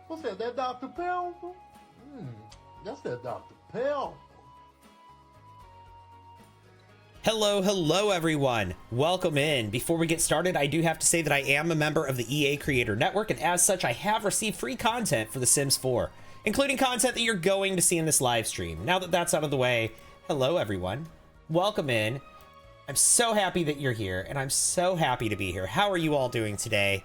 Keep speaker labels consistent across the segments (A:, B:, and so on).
A: What's that? That Dr. Pepper? That's that Dr. Pepper.
B: Hello everyone. Welcome in. Before we get started, I do have to say that I am a member of the EA Creator Network, and as such, I have received free content for The Sims 4, including content that you're going to see in this live stream. Now that that's out of the way, hello everyone. Welcome in. I'm so happy that you're here, and I'm so happy to be here. How are you all doing today?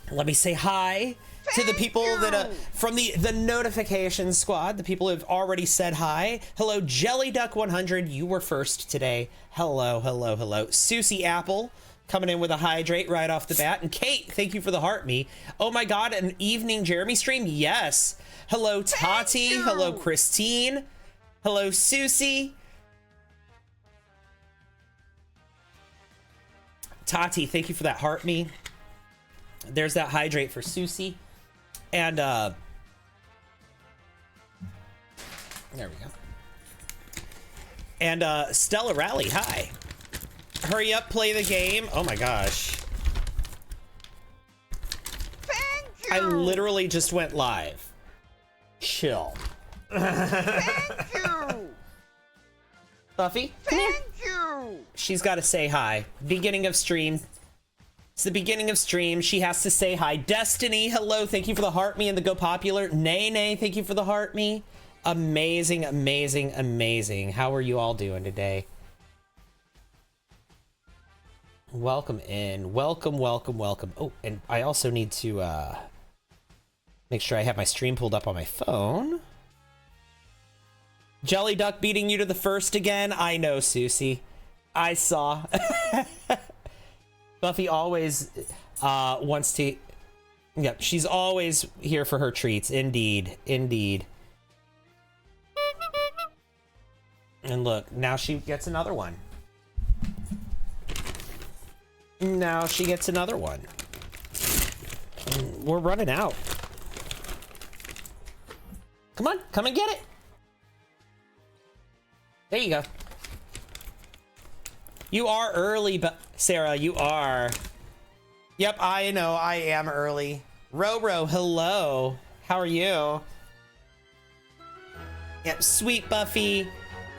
B: Let me say hi to the people that from the notification squad, the people who have already said hi. Hello, Jelly Duck 100. You were first today. Hello, hello, hello. Susie Apple coming in with a hydrate right off the bat. And Kate, thank you for the heart me. Oh my God, an evening Jeremy stream. Yes. Hello, Tati. Hello, Christine. Hello, Susie. Tati, thank you for that heart me. There's that hydrate for Susie. And there we go. And Stella Rally, hi. Hurry up, play the game. Oh my gosh.
C: Thank you.
B: I literally just went live. Chill.
C: Thank you.
B: Buffy, come here.
C: Thank you.
B: She's got to say hi. Beginning of stream. It's the beginning of stream. She has to say hi. Destiny, hello. Thank you for the heart me and the go popular. Nay, thank you for the heart me. Amazing, amazing, amazing. How are you all doing today? Welcome in. Welcome, welcome, welcome. Oh, and I also need to make sure I have my stream pulled up on my phone. Jelly Duck beating you to the first again. I know, Susie. I saw. Buffy always wants to... Yep, she's always here for her treats. Indeed, indeed. And look, now she gets another one. Now she gets another one. We're running out. Come on, come and get it. There you go. You are early, but Sarah, you are. Yep, I know, I am early. Roro, hello. How are you? Yep, sweet Buffy.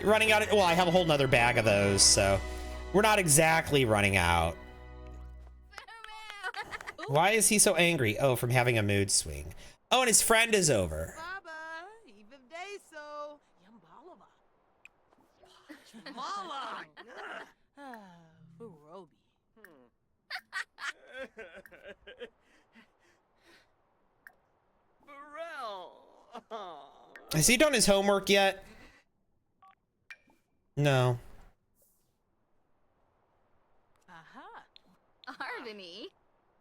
B: You're running out of, well, I have a whole nother bag of those, so we're not exactly running out. Why is he so angry? Oh, from having a mood swing. Oh, and his friend is over. Has he done his homework yet? No.
D: Aha. Arvini.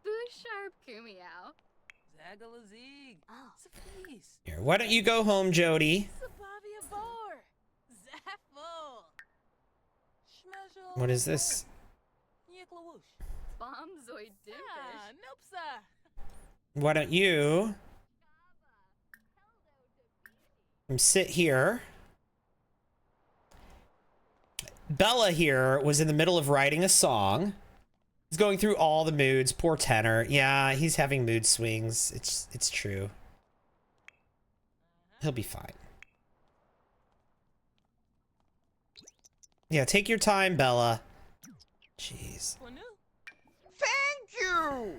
D: Boo sharp kumiao. Zagalazig.
B: Here, why don't you go home, Jody? What is this?
D: Bombzoid dimpish.
B: Why don't you sit here? Bella here was in the middle of writing a song. He's going through all the moods. Poor tenor. Yeah, he's having mood swings. It's true. He'll be fine. Yeah, take your time, Bella. Jeez.
C: Thank you.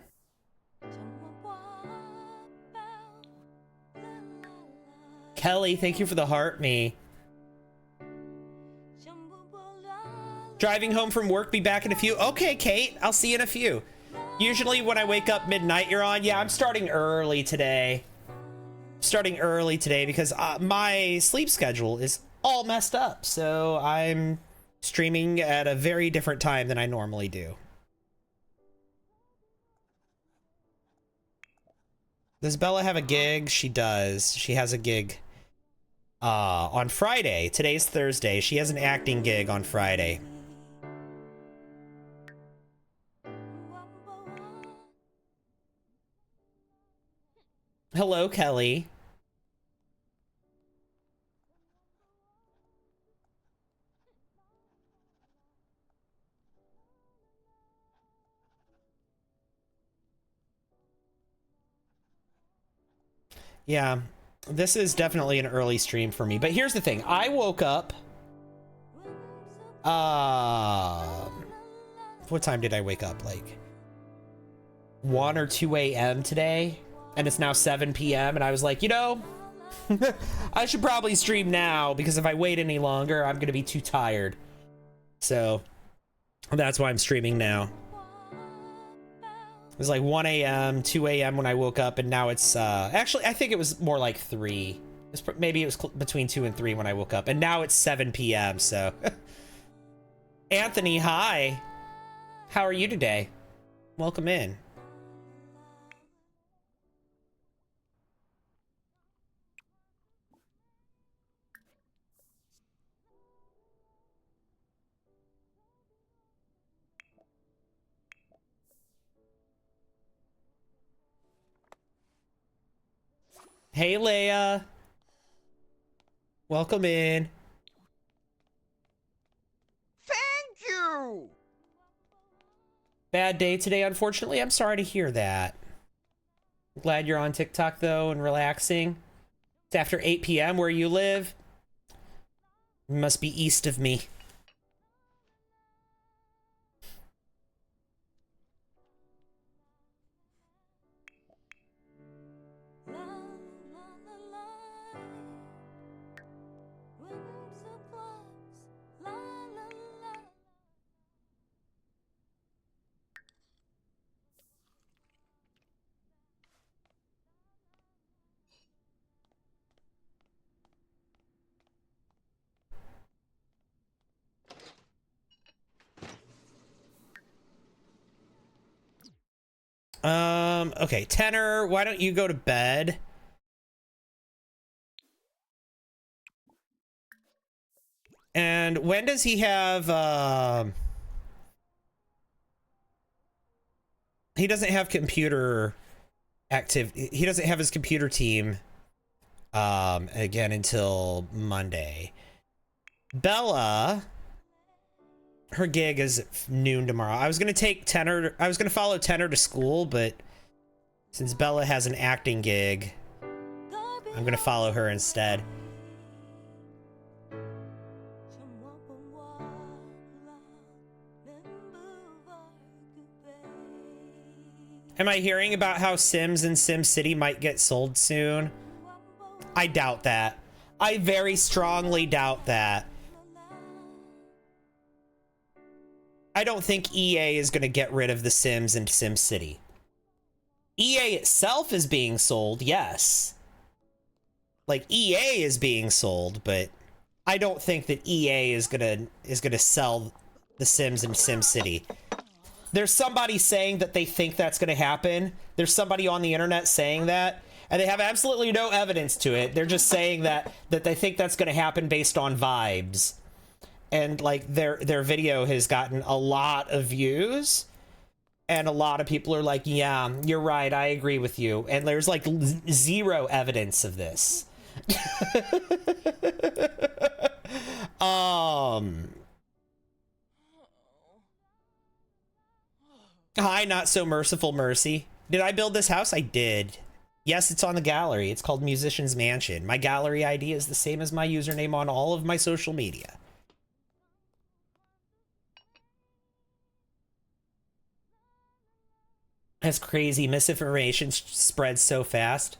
B: Kelly, thank you for the heart me. Driving home from work, be back in a few. Okay, Kate, I'll see you in a few. Usually when I wake up midnight, you're on. Yeah, I'm starting early today. Starting early today because my sleep schedule is all messed up. So I'm streaming at a very different time than I normally do. Does Bella have a gig? She does. She has a gig on Friday. Today's Thursday. She has an acting gig on Friday. Hello, Kelly. Yeah, this is definitely an early stream for me. But here's the thing. I woke up... what time did I wake up? Like 1 or 2 a.m. today? And it's now 7 p.m. And I was like, you know, I should probably stream now because if I wait any longer, I'm going to be too tired. So that's why I'm streaming now. It was like 1 a.m., 2 a.m. when I woke up, and now it's, actually, I think it was more like 3. Maybe it was between 2 and 3 when I woke up, and now it's 7 p.m., so. Anthony, hi. How are you today? Welcome in. Hey, Leia. Welcome in.
C: Thank you!
B: Bad day today, unfortunately. I'm sorry to hear that. Glad you're on TikTok, though, and relaxing. It's after 8 p.m. where you live. You must be east of me. Okay, Tenor, why don't you go to bed? And when does he have, he doesn't have computer he doesn't have his computer team, again until Monday. Bella, her gig is noon tomorrow. I was gonna take Tenor, I was gonna follow Tenor to school, but since Bella has an acting gig, I'm gonna follow her instead. Am I hearing about how Sims and SimCity might get sold soon? I doubt that. I very strongly doubt that. I don't think EA is going to get rid of The Sims and SimCity. EA itself is being sold, yes. Like, EA is being sold, but I don't think that EA is gonna sell The Sims and SimCity. There's somebody saying that they think that's gonna happen. There's somebody on the internet saying that, and they have absolutely no evidence to it. They're just saying that they think that's gonna happen based on vibes. And like their video has gotten a lot of views, and a lot of people are like, yeah, you're right, I agree with you. And there's like zero evidence of this. Hi, not so merciful Mercy. Did I build this house? I did. Yes, it's on the gallery. It's called Musician's Mansion. My gallery ID is the same as my username on all of my social media. That's crazy. Misinformation spreads so fast.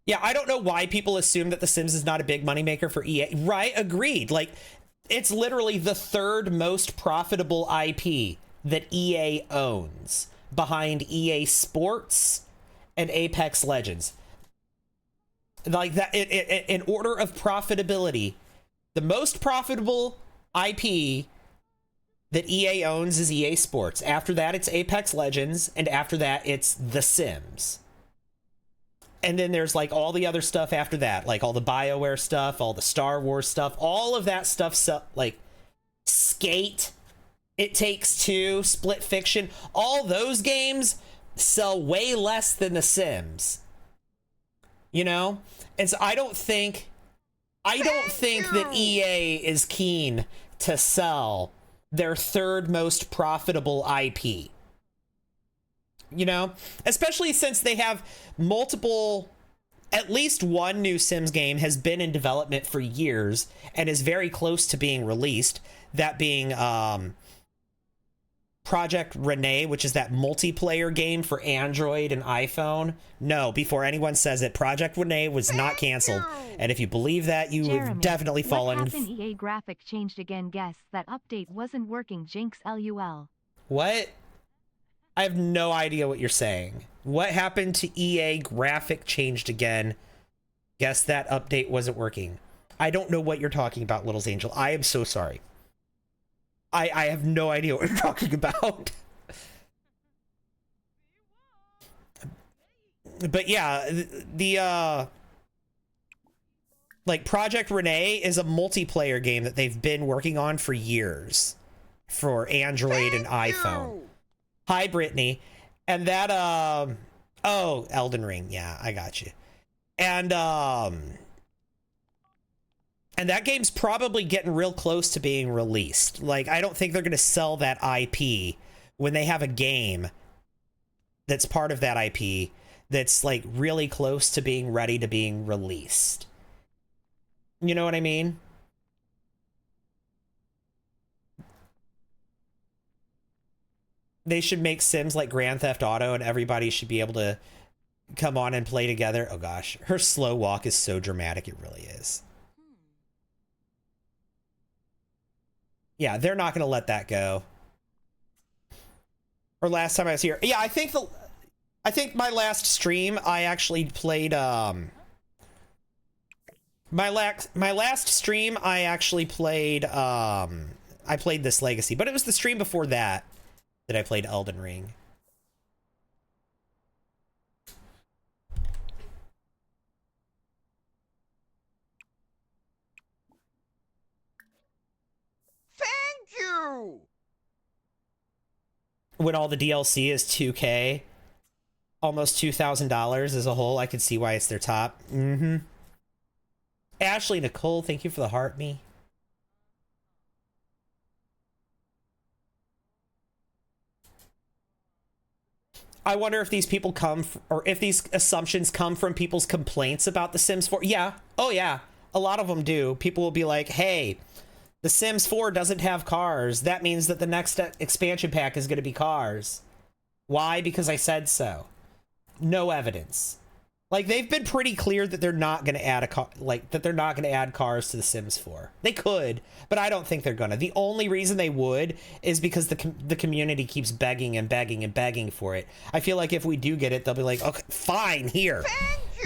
B: Yeah, I don't know why people assume that The Sims is not a big moneymaker for EA. Right, agreed. Like, it's literally the third most profitable IP that EA owns, behind EA Sports and Apex Legends. Like, that, in order of profitability, the most profitable IP that EA owns is EA Sports. After that, it's Apex Legends, and after that, it's The Sims. And then there's like all the other stuff after that, like all the BioWare stuff, all the Star Wars stuff, all of that stuff, like Skate, It Takes Two, Split Fiction, all those games sell way less than The Sims. You know? And so I don't think that EA is keen to sell their third most profitable IP. You know, especially since they have multiple at least one new Sims game has been in development for years and is very close to being released. That being Project Renee, which is that multiplayer game for Android and iPhone. No, before anyone says it, Project Renee was not canceled. And if you believe that, you
E: Jeremy,
B: would definitely fall in.
E: What happened? EA graphic changed again. Guess that update wasn't working. Jinx LUL.
B: What? I have no idea what you're saying. What happened to EA graphic changed again? Guess that update wasn't working. I don't know what you're talking about, Little's Angel. I am so sorry. I have no idea what you're talking about. But yeah, the like Project Renee is a multiplayer game that they've been working on for years for Android and iPhone. Hi, Brittany. And that, oh, Elden Ring. Yeah, I got you. And that game's probably getting real close to being released. Like, I don't think they're going to sell that IP when they have a game that's part of that IP that's, like, really close to being ready to being released. You know what I mean? They should make Sims like Grand Theft Auto and everybody should be able to come on and play together. Oh gosh, her slow walk is so dramatic. It really is. Yeah, they're not going to let that go. Or last time I was here. Yeah, I think my last stream I actually played my last stream I actually played I played this Legacy, but it was the stream before that I played Elden Ring.
C: Thank you!
B: When all the DLC is $2K, almost $2,000 as a whole, I could see why it's their top. Mm-hmm. Ashley Nicole, thank you for the heart me. I wonder if these people or if these assumptions come from people's complaints about The Sims 4. Yeah. Oh, yeah. A lot of them do. People will be like, hey, The Sims 4 doesn't have cars. That means that the next expansion pack is going to be cars. Why? Because I said so. No evidence. Like, they've been pretty clear that they're not going to add they're not going to add cars to The Sims 4. They could, but I don't think they're going to. The only reason they would is because the community keeps begging and begging and begging for it. I feel like if we do get it, they'll be like, okay, fine, here.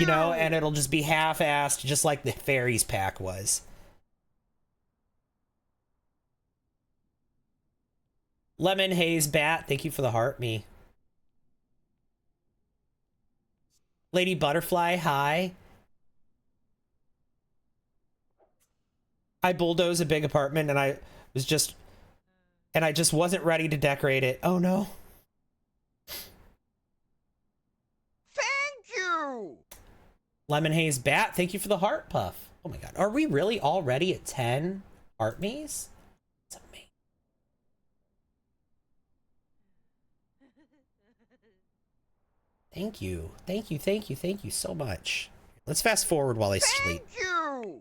B: You know, and it'll just be half-assed, just like the Fairies pack was. Lemon Haze Bat, thank you for the heart me. Lady Butterfly, hi. I bulldozed a big apartment and I just wasn't ready to decorate it. Oh no.
C: Thank you!
B: Lemon Haze Bat, thank you for the heart puff. Oh my god. Are we really already at 10 heart me's? It's amazing. Thank you. Thank you, thank you, thank you so much. Let's fast forward while I sleep.
C: Thank you!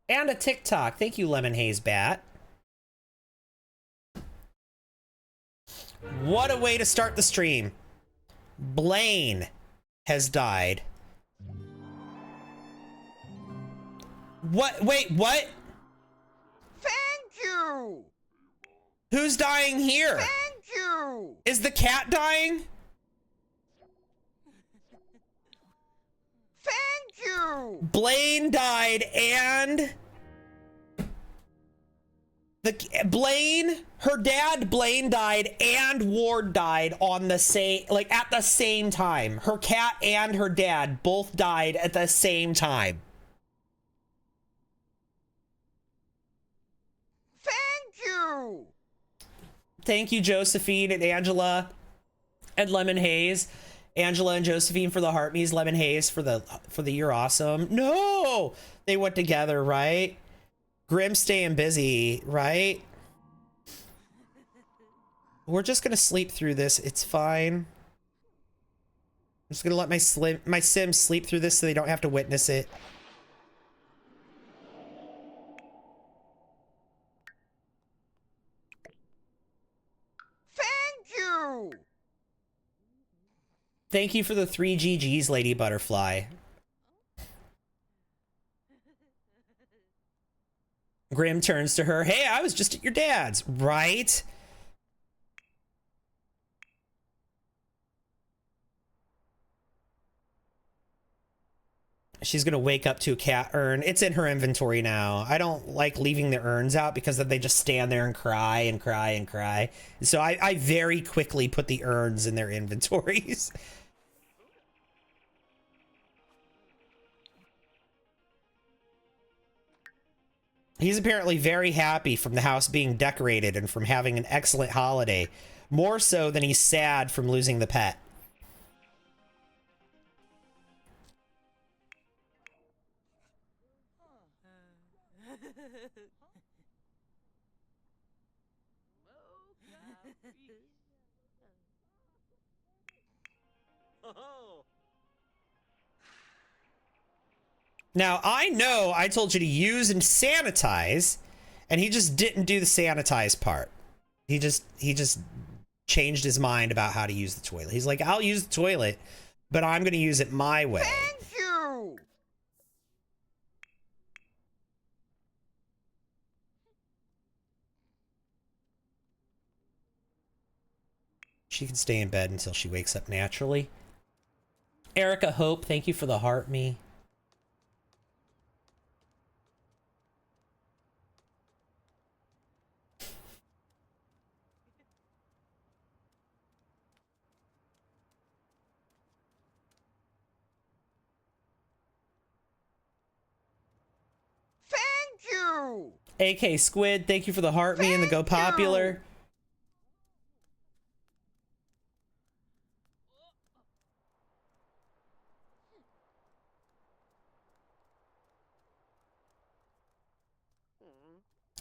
B: And a TikTok. Thank you, Lemon Haze Bat. What a way to start the stream. Blaine has died. What? Wait, what?
C: Thank you!
B: Who's dying here?
C: Thank you!
B: Is the cat dying?
C: Thank you!
B: Blaine died and... her dad Blaine died and Ward died on the same, like at the same time. Her cat and her dad both died at the same time.
C: Thank you!
B: Thank you, Josephine and Angela and Lemon Haze. Angela and Josephine for the heart me's, Lemon Haze for the you're awesome. No, they went together, right? Grim staying busy, right? We're just gonna sleep through this. It's fine. just gonna let my Sims sleep through this so they don't have to witness it.
C: Thank you!
B: Thank you for the 3 GGs, Lady Butterfly. Grim turns to her. Hey, I was just at your dad's, right? She's gonna wake up to a cat urn. It's in her inventory now. I don't like leaving the urns out because then they just stand there and cry and cry and cry. So I very quickly put the urns in their inventories. He's apparently very happy from the house being decorated and from having an excellent holiday. More so than he's sad from losing the pet. Now, I know I told you to use and sanitize, and he just didn't do the sanitize part. He just changed his mind about how to use the toilet. He's like, I'll use the toilet, but I'm going to use it my way.
C: Thank you!
B: She can stay in bed until she wakes up naturally. Erica Hope, thank you for the heart me.
C: Thank you!
B: AK Squid, thank you for the heart me and the go popular.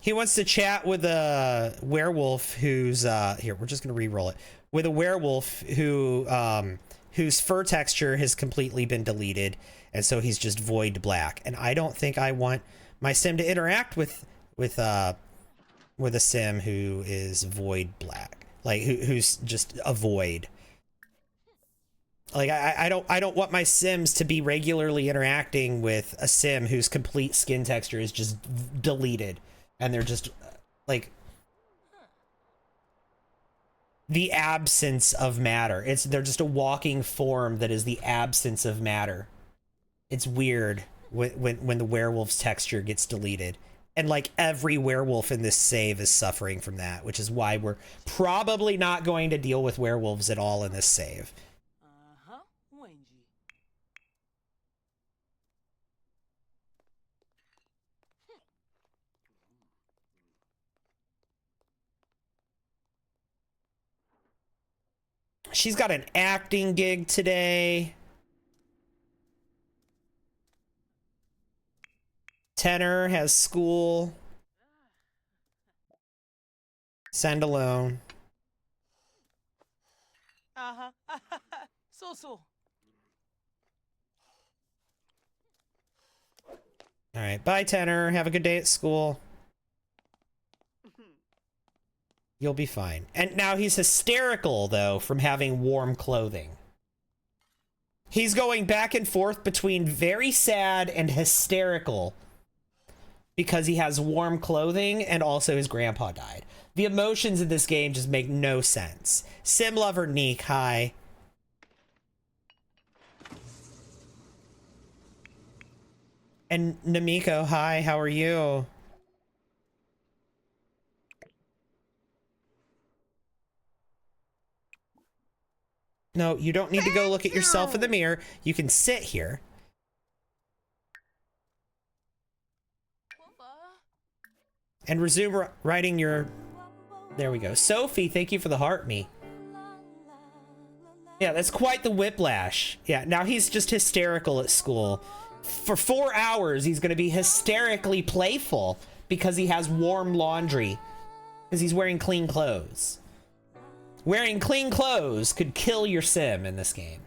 B: He wants to chat with a werewolf who's here, we're just gonna re-roll it. With a werewolf who whose fur texture has completely been deleted, and so he's just void black. And I don't think I want my sim to interact with a sim who is void black. Like who's just a void. Like I don't want my sims to be regularly interacting with a sim whose complete skin texture is just deleted. And they're just like the absence of matter. They're just a walking form that is the absence of matter. It's weird when the werewolf's texture gets deleted. And like every werewolf in this save is suffering from that, which is why we're probably not going to deal with werewolves at all in this save. She's got an acting gig today. Tenor has school. Send alone.
F: So.
B: All right, bye, Tenor. Have a good day at school. You'll be fine. And now he's hysterical, though, from having warm clothing. He's going back and forth between very sad and hysterical because he has warm clothing and also his grandpa died. The emotions in this game just make no sense. Sim Lover Neek, hi. And Namiko, hi, how are you? No, you don't need to go look at yourself in the mirror. You can sit here. And resume writing your... There we go. Sophie, thank you for the heart me. Yeah, that's quite the whiplash. Yeah, now he's just hysterical at school. For 4 hours, he's going to be hysterically playful because he has warm laundry. Because he's wearing clean clothes. Wearing clean clothes could kill your sim in this game.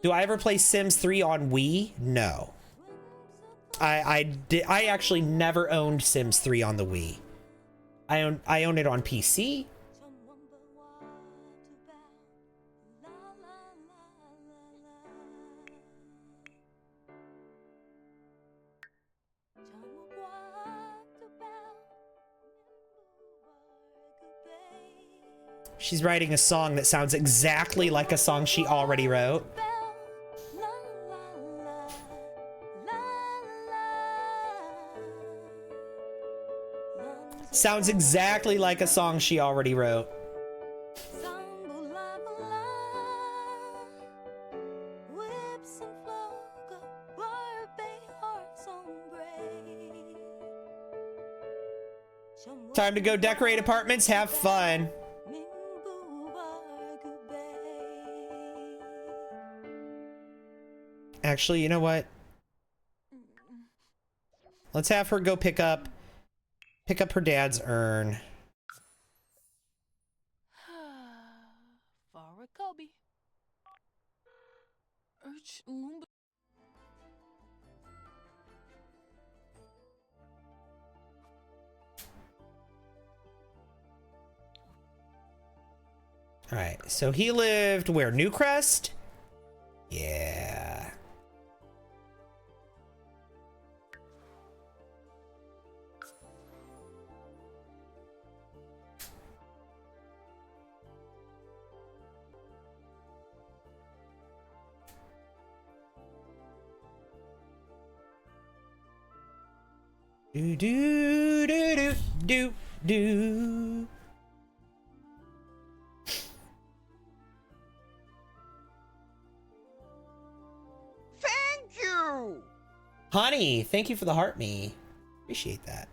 B: Do I ever play Sims 3 on Wii? No. I actually never owned Sims 3 on the Wii. I own it on PC. She's writing a song that sounds exactly like a song she already wrote. Sounds exactly like a song she already wrote. Time to go decorate apartments, have fun. Actually, you know what? Let's have her go pick up her dad's urn. All right, so he lived where? Newcrest? Yeah. Do do do do do do.
C: Thank you!
B: Honey, thank you for the heart me. Appreciate that.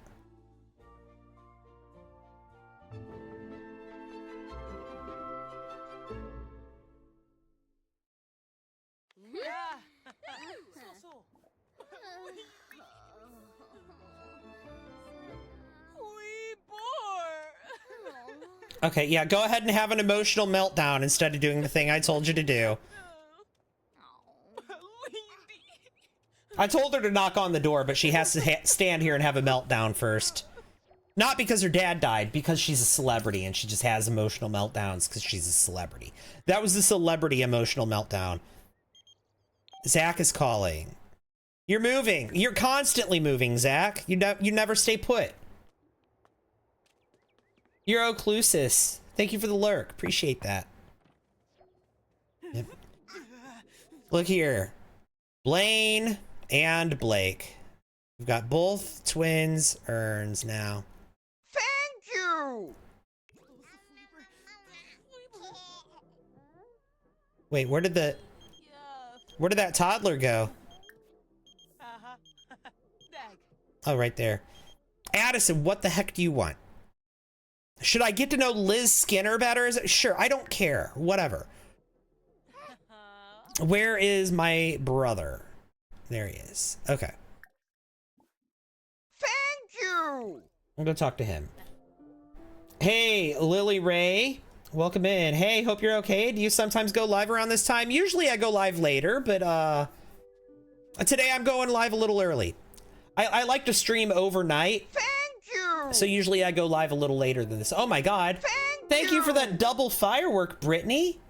B: Okay, yeah, go ahead and have an emotional meltdown instead of doing the thing I told you to do. I told her to knock on the door, but she has to stand here and have a meltdown first. Not because her dad died, because she's a celebrity and she just has emotional meltdowns because she's a celebrity. That was the celebrity emotional meltdown. Zach is calling. You're moving. You're constantly moving, Zach. You never stay put. You're Oclusis. Thank you for the lurk. Appreciate that. Yep. Look here. Blaine and Blake. We've got both twins' urns now.
C: Thank you!
B: Wait, where did that toddler go? Oh, right there. Addison, what the heck do you want? Should I get to know Liz Skinner better? Sure, I don't care. Whatever. Where is my brother? There he is. Okay.
C: Thank you!
B: I'm gonna talk to him. Hey, Lily Ray. Welcome in. Hey, hope you're okay. Do you sometimes go live around this time? Usually I go live later, but today I'm going live a little early. I like to stream overnight.
C: Thank you!
B: So usually I go live a little later than this. Oh my god. Thank you for that double firework, Brittany.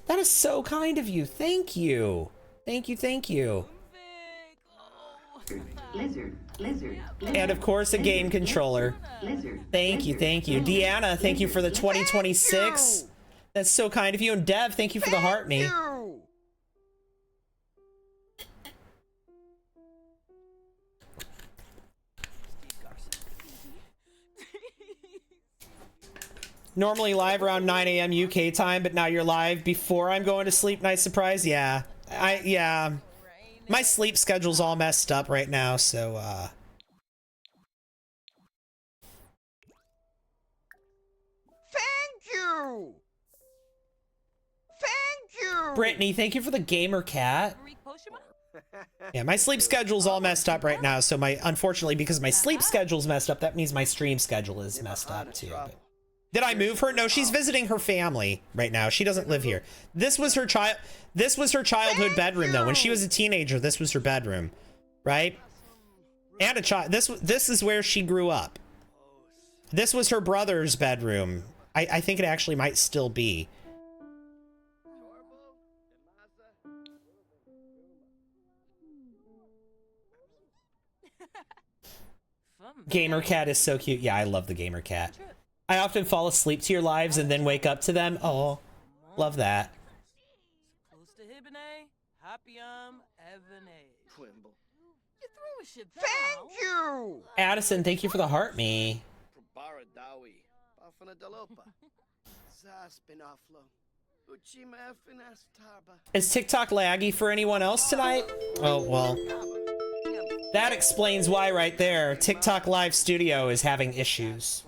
B: That is so kind of you. Thank you. Thank you, thank you.
F: Lizard.
B: And of course a game controller. Thank you, thank you. Deanna, thank you for the 2026. That's so kind of you. And Dev, thank you for the heart me. Normally live around 9 a.m. UK time, but now you're live before I'm going to sleep. Nice surprise. Yeah. Yeah. My sleep schedule's all messed up right now, so
C: Thank you! Thank you!
B: Brittany, thank you for the gamer cat. Yeah, my sleep schedule's all messed up right now, so unfortunately, because my sleep schedule's messed up, that means my stream schedule is messed up too. But Did I move her? No, she's visiting her family right now. She doesn't live here. This was her childhood bedroom though. When she was a teenager, this was her bedroom, right? And a child. This is where she grew up. This was her brother's bedroom. I think it actually might still be. Gamer cat is so cute. Yeah, I love the gamer cat. I often fall asleep to your lives and then wake up to them. Oh, love that.
C: Thank you!
B: Addison, thank you for the heart me. Is TikTok laggy for anyone else tonight? Oh, well. That explains why right there. TikTok Live Studio is having issues.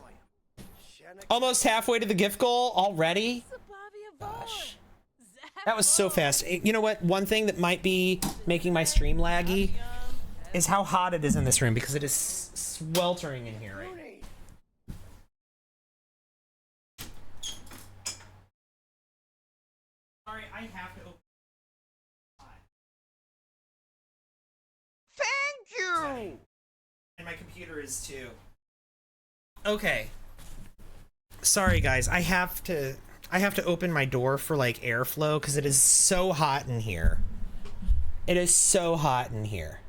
B: Almost halfway to the gift goal already? Gosh. That was so fast. You know what? One thing that might be making my stream laggy is how hot it is in this room because it is sweltering in here right now. Sorry, I have to open.
C: Thank you!
B: And my computer is too. Okay. Sorry guys, I have to open my door for like airflow because it is so hot in here. It is so hot in here.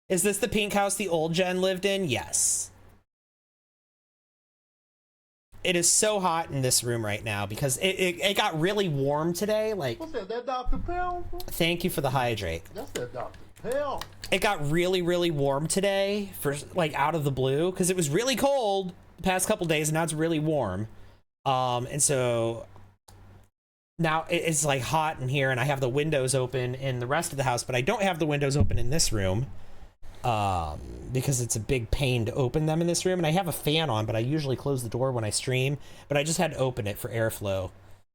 B: Is this the pink house the old Jen lived in? Yes. It is so hot in this room right now because it got really warm today. Like,
A: What's that Dr. Pell?
B: thank you for the hydrate.
A: That's that Dr. Pell.
B: It got really, really warm today for like out of the blue because it was really cold the past couple days and now it's really warm. And so now it's like hot in here and I have the windows open in the rest of the house, but I don't have the windows open in this room. Because it's a big pain to open them in this room, and I have a fan on, but I usually close the door when I stream, but I just had to open it for airflow.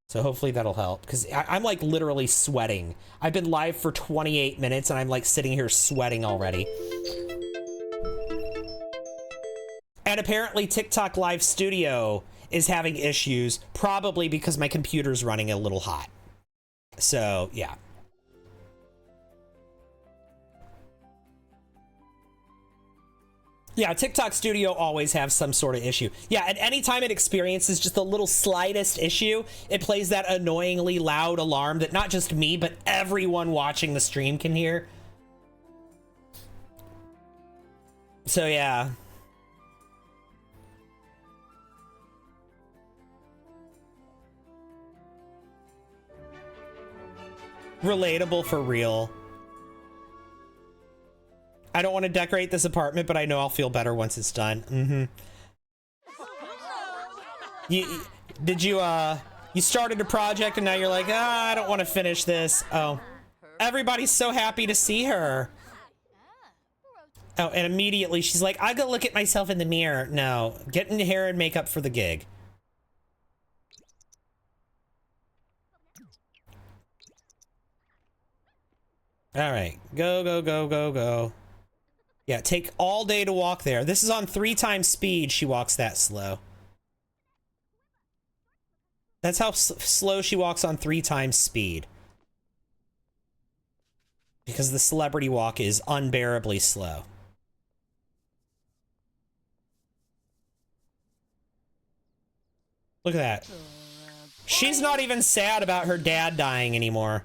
B: So hopefully that'll help, because I'm like literally sweating. I've been live for 28 minutes and I'm like sitting here sweating already. And apparently TikTok Live Studio is having issues, probably because my computer's running a little hot. So yeah. Yeah, TikTok Studio always has some sort of issue. Yeah, at any time it experiences just the little slightest issue, it plays that annoyingly loud alarm that not just me, but everyone watching the stream can hear. So yeah. Relatable for real. I don't want to decorate this apartment, but I know I'll feel better once it's done. You started a project and now you're like, I don't want to finish this. Oh, everybody's so happy to see her. Oh, and immediately she's like, I go look at myself in the mirror. No, getting hair and makeup for the gig. All right, go, go, go, go, go. Yeah, take all day to walk there. This is on 3 times speed. She walks that slow. That's how slow she walks on 3 times speed. Because the celebrity walk is unbearably slow. Look at that. She's not even sad about her dad dying anymore.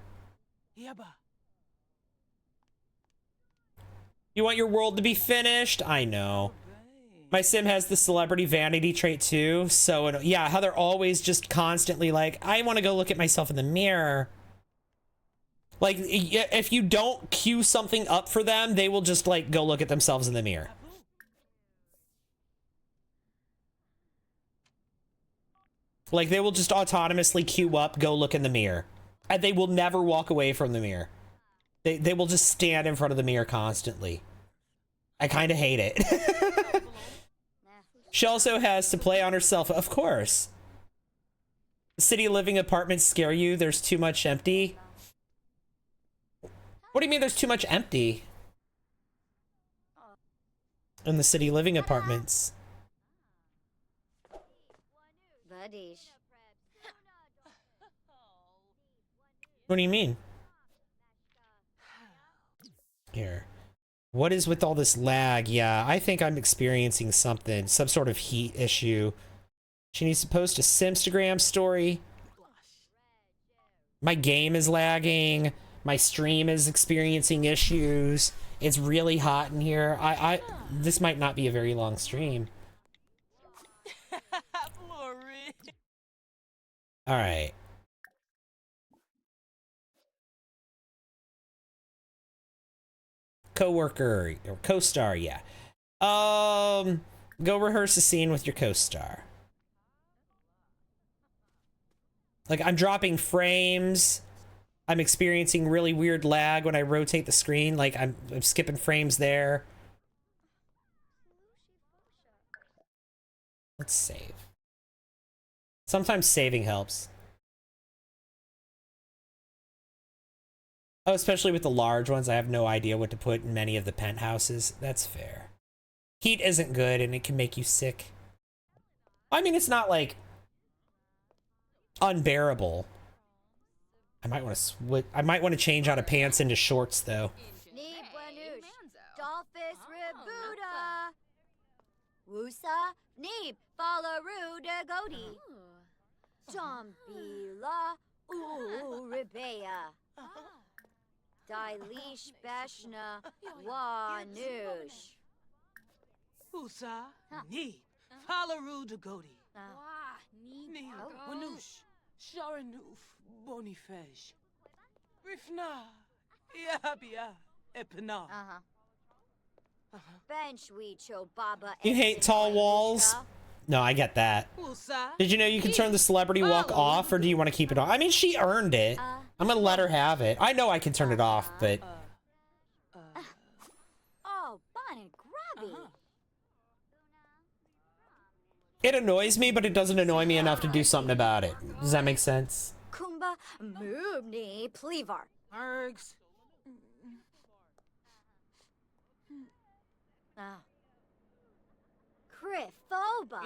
B: You want your world to be finished? I know. My sim has the celebrity vanity trait too. So yeah, how they're always just constantly like, I want to go look at myself in the mirror. Like, if you don't cue something up for them, they will just like go look at themselves in the mirror. Like, they will just autonomously queue up, go look in the mirror. And they will never walk away from the mirror. They will just stand in front of the mirror constantly. I kind of hate it. She also has to play on herself, of course. City living apartments scare you? There's too much empty? What do you mean there's too much empty? In the city living apartments. What do you mean? Here. What is with all this lag? Yeah, I think I'm experiencing something, some sort of heat issue. She needs to post a Simstagram story. My game is lagging. My stream is experiencing issues. It's really hot in here. This might not be a very long stream. All right. Co-worker or co-star, yeah. Go rehearse a scene with your co-star. Like, I'm dropping frames. I'm experiencing really weird lag when I rotate the screen. Like, I'm skipping frames there. Let's save. Sometimes saving helps. Oh, especially with the large ones, I have no idea what to put in many of the penthouses. That's fair. Heat isn't good, and it can make you sick. I mean, it's not, like, unbearable. I might want to switch. I might want to change out of pants into shorts, though.
F: Dailish Bashna Wanush.
G: Usa, ni, Falaru Dagodi. Ni, Wanush, Sharanuf, Bonifej. Rifna, Yabia, Epina.
F: Bench Wicho Baba.
B: You hate tall walls? No, I get that. Did you know you can turn the celebrity walk off, or do you want to keep it on? I mean, she earned it. I'm gonna let her have it. I know I can turn it off, but...
F: Oh, Bonnie Grubby.
B: It annoys me, but it doesn't annoy me enough to do something about it. Does that make sense?
F: Kumba Moobni Plevar.
G: Ergs.
F: Crifoba.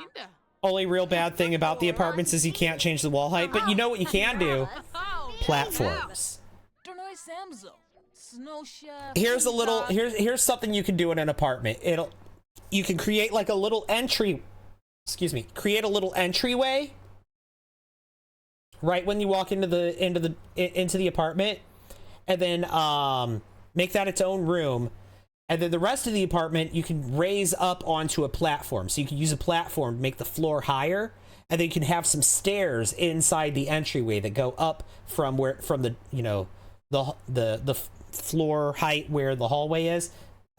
B: Only real bad thing about the apartments is you can't change the wall height, but you know what you can do? Platforms. Here's a little, here's something you can do in an apartment. You can create like a little entry, create a little entryway right when you walk into the apartment, and then make that its own room. And then the rest of the apartment, you can raise up onto a platform. So you can use a platform to make the floor higher, and then you can have some stairs inside the entryway that go up from the floor height where the hallway is.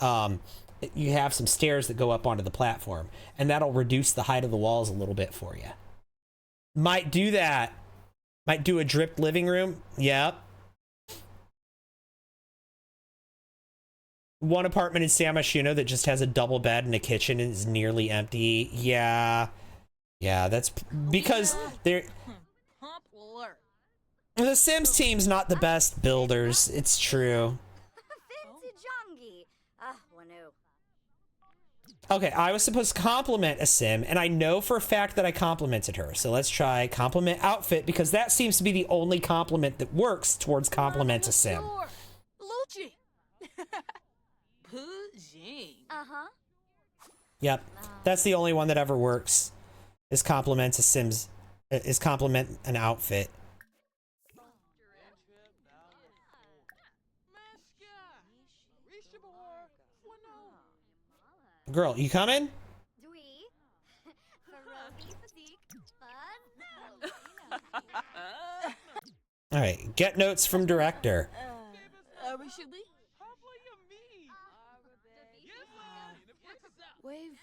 B: You have some stairs that go up onto the platform, and that'll reduce the height of the walls a little bit for you. Might do that. Might do a dripped living room. Yep. One apartment in San Myshuno that just has a double bed and a kitchen and is nearly empty. Yeah. Yeah, that's because they're... The Sims team's not the best builders. It's true. Okay, I was supposed to compliment a Sim, and I know for a fact that I complimented her. So let's try compliment outfit, because that seems to be the only compliment that works towards compliment a Sim. Yep, that's the only one that ever works. Is compliment a Sims, is compliment an outfit. Girl, you coming? All right, get notes from director.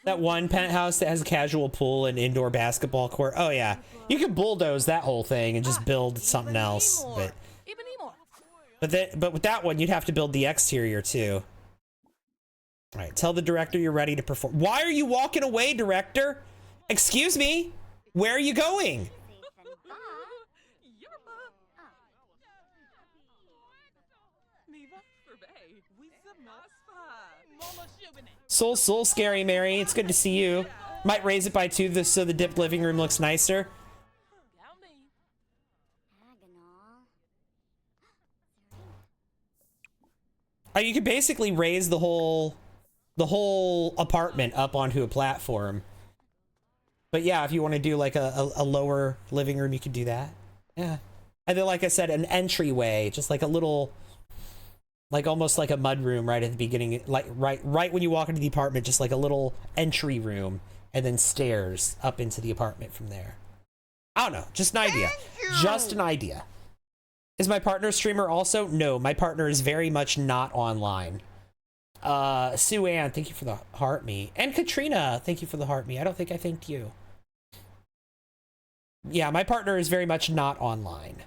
B: That one penthouse that has a casual pool and indoor basketball court. Oh yeah, you could bulldoze that whole thing and just build something else. But with that one, you'd have to build the exterior too. All right, tell the director you're ready to perform. Why are you walking away, director? Excuse me? Where are you going? Soul, Scary Mary. It's good to see you. Might raise it by 2 so the dipped living room looks nicer. You could basically raise the whole apartment up onto a platform. But yeah, if you want to do like a lower living room, you could do that. Yeah. And then, like I said, an entryway, just like a little, like almost like a mud room right at the beginning, like right when you walk into the apartment, just like a little entry room, and then stairs up into the apartment from there. I don't know, just an idea. Just an idea. Is my partner a streamer also? No, my partner is very much not online. Sue Ann, thank you for the heart me. And Katrina, thank you for the heart me. I don't think I thanked you. Yeah, my partner is very much not online.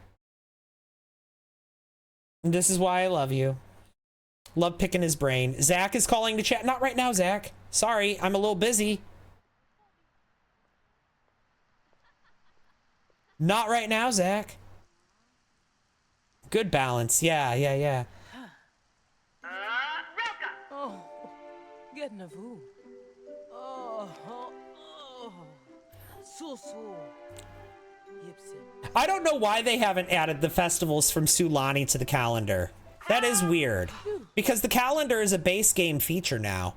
B: And this is why I love you. Love picking his brain. Zach is calling to chat. Not right now, Zach. Sorry, I'm a little busy. Not right now, Zach. Good balance. Yeah.
G: Oh, get Navu. Oh. So. Yipsy.
B: I don't know why they haven't added the festivals from Sulani to the calendar. That is weird. Because the calendar is a base game feature now.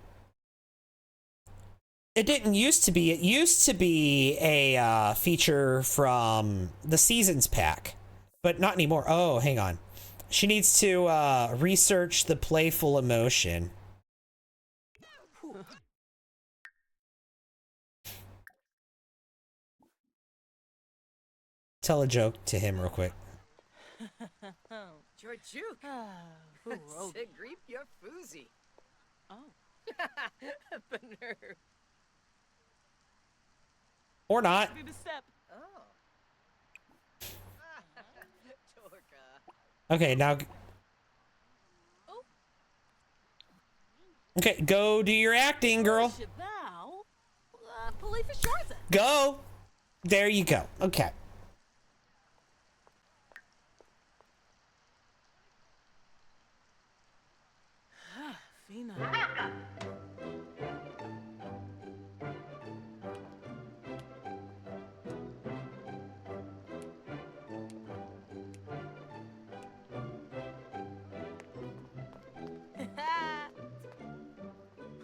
B: It didn't used to be. It used to be a feature from the Seasons pack. But not anymore. Oh, hang on. She needs to research the playful emotion. Tell a joke to him real quick.
D: Georgiuk. Sigreep your foozy. Oh. Bener.
B: Or not.
D: Oh.
B: Okay, now. Okay, go do your acting, girl. Go. There you go. Okay.
G: Fina.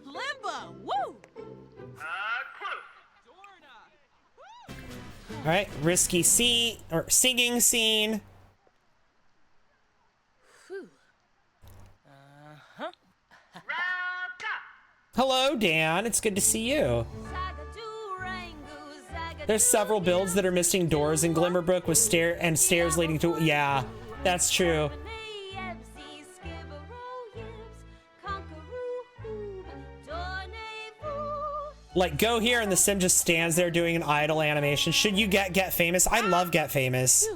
G: Limba, woo!
B: All right, risky scene or singing scene. Hello, Dan. It's good to see you. There's several builds that are missing doors in Glimmerbrook with stairs leading to. Yeah, that's true. Like, go here and the sim just stands there doing an idle animation. Should you get famous? I love Get Famous.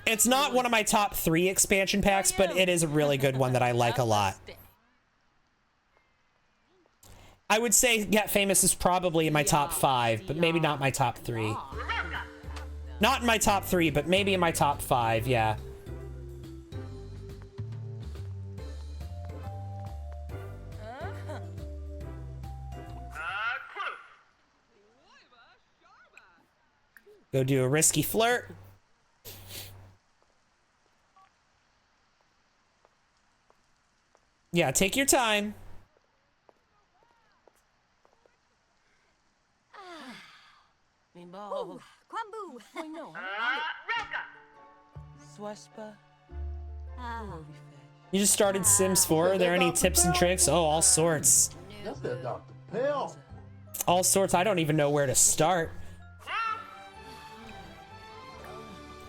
B: It's not one of my top 3 expansion packs, but it is a really good one that I like a lot. I would say Get Famous is probably in my top 5, but maybe not my top 3. Not in my top 3, but maybe in my top 5, yeah. Go do a risky flirt. Yeah, take your time.
F: Ooh, Kwambu.
G: Swashpa.
B: You just started Sims 4. Are there any tips and tricks? Oh, all sorts.
A: That's that Dr. Pell.
B: All sorts. I don't even know where to start.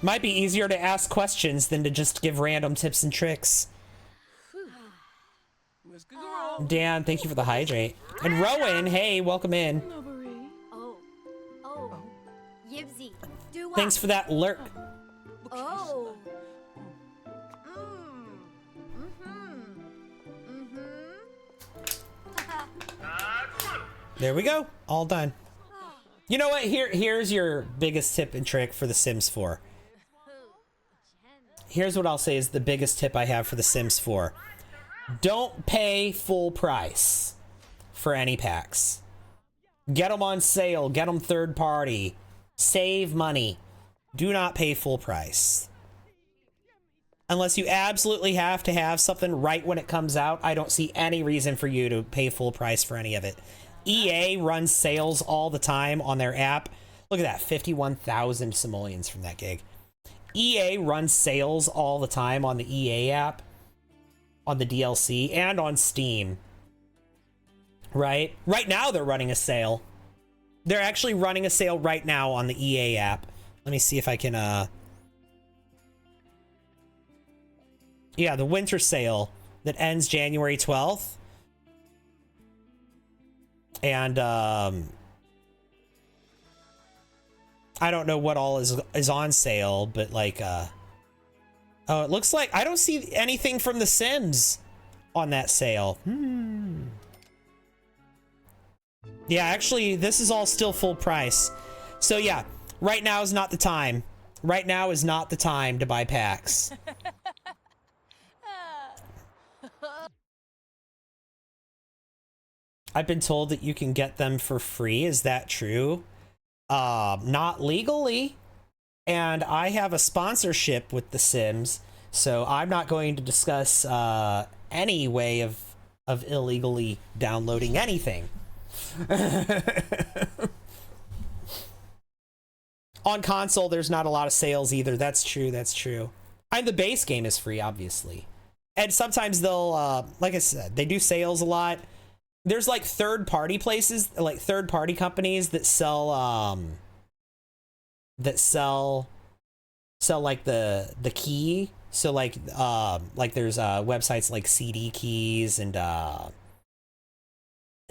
B: Might be easier to ask questions than to just give random tips and tricks. Dan, thank you for the hydrate. And Rowan, hey, welcome in.
F: Oh. Yibsy.
B: Thanks for that lurk.
F: Oh.
B: There we go. All done. You know what? Here's your biggest tip and trick for The Sims 4. Here's what I'll say is the biggest tip I have for The Sims 4. Don't pay full price for any packs. Get them on sale. Get them third party. Save money. Do not pay full price. Unless you absolutely have to have something right when it comes out, I don't see any reason for you to pay full price for any of it. EA runs sales all the time on their app. Look at that, 51,000 simoleons from that gig. EA runs sales all the time on the EA app, on the DLC, and on Steam. Right? Right now they're running a sale. They're actually running a sale right now on the EA app. Let me see if I can, yeah, the winter sale that ends January 12th. And, I don't know what all is on sale, but like, oh, it looks like I don't see anything from The Sims on that sale. Yeah, actually, this is all still full price. So yeah, right now is not the time. Right now is not the time to buy packs. I've been told that you can get them for free. Is that true? Not legally. And I have a sponsorship with The Sims, so I'm not going to discuss any way of illegally downloading anything. On console, there's not a lot of sales either. That's true. That's true. And the base game is free, obviously. And sometimes they'll, like I said, they do sales a lot. There's like third-party places, like third-party companies that sell like the key. So like there's websites like CD Keys and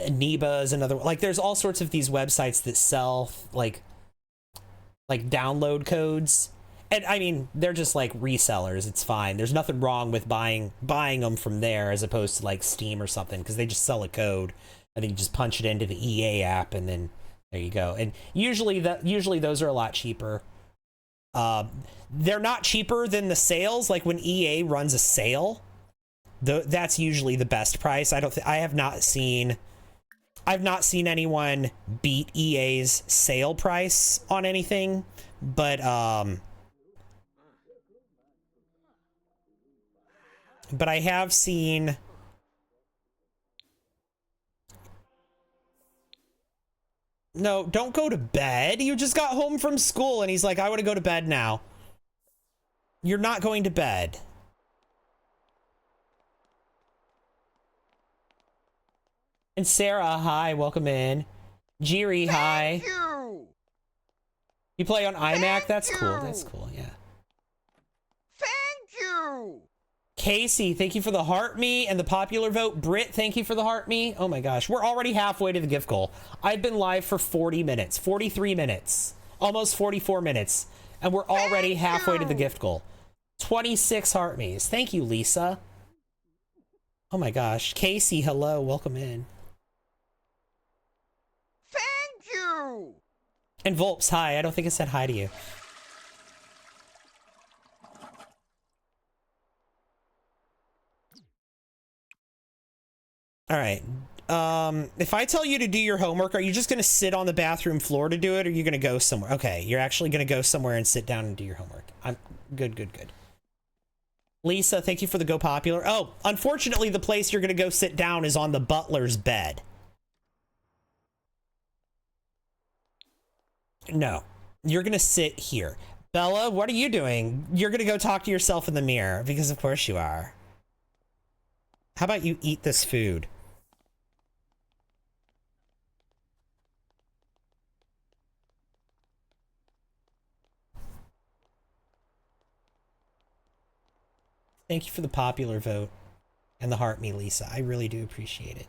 B: Niba is another, like there's all sorts of these websites that sell like download codes. And I mean, they're just like resellers. It's fine. There's nothing wrong with buying them from there as opposed to like Steam or something, because they just sell a code and then you just punch it into the EA app and then there you go. And usually those are a lot cheaper. They're not cheaper than the sales. Like when EA runs a sale, that's usually the best price. I've not seen anyone beat EA's sale price on anything, but I have seen. No, don't go to bed. You just got home from school and he's like, I want to go to bed now. You're not going to bed. And Sarah, hi, welcome in. Jiri, hi. You play on iMac? That's cool. That's cool, yeah.
C: Thank you.
B: Casey, thank you for the heart me and the popular vote. Britt, thank you for the heart me. Oh my gosh, we're already halfway to the gift goal. I've been live for 40 minutes, 43 minutes, almost 44 minutes, and we're already halfway to the gift goal. 26 heart me's. Thank you, Lisa. Oh my gosh. Casey, hello, welcome in.
C: Thank you.
B: And Volps, hi. I don't think I said hi to you. All right. If I tell you to do your homework, are you just going to sit on the bathroom floor to do it, or are you going to go somewhere? Okay, you're actually going to go somewhere and sit down and do your homework. I'm good, good, good. Lisa, thank you for the go popular. Oh, unfortunately, the place you're going to go sit down is on the butler's bed. No, you're going to sit here. Bella, what are you doing? You're going to go talk to yourself in the mirror, because of course you are. How about you eat this food? Thank you for the popular vote and the heart me, Lisa. I really do appreciate it.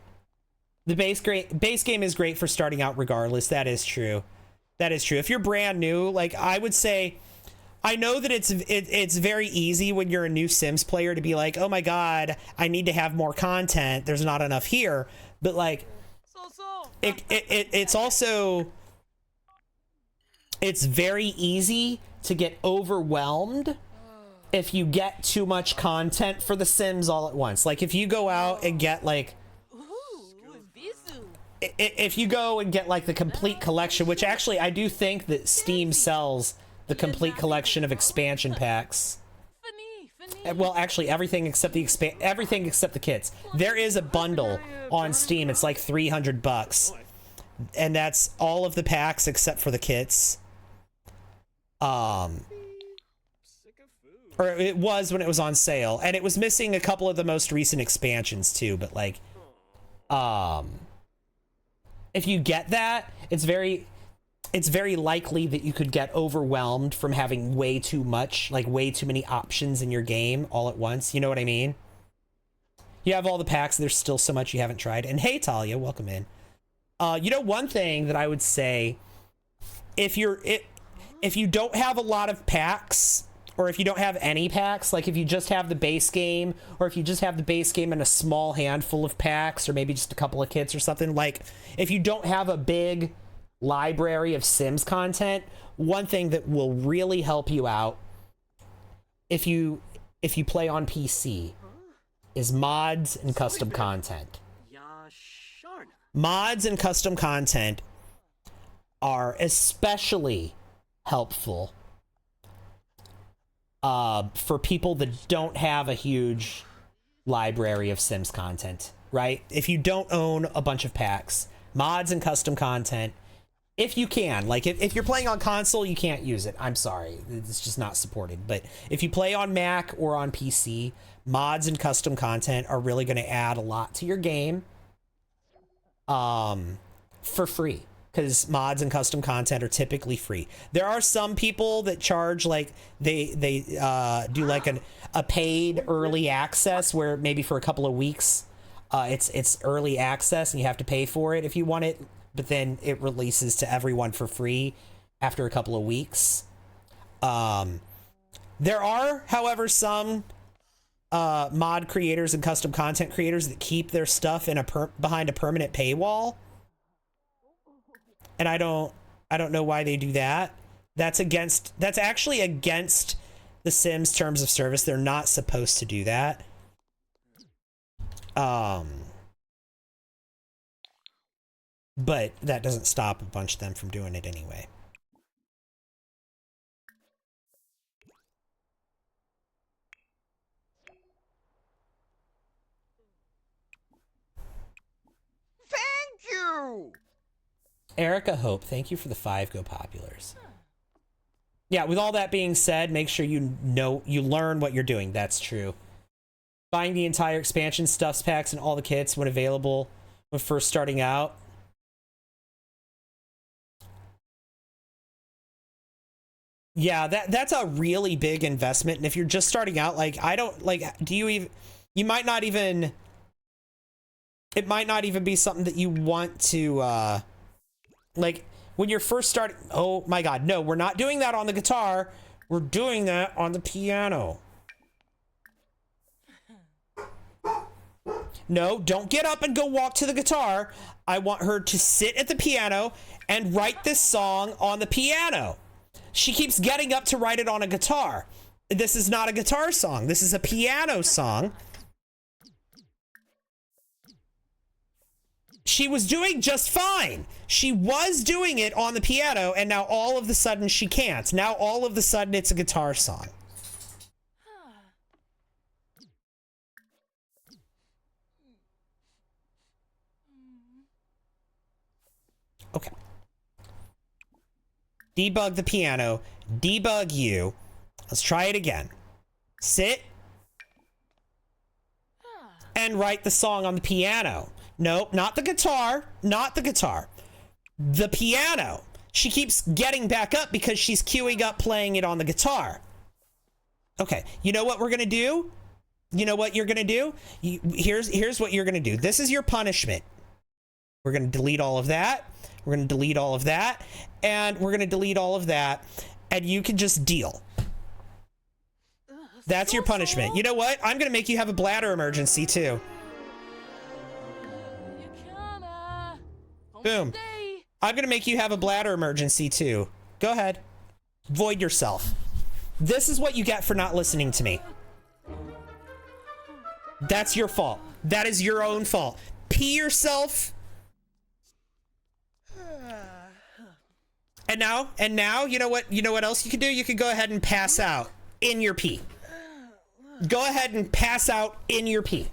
B: The base game is great for starting out regardless. That is true. That is true. If you're brand new, like I would say, I know that it's very easy when you're a new Sims player to be like, oh my God, I need to have more content. There's not enough here. But like, it's also, it's very easy to get overwhelmed if you get too much content for The Sims all at once. Like if you go out and get like, if you go and get like the complete collection, which actually I do think that Steam sells the complete collection of expansion packs. Well, actually, everything except the everything except the kits. There is a bundle on Steam. It's like $300, and that's all of the packs except for the kits. Or it was when it was on sale, and it was missing a couple of the most recent expansions too. But like, if you get that, it's very likely that you could get overwhelmed from having way too much, like way too many options in your game all at once. You know what I mean? You have all the packs. There's still so much you haven't tried. And hey, Talia, welcome in. You know, one thing that I would say, if you don't have a lot of packs, or if you don't have any packs, like if you just have the base game, or if you just have the base game and a small handful of packs, or maybe just a couple of kits or something, like if you don't have a big library of Sims content, one thing that will really help you out if you play on PC is mods and custom content. Mods and custom content are especially helpful for people that don't have a huge library of Sims content, right? If you don't own a bunch of packs, mods and custom content, if you can, like if you're playing on console, you can't use it. I'm sorry, it's just not supported. But if you play on Mac or on PC, mods and custom content are really going to add a lot to your game for free, because mods and custom content are typically free. There are some people that charge, like they do like a paid early access where maybe for a couple of weeks it's early access and you have to pay for it if you want it, but then it releases to everyone for free after a couple of weeks. There are, however, some mod creators and custom content creators that keep their stuff in behind a permanent paywall, and I don't know why they do that. That's actually against the Sims terms of service. They're not supposed to do that. But that doesn't stop a bunch of them from doing it anyway.
C: Thank you!
B: Erica Hope, thank you for the 5 Go Populars. Yeah, with all that being said, make sure you learn what you're doing. That's true. Buying the entire expansion stuffs packs and all the kits when available when first starting out. Yeah, that's a really big investment. And if you're just starting out, like, I don't, like, you might not even, it might not even be something that you want to, like, when you're first starting, oh my God, no, we're not doing that on the guitar. We're doing that on the piano. No, don't get up and go walk to the guitar. I want her to sit at the piano and write this song on the piano. She keeps getting up to write it on a guitar. This is not a guitar song. This is a piano song. She was doing just fine. She was doing it on the piano, and now all of a sudden she can't. Now all of a sudden it's a guitar song. Okay. Debug the piano. Debug you. Let's try it again. Sit. And write the song on the piano. Nope, not the guitar. Not the guitar. The piano. She keeps getting back up because she's queuing up playing it on the guitar. Okay, you know what we're gonna do? You know what you're gonna do? Here's what you're gonna do. This is your punishment. We're gonna delete all of that. We're gonna delete all of that. And we're gonna delete all of that. And you can just deal. That's your punishment. You know what? I'm gonna make you have a bladder emergency too. Boom. I'm gonna make you have a bladder emergency too. Go ahead. Void yourself. This is what you get for not listening to me. That's your fault. That is your own fault. Pee yourself. And now, you know what else you can do? You can go ahead and pass out in your pee. Go ahead and pass out in your pee.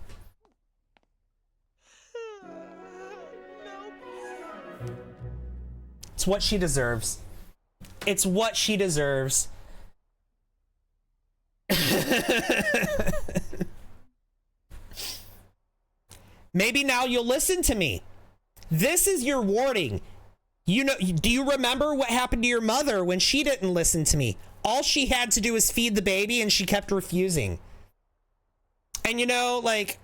B: It's what she deserves. It's what she deserves. Maybe now you'll listen to me. This is your warning. You know, do you remember what happened to your mother when she didn't listen to me? All she had to do was feed the baby and she kept refusing. And you know, like,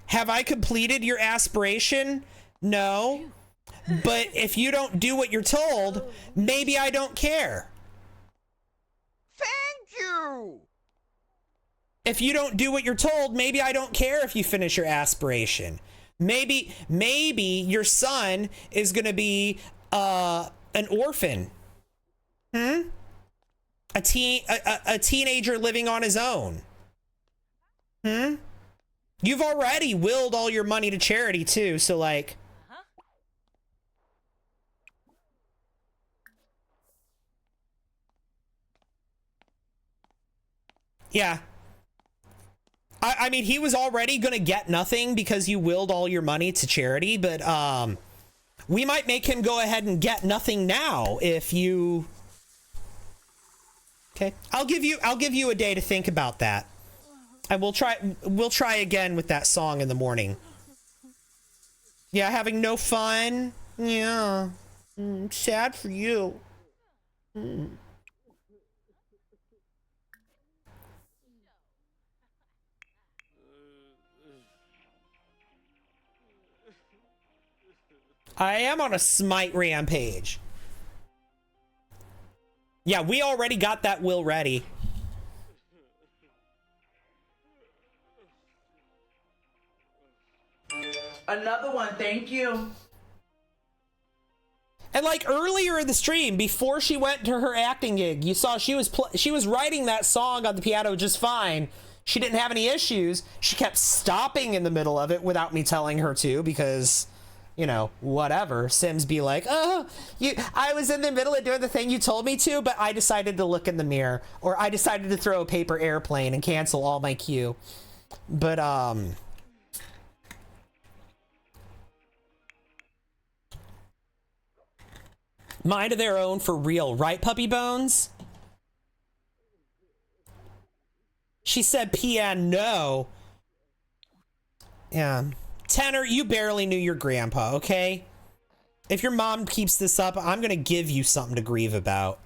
B: have I completed your aspiration? No. But if you don't do what you're told, maybe I don't care.
C: Thank you!
B: If you don't do what you're told, maybe I don't care if you finish your aspiration. Maybe your son is gonna be an orphan. A teenager living on his own. You've already willed all your money to charity too, so like, yeah. I mean, he was already gonna get nothing because you willed all your money to charity, but we might make him go ahead and get nothing now if you. Okay, I'll give you a day to think about that, and we'll try again with that song in the morning. Yeah, having no fun. Yeah, sad for you. I am on a smite rampage. Yeah, we already got that will ready.
H: Another one, thank you.
B: And like earlier in the stream, before she went to her acting gig, you saw she was writing that song on the piano just fine. She didn't have any issues. She kept stopping in the middle of it without me telling her to, because, you know, whatever. Sims be like, oh, I was in the middle of doing the thing you told me to, but I decided to look in the mirror, or I decided to throw a paper airplane and cancel all my cue. But mind of their own for real, right, Puppy Bones? She said piano. Yeah. Tanner, you barely knew your grandpa, okay? If your mom keeps this up, I'm gonna give you something to grieve about.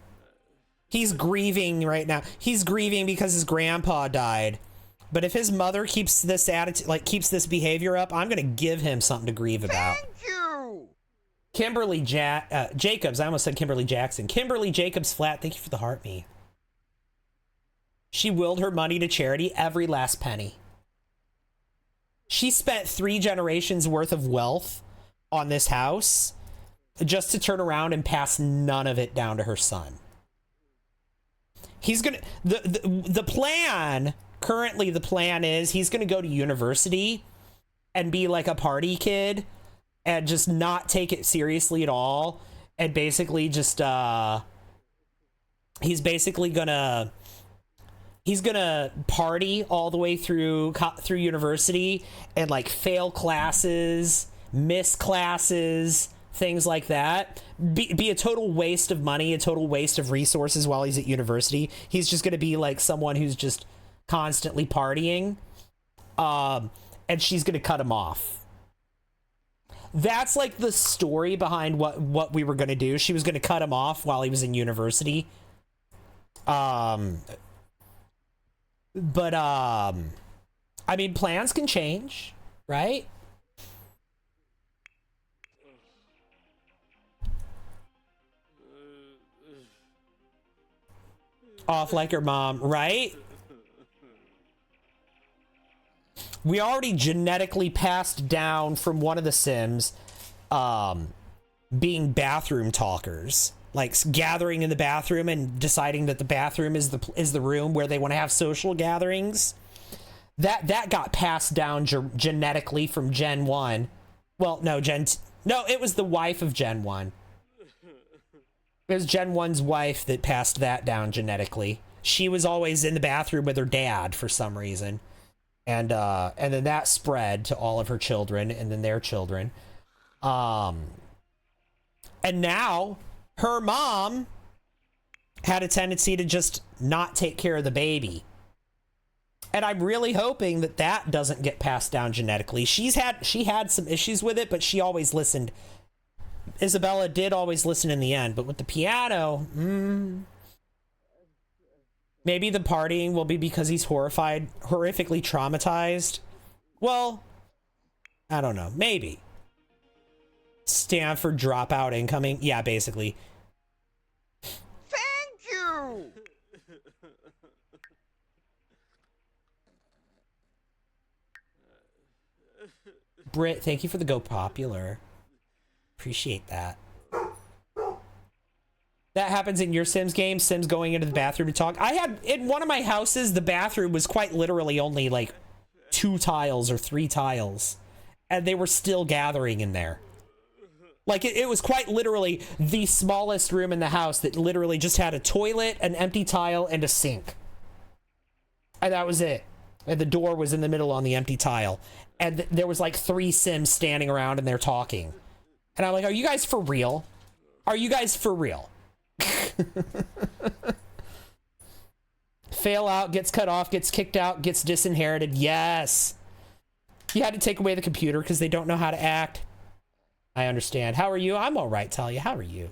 B: He's grieving right now. He's grieving because his grandpa died. But if his mother keeps this attitude, like keeps this behavior up, I'm gonna give him something to grieve about.
C: Thank you!
B: Kimberly Jacobs, I almost said Kimberly Jackson. Kimberly Jacobs Flat, thank you for the heart me. She willed her money to charity, every last penny. She spent 3 generations worth of wealth on this house just to turn around and pass none of it down to her son. He's gonna, the plan, currently the plan is he's gonna go to university and be like a party kid and just not take it seriously at all, and basically just he's gonna party all the way through university and like fail classes, miss classes, things like that. Be a total waste of money, a total waste of resources while he's at university. He's just gonna be like someone who's just constantly partying, and she's gonna cut him off. That's like the story behind what we were gonna do. She was gonna cut him off while he was in university. But I mean, plans can change, right? Off like her mom, right? We already genetically passed down from one of the Sims being bathroom talkers, like gathering in the bathroom and deciding that the bathroom is the room where they want to have social gatherings. That got passed down genetically from Gen 1. Well, no, it was the wife of Gen 1. It was Gen 1's wife that passed that down genetically. she was always in the bathroom with her dad for some reason. And then that spread to all of her children and then their children. And now her mom had a tendency to just not take care of the baby. And I'm really hoping that that doesn't get passed down genetically. She had some issues with it, but she always listened. Isabella did always listen in the end, but with the piano, maybe the partying will be because he's horrifically traumatized. Well, I don't know. Maybe. Stanford dropout incoming. Yeah, basically.
C: Thank you!
B: Britt, thank you for the Go Popular. Appreciate that. That happens in your Sims game? Sims going into the bathroom to talk? I had, in one of my houses, the bathroom was quite literally only like 2 tiles or 3 tiles. And they were still gathering in there. Like, it was quite literally the smallest room in the house that literally just had a toilet, an empty tile, and a sink. And that was it. And the door was in the middle on the empty tile. And there was like 3 Sims standing around and they're talking. And I'm like, are you guys for real? Are you guys for real? Fail out, gets cut off, gets kicked out, gets disinherited. Yes. You had to take away the computer because they don't know how to act. I understand. How are you? I'm all right, Talia. How are you?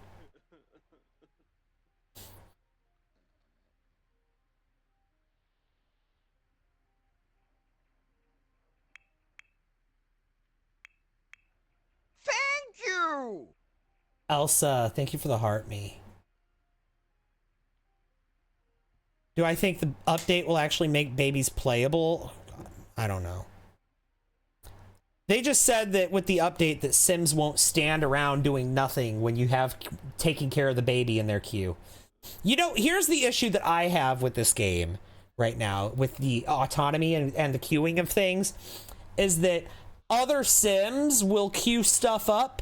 C: Thank you!
B: Elsa, thank you for the heart me. Do I think the update will actually make babies playable? I don't know. They just said that with the update that Sims won't stand around doing nothing when you have taking care of the baby in their queue. You know, here's the issue that I have with this game right now, with the autonomy and the queuing of things, is that other Sims will queue stuff up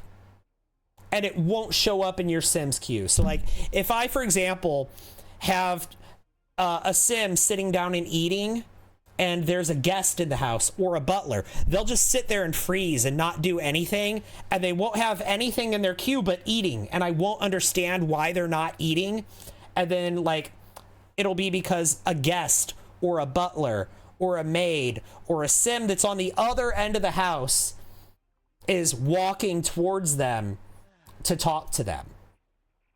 B: and it won't show up in your Sims queue. So like, if I, for example, have a Sim sitting down and eating, and there's a guest in the house or a butler, they'll just sit there and freeze and not do anything, and they won't have anything in their queue but eating, and I won't understand why they're not eating. And then like, it'll be because a guest or a butler or a maid or a Sim that's on the other end of the house is walking towards them to talk to them.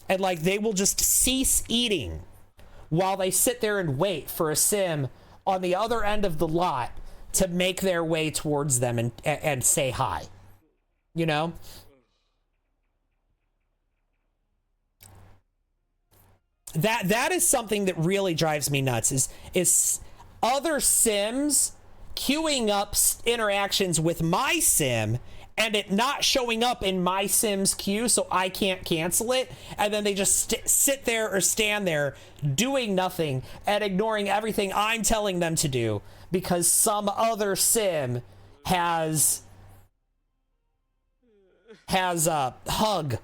B: And like, they will just cease eating while they sit there and wait for a Sim on the other end of the lot to make their way towards them and say hi. You know? That is something that really drives me nuts, is other Sims queuing up interactions with my Sim and it not showing up in my Sim's queue so I can't cancel it, and then they just sit there or stand there doing nothing and ignoring everything I'm telling them to do because some other Sim has a hug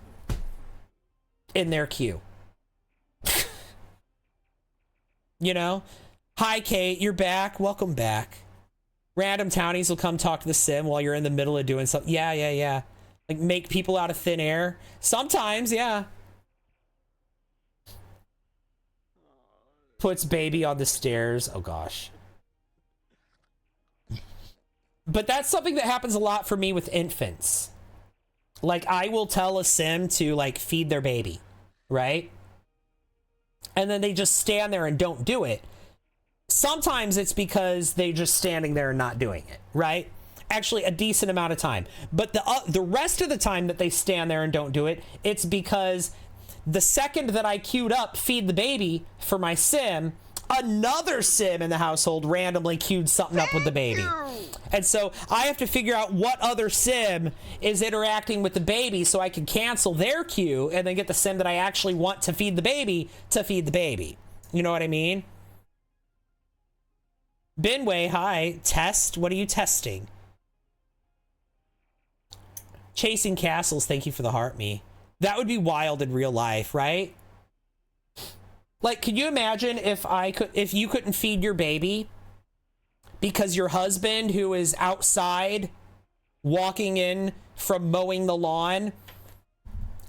B: in their queue. You know? Hi, Kate, you're back. Welcome back. Random townies will come talk to the Sim while you're in the middle of doing something. Yeah. Like, make people out of thin air. Sometimes, yeah. Puts baby on the stairs. Oh, gosh. But that's something that happens a lot for me with infants. Like, I will tell a Sim to, like, feed their baby, right? And then they just stand there and don't do it. Sometimes it's because they're just standing there and not doing it, right? Actually, a decent amount of time. But the rest of the time that they stand there and don't do it, it's because the second that I queued up feed the baby for my Sim, another Sim in the household randomly queued something up with the baby. And so I have to figure out what other Sim is interacting with the baby so I can cancel their queue and then get the Sim that I actually want to feed the baby to feed the baby. You know what I mean? Binway, hi. Test? What are you testing? Chasing Castles, thank you for the heart me. That would be wild in real life, right? Like, could you imagine if you couldn't feed your baby because your husband, who is outside walking in from mowing the lawn,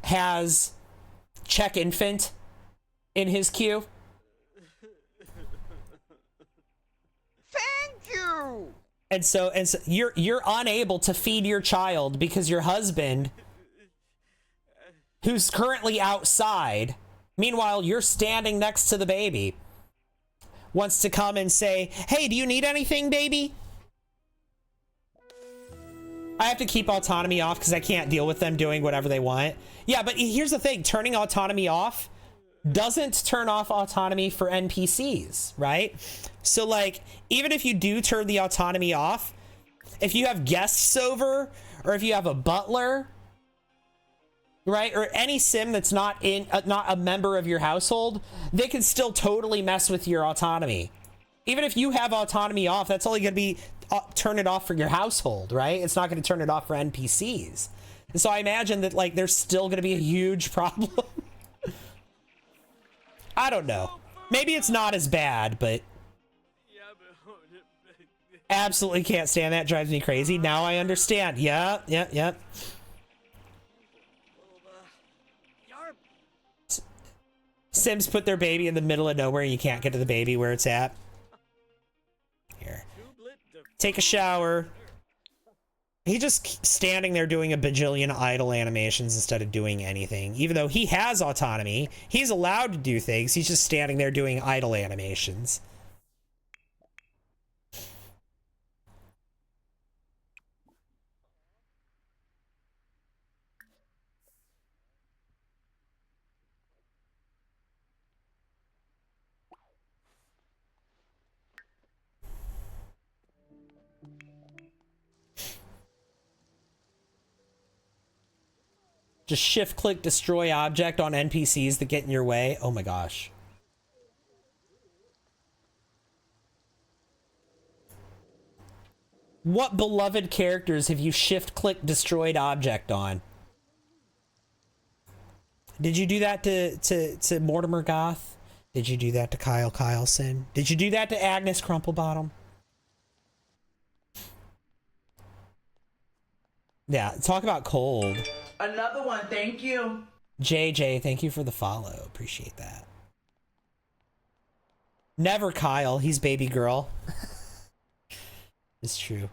B: has check infant in his queue?
C: Thank you!
B: And so you're unable to feed your child because your husband, who's currently outside, meanwhile you're standing next to the baby, wants to come and say, hey, do you need anything, baby? I have to keep autonomy off because I can't deal with them doing whatever they want. Yeah, but here's the thing. Turning autonomy off doesn't turn off autonomy for NPCs, right? So, like, even if you do turn the autonomy off, if you have guests over, or if you have a butler, right, or any sim that's not a member of your household, they can still totally mess with your autonomy. Even if you have autonomy off, that's only going to be turn it off for your household, right? It's not going to turn it off for NPCs. And so I imagine that, like, there's still going to be a huge problem. I don't know. Maybe it's not as bad, but absolutely can't stand that. Drives me crazy. Now I understand. Yeah. Sims put their baby in the middle of nowhere and you can't get to the baby where it's at. Here. Take a shower. He's just standing there doing a bajillion idle animations instead of doing anything. Even though he has autonomy, he's allowed to do things. He's just standing there doing idle animations. Just shift click destroy object on NPCs that get in your way. Oh my gosh. What beloved characters have you shift click destroyed object on? Did you do that to Mortimer Goth? Did you do that to Kyle Kyleson? Did you do that to Agnes Crumplebottom? Yeah, talk about cold.
H: Another one, thank you.
B: JJ, thank you for the follow. Appreciate that. Never Kyle, he's baby girl. It's true.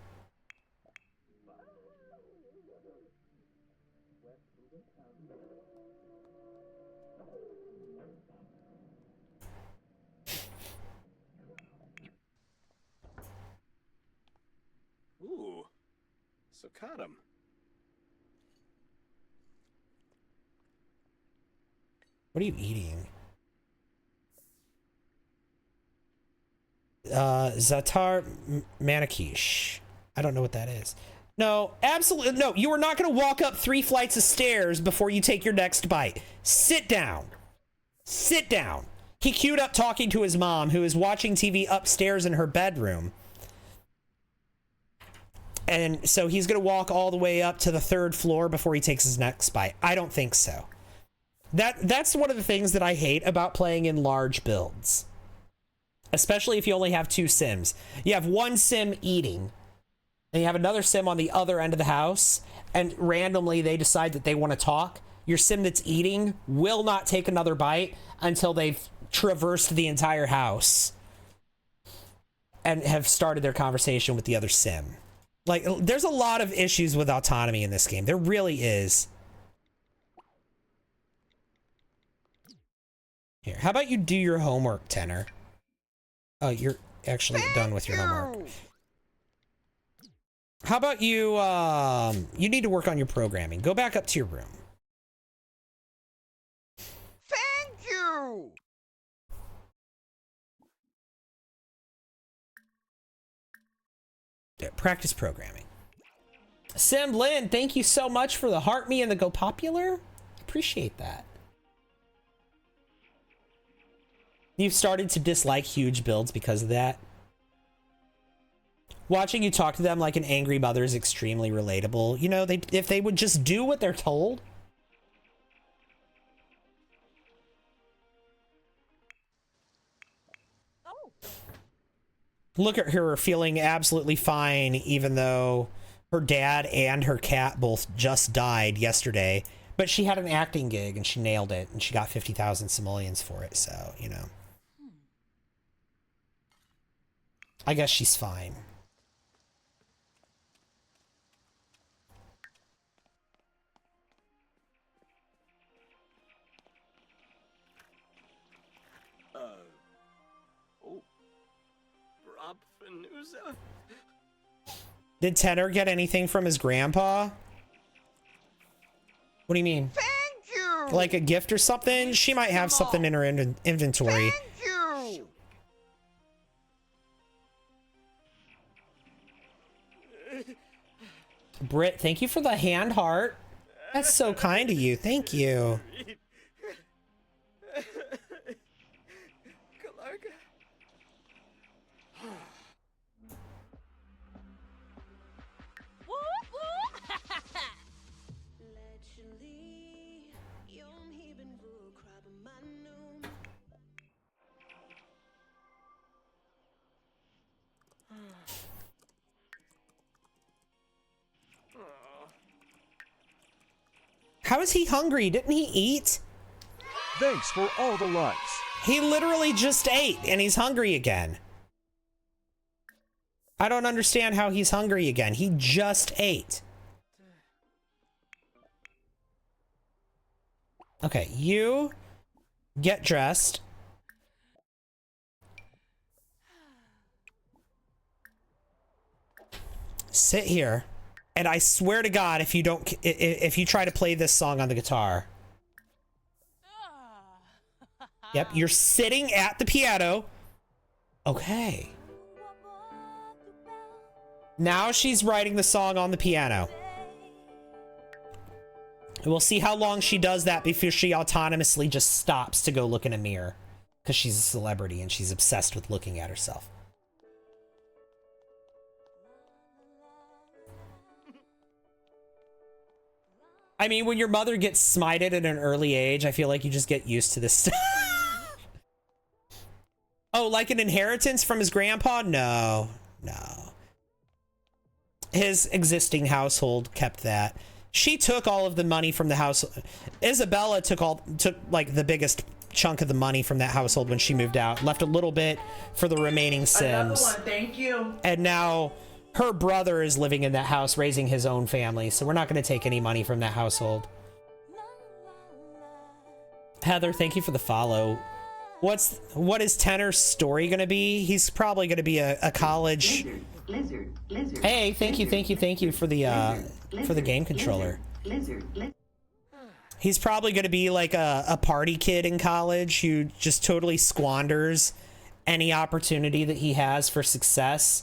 I: Ooh, so caught him.
B: What are you eating? Zatar Manikish. I don't know what that is. No, absolutely no. You are not going to walk up 3 flights of stairs before you take your next bite. Sit down. Sit down. He queued up talking to his mom, who is watching TV upstairs in her bedroom. And so he's going to walk all the way up to the 3rd floor before he takes his next bite. I don't think so. That's one of the things that I hate about playing in large builds. Especially if you only have 2 sims. You have one sim eating, and you have another sim on the other end of the house, and randomly they decide that they want to talk. Your sim that's eating will not take another bite until they've traversed the entire house and have started their conversation with the other sim. Like, there's a lot of issues with autonomy in this game. There really is. Here, how about you do your homework, Tenor? Oh, you're actually done with your homework. How about you, you need to work on your programming. Go back up to your room.
C: Thank you!
B: Yeah, practice programming. Sim Lin, thank you so much for the heart me and the go popular. Appreciate that. You've started to dislike huge builds because of that. Watching you talk to them like an angry mother is extremely relatable. You know, if they would just do what they're told. Look at her feeling absolutely fine, even though her dad and her cat both just died yesterday. But she had an acting gig and she nailed it, and she got 50,000 simoleons for it. So, you know, I guess she's fine. Did Tenor get anything from his grandpa? What do you mean?
C: Thank you.
B: Like a gift or something? She might have something in her inventory.
C: Thank you.
B: Britt, thank you for the hand heart. That's so kind of you. Thank you. How is he hungry? Didn't he eat?
J: Thanks for all the likes.
B: He literally just ate and he's hungry again. I don't understand how he's hungry again. He just ate. Okay, you get dressed. Sit here. And I swear to God, if you try to play this song on the guitar. Yep, you're sitting at the piano. Okay. Now she's writing the song on the piano. And we'll see how long she does that before she autonomously just stops to go look in a mirror. Because she's a celebrity and she's obsessed with looking at herself. I mean, when your mother gets smited at an early age, I feel like you just get used to this stuff. Oh, like an inheritance from his grandpa? No, no. His existing household kept that. She took all of the money from the house. Isabella took like the biggest chunk of the money from that household when she moved out. Left a little bit for the remaining Sims.
H: Another one, thank you.
B: And now her brother is living in that house, raising his own family, so we're not going to take any money from that household. Heather, thank you for the follow. What is Tenor's story going to be? He's probably going to be a college.
K: Lizard.
B: Hey, thank you for the game controller. He's probably going to be like a party kid in college who just totally squanders any opportunity that he has for success.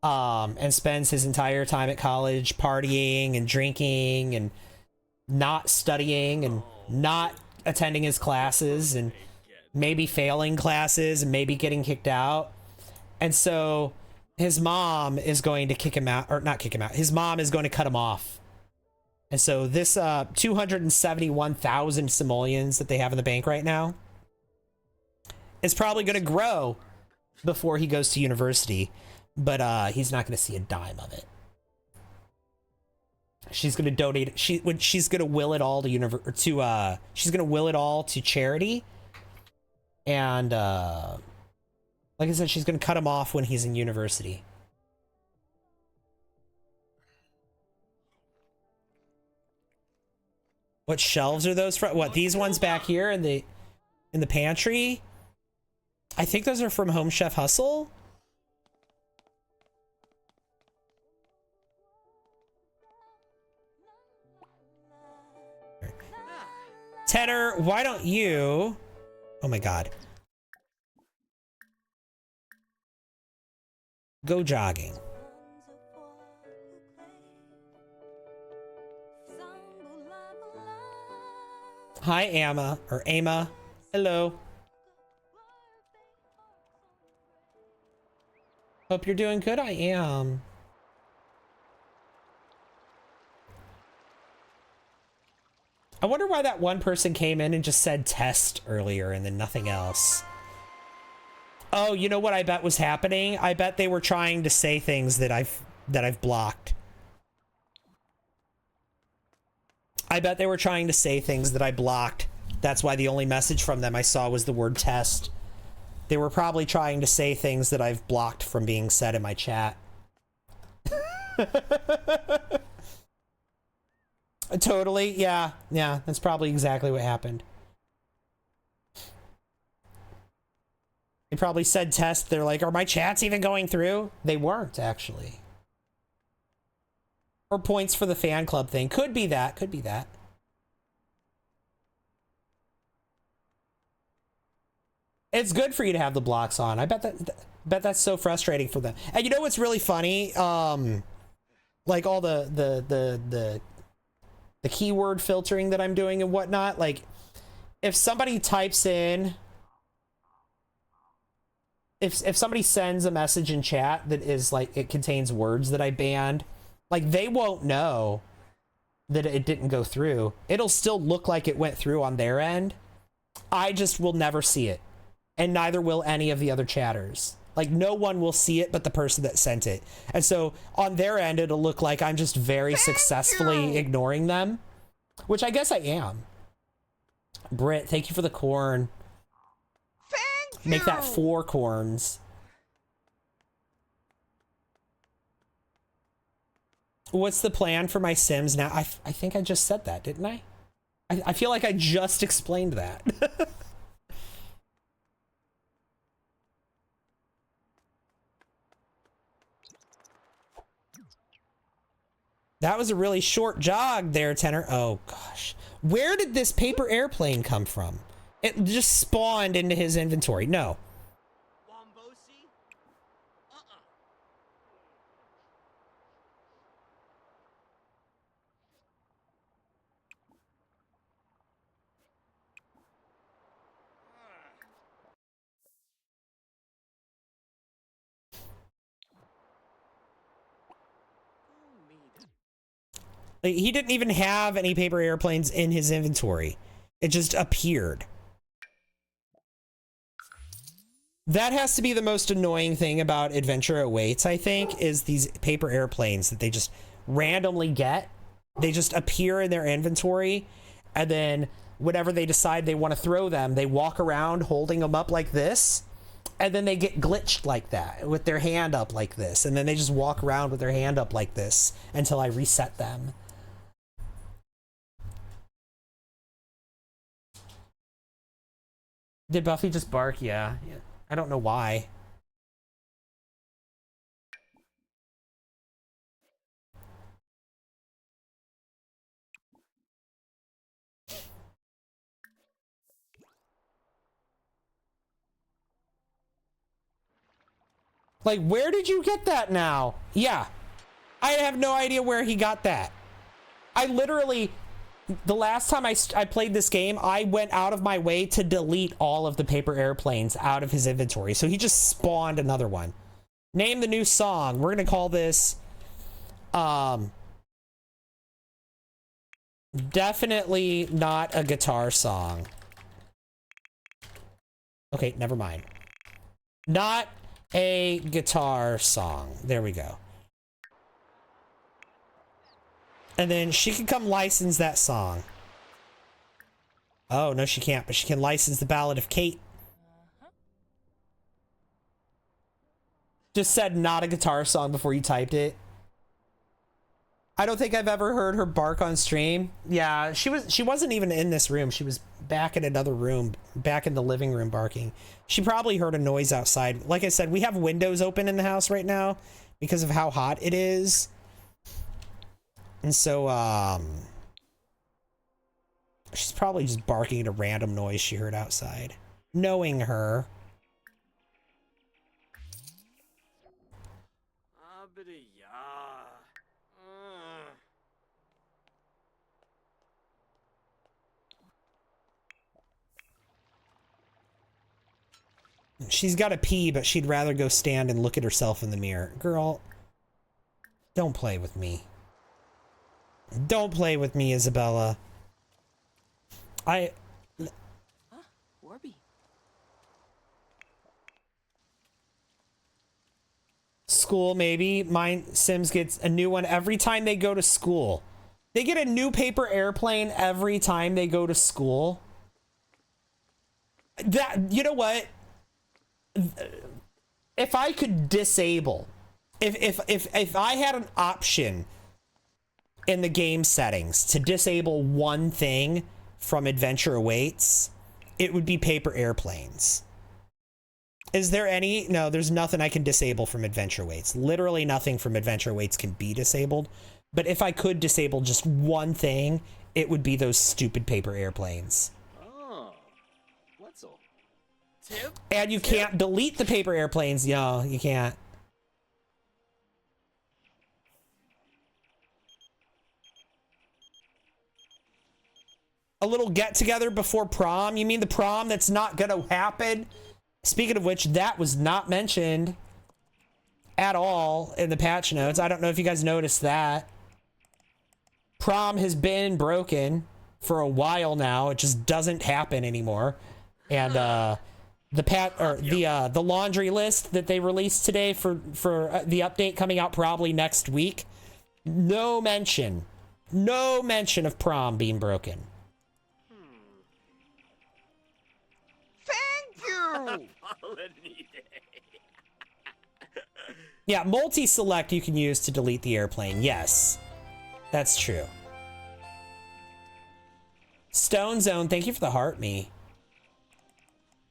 B: And spends his entire time at college partying and drinking and not studying and not attending his classes and maybe failing classes and maybe getting kicked out. And so his mom is going to kick him out, or not kick him out. His mom is going to cut him off. And so this 271,000 simoleons that they have in the bank right now is probably going to grow before he goes to university. But he's not going to see a dime of it. She's going to donate. She's going to will it all to she's going to will it all to charity. And like I said, she's going to cut him off when he's in university. What shelves are those from? What, these ones back here in the pantry? I think those are from Home Chef Hustle. Tenor, why don't you... Oh my God. Go jogging. Hi, Amma, or Ama. Hello. Hope you're doing good. I am. I wonder why that one person came in and just said test earlier and then nothing else. Oh, you know what I bet was happening? I bet they were trying to say things that I've blocked. I bet they were trying to say things that I blocked. That's why the only message from them I saw was the word test. They were probably trying to say things that I've blocked from being said in my chat. Totally, yeah, that's probably exactly what happened. They probably said test, they're like, are my chats even going through? They weren't, actually. Or points for the fan club thing. Could be that, could be that. It's good for you to have the blocks on. I bet that's so frustrating for them. And you know what's really funny? Like all the keyword filtering that I'm doing and whatnot. Like, if somebody types in, if somebody sends a message in chat that is like, it contains words that I banned, like they won't know that it didn't go through. It'll still look like it went through on their end. I just will never see it. And neither will any of the other chatters. Like, no one will see it but the person that sent it. And so on their end, it'll look like I'm just very successfully ignoring them, which I guess I am. Britt, thank you for the corn.
C: Thank you.
B: Make that 4 corns. What's the plan for my Sims now? I think I just said that, didn't I? I feel like I just explained that. That was a really short jog there, Tenor. Oh, gosh. Where did this paper airplane come from? It just spawned into his inventory. No. Like, he didn't even have any paper airplanes in his inventory. It just appeared. That has to be the most annoying thing about Adventure Awaits, I think, is these paper airplanes that they just randomly get. They just appear in their inventory, and then whenever they decide they want to throw them, they walk around holding them up like this, and then they get glitched like that with their hand up like this, and then they just walk around with their hand up like this until I reset them. Did Buffy just bark? Yeah. I don't know why. Like, where did you get that now? Yeah. I have no idea where he got that. I literally, the last time I played this game, I went out of my way to delete all of the paper airplanes out of his inventory. So he just spawned another one. Name the new song. We're going to call this, definitely not a guitar song. Okay, never mind. Not a guitar song. There we go. And then she can come license that song. Oh, no, she can't, but she can license the Ballad of Kate. Just said not a guitar song before you typed it. I don't think I've ever heard her bark on stream. Yeah, she wasn't even in this room. She was back in another room, back in the living room barking. She probably heard a noise outside. Like I said, we have windows open in the house right now because of how hot it is. And so, she's probably just barking at a random noise she heard outside. Knowing her. She's got to pee, but she'd rather go stand and look at herself in the mirror. Girl, don't play with me. Don't play with me, Isabella.
G: Warby.
B: School, maybe. Mine Sims gets a new one every time they go to school. They get a new paper airplane every time they go to school. That, you know what? If I could disable, if I had an option in the game settings to disable one thing from Adventure Awaits, it would be paper airplanes. Is there any? No, there's nothing I can disable from Adventure Awaits. Literally nothing from Adventure Awaits can be disabled. But if I could disable just one thing, it would be those stupid paper airplanes.
I: Oh, Wetzel. Tip?
B: And you can't delete the paper airplanes. No, you can't. A little get together before prom? You mean the prom that's not gonna happen? Speaking of which, that was not mentioned at all in the patch notes. I don't know if you guys noticed that. Prom has been broken for a while now. It just doesn't happen anymore. And the laundry list that they released today for the update coming out probably next week, no mention of prom being broken.
C: Thank you!
B: Yeah, multi-select you can use to delete the airplane. Yes, that's true. Stone Zone, thank you for the heart me.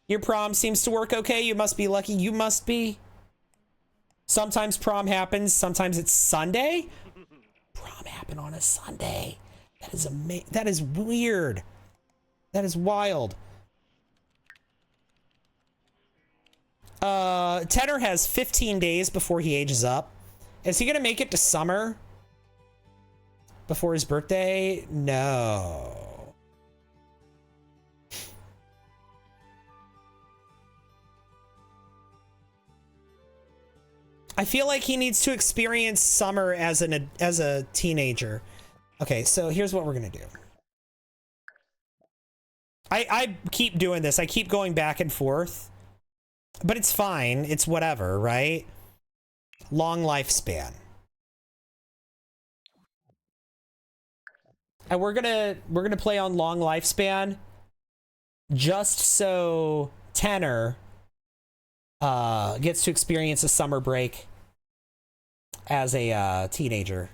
B: Your prom seems to work okay. You must be lucky. You must be. Sometimes prom happens. Sometimes it's Sunday. Prom happened on a Sunday. That is that is weird. That is wild. Tenor has 15 days before he ages up. Is he gonna make it to summer before his birthday? No. I feel like he needs to experience summer as a teenager. Okay, so here's what we're gonna do. I keep doing this. I keep going back and forth. But it's fine. It's whatever, right? Long lifespan. And we're gonna play on long lifespan just so Tenor gets to experience a summer break as a teenager.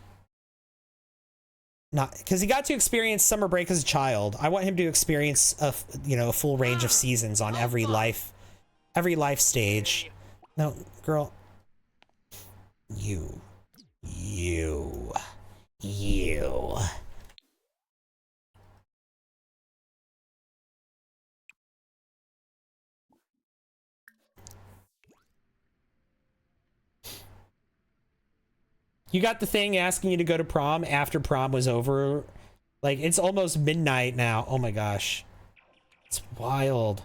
B: Not because he got to experience summer break as a child. I want him to experience a full range of seasons on every life stage. No, girl. You. You got the thing asking you to go to prom after prom was over. Like, it's almost midnight now. Oh my gosh. It's wild.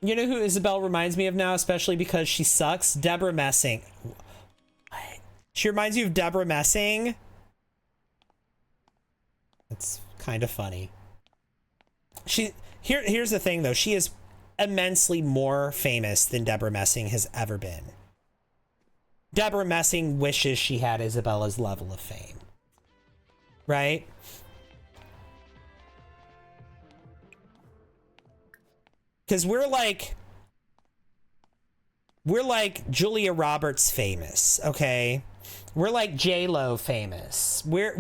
B: You know who Isabel reminds me of now, especially because she sucks? Deborah Messing. What? She reminds you of Deborah Messing? It's kind of funny. Here's the thing, though. She is immensely more famous than Deborah Messing has ever been. Deborah Messing wishes she had Isabella's level of fame. Right? Because we're like Julia Roberts famous, okay? We're like J-Lo famous. We're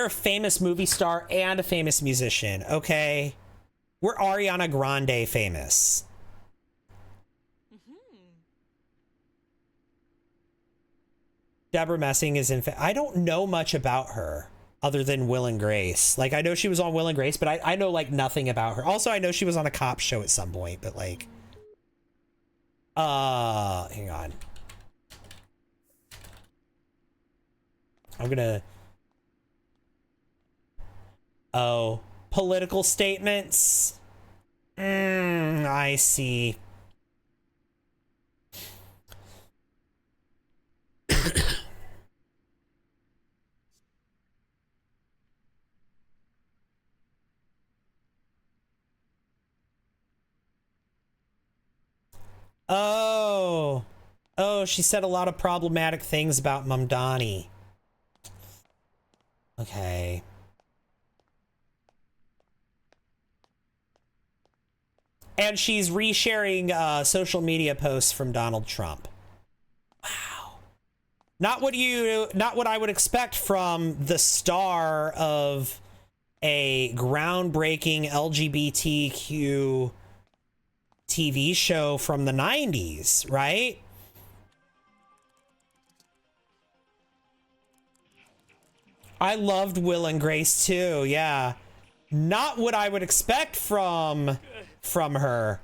B: a famous movie star and a famous musician, okay? We're Ariana Grande famous. Deborah Messing is I don't know much about her other than Will and Grace. Like, I know she was on Will and Grace, but I know, like, nothing about her. Also, I know she was on a cop show at some point, but, like... hang on. I'm gonna... Oh. Political statements? I see. Oh. Oh, she said a lot of problematic things about Mamdani. Okay. And she's resharing social media posts from Donald Trump. Wow. Not what I would expect from the star of a groundbreaking LGBTQ TV show from the 90s, right? I loved Will and Grace too, yeah. Not what I would expect from her.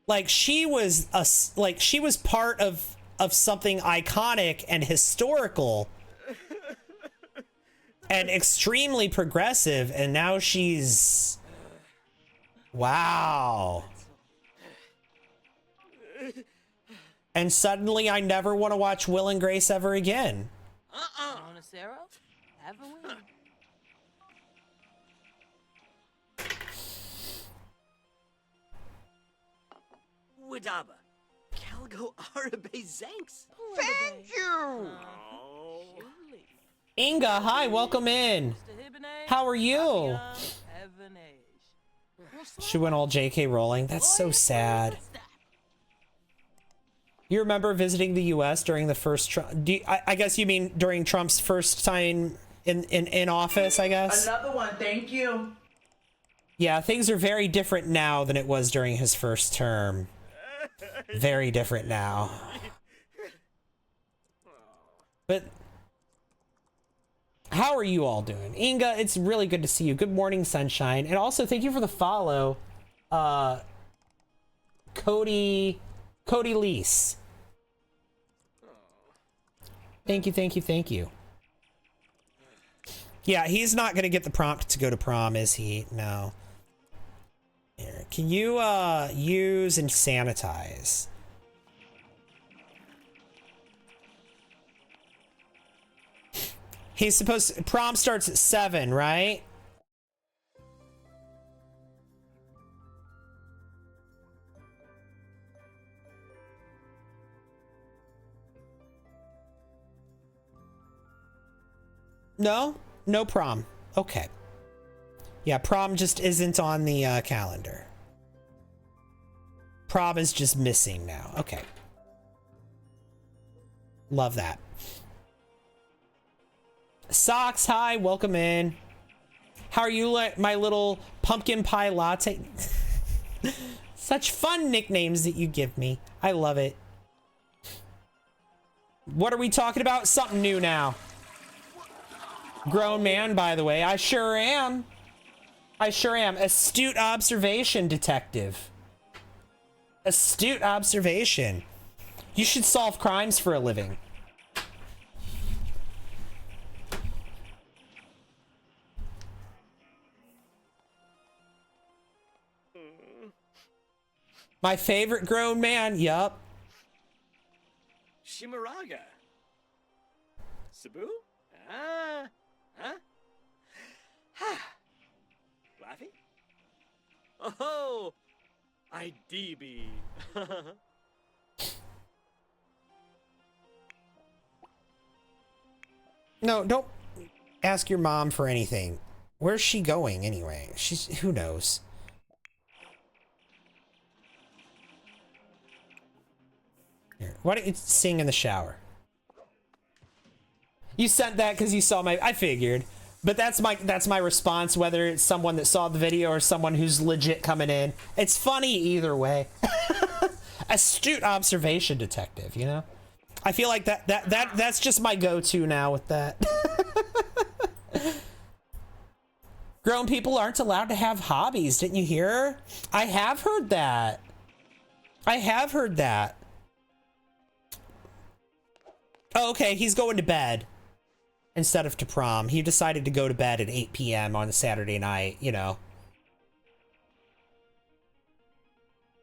B: Like she was part of something iconic and historical and extremely progressive, and now she's wow. And suddenly I never want to watch Will and Grace ever again.
I: Wadaba. Calgo Arabe Zanks.
C: Thank you!
B: Inga, hi, welcome in. How are you? She went all JK Rowling. That's so sad. You remember visiting the U.S. during the first Trump? I guess you mean during Trump's first time in office, I guess?
H: Another one, thank you.
B: Yeah, things are very different now than it was during his first term. Very different now. But how are you all doing? Inga, it's really good to see you. Good morning, sunshine. And also thank you for the follow. Cody Lease. Thank you, thank you, thank you. Yeah, he's not gonna get the prompt to go to prom, is he? No. Here, can you use and sanitize? He's supposed prom starts at 7, right? No? No prom. Okay. Yeah, prom just isn't on the calendar. Prom is just missing now. Okay. Love that. Socks, hi, welcome in. How are you, my little pumpkin pie latte? Such fun nicknames that you give me. I love it. What are we talking about? Something new now. Grown man, by the way. I sure am. I sure am. Astute observation, detective. Astute observation. You should solve crimes for a living. My favorite grown man, yup.
I: Shimaraga. Cebu? Ah. Huh? Ha. Laffy? Oh. IDB.
B: No, don't ask your mom for anything. Where's she going anyway? Who knows? Here, why don't you sing in the shower? You sent that because you saw my. I figured, but that's my response. Whether it's someone that saw the video or someone who's legit coming in, it's funny either way. Astute observation, detective. You know, I feel like that's just my go-to now with that. Grown people aren't allowed to have hobbies. Didn't you hear? I have heard that. I have heard that. Oh, okay, he's going to bed instead of to prom. He decided to go to bed at 8 p.m. on a Saturday night, you know.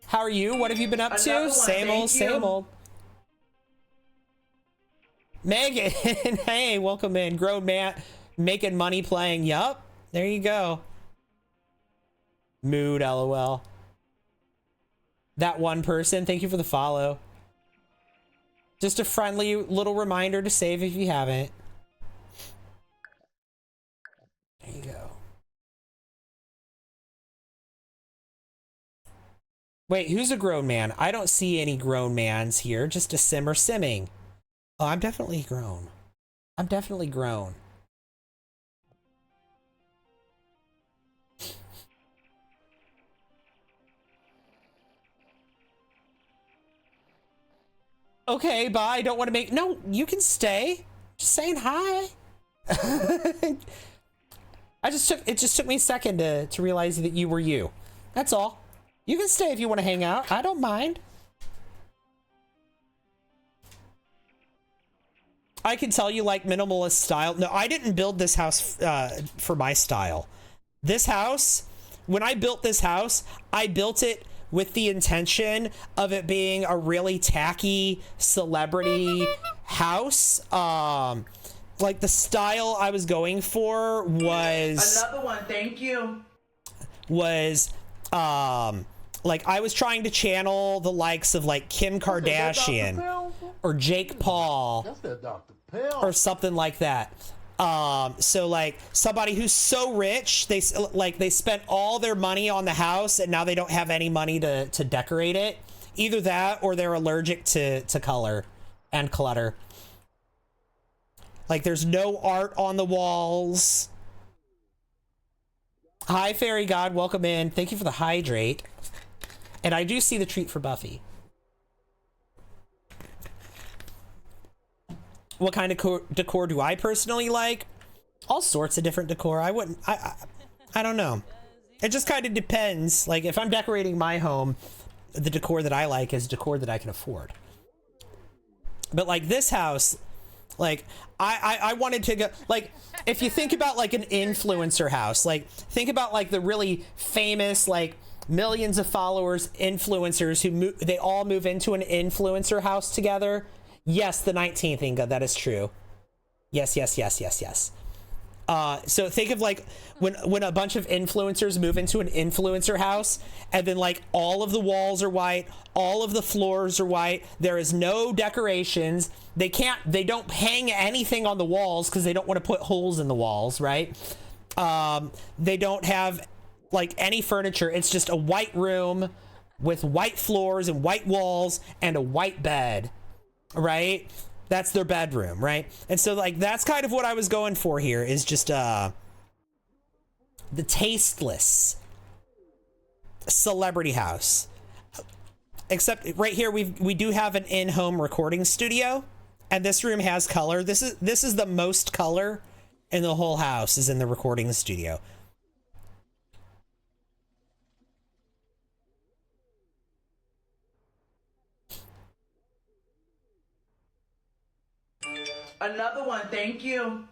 B: How are you? What have you been up to? Same old, same old. Megan, hey, welcome in. Grown man making money playing. Yup, there you go. Mood, lol. That one person, thank you for the follow. Just a friendly little reminder to save if you haven't. There you go. Wait, who's a grown man? I don't see any grown mans here, just a simmer simming. Oh, I'm definitely grown. I'm definitely grown. Okay, bye. Don't want to make... No, you can stay. Just saying hi. It just took me a second to realize that you were you. That's all. You can stay if you want to hang out. I don't mind. I can tell you like minimalist style. No, I didn't build this house for my style. This house, when I built this house, I built it with the intention of it being a really tacky celebrity house. Like the style I was going for was
H: another one, thank you.
B: Was like I was trying to channel the likes of like Kim Kardashian or Jake Paul or something like that. So like somebody who's so rich, they spent all their money on the house and now they don't have any money to decorate it. Either that or they're allergic to color and clutter. Like there's no art on the walls. Hi, Fairy God, welcome in. Thank you for the hydrate. And I do see the treat for Buffy. What kind of decor do I personally like? All sorts of different decor. I don't know. It just kind of depends. Like if I'm decorating my home, the decor that I like is decor that I can afford. But like this house, like I wanted to go, like if you think about like an influencer house, like think about like the really famous, like millions of followers influencers who they all move into an influencer house together. Yes, the 19th, Inga, that is true. Yes. So think of like when a bunch of influencers move into an influencer house and then like all of the walls are white, all of the floors are white, there is no decorations. They don't hang anything on the walls because they don't want to put holes in the walls, right? They don't have like any furniture. It's just a white room with white floors and white walls and a white bed, right? That's their bedroom, right? And so like that's kind of what I was going for here, is just the tasteless celebrity house. Except right here we do have an in-home recording studio, and this room has color. This is the most color in the whole house is in the recording studio.
H: Another one, thank you.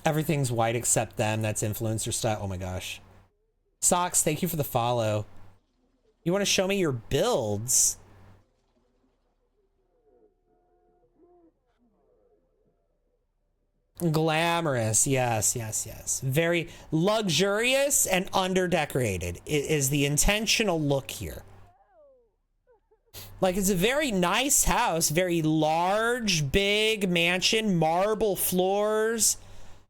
B: Everything's white except them. That's influencer style. Oh my gosh. Socks, thank you for the follow. You want to show me your builds? Glamorous. Yes. Very luxurious and underdecorated is the intentional look here. Like it's a very nice house, very large, big mansion, marble floors.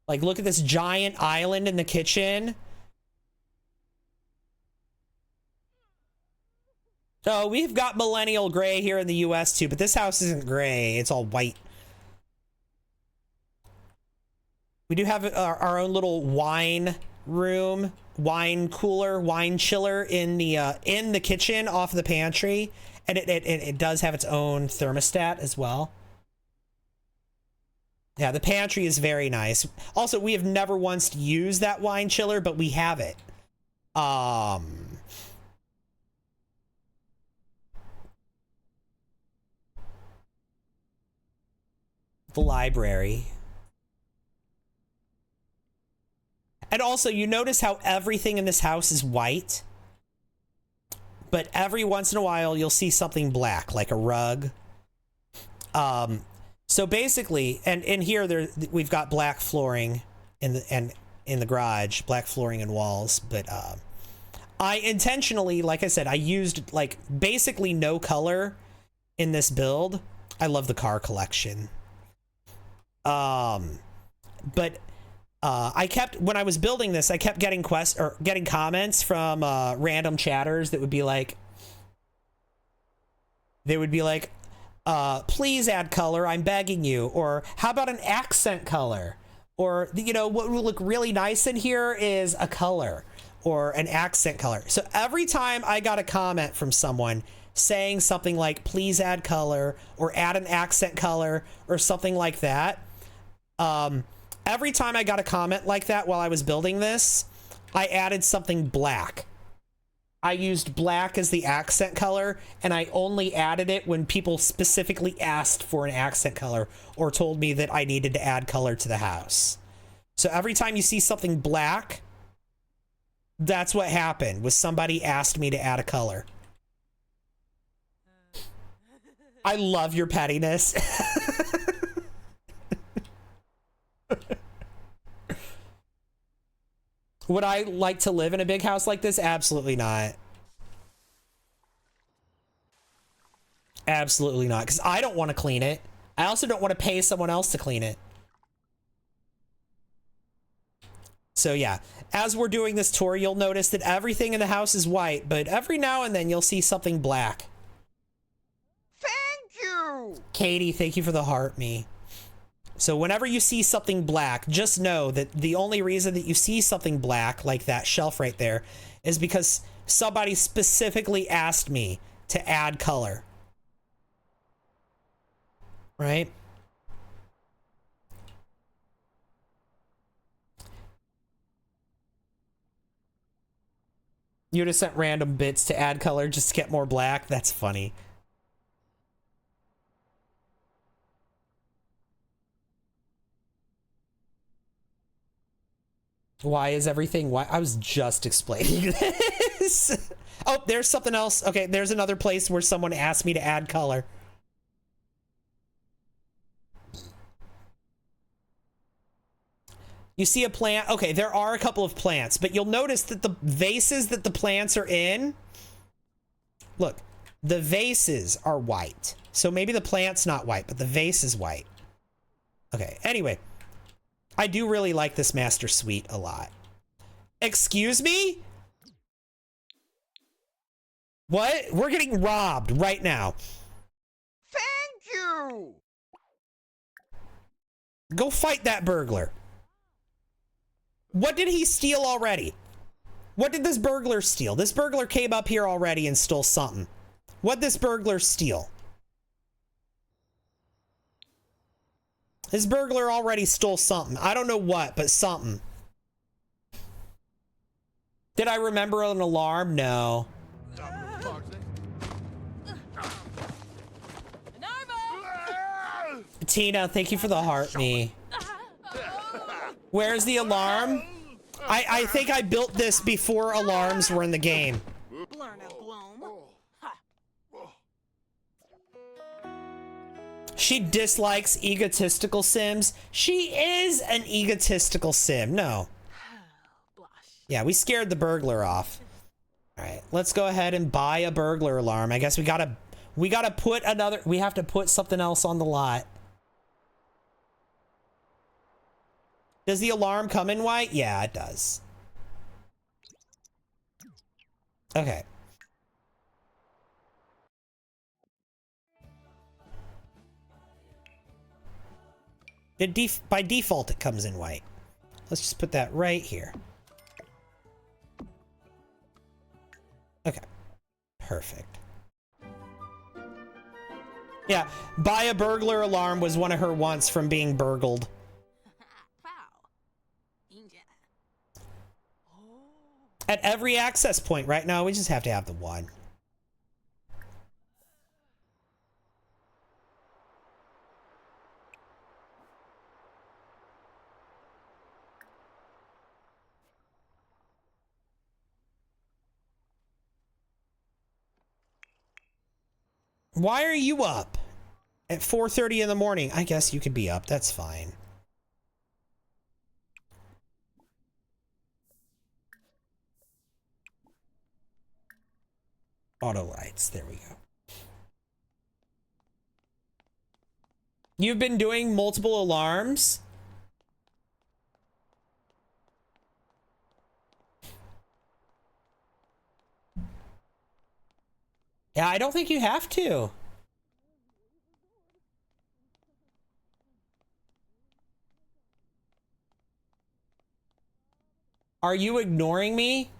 B: Like look at this giant island in the kitchen. Oh, we've got millennial gray here in the US too, but this house isn't gray, it's all white. We do have our own little wine room, wine cooler, wine chiller in the kitchen off the pantry. And it does have its own thermostat as well. Yeah, the pantry is very nice. Also, we have never once used that wine chiller, but we have it. The library. And also, you notice how everything in this house is white? But every once in a while, you'll see something black, like a rug. So basically, and in here, we've got black flooring and in the garage, black flooring and walls, but I intentionally, like I said, I used like basically no color in this build. I love the car collection. But I kept, when I was building this, I kept getting getting comments from random chatters that would be like, please add color, I'm begging you. Or how about an accent color? Or, you know, what would look really nice in here is a color or an accent color. So every time I got a comment from someone saying something like, please add color or add an accent color or something like that, every time I got a comment like that while I was building this, I added something black. I used black as the accent color, and I only added it when people specifically asked for an accent color or told me that I needed to add color to the house. So every time you see something black, that's what happened, was somebody asked me to add a color. I love your pettiness. Would I like to live in a big house like this? Absolutely not. Absolutely not, because I don't want to clean it. I also don't want to pay someone else to clean it. So yeah, as we're doing this tour, you'll notice that everything in the house is white, but every now and then you'll see something black.
C: Thank you!
B: Katie, thank you for the heart, me. So whenever you see something black, just know that the only reason that you see something black, like that shelf right there, is because somebody specifically asked me to add color. Right? You just sent random bits to add color just to get more black? That's funny. Why is everything white? I was just explaining this. Oh, there's something else. Okay, there's another place where someone asked me to add color. You see a plant? Okay, there are a couple of plants, but you'll notice that the vases that the plants are in, look, the vases are white. So maybe the plant's not white, but the vase is white. Okay, anyway. I do really like this master suite a lot. Excuse me? What? We're getting robbed right now.
C: Thank you!
B: Go fight that burglar. What did he steal already? What did this burglar steal? This burglar came up here already and stole something. What'd this burglar steal? This burglar already stole something. I don't know what, but something. Did I remember an alarm? No. Tina, thank you for the heart me. Where's the alarm? I think I built this before alarms were in the game. She dislikes egotistical sims. She is an egotistical sim. No. Yeah, we scared the burglar off. All right, let's go ahead and buy a burglar alarm. I guess we gotta put another, we have to put something else on the lot. Does the alarm come in white? Yeah, it does. Okay. By default, it comes in white. Let's just put that right here. Okay. Perfect. Yeah, buy a burglar alarm was one of her wants from being burgled. At every access point right now, we just have to have the one. Why are you up at 4:30 in the morning? I guess you could be up. That's fine. Auto lights. There we go. You've been doing multiple alarms? Yeah, I don't think you have to. Are you ignoring me?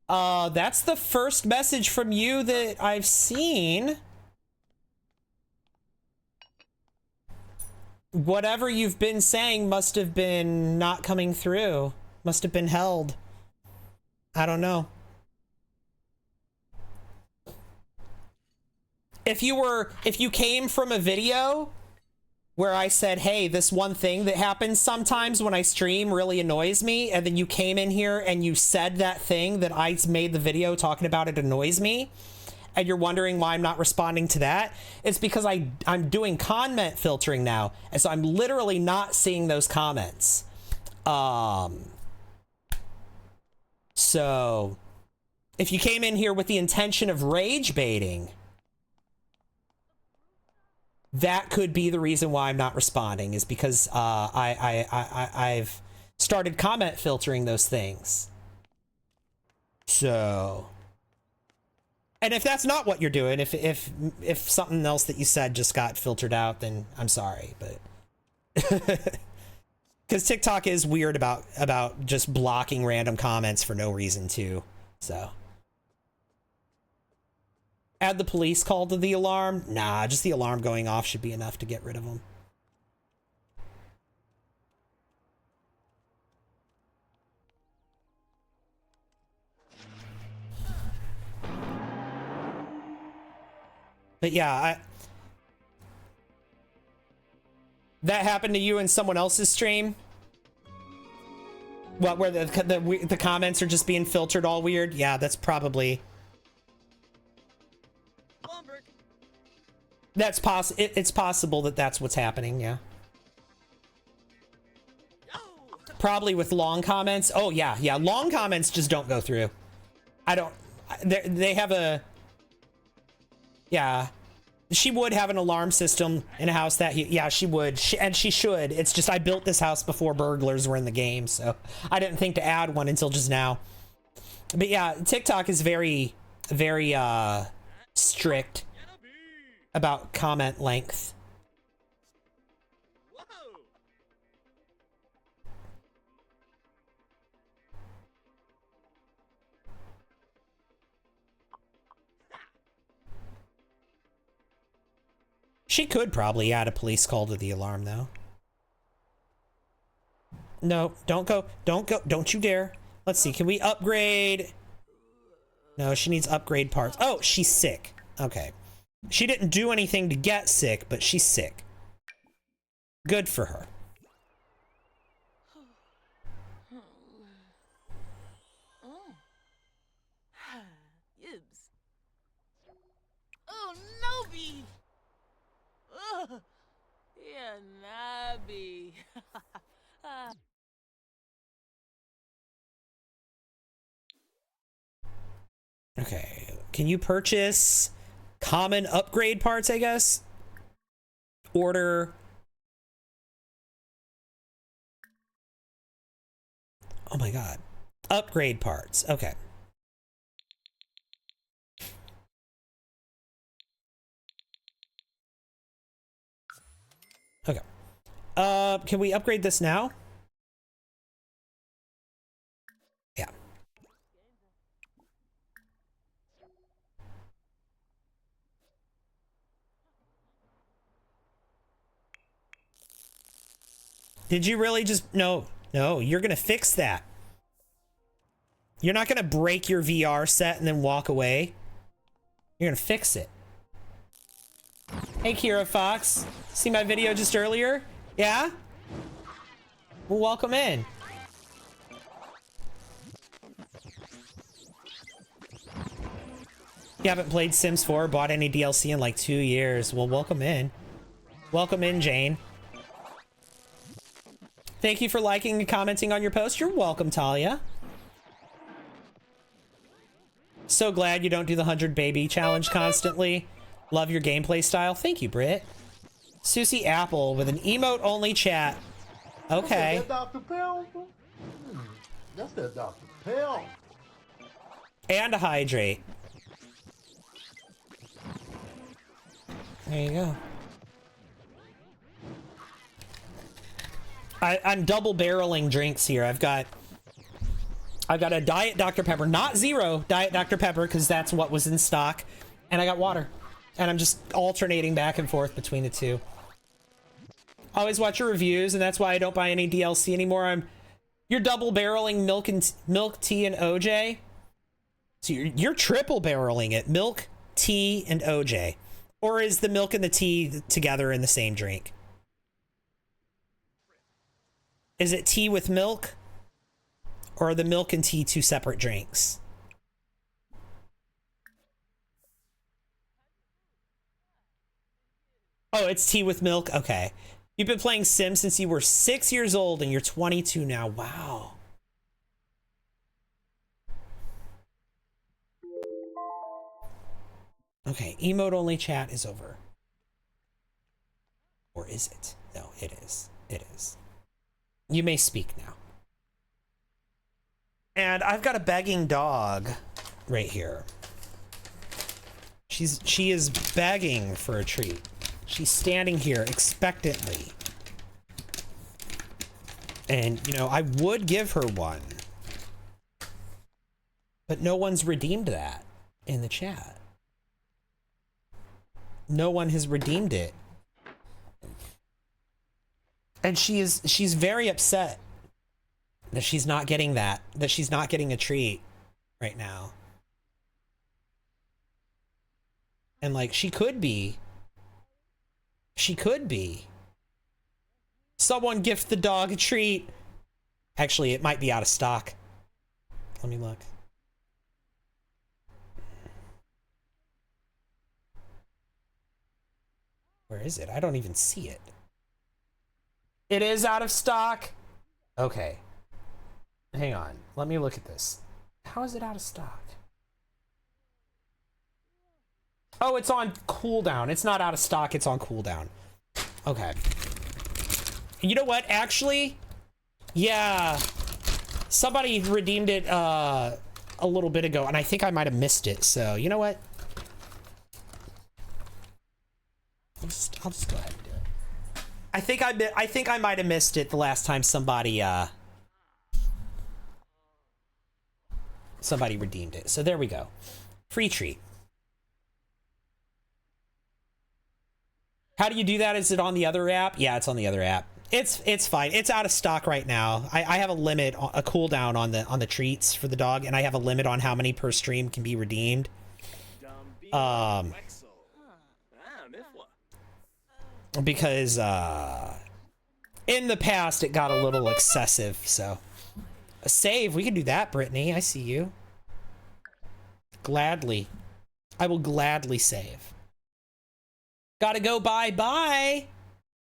B: That's the first message from you that I've seen. Whatever you've been saying must have been not coming through. Must have been held. I don't know. If you came from a video where I said, hey, this one thing that happens sometimes when I stream really annoys me, and then you came in here and you said that thing that I made the video talking about it annoys me, and you're wondering why I'm not responding to that, it's because I'm doing comment filtering now, and so I'm literally not seeing those comments. So if you came in here with the intention of rage baiting, that could be the reason why I'm not responding, is because I've started comment filtering those things. So, and if that's not what you're doing, if something else that you said just got filtered out, then I'm sorry, but because TikTok is weird about just blocking random comments for no reason too. So. Add the police call to the alarm? Nah, just the alarm going off should be enough to get rid of them. But yeah, that happened to you in someone else's stream? What, where the comments are just being filtered all weird? Yeah, that's probably... That's it's possible that that's what's happening, yeah. Probably with long comments. Oh, yeah, yeah. Long comments just don't go through. They have a... Yeah. She would have an alarm system in a house that... Yeah, she would. And she should. It's just I built this house before burglars were in the game, so I didn't think to add one until just now. But yeah, TikTok is very, very strict about comment length. She could probably add a police call to the alarm, though. No, don't go, don't you dare. Let's see, can we upgrade? No, she needs upgrade parts. Oh, she's sick. Okay. She didn't do anything to get sick, but she's sick. Good for her.
G: Yibs. Oh, Nobi! Oh, yeah, Nabi.
B: Okay, can you purchase common upgrade parts, I guess? Order. Oh my god. Upgrade parts. Okay. Okay. Can we upgrade this now? Yeah. Did you really just... No, you're gonna fix that. You're not gonna break your VR set and then walk away. You're gonna fix it. Hey, Kira Fox. See my video just earlier? Yeah? Well, welcome in. You haven't played Sims 4 or bought any DLC in like 2 years. Well, welcome in. Welcome in, Jane. Thank you for liking and commenting on your post. You're welcome, Talia. So glad you don't do the 100 baby challenge constantly. Love your gameplay style. Thank you, Britt. Susie Apple with an emote only chat. Okay.
A: That's Dr. Pell. That's that Dr. Pell.
B: And a hydrate. There you go. I'm double barreling drinks here. I've got a Diet Dr. Pepper, not zero Diet Dr. Pepper, because that's what was in stock. And I got water. And I'm just alternating back and forth between the two. Always watch your reviews, and that's why I don't buy any DLC anymore. You're double barreling milk, tea, and OJ. So you're triple barreling it. Milk, tea, and OJ. Or is the milk and the tea together in the same drink? Is it tea with milk? Or are the milk and tea two separate drinks? Oh, it's tea with milk? Okay. You've been playing Sims since you were 6 years old and you're 22 now. Wow. Okay, emote only chat is over. Or is it? No, it is. It is. You may speak now. And I've got a begging dog right here. She is begging for a treat. She's standing here expectantly. And, you know, I would give her one. But no one's redeemed that in the chat. No one has redeemed it. And she's very upset that she's not getting that she's not getting a treat right now. And like she could be. Someone gift the dog a treat. Actually, it might be out of stock. Let me look. Where is it? I don't even see it. It is out of stock. Okay. Hang on. Let me look at this. How is it out of stock? Oh, it's on cooldown. It's not out of stock. It's on cooldown. Okay. You know what? Actually, yeah. Somebody redeemed it a little bit ago, and I think I might have missed it. So, you know what? I'll just go ahead and do it. I think I might have missed it the last time somebody redeemed it. So there we go. Free treat. How do you do that? Is it on the other app? Yeah, it's on the other app. It's fine. It's out of stock right now. I have a limit, a cooldown on the treats for the dog, and I have a limit on how many per stream can be redeemed. Because in the past it got a little excessive. So a save, we can do that. Brittany, I see you. Gladly, I will gladly save. Gotta go. Bye.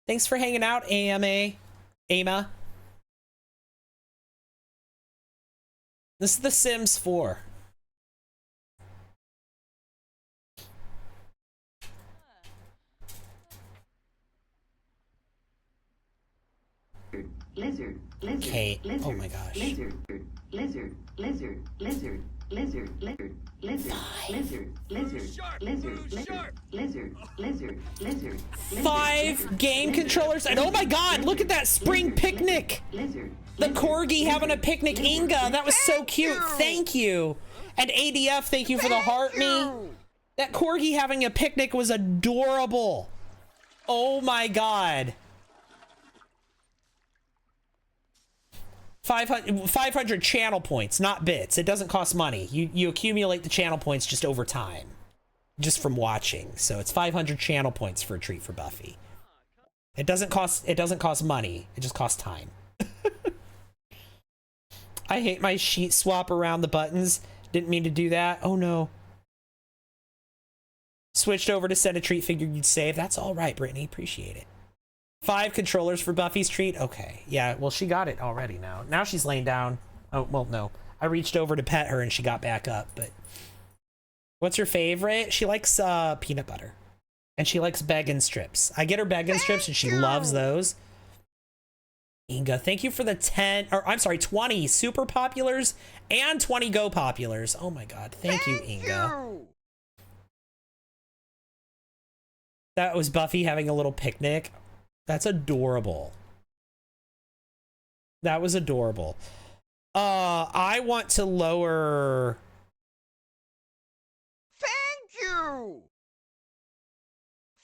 B: Thanks for hanging out, Ama. This is The Sims 4.
K: Lizard.
B: Okay. Oh my gosh.
K: Lizard.
B: Five game controllers, and oh my god, look at that spring picnic. The corgi having a picnic. Inga, that was so cute. Thank you. And ADF, thank you for the heart me. That corgi having a picnic was adorable. Oh my god. 500 channel points, not bits. It doesn't cost money. You accumulate the channel points just over time, just from watching. So it's 500 channel points for a treat for Buffy. It doesn't cost money. It just costs time. I hate my sheet swap around the buttons. Didn't mean to do that. Oh no. Switched over to send a treat, figured you'd save. That's all right, Brittany. Appreciate it. 5 controllers for Buffy's treat. Okay. Yeah, well, she got it already now. Now she's laying down. Oh, well, no. I reached over to pet her and she got back up, but What's her favorite? She likes peanut butter. And she likes bacon strips. I get her bacon strips and she loves those. Inga, thank you for the 20 super populars and 20 go populars. Oh my god, thank you, Inga. That was Buffy having a little picnic. That's adorable. That was adorable. I want to lower...
C: Thank you!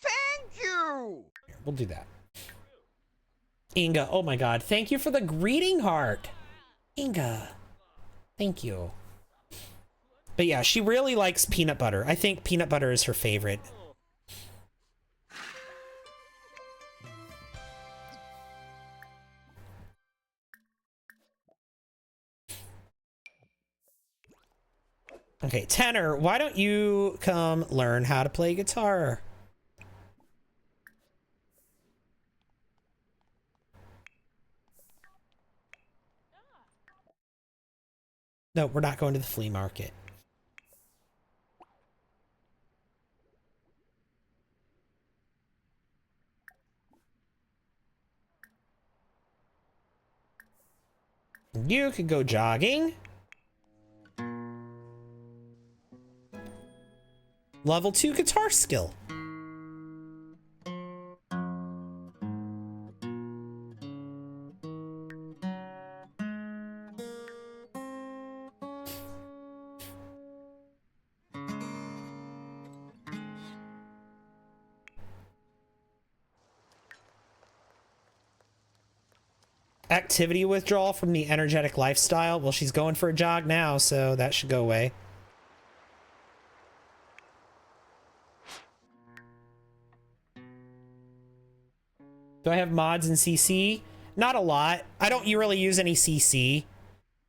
C: Thank you!
B: We'll do that. Inga, oh my god, thank you for the greeting heart. Inga, thank you. But yeah, she really likes peanut butter. I think peanut butter is her favorite. Okay, Tenor, why don't you come learn how to play guitar? No, we're not going to the flea market. You could go jogging. Level 2 guitar skill. Activity withdrawal from the energetic lifestyle. Well, she's going for a jog now, so that should go away. Do I have mods in CC? Not a lot. I don't really use any CC.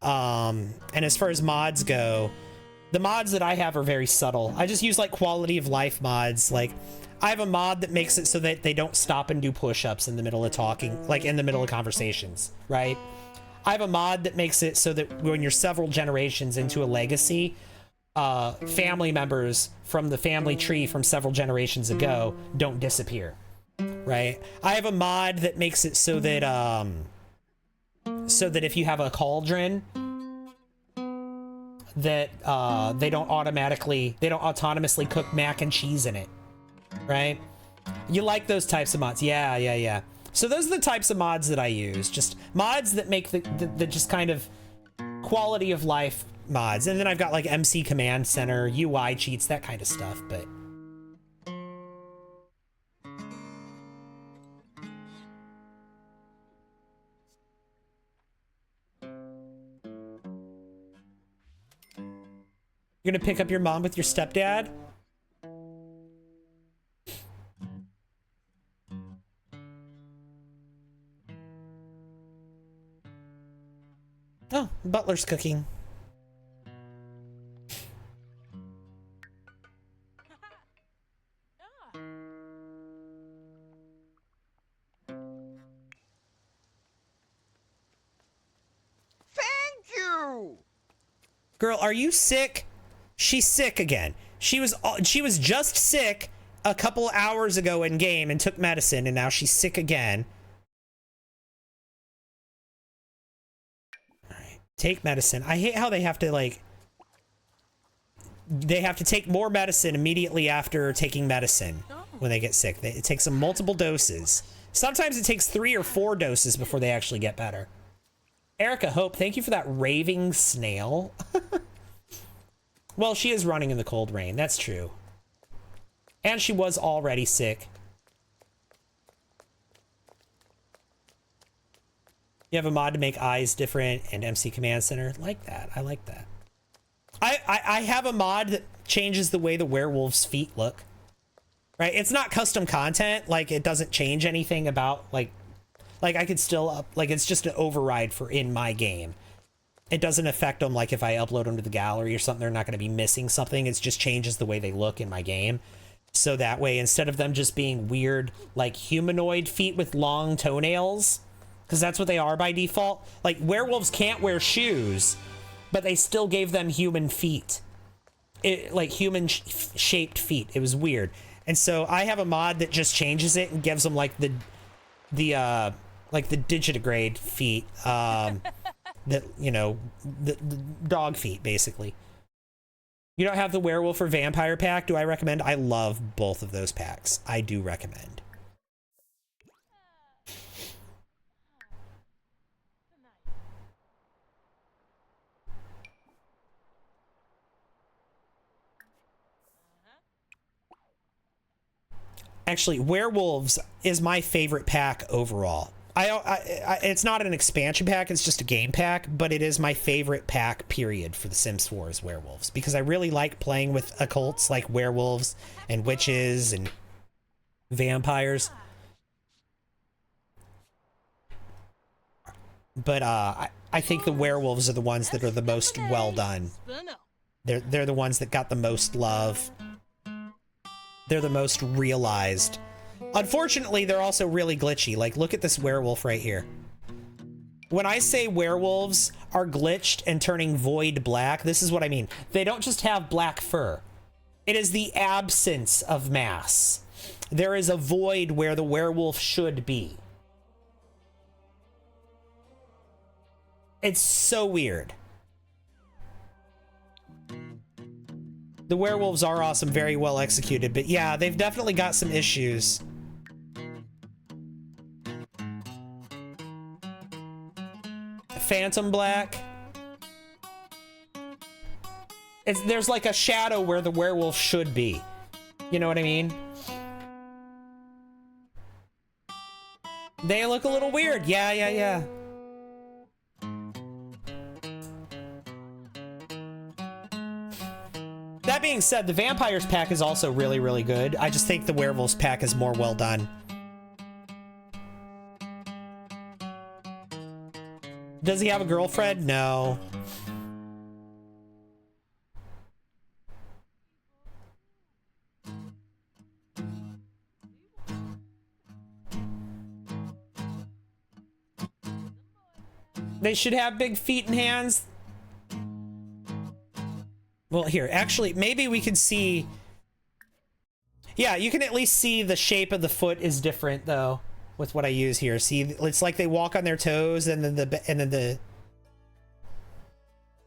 B: And as far as mods go, the mods that I have are very subtle. I just use like quality of life mods. Like I have a mod that makes it so that they don't stop and do push-ups in the middle of talking, like in the middle of conversations, right? I have a mod that makes it so that when you're several generations into a legacy, family members from the family tree from several generations ago don't disappear, right? I have a mod that makes it so that if you have a cauldron, that they don't autonomously cook mac and cheese in it, right? You like those types of mods? Yeah. So those are the types of mods that I use. Just mods that make the just kind of quality of life mods. And then I've got like MC Command Center, UI cheats, that kind of stuff, but... You're gonna pick up your mom with your stepdad? Oh, Butler's cooking.
C: Thank you!
B: Girl, are you sick? She's sick again. She was just sick a couple hours ago in game and took medicine, and now she's sick again. All right, take medicine. I hate how they have to like... They have to take more medicine immediately after taking medicine when they get sick. It takes them multiple doses. Sometimes it takes 3 or 4 doses before they actually get better. Erica Hope, thank you for that raving snail. Well, she is running in the cold rain. That's true. And she was already sick. You have a mod to make eyes different and MC Command Center. Like that. I like that. I have a mod that changes the way the werewolf's feet look. Right? It's not custom content. Like, it doesn't change anything about, like I could still like, it's just an override for in my game. It doesn't affect them, like if I upload them to the gallery or something, they're not going to be missing something. It just changes the way they look in my game. So that way, instead of them just being weird, like humanoid feet with long toenails, because that's what they are by default. Like werewolves can't wear shoes, but they still gave them human feet like human shaped feet. It was weird. And so I have a mod that just changes it and gives them like the digitigrade feet, that, you know, the dog feet, basically. You don't have the werewolf or vampire pack. Do I recommend? I love both of those packs. I do recommend. Actually, werewolves is my favorite pack overall. It's not an expansion pack, it's just a game pack, but it is my favorite pack, period, for The Sims 4 is werewolves, because I really like playing with occults like werewolves and witches and vampires. But I think the werewolves are the ones that are the most well done. They're the ones that got the most love. They're the most realized. Unfortunately, they're also really glitchy. Like, look at this werewolf right here. When I say werewolves are glitched and turning void black, this is what I mean. They don't just have black fur. It is the absence of mass. There is a void where the werewolf should be. It's so weird. The werewolves are awesome, very well executed, but yeah, they've definitely got some issues. Phantom black. There's like a shadow where the werewolf should be. You know what I mean? They look a little weird. Yeah. That being said, the Vampires pack is also really, really good. I just think the Werewolves pack is more well done. Does he have a girlfriend? No. They should have big feet and hands. Well, here, actually, maybe we can see... Yeah, you can at least see the shape of the foot is different, though, with what I use here. See, it's like they walk on their toes, and then the...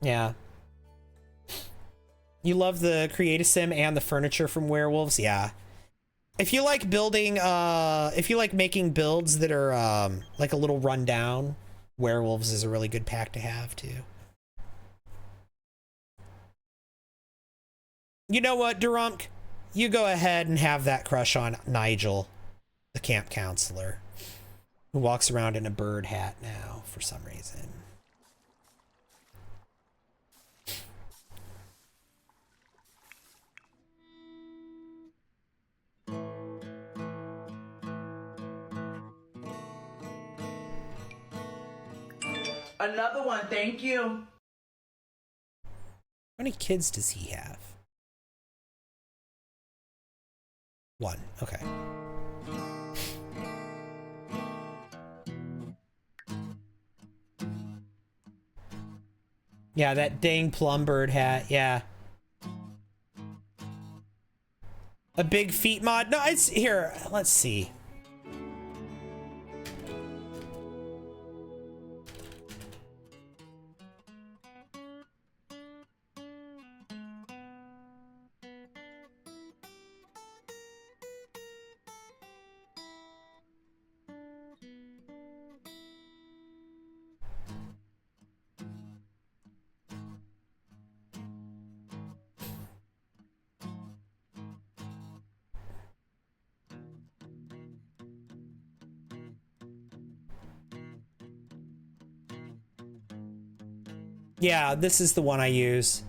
B: Yeah. You love the Create a Sim and the furniture from Werewolves? Yeah. If you like building, if you like making builds that are, like a little rundown, Werewolves is a really good pack to have, too. You know what, Durumk? You go ahead and have that crush on Nigel, the camp counselor, who walks around in a bird hat now for some reason.
H: Another one, thank you.
B: How many kids does he have? 1, okay. Yeah, that dang plum bird hat, yeah. A big feet mod? No, it's here, let's see. Yeah, this is the one I use.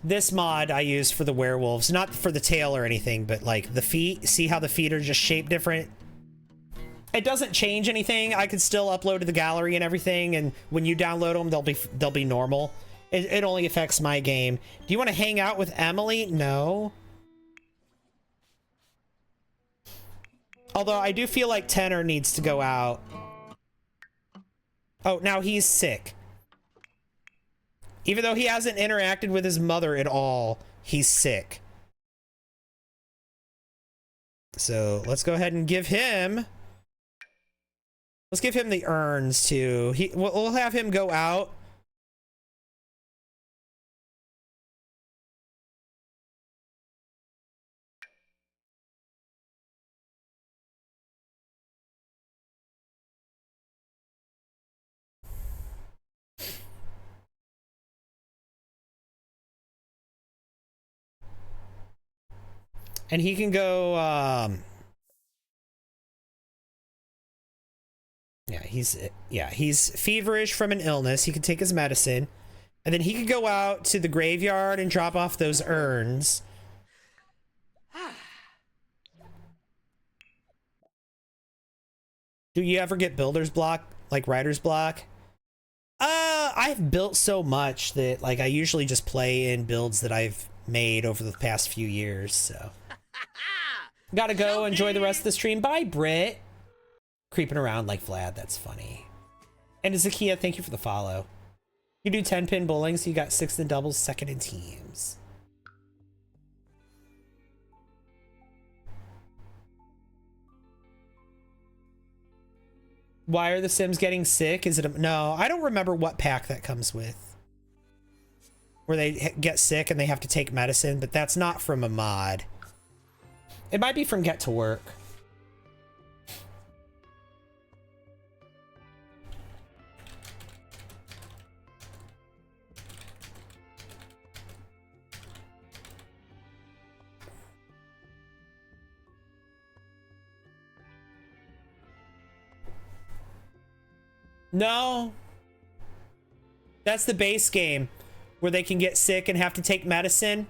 B: This mod I use for the werewolves, not for the tail or anything, but like the feet. See how the feet are just shaped different? It doesn't change anything. I could still upload to the gallery and everything, and when you download them, they'll be normal. It only affects my game. Do you want to hang out with Emily? No. Although I do feel like Tenor needs to go out. Oh, now he's sick. Even though he hasn't interacted with his mother at all, he's sick. So let's go ahead and give him... Let's give him the urns too. We'll have him go out. And he can go, he's feverish from an illness. He can take his medicine. And then he could go out to the graveyard and drop off those urns. Do you ever get builder's block, like writer's block? I've built so much that, like, I usually just play in builds that I've made over the past few years, so. Gotta go. Enjoy the rest of the stream. Bye, Britt. Creeping around like Vlad. That's funny. And Zakia, thank you for the follow. You do 10-pin bowling, so you got 6th in doubles, 2nd in teams. Why are the Sims getting sick? Is it a... No, I don't remember what pack that comes with. Where they get sick and they have to take medicine, but that's not from a mod. It might be from Get to Work. No. That's the base game where they can get sick and have to take medicine.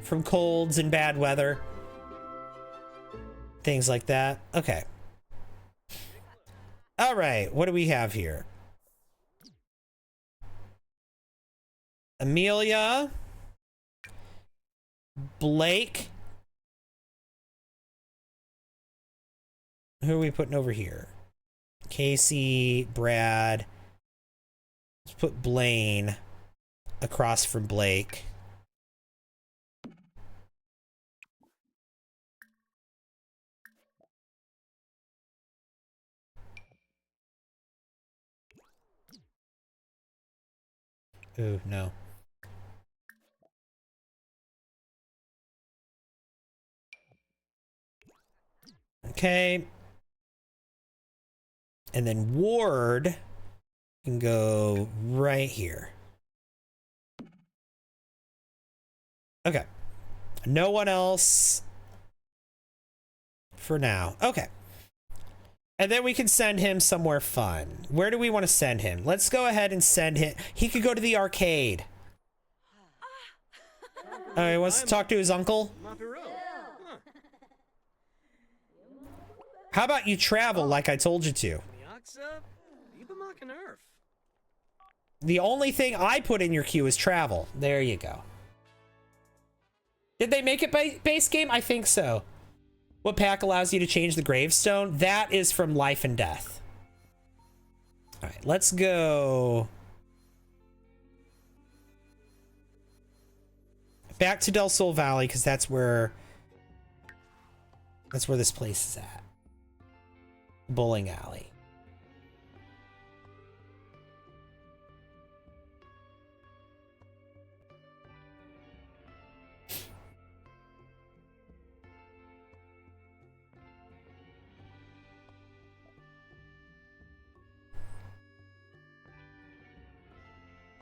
B: From colds and bad weather. Things like that. Okay. All right. What do we have here? Amelia. Blake. Who are we putting over here? Casey, Brad. Let's put Blaine across from Blake. Ooh, no. Okay. And then Ward can go right here. Okay. No one else for now. Okay. And then we can send him somewhere fun. Where do we want to send him? Let's go ahead and send him. He could go to the arcade. He wants to talk to his uncle. How about you travel like I told you to? The only thing I put in your queue is travel. There you go. Did they make it base game? I think so. What pack allows you to change the gravestone? That is from Life and Death. All right, let's go back to Del Sol Valley because that's where this place is at. Bowling alley.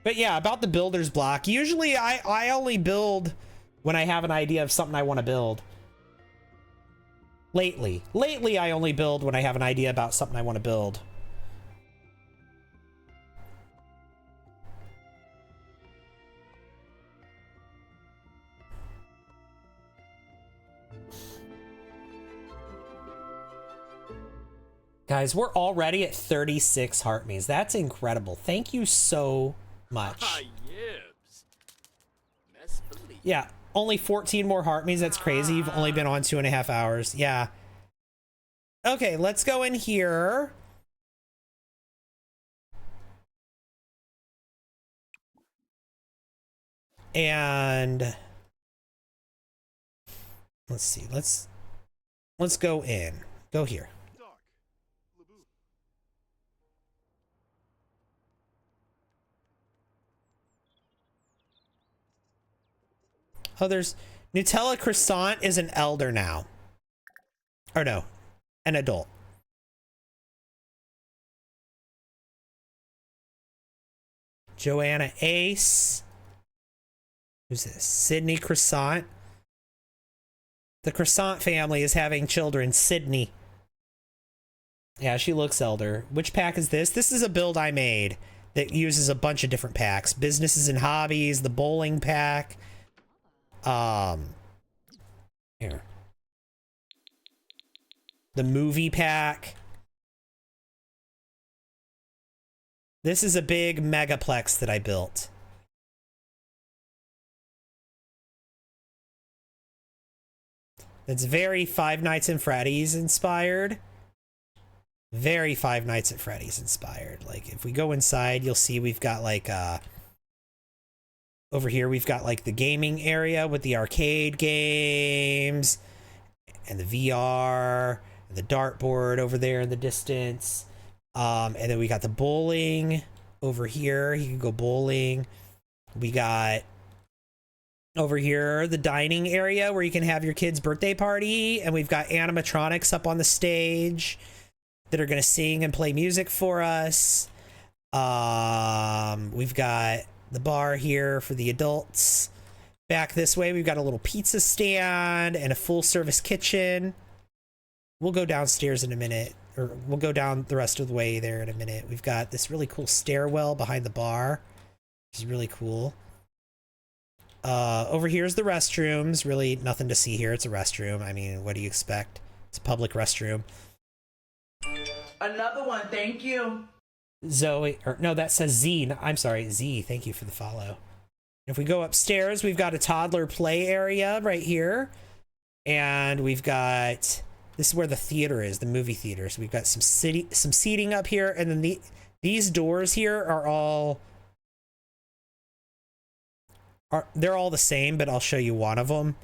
B: But yeah, about the builder's block. Usually I only build when I have an idea of something I want to build. Lately, I only build when I have an idea about something I want to build. Guys, we're already at 36 heart means. That's incredible. Thank you so much. Yeah, Only 14 more heart means that's crazy. You've only been on 2.5 hours. Yeah. Okay, let's go in here. And let's see. Let's go in. Go here. Oh, there's Nutella Croissant is an elder now. Or no, an adult. Joanna Ace. Who's this? Sydney Croissant. The Croissant family is having children. Sydney. Yeah, she looks elder. Which pack is this? This is a build I made that uses a bunch of different packs. Businesses and hobbies, the bowling pack. Here. The movie pack. This is a big megaplex that I built. It's very Five Nights at Freddy's inspired. Very Five Nights at Freddy's inspired. Like, if we go inside, you'll see we've got like over here we've got like the gaming area with the arcade games and the VR and the dartboard over there in the distance. And then we got the bowling over here. You can go bowling. We got over here the dining area where you can have your kid's birthday party, and we've got animatronics up on the stage that are going to sing and play music for us. We've got the bar here for the adults. Back this way, we've got a little pizza stand and a full service kitchen. We'll go downstairs in a minute, or we'll go down the rest of the way there in a minute. We've got this really cool stairwell behind the bar, which is really cool. Over here's the restrooms. Really nothing to see here. It's a restroom. I mean, what do you expect? It's a public restroom.
H: Another one, thank you.
B: Zoe, or no, that says Z. I'm sorry, Z. Thank you for the follow. If we go upstairs, we've got a toddler play area right here. And we've got, this is where the theater is, the movie theater. So we've got some seating up here. And then these doors here are all, they're all the same, but I'll show you one of them.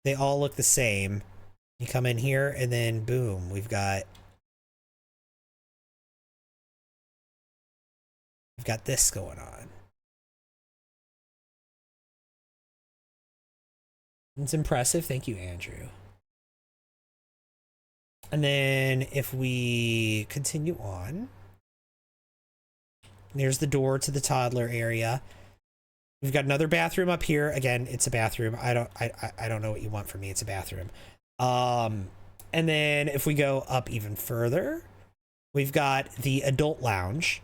B: They all look the same. You come in here and then boom, we've got this going on. It's impressive. Thank you, Andrew. And then if we continue on, there's the door to the toddler area. We've got another bathroom up here. Again, it's a bathroom. I don't know what you want from me. It's a bathroom. And then if we go up even further, we've got the adult lounge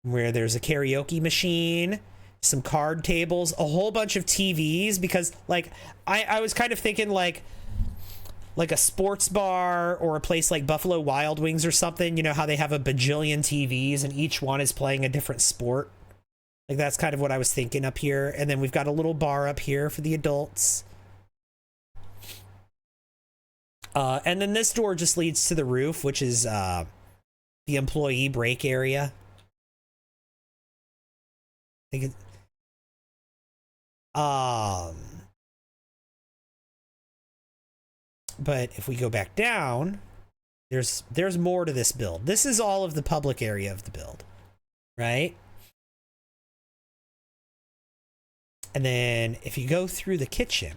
B: where there's a karaoke machine, some card tables, a whole bunch of TVs, because like I was kind of thinking like a sports bar or a place like Buffalo Wild Wings or something, you know how they have a bajillion TVs and each one is playing a different sport. Like that's kind of what I was thinking up here. And then we've got a little bar up here for the adults. And then this door just leads to the roof, which is the employee break area. I think but if we go back down, there's more to this build. This is all of the public area of the build, right? And then if you go through the kitchen,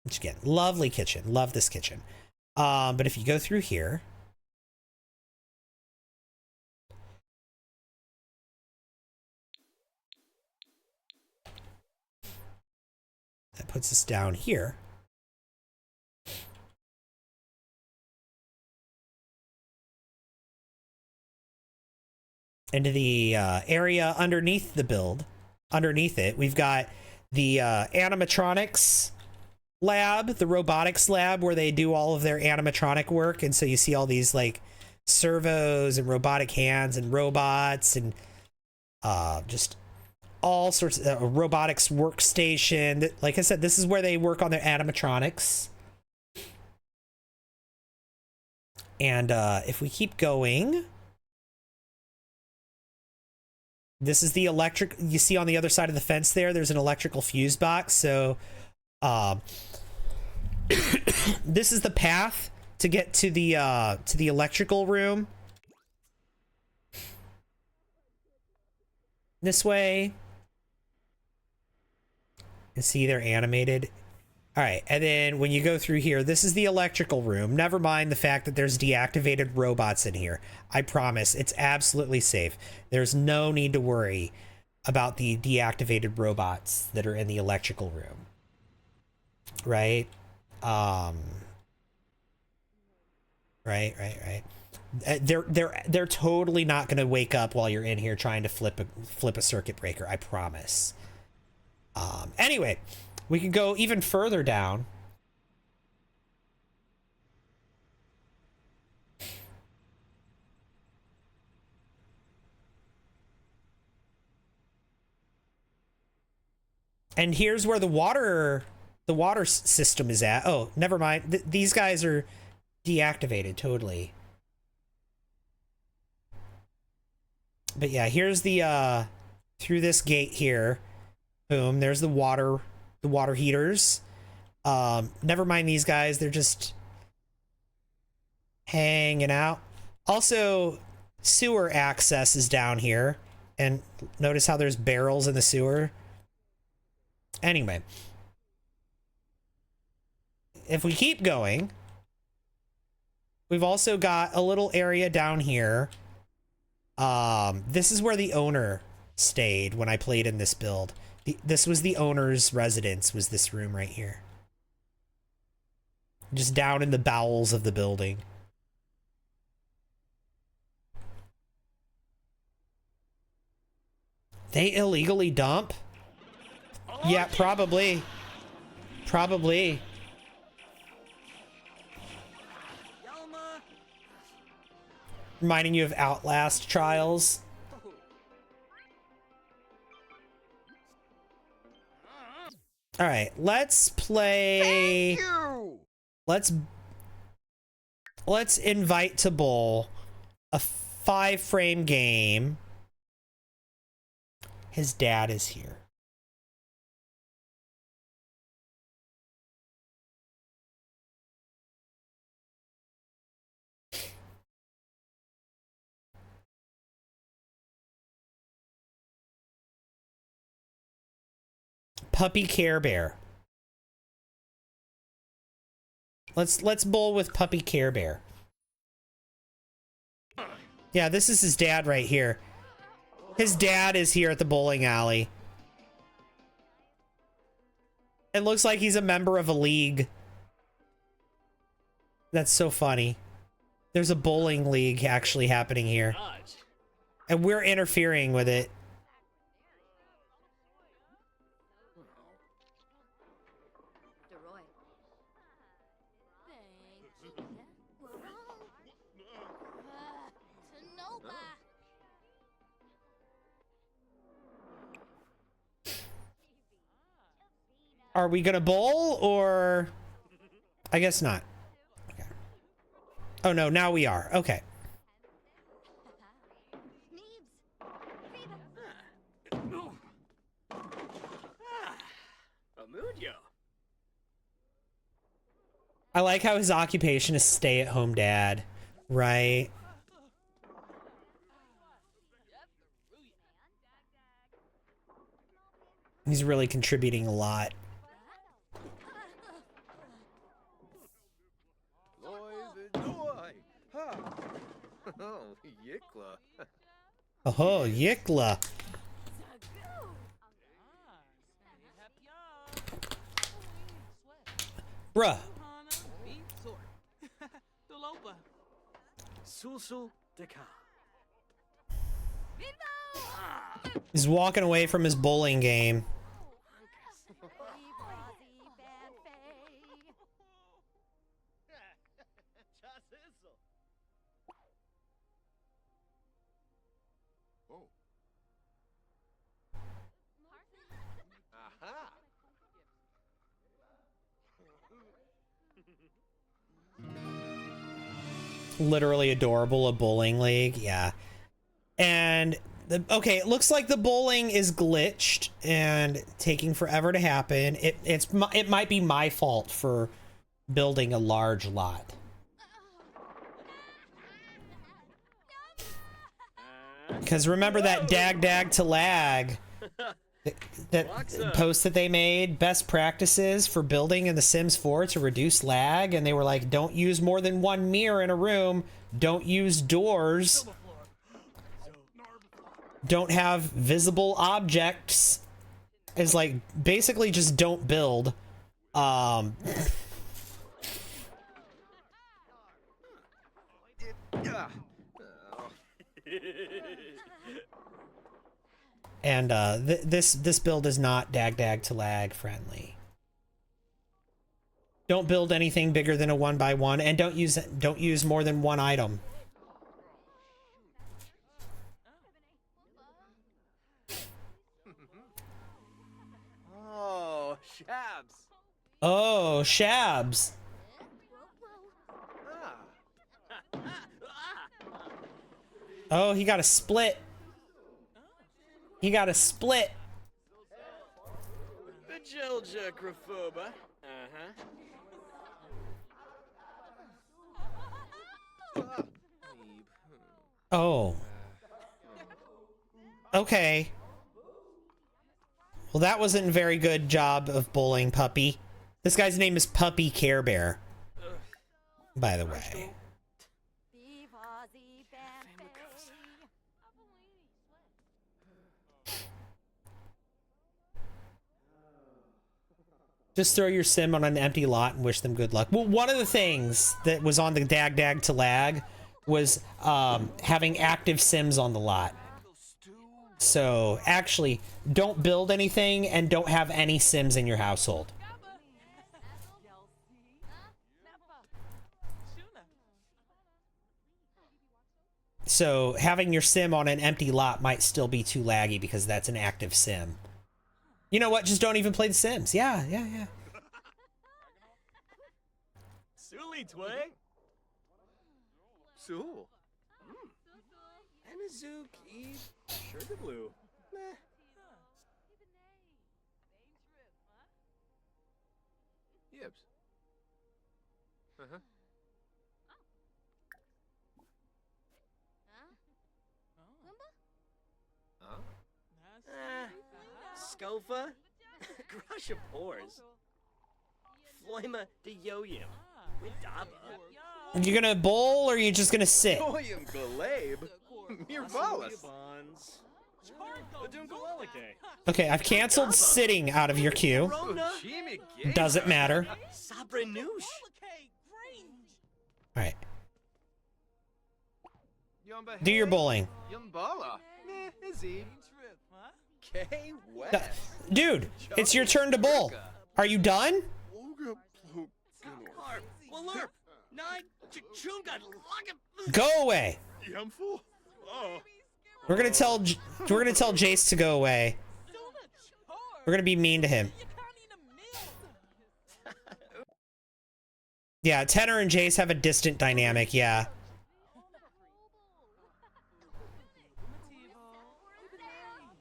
B: which again, lovely kitchen, love this kitchen. But if you go through here, that puts us down here. Into the area underneath the build. Underneath it, we've got the animatronics lab, the robotics lab, where they do all of their animatronic work. And so you see all these like servos and robotic hands and robots and just all sorts of robotics workstation. Like I said, this is where they work on their animatronics. And if we keep going, this is the electric. You see on the other side of the fence there's an electrical fuse box. So this is the path to get to the electrical room. This way. You see they're animated. All right, and then when you go through here, this is the electrical room. Never mind the fact that there's deactivated robots in here. I promise, it's absolutely safe. There's no need to worry about the deactivated robots that are in the electrical room. Right? Right. They're totally not going to wake up while you're in here trying to flip a circuit breaker. I promise. Anyway, we can go even further down. And here's where the water system is at. Oh, never mind. These guys are deactivated totally. But yeah, here's the through this gate here. Boom, there's the water heaters. Never mind these guys, they're just hanging out. Also, sewer access is down here. And notice how there's barrels in the sewer. Anyway. If we keep going, we've also got a little area down here. This is where the owner stayed when I played in this build. This was the owner's residence, was this room right here. Just down in the bowels of the building. They illegally dump? Yeah, probably. Probably. Reminding you of Outlast Trials. All right, let's play. Let's invite to bowl a 5-frame game. His dad is here. Puppy Care Bear. Let's bowl with Puppy Care Bear. Yeah, this is his dad right here. His dad is here at the bowling alley. It looks like he's a member of a league. That's so funny. There's a bowling league actually happening here. And we're interfering with it. Are we gonna bowl or? I guess not. Okay. Oh no, now we are. Okay. I like how his occupation is stay-at-home dad, right? He's really contributing a lot. Oh, Yikla. Bruh. He's walking away from his bowling game. Literally adorable, a bowling league. Yeah. And okay, it looks like the bowling is glitched and taking forever to happen. It might be my fault for building a large lot. Because remember that dag to lag that post that they made, best practices for building in The Sims 4 to reduce lag, and they were like, don't use more than one mirror in a room, don't use doors, don't have visible objects. Is like basically just don't build. And this build is not dag to lag friendly. Don't build anything bigger than a 1x1, and don't use more than one item.
I: Oh, Shabs.
B: Oh, Shabs. Oh, he got a split. He got a split.
I: Bajilja Graphoba.
B: Oh. Okay. Well, that wasn't a very good job of bowling, Puppy. This guy's name is Puppy Care Bear, by the way. Just throw your sim on an empty lot and wish them good luck. Well, one of the things that was on the dag to lag was having active sims on the lot. So actually, don't build anything and don't have any sims in your household. So having your sim on an empty lot might still be too laggy because that's an active sim. You know what? Just don't even play The Sims. Yeah.
I: Suli Tway. Sul. Anazook Eve. Sugar Blue. Meh. Yibs. Scofa. Crush of pores. Floima de Yoyim. Widaba.
B: You gonna bowl or are you just gonna sit?
I: Yoyim Galabe. Mirvalis.
B: Okay, I've canceled sitting out of your queue. Doesn't matter. Alright. Do your bowling. Dude, it's your turn to bowl. Are you done? Go away. We're gonna tell Jace to go away. We're gonna be mean to him. Yeah, Tenor and Jace have a distant dynamic, yeah.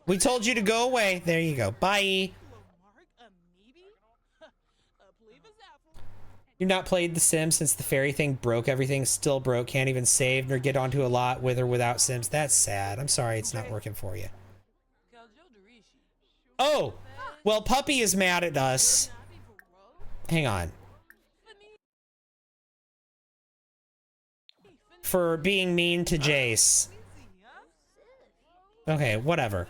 B: We told you to go away. There you go. Bye. You've not played The Sims since the fairy thing broke everything. Still broke. Can't even save nor get onto a lot with or without Sims. That's sad. I'm sorry it's not working for you. Oh! Well, Puppy is mad at us. Hang on. For being mean to Jace. Okay, whatever.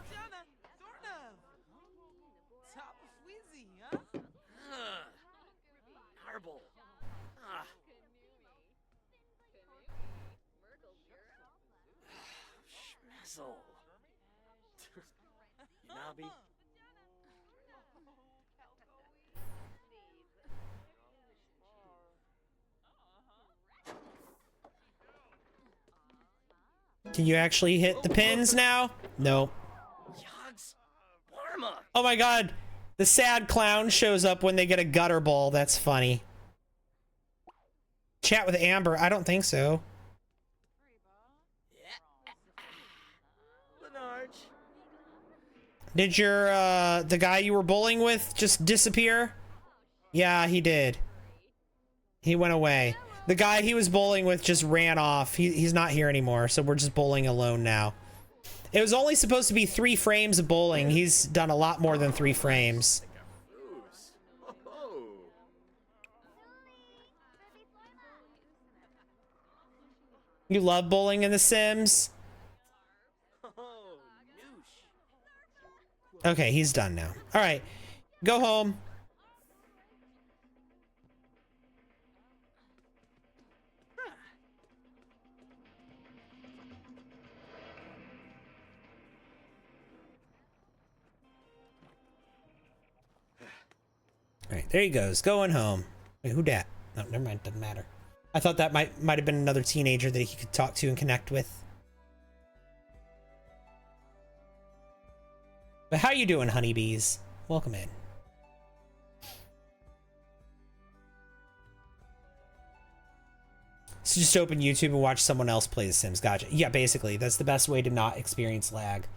B: Can you actually hit the pins now? No. Oh my god. The sad clown shows up when they get a gutter ball. That's funny. Chat with Amber? I don't think so. Did your, the guy you were bowling with just disappear? Yeah, he did. He went away. The guy he was bowling with just ran off. He's not here anymore, so we're just bowling alone now. It was only supposed to be 3 frames of bowling. He's done a lot more than 3 frames. You love bowling in The Sims? Okay, he's done now. All right, go home. All right, there he goes, going home. Wait, who dat? No, never mind, doesn't matter. I thought that might have been another teenager that he could talk to and connect with. But how you doing, honeybees? Welcome in. So just open YouTube and watch someone else play The Sims. Gotcha. Yeah, basically, that's the best way to not experience lag.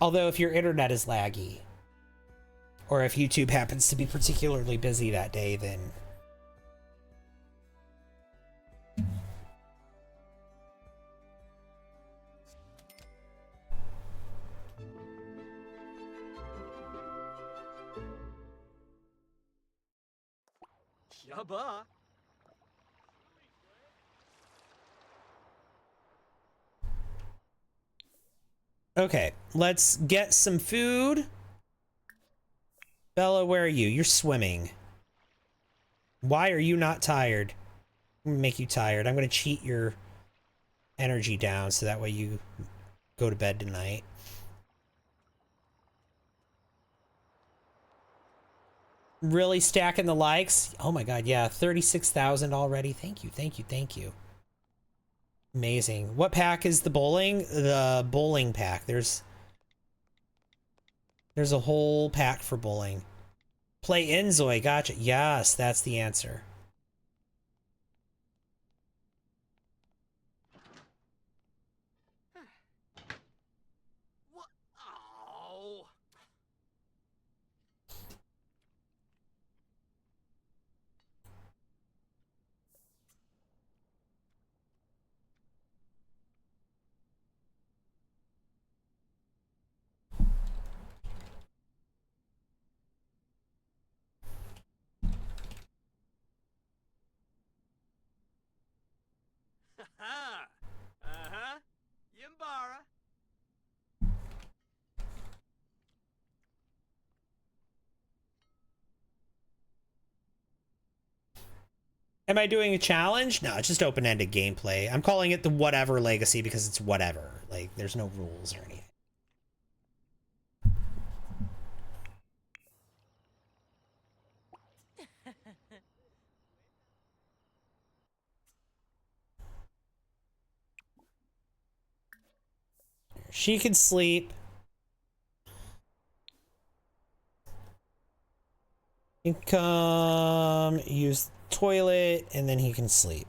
B: Although if your internet is laggy, or if YouTube happens to be particularly busy that day, then...
I: Yabba.
B: Okay, let's get some food. Bella, where are you? You're swimming. Why are you not tired? I'm gonna make you tired. I'm gonna cheat your energy down so that way you go to bed tonight. Really stacking the likes? Oh my god, yeah, 36,000 already. Thank you, thank you, thank you. Amazing. What pack is the bowling? The bowling pack. There's a whole pack for bowling. Play Enzoy, gotcha. Yes, that's the answer.
I: What? Oh. Ha! Uh-huh. Yimbara.
B: Am I doing a challenge? No, it's just open-ended gameplay. I'm calling it the whatever legacy because it's whatever. Like, there's no rules or anything. She can sleep. He can come, use the toilet, and then he can sleep.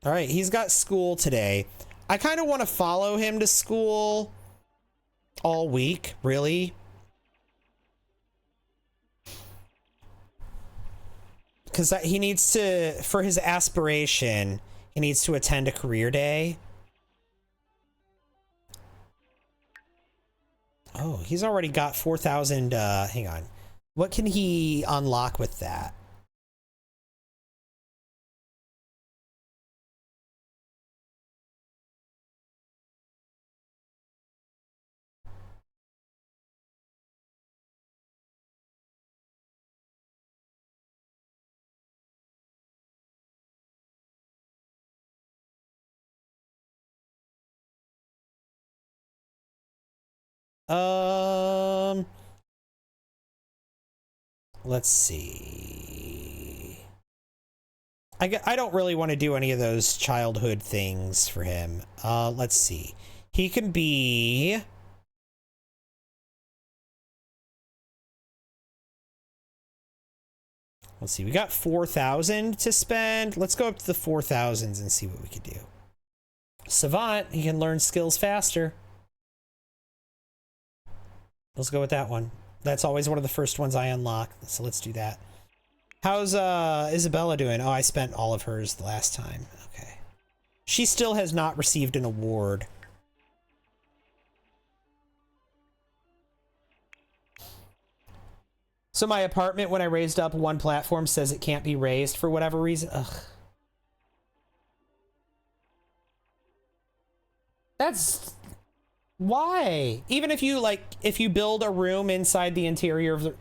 B: All right, he's got school today. I kind of want to follow him to school all week, really. Because he needs to, for his aspiration, he needs to attend a career day. Oh, he's already got 4,000, hang on. What can he unlock with that? Let's see. I don't really want to do any of those childhood things for him. Let's see. He can be... Let's see, we got 4,000 to spend. Let's go up to the 4,000s and see what we can do. Savant, he can learn skills faster. Let's go with that one. That's always one of the first ones I unlock, so let's do that. How's Isabella doing? Oh, I spent all of hers the last time. Okay. She still has not received an award. So my apartment, when I raised up one platform, says it can't be raised for whatever reason. Ugh. That's... Why? Even if you, like, if you build a room inside the interior of the...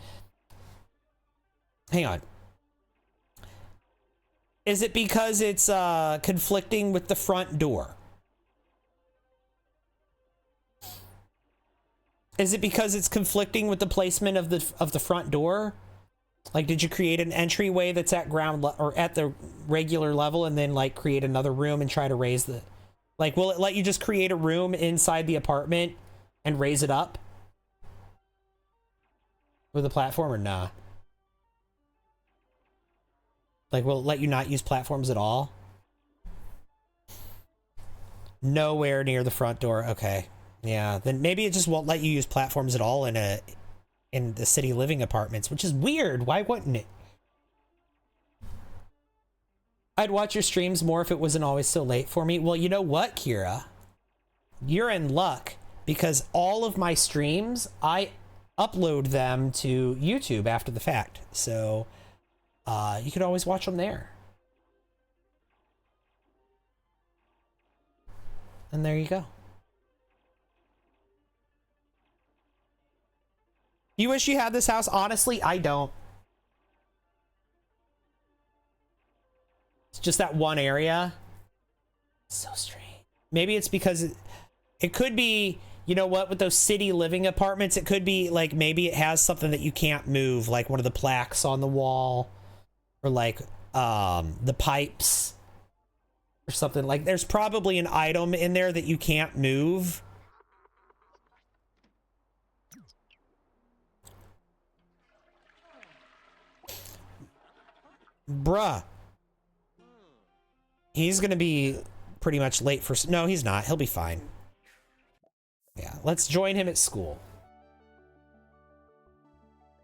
B: Hang on. Is it because it's conflicting with the front door? Is it because it's conflicting with the placement of the front door? Like, did you create an entryway that's at ground or at the regular level and then like create another room and try to raise the... Like, will it let you just create a room inside the apartment and raise it up with a platform or nah? Like, will it let you not use platforms at all? Nowhere near the front door. Okay. Yeah, then maybe it just won't let you use platforms at all in the city living apartments, which is weird. Why wouldn't it? I'd watch your streams more if it wasn't always so late for me. Well, you know what, Kira? You're in luck because all of my streams, I upload them to YouTube after the fact. So you could always watch them there. And there you go. You wish you had this house? Honestly, I don't. It's just that one area. So strange. Maybe it's because it could be, you know what, with those city living apartments, it could be like maybe it has something that you can't move, like one of the plaques on the wall or like the pipes or something. Like there's probably an item in there that you can't move. Bruh. He's gonna be pretty much late for... No, he's not. He'll be fine. Yeah, let's join him at school.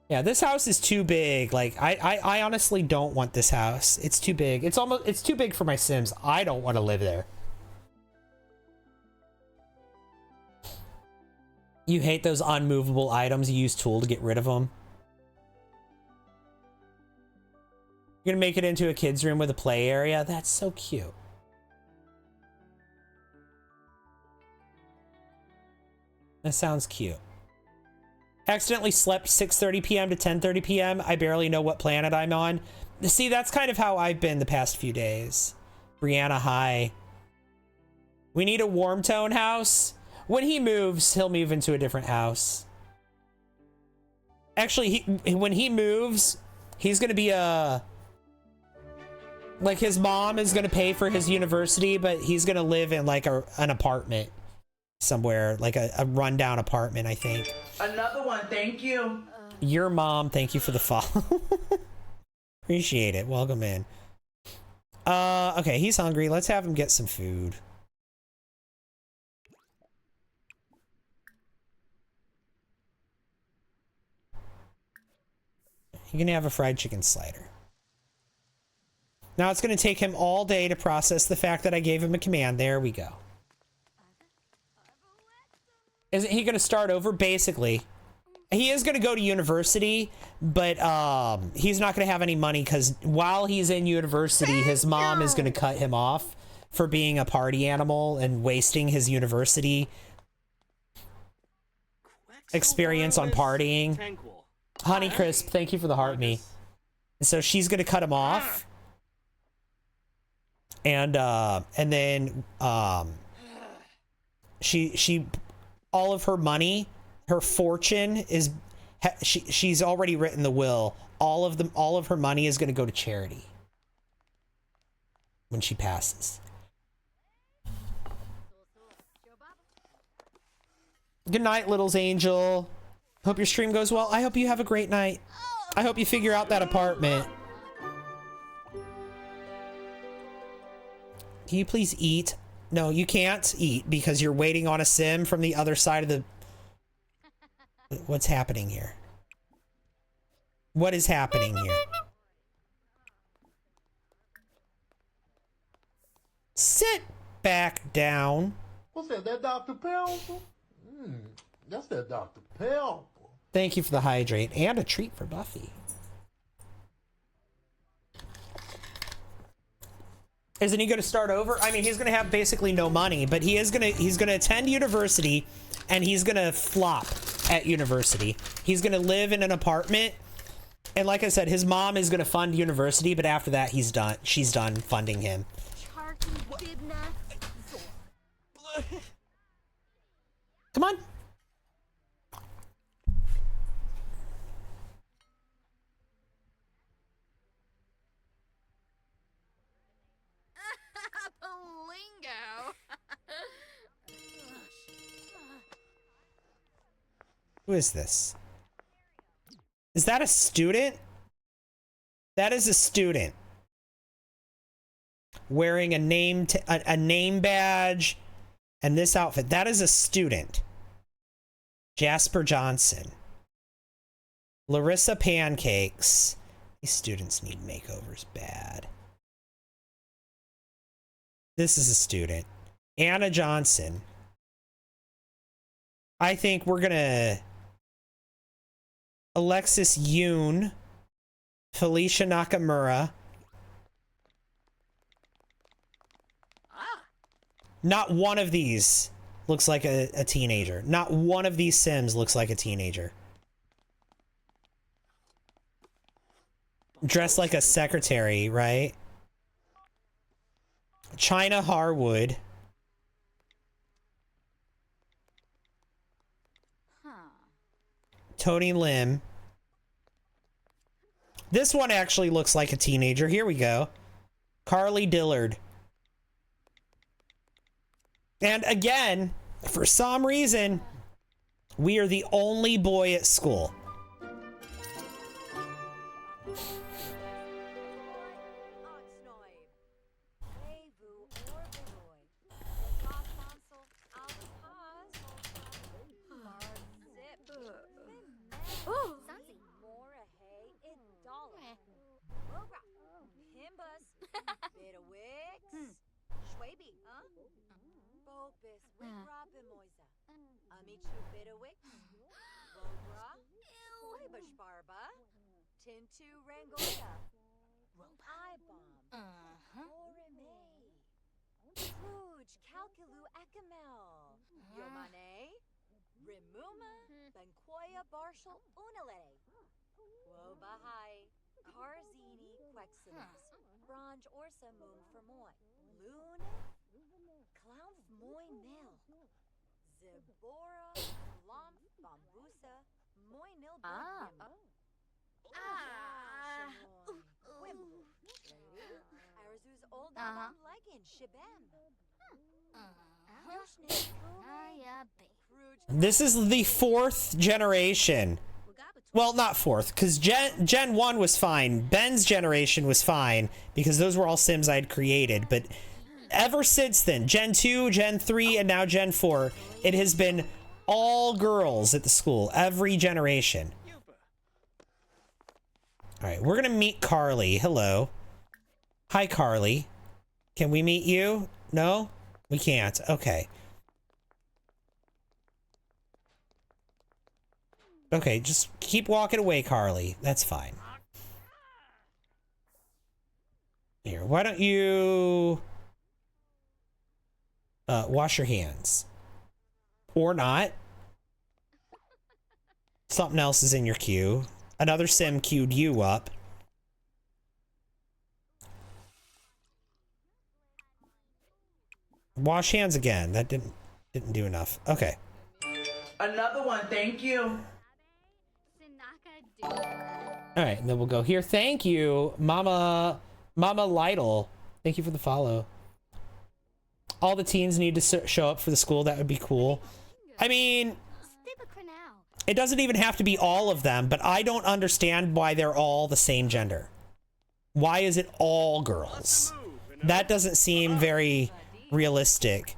B: Yeah, this house is too big. Like, I honestly don't want this house. It's too big. It's too big for my Sims. I don't want to live there. You hate those unmovable items. You use tool to get rid of them. You're gonna make it into a kid's room with a play area? That's so cute. That sounds cute. Accidentally slept 6:30 p.m. to 10:30 p.m. I barely know what planet I'm on. See, that's kind of how I've been the past few days. Brianna, hi. We need a warm tone house. When he moves, he'll move into a different house. Actually, when he moves, he's gonna be a... Like, his mom is gonna pay for his university, but he's gonna live in, like, an apartment somewhere. Like, a rundown apartment, I think.
H: Another one, thank you.
B: Your mom, thank you for the follow. Appreciate it. Welcome in. Okay, he's hungry. Let's have him get some food. You can have a fried chicken slider. Now it's going to take him all day to process the fact that I gave him a command. There we go. Isn't he going to start over? Basically. He is going to go to university, but he's not going to have any money because while he's in university, his mom is going to cut him off for being a party animal and wasting his university experience on partying. Honey Crisp, thank you for the heart me. So she's going to cut him off. And then she all of her money, her fortune is she's already written the will. All of her money is going to go to charity when she passes. Good night, Little's Angel. Hope your stream goes well. I hope you have a great night. I hope you figure out that apartment. Can you please eat? No, you can't eat because you're waiting on a sim from the other side of the... What's happening here? What is happening here? Sit back down.
A: What's that? That Dr. Pepper? That's that Dr. Pepper.
B: Thank you for the hydrate and a treat for Buffy. Isn't he going to start over? I mean, he's going to have basically no money, but he's going to attend university and he's going to flop at university. He's going to live in an apartment. And like I said, his mom is going to fund university, but after that, he's done. She's done funding him. Come on. Who is this? Is that a student? That is a student wearing a name badge and this outfit. That is a student. Jasper Johnson. Larissa Pancakes. These students need makeovers bad. This is a student. Anna Johnson. I think we're gonna... Alexis Yoon. Felicia Nakamura. Not one of these looks like a teenager. Not one of these Sims looks like a teenager. Dressed like a secretary, right? China Harwood. Tony Lim. This one actually looks like a teenager. Here we go. Carly Dillard. And again, for some reason, we are the only boy at school.
F: Tintu Rangoya. I-bomb. Orime. Rouge Calculu Akamel. Yomane. Rimuma. Benkoya Barshal Unale. Wobahai. Karzini Quexinus. Bronge Orsa Moon Fermoy. Lune. Clown Moy Nil. Zibora. Lam Bambusa. Moy Nil. This
B: is the 4th generation Well, not fourth, because Gen 1 was fine. Ben's generation was fine, because those were all Sims I'd created. But ever since then, Gen 2, Gen 3, and now Gen 4, it has been all girls at the school, every generation. All right, we're going to meet Carly. Hello. Hi, Carly. Can we meet you? No? We can't. Okay. Okay, just keep walking away, Carly. That's fine. Here, why don't you wash your hands? Or not. Something else is in your queue. Another sim queued you up. Wash hands again. That didn't do enough. Okay.
H: Another one, thank you.
B: All right, and then we'll go here. Thank you, Mama Lytle. Thank you for the follow. All the teens need to show up for the school. That would be cool. I mean, it doesn't even have to be all of them, but I don't understand why they're all the same gender. Why is it all girls? That doesn't seem very realistic.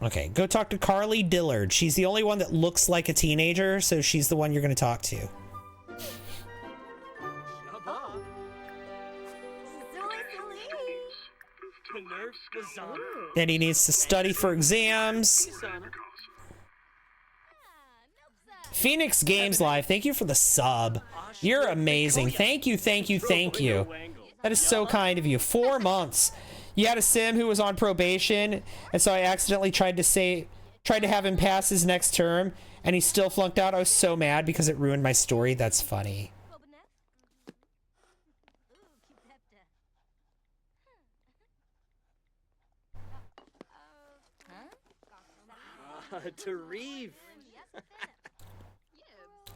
B: Okay, go talk to Carly Dillard. She's the only one that looks like a teenager, so she's the one you're going to talk to. And he needs to study for exams. Phoenix Games Live, thank you for the sub. You're amazing. Thank you, thank you, thank you. That is so kind of you. 4 months. You had a sim who was on probation, and so I accidentally tried to have him pass his next term, and he still flunked out. I was so mad because it ruined my story. That's funny.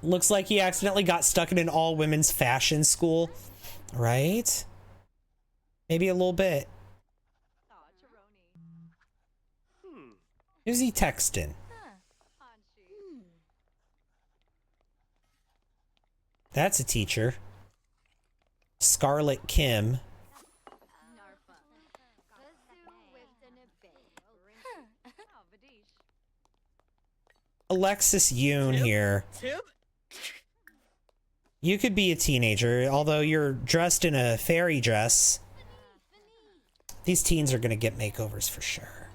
B: Looks like he accidentally got stuck in an all-women's fashion school, right? Maybe a little bit. Who's he texting? That's a teacher. Scarlet Kim. Alexis Yoon here. You could be a teenager, although you're dressed in a fairy dress. These teens are gonna get makeovers for sure.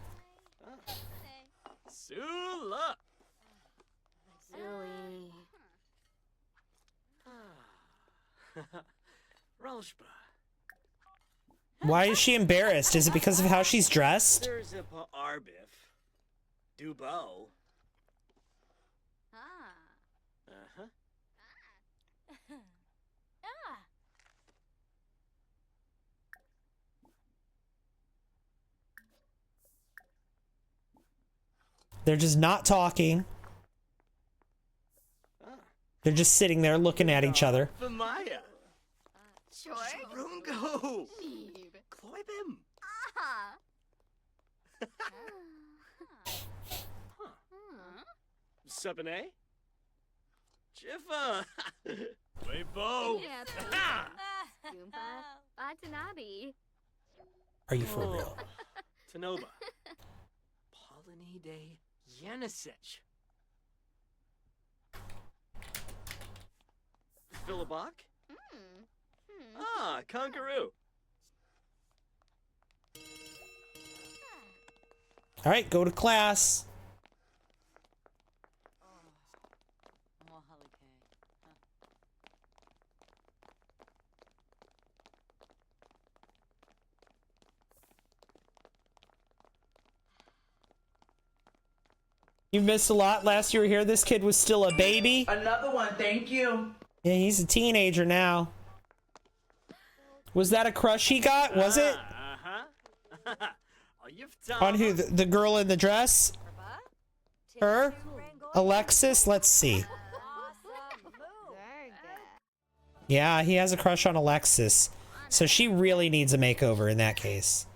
B: Why is she embarrassed? Is it because of how she's dressed? They're just not talking. They're just sitting there looking at each other.
I: Sabane? Jiffa! Weibo!
B: Are you for real?
I: Tanoba. Polony de Yanisich. Philibok? Ah, Conqueroo.
B: All right, go to class. You missed a lot last you were here. This kid was still a baby.
H: Another one, thank you.
B: Yeah, he's a teenager now. Was that a crush he got? Was it? On who? The girl in the dress? Her? Alexis? Let's see. Yeah, he has a crush on Alexis. So she really needs a makeover in that case.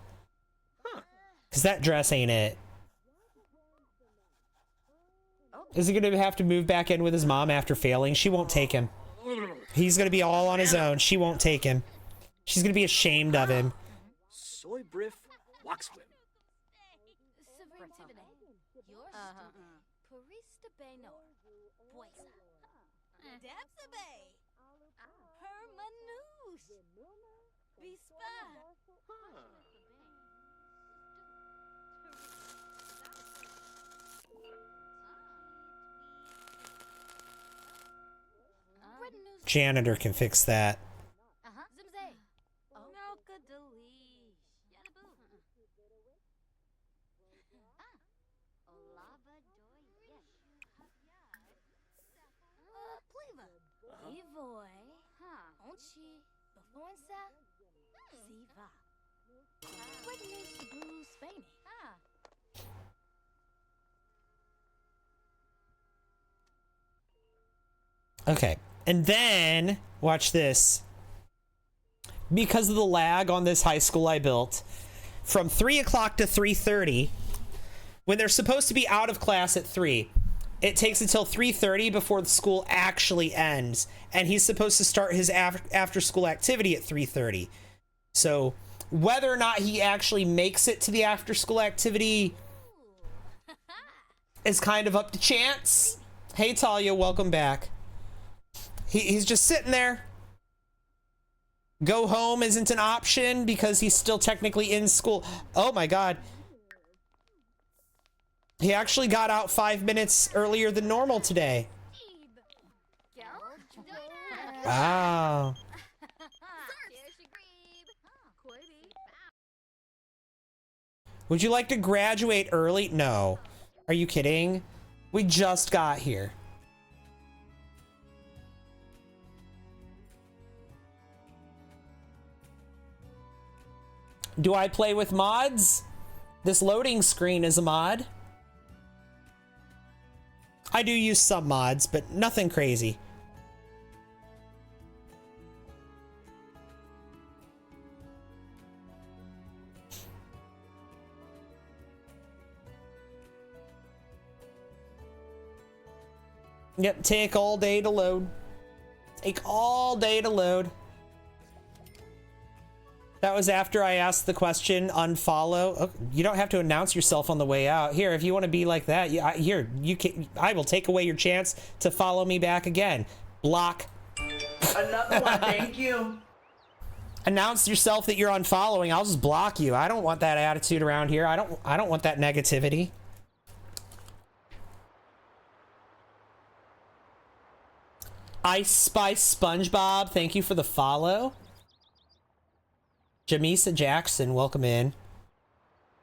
B: Because that dress ain't it. Is he gonna have to move back in with his mom after failing? She won't take him. He's gonna be all on his own. She won't take him. She's gonna be ashamed of him.
I: Soy brief, walk swim.
B: Janitor can fix that. Okay, and then watch this. Because of the lag on this high school I built, from 3 o'clock to 3:30, when they're supposed to be out of class at 3, it takes until 3:30 before the school actually ends, and he's supposed to start his after school activity at 3:30. So whether or not he actually makes it to the after school activity is kind of up to chance. Hey Talia, welcome back. He's just sitting there. Go home isn't an option because he's still technically in school. Oh my god. He actually got out 5 minutes earlier than normal today. Wow. Would you like to graduate early? No. Are you kidding? We just got here. Do I play with mods? This loading screen is a mod. I do use some mods, but nothing crazy. Yep, take all day to load. Take all day to load. That was after I asked the question, unfollow. Oh, you don't have to announce yourself on the way out. Here, if you want to be like that, I will take away your chance to follow me back again. Block.
H: Another one, thank you.
B: Announce yourself that you're unfollowing. I'll just block you. I don't want that attitude around here. I don't want that negativity. Ice Spice SpongeBob, thank you for the follow. Jamisa Jackson, welcome in.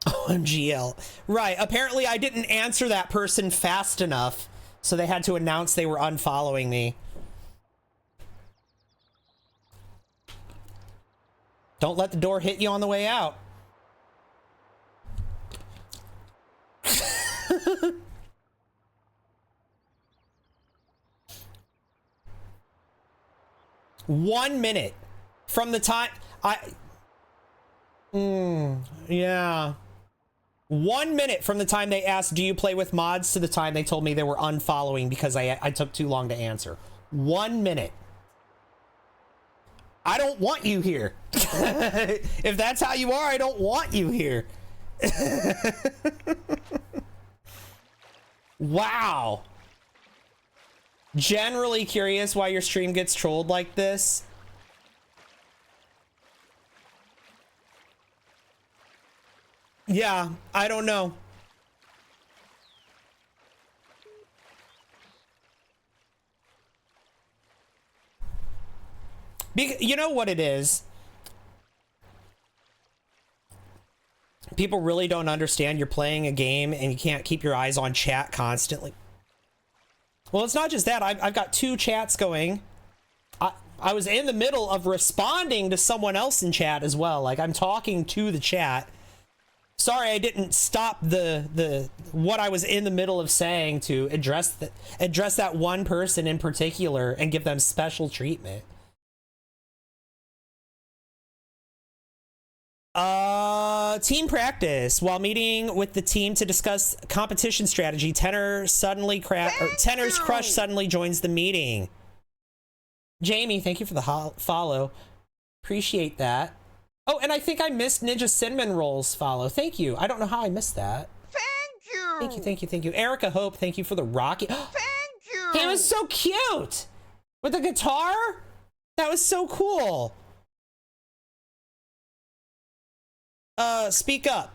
B: OMGL. Right, apparently I didn't answer that person fast enough, so they had to announce they were unfollowing me. Don't let the door hit you on the way out. One minute from the time yeah. 1 minute from the time they asked, do you play with mods, to the time they told me they were unfollowing because I took too long to answer. 1 minute. I don't want you here. If that's how you are, I don't want you here. Wow. Generally curious why your stream gets trolled like this. Yeah, I don't know. You know what it is? People really don't understand you're playing a game and you can't keep your eyes on chat constantly. Well, it's not just that. I've got 2 chats going. I was in the middle of responding to someone else in chat as well. Like, I'm talking to the chat. Sorry, I didn't stop the what I was in the middle of saying to address that one person in particular and give them special treatment. Team practice. While meeting with the team to discuss competition strategy, Tenor's crush suddenly joins the meeting. Jamie, thank you for the follow. Appreciate that. Oh, and I think I missed Ninja Cinnamon Rolls follow. Thank you. I don't know how I missed that.
C: Thank you.
B: Thank you, thank you, thank you. Erica Hope, thank you for the Rocky.
C: Thank you.
B: He was so cute with the guitar. That was so cool. Speak up.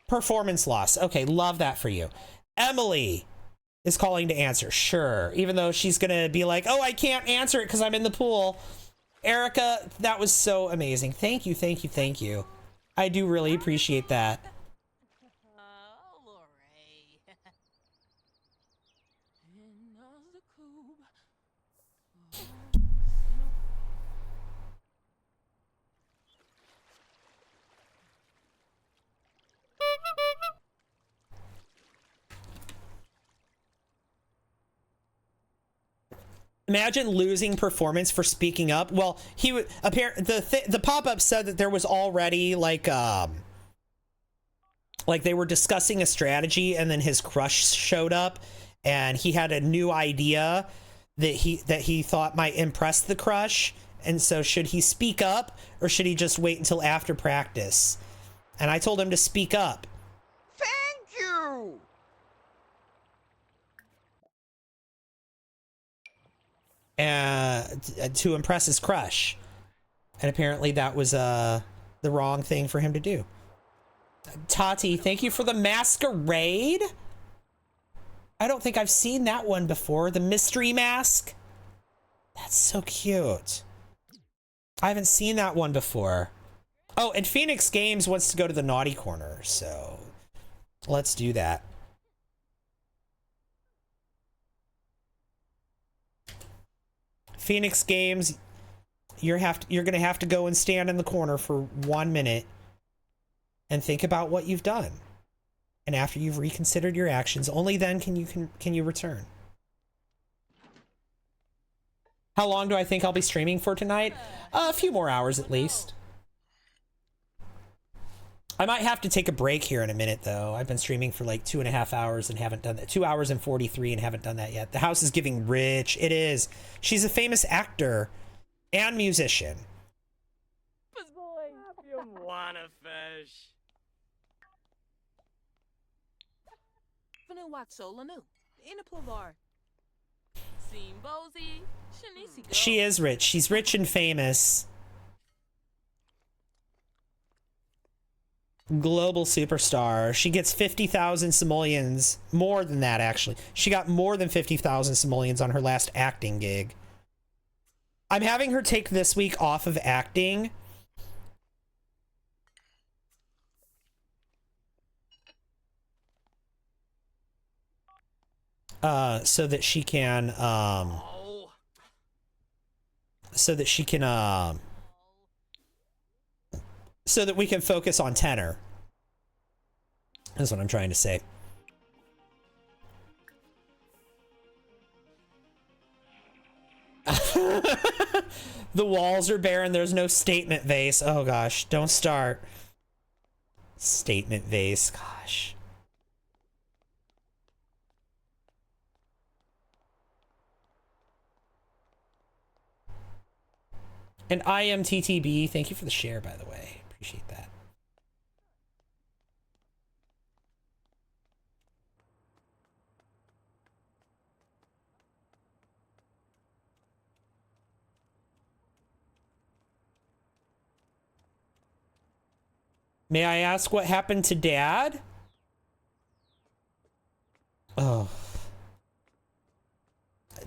B: Performance loss. Okay, love that for you. Emily is calling to answer. Sure. Even though she's gonna be like, oh, I can't answer it because I'm in the pool. Erica, that was so amazing. Thank you, thank you, thank you. I do really appreciate that. Imagine losing performance for speaking up. Well, he would the pop-up said that there was already like they were discussing a strategy, and then his crush showed up, and he had a new idea that he thought might impress the crush. And so should he speak up or should he just wait until after practice? And I told him to speak up.
C: Thank you.
B: To impress his crush. And apparently that was the wrong thing for him to do. Tati, thank you for the masquerade. I don't think I've seen that one before. The mystery mask. That's so cute. I haven't seen that one before. Oh, and Phoenix Games wants to go to the naughty corner, so let's do that. Phoenix Games, you're gonna have to go and stand in the corner for 1 minute and think about what you've done. And after you've reconsidered your actions, only then can you return. How long do I think I'll be streaming for tonight? A few more hours at least. I might have to take a break here in a minute though. I've been streaming for like 2.5 hours and haven't done that. 2 hours and 43 and haven't done that yet. The house is giving rich. It is. She's a famous actor and musician.
G: You wanna fish?
B: She is rich. She's rich and famous. Global superstar. She gets 50,000 simoleons. More than that, actually. She got more than 50,000 simoleons on her last acting gig. I'm having her take this week off of acting. So that she can, so that we can focus on Tenor. That's what I'm trying to say. The walls are bare and there's no statement vase. Oh gosh, don't start. Statement vase, gosh. And I am TTB. Thank you for the share, by the way. Appreciate that. May I ask what happened to Dad? Oh.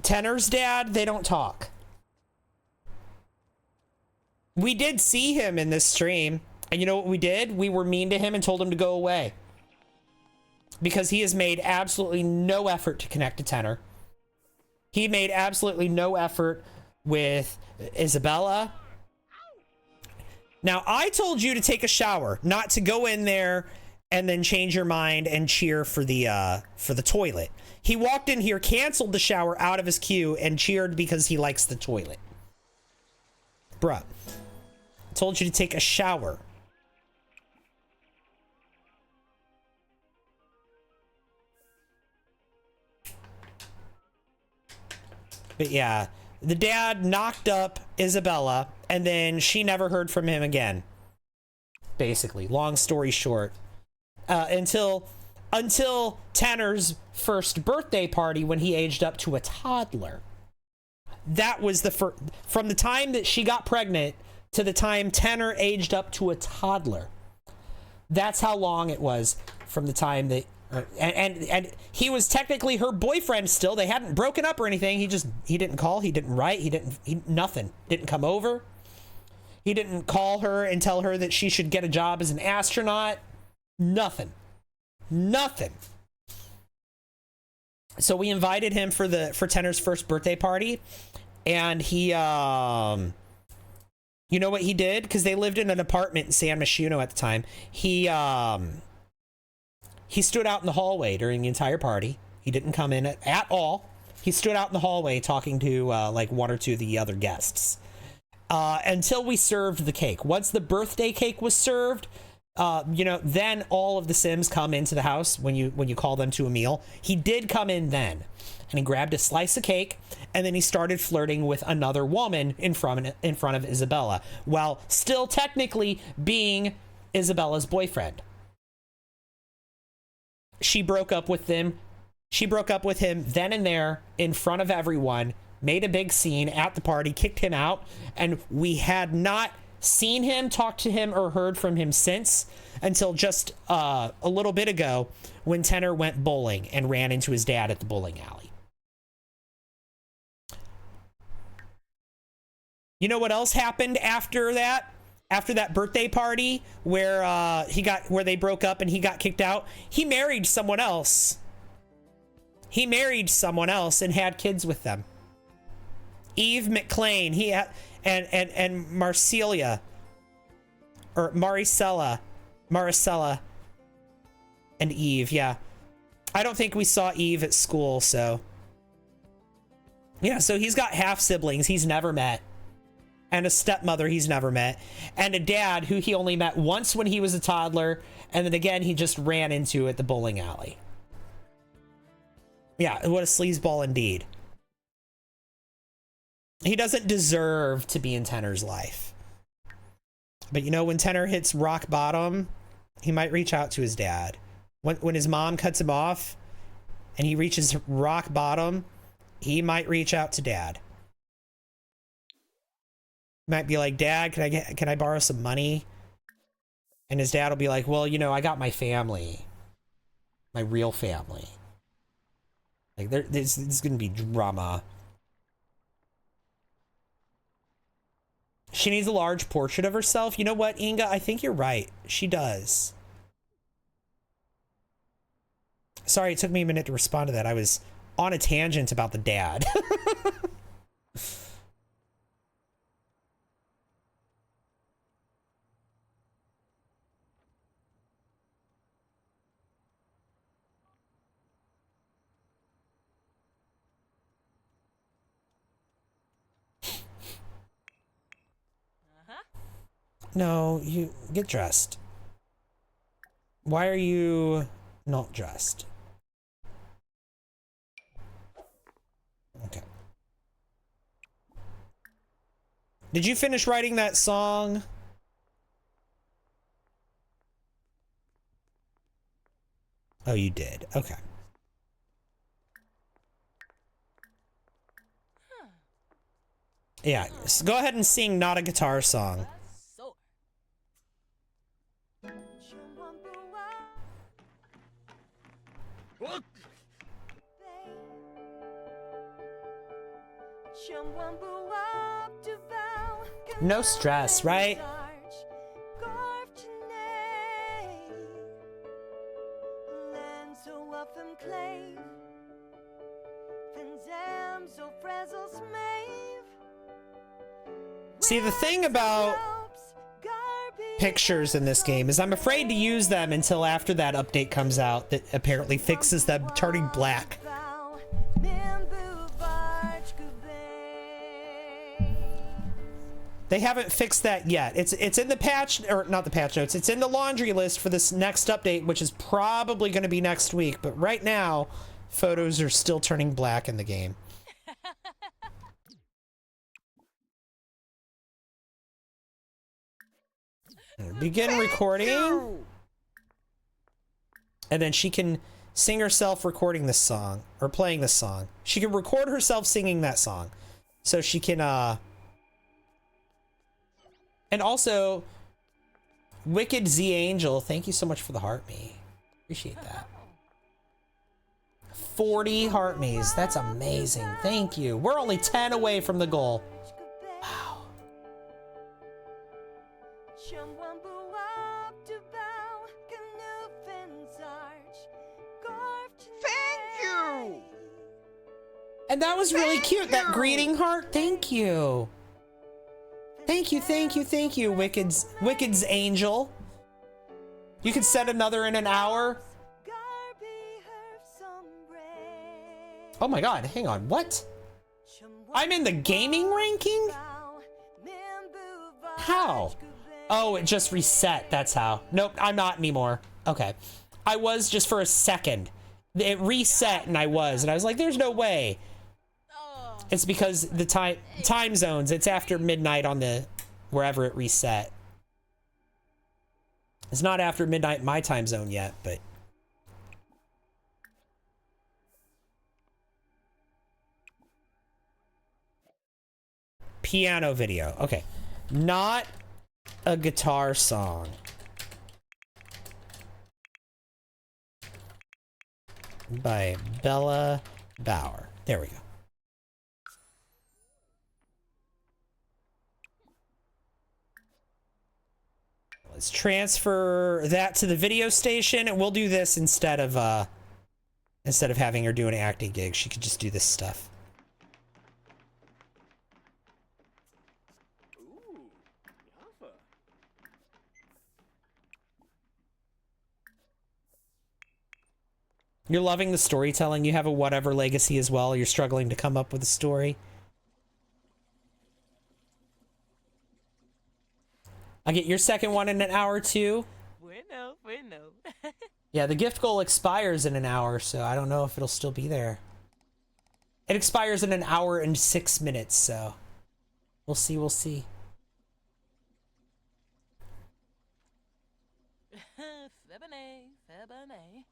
B: Tenor's dad, they don't talk. We did see him in this stream, and you know what we did? We were mean to him and told him to go away. Because he has made absolutely no effort to connect to Tenor. He made absolutely no effort with Isabella. Now, I told you to take a shower, not to go in there and then change your mind and cheer for the toilet. He walked in here, canceled the shower out of his queue, and cheered because he likes the toilet. Bruh. I told you to take a shower. But yeah, the dad knocked up Isabella, and then she never heard from him again. Basically, long story short, until Tanner's first birthday party when he aged up to a toddler. That was from the time that she got pregnant to the time Tanner aged up to a toddler. That's how long it was from the time that, and he was technically her boyfriend still. They hadn't broken up or anything. He didn't call, he didn't write, nothing. Didn't come over. He didn't call her and tell her that she should get a job as an astronaut. Nothing. So we invited him for Tanner's first birthday party, and he, you know what he did? Because they lived in an apartment in San Myshuno at the time. He stood out in the hallway during the entire party. He didn't come in at all. He stood out in the hallway talking to like one or two of the other guests until we served the cake. Once the birthday cake was served, you know, then all of the Sims come into the house when you call them to a meal. He did come in then, and he grabbed a slice of cake, and then he started flirting with another woman in front of Isabella, while still technically being Isabella's boyfriend. She broke up with him then and there in front of everyone, made a big scene at the party, kicked him out, and we had not seen him, talked to him, or heard from him since, until just a little bit ago when Tanner went bowling and ran into his dad at the bowling alley. You know what else happened after that? After that birthday party where they broke up and he got kicked out, he married someone else. He married someone else and had kids with them. Eve McLean, and Maricela and Eve, yeah. I don't think we saw Eve at school, so. Yeah, so he's got half siblings he's never met. And a stepmother he's never met. And a dad who he only met once when he was a toddler. And then again, he just ran into at the bowling alley. Yeah, what a sleazeball indeed. He doesn't deserve to be in Tanner's life. But you know, when Tanner hits rock bottom, he might reach out to his dad. When his mom cuts him off and he reaches rock bottom, he might reach out to dad. Might be like, Dad, can I borrow some money? And his dad will be like, well, you know, I got my family. My real family. Like, this is gonna be drama. She needs a large portrait of herself. You know what, Inga? I think you're right. She does. Sorry, it took me a minute to respond to that. I was on a tangent about the dad. No, you get dressed. Why are you not dressed? Okay. Did you finish writing that song? Oh, you did. Okay. Yeah, so go ahead and sing Not a Guitar Song. No stress, right? See, the thing about pictures in this game is I'm afraid to use them until after that update comes out that apparently fixes them turning black. They haven't fixed that yet. It's in the patch, or not the patch notes, it's in the laundry list for this next update, which is probably going to be next week. But right now, photos are still turning black in the game. Begin recording. And then she can sing herself recording this song or playing this song. She can record herself singing that song. So she can, and also, Wicked Z Angel, thank you so much for the heart me. Appreciate that. 40 heart me's. That's amazing. Thank you. We're only 10 away from the goal. Wow.
C: Thank you.
B: And that was really cute. That greeting heart. Thank you. Thank you, thank you, thank you, Wicked's Angel. You can set another in an hour. Oh my god, hang on, what? I'm in the gaming ranking? How? Oh, it just reset, that's how. Nope, I'm not anymore. Okay. I was just for a second. It reset and I was like, there's no way. It's because the time zones, it's after midnight on the, wherever it reset. It's not after midnight in my time zone yet, but. Piano video, okay. Not a guitar song. By Bella Bauer. There we go. Let's transfer that to the video station, and we'll do this instead of having her do an acting gig. She could just do this stuff.
I: Ooh, Java.
B: You're loving the storytelling. You have a whatever legacy as well. You're struggling to come up with a story. I get your second one in an hour too.
D: Bueno.
B: Yeah, the gift goal expires in an hour, so I don't know if it'll still be there. It expires in an hour and 6 minutes, so we'll see.
D: Febene.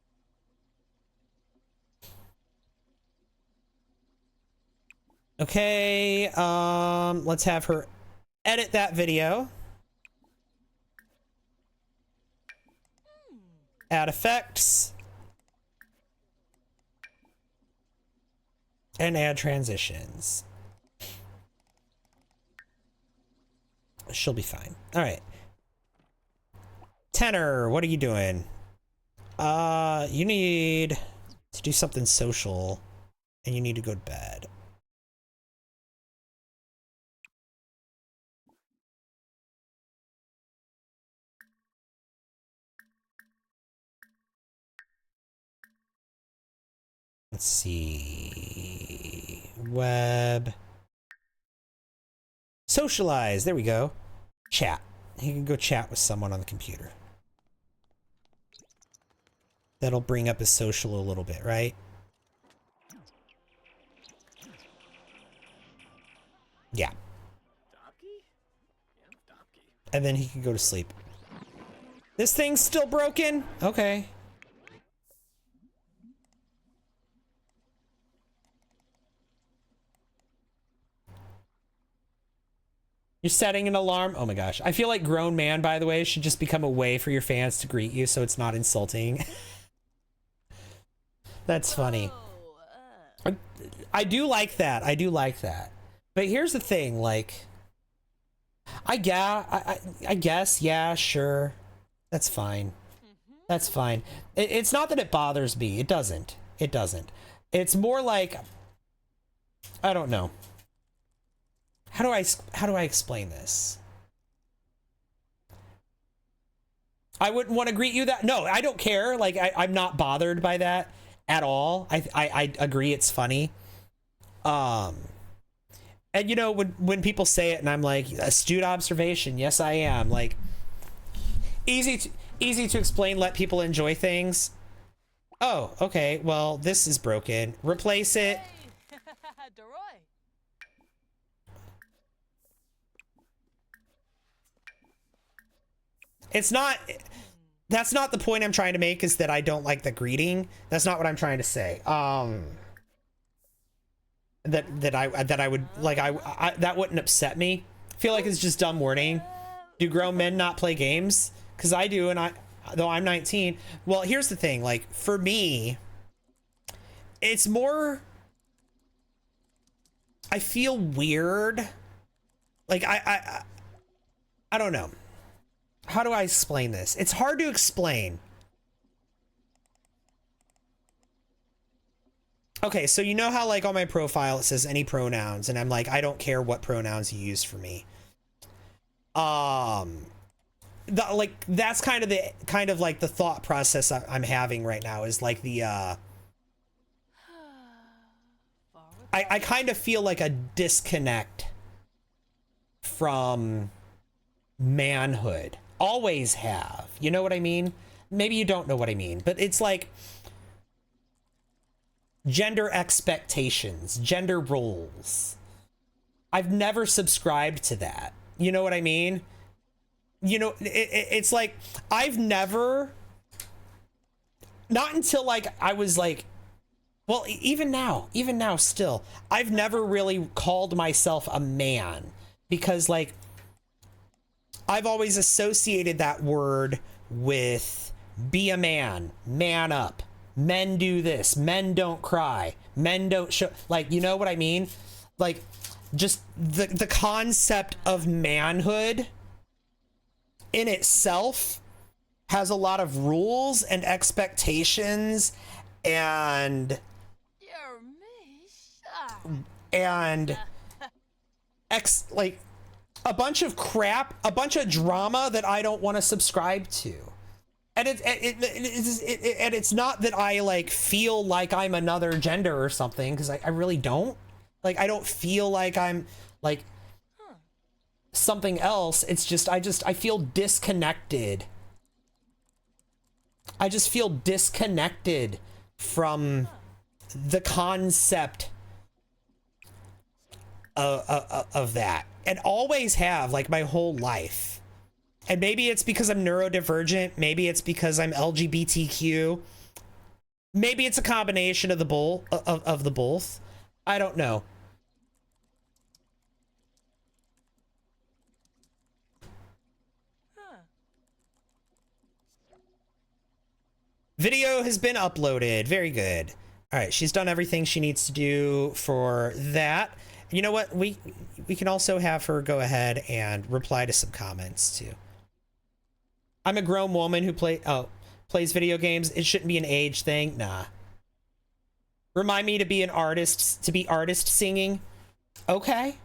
B: Okay, let's have her edit that video. Add effects. And add transitions. She'll be fine. All right. Tenor, what are you doing? You need to do something social, and you need to go to bed. Let's see. Web. Socialize. There we go. Chat. You can go chat with someone on the computer. That'll bring up his social a little bit, right? Yeah. And then he can go to sleep. This thing's still broken? Okay. You're setting an alarm. Oh my gosh. I feel like grown man, by the way, should just become a way for your fans to greet you so it's not insulting. That's funny. I do like that. I do like that. But here's the thing, like, I guess, yeah, sure. That's fine. That's fine. It's not that it bothers me. It doesn't. It doesn't. It's more like, I don't know. How do I explain this? I wouldn't want to greet you that. No, I don't care. Like, I'm not bothered by that at all. I agree it's funny. And you know, when people say it and I'm like, astute observation. Yes, I am. Like, easy to explain, let people enjoy things. Oh, okay. Well, this is broken. Replace it. It's not, that's not the point I'm trying to make, is that I don't like the greeting. That's not what I'm trying to say. That I would like, I that wouldn't upset me. I feel like it's just dumb wording. Do grown men not play games? Because I do, and though I'm 19. Well, here's the thing, like, for me, it's more, I feel weird. Like, I don't know. How do I explain this? It's hard to explain. Okay, so you know how, like, on my profile it says any pronouns, and I'm like, I don't care what pronouns you use for me. Like, that's kind of like the thought process I'm having right now, is like the I kind of feel like a disconnect from manhood. Always have. You know what I mean? Maybe you don't know what I mean, but it's like gender expectations, gender roles. I've never subscribed to that. You know what I mean? You know, it's like, I've never, not until like I was like, well, even now still, I've never really called myself a man, because like, I've always associated that word with be a man, man up, men do this, men don't cry, men don't show, like, you know what I mean? Like, just the concept of manhood in itself has a lot of rules and expectations and like a bunch of crap, a bunch of drama that I don't want to subscribe to. And it's not that I like feel like I'm another gender or something, because I really don't. Like, I don't feel like I'm like something else. It's just I feel disconnected. I just feel disconnected from the concept of that, and always have, like, my whole life. And maybe it's because I'm neurodivergent, maybe it's because I'm LGBTQ, maybe it's a combination of the both. I don't know. Video has been uploaded. Very good. All right, she's done everything she needs to do for that. You know what? We can also have her go ahead and reply to some comments too. I'm a grown woman who plays video games. It shouldn't be an age thing. Nah. Remind me to be an artist, artist singing. Okay.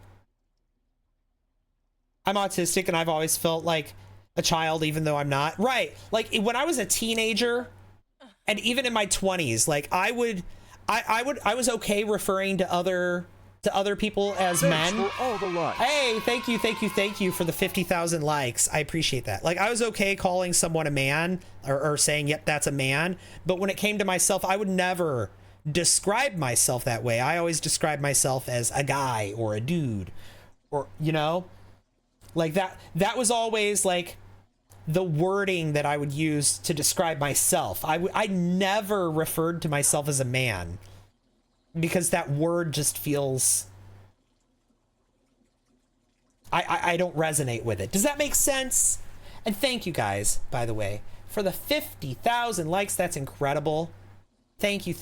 B: I'm autistic and I've always felt like a child even though I'm not. Right. Like, when I was a teenager and even in my 20s, like, I was okay referring to other people as men.
J: For all the likes.
B: Hey, thank you for the 50,000 likes. I appreciate that. Like, I was okay calling someone a man or saying, yep, that's a man. But when it came to myself, I would never describe myself that way. I always describe myself as a guy or a dude, or, you know, like that was always like the wording that I would use to describe myself. I never referred to myself as a man, because that word just feels, I don't resonate with it. Does that make sense? And thank you guys, by the way, for the 50,000 likes. That's incredible. Thank you.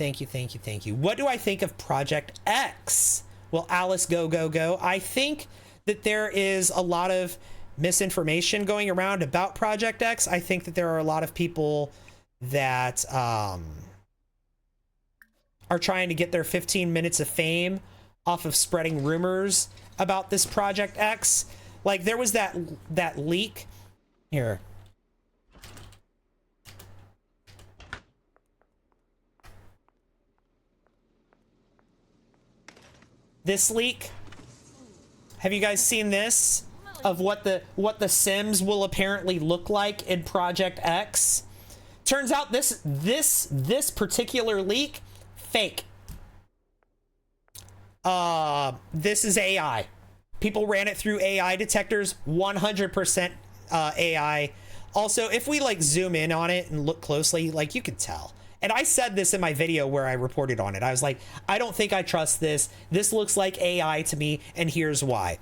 B: What do I think of Project X? Well, Alice, go. I think that there is a lot of misinformation going around about Project X. I think that there are a lot of people that are trying to get their 15 minutes of fame off of spreading rumors about this Project X. Like, there was that leak here. This leak. Have you guys seen this? Of what the Sims will apparently look like in Project X. Turns out this particular leak, fake. This is AI. People ran it through AI detectors. 100% AI. Also, if we like zoom in on it and look closely, like you can tell. And I said this in my video where I reported on it. I was like, I don't think I trust this. This looks like AI to me, and here's why.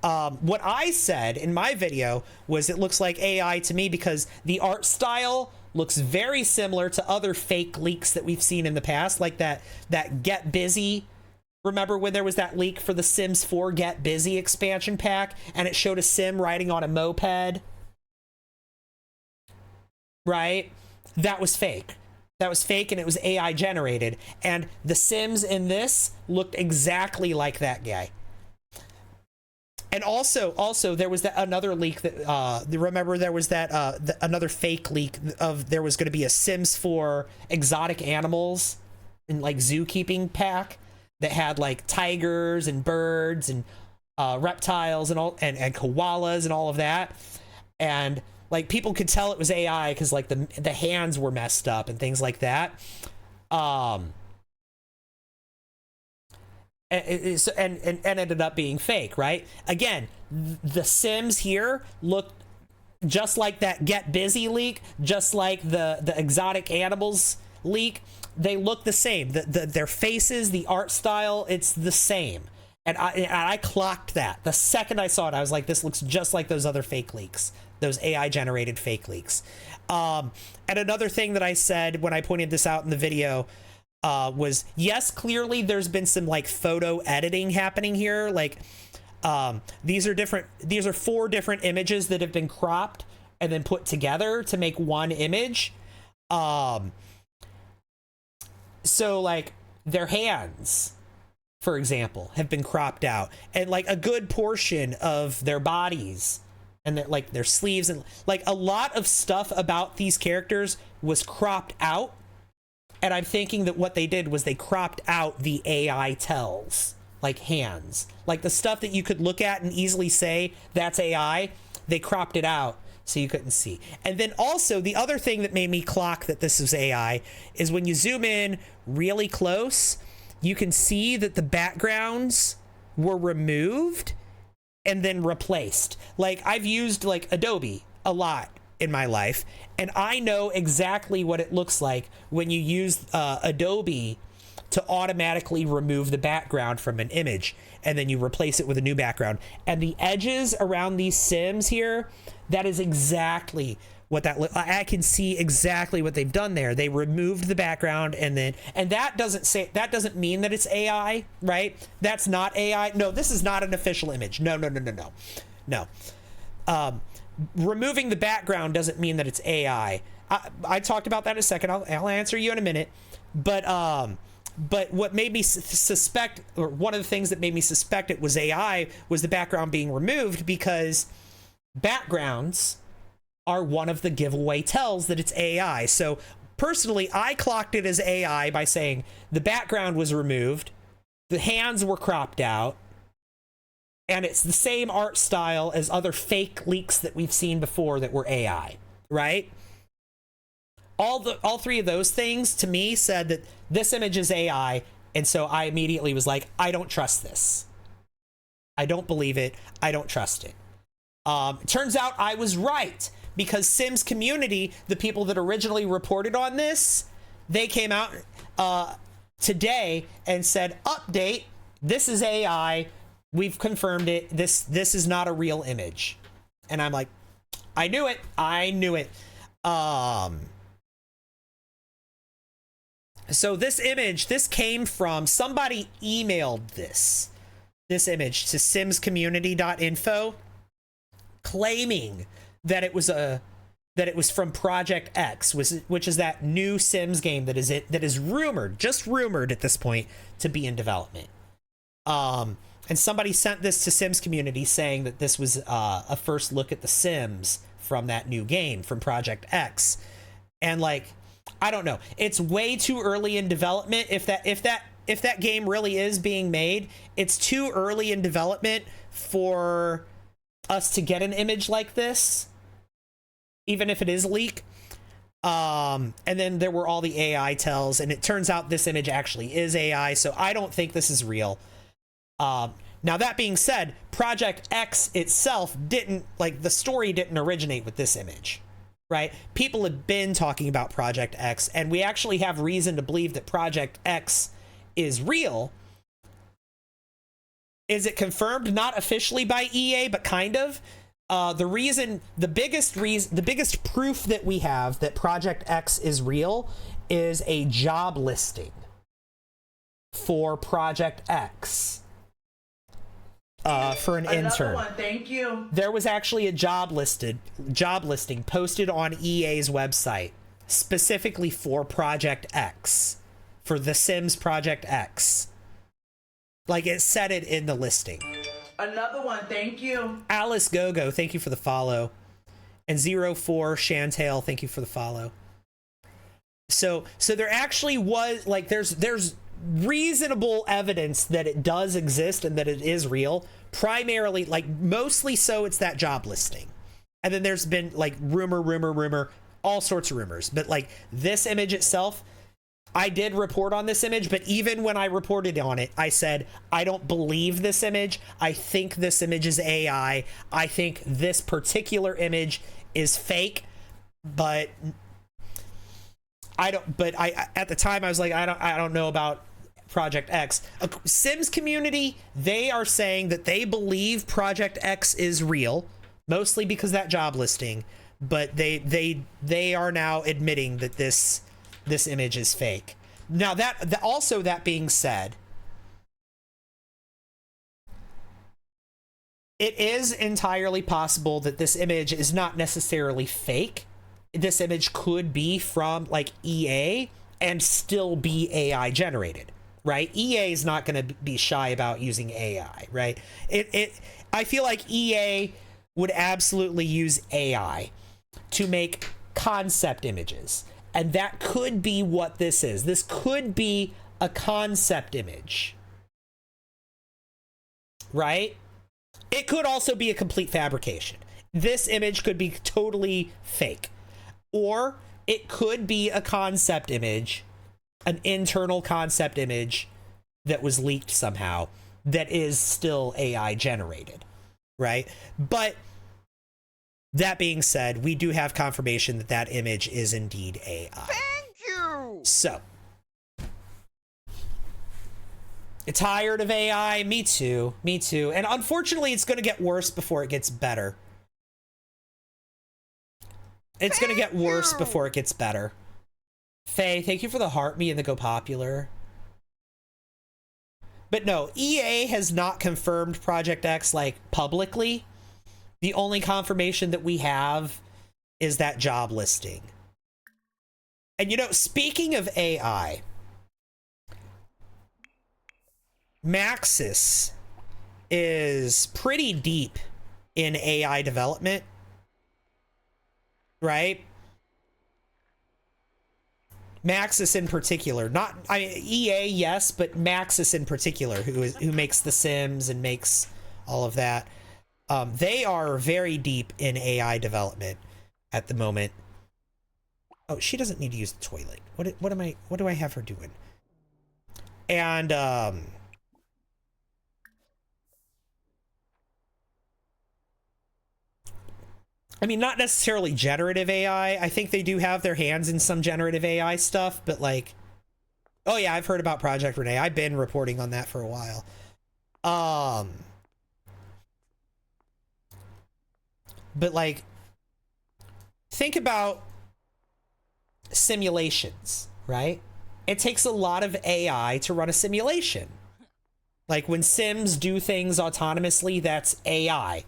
B: What I said in my video was it looks like AI to me because the art style looks very similar to other fake leaks that we've seen in the past, like that Get Busy. Remember when there was that leak for the Sims 4 Get Busy expansion pack, and it showed a Sim riding on a moped? Right? That was fake. That was fake, and it was AI generated. And the Sims in this looked exactly like that guy. And also there was another leak that remember there was that another fake leak of there was going to be a Sims 4 exotic animals and like zookeeping pack that had like tigers and birds and reptiles and all and koalas and all of that. And like people could tell it was AI because like the hands were messed up and things like that. And ended up being fake, right? Again, the Sims here look just like that Get Busy leak, just like the exotic animals leak. They look the same. Their faces, the art style, it's the same. And I clocked that. The second I saw it, I was like, this looks just like those other fake leaks, those AI generated fake leaks. And another thing that I said when I pointed this out in the video was, yes, clearly there's been some like photo editing happening here. Like these are 4 different images that have been cropped and then put together to make one image. So like their hands, for example, have been cropped out, and like a good portion of their bodies and like their sleeves, and like a lot of stuff about these characters was cropped out. And I'm thinking that what they did was they cropped out the AI tells, like hands, like the stuff that you could look at and easily say that's AI. They cropped it out so you couldn't see. And then also the other thing that made me clock that this is AI is when you zoom in really close, you can see that the backgrounds were removed and then replaced. Like I've used like Adobe a lot in my life, and I know exactly what it looks like when you use Adobe to automatically remove the background from an image and then you replace it with a new background. And the edges around these Sims here, that is exactly what I can see exactly what they've done there. They removed the background and that doesn't mean that it's AI, right? That's not AI. No, this is not an official image. No. Removing the background doesn't mean that it's AI. I talked about that in a second. I'll answer you in a minute. But what made me suspect, or one of the things that made me suspect it was AI, was the background being removed, because backgrounds are one of the giveaway tells that it's AI. So personally, I clocked it as AI by saying the background was removed, the hands were cropped out, and it's the same art style as other fake leaks that we've seen before that were AI, right? All 3 of those things to me said that this image is AI, and so I immediately was like, I don't trust this. I don't believe it. I don't trust it. Turns out I was right, because Sims Community, the people that originally reported on this, they came out today and said, update, this is AI. We've confirmed it. This is not a real image. And I'm like, I knew it. So this image, this came from, somebody emailed this image to simscommunity.info claiming that it was from Project X, which is that new Sims game that is rumored, just rumored at this point, to be in development. And somebody sent this to Sims Community saying that this was a first look at the Sims from that new game from Project X. And like, I don't know, it's way too early in development. If that game really is being made, it's too early in development for us to get an image like this, even if it is a leak. And then there were all the AI tells, and it turns out this image actually is AI, so I don't think this is real. Now that being said, Project X itself didn't, like, the story didn't originate with this image, right? People have been talking about Project X, and we actually have reason to believe that Project X is real. Is it confirmed? Not officially by EA, but kind of. The biggest proof that we have that Project X is real is a job listing for Project X. For an intern.
H: One, thank you.
B: There was actually a job listing posted on EA's website specifically for Project X, for The Sims Project X. Like, it said it in the listing.
H: Another one, thank you.
B: Alice Gogo, thank you for the follow. And 04 Chantel, thank you for the follow. So there actually was, like, there's reasonable evidence that it does exist and that it is real. Primarily, like, mostly so it's that job listing. And then there's been, like, rumor, all sorts of rumors. But, like, this image itself, I did report on this image, but even when I reported on it, I said, I don't believe this image. I think this image is AI. I think this particular image is fake, but at the time I was like, I don't know about Project X. Sims community, they are saying that they believe Project X is real, mostly because of that job listing, but they are now admitting that this image is fake. Now that being said, it is entirely possible that this image is not necessarily fake. This image could be from, like, EA and still be AI generated, right? EA is not going to be shy about using AI, right? I feel like EA would absolutely use AI to make concept images. And that could be what this is. This could be a concept image, right? It could also be a complete fabrication. This image could be totally fake. Or it could be a concept image, an internal concept image that was leaked somehow that is still AI generated, right? But that being said, we do have confirmation that that image is indeed AI.
C: Thank you!
B: So, tired of AI? Me too. And unfortunately, it's going to get worse before it gets better. It's going to get worse before it gets better. Faye, thank you for the heart me and the go popular. But no, EA has not confirmed Project X, like, publicly. The only confirmation that we have is that job listing. And, you know, speaking of AI, Maxis is pretty deep in AI development, right? Maxis in particular, EA, yes, but Maxis in particular, who makes The Sims and makes all of that. They are very deep in AI development at the moment. Oh, she doesn't need to use the toilet. What do I have her doing? And I mean, not necessarily generative AI. I think they do have their hands in some generative AI stuff, but, like, oh yeah, I've heard about Project Renee. I've been reporting on that for a while. But, like, think about simulations, right? It takes a lot of AI to run a simulation. Like, when Sims do things autonomously, that's AI.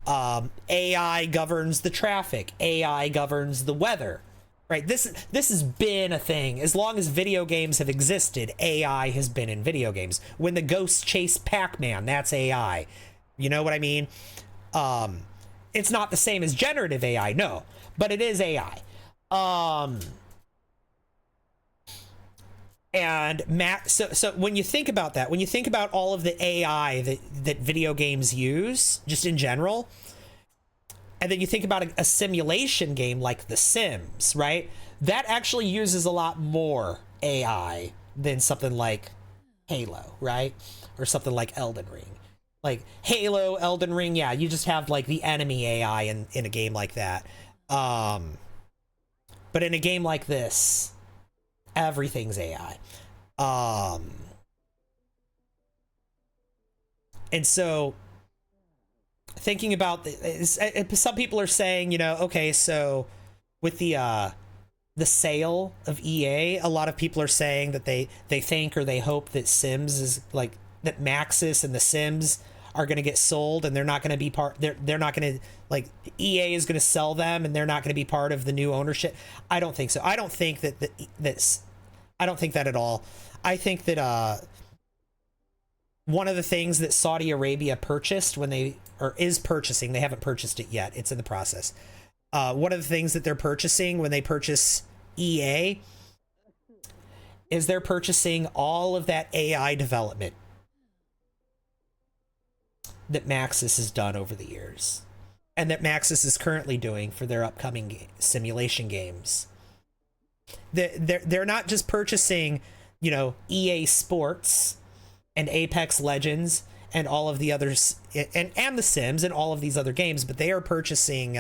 B: AI governs the traffic. AI governs the weather, right? This has been a thing. As long as video games have existed, AI has been in video games. When the ghosts chase Pac-Man, that's AI. You know what I mean? It's not the same as generative AI, no, but it is AI. And so when you think about that, when you think about all of the AI that video games use, just in general, and then you think about a simulation game like The Sims, right? That actually uses a lot more AI than something like Halo, right? Or something like Elden Ring. Like Halo, Elden Ring, yeah, you just have, like, the enemy AI in a game like that. But in a game like this, everything's AI. And so thinking about some people are saying, you know, okay, so with the sale of EA, a lot of people are saying that they think or they hope that Sims is like that Maxis and the Sims are going to get sold and they're not going to be part, they're not going to, like, EA is going to sell them and they're not going to be part of the new ownership. I don't think so. I don't think I don't think that at all. I think that one of the things that Saudi Arabia purchased when they, or is purchasing, they haven't purchased it yet, it's in the process. One of the things that they're purchasing when they purchase EA is they're purchasing all of that AI development that Maxis has done over the years and that Maxis is currently doing for their upcoming simulation games. They're not just purchasing, you know, EA Sports and Apex Legends and all of the others and The Sims and all of these other games, but they are purchasing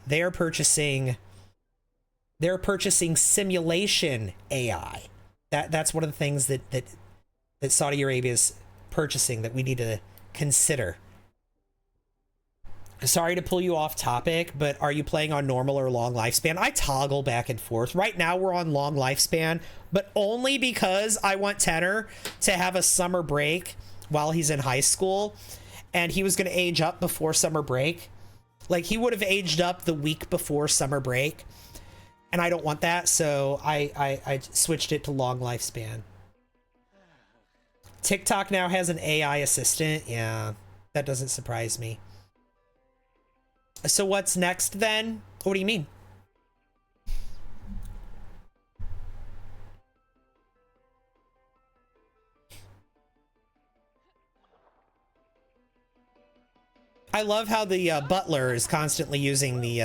B: they're purchasing simulation AI. That's one of the things that Saudi Arabia is purchasing that we need to consider. Sorry to pull you off topic, but are you playing on normal or long lifespan? I toggle back and forth. Right now we're on long lifespan, but only because I want Tenor to have a summer break while he's in high school, and he was going to age up before summer break. Like, he would have aged up the week before summer break, and I don't want that, so I switched it to long lifespan. TikTok now has an AI assistant. Yeah, that doesn't surprise me. So what's next then? What do you mean? I love how the butler is constantly using the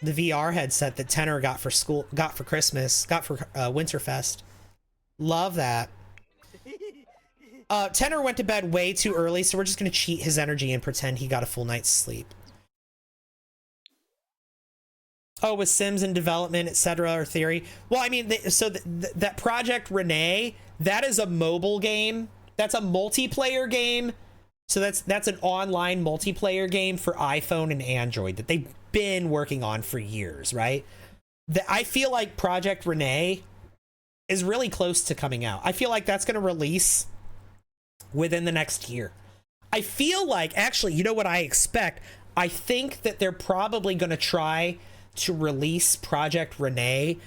B: VR headset that Tenor got for Christmas, got for Winterfest. Love that. Tenor went to bed way too early, so we're just gonna cheat his energy and pretend he got a full night's sleep. Oh, with Sims in development, etc., or theory. Well, I mean, that Project Renee, that is a mobile game. That's a multiplayer game. So that's an online multiplayer game for iPhone and Android that they've been working on for years, right? I feel like Project Renee is really close to coming out. I feel like that's going to release within the next year. I feel like, actually, you know what I expect? I think that they're probably going to try to release Project Renee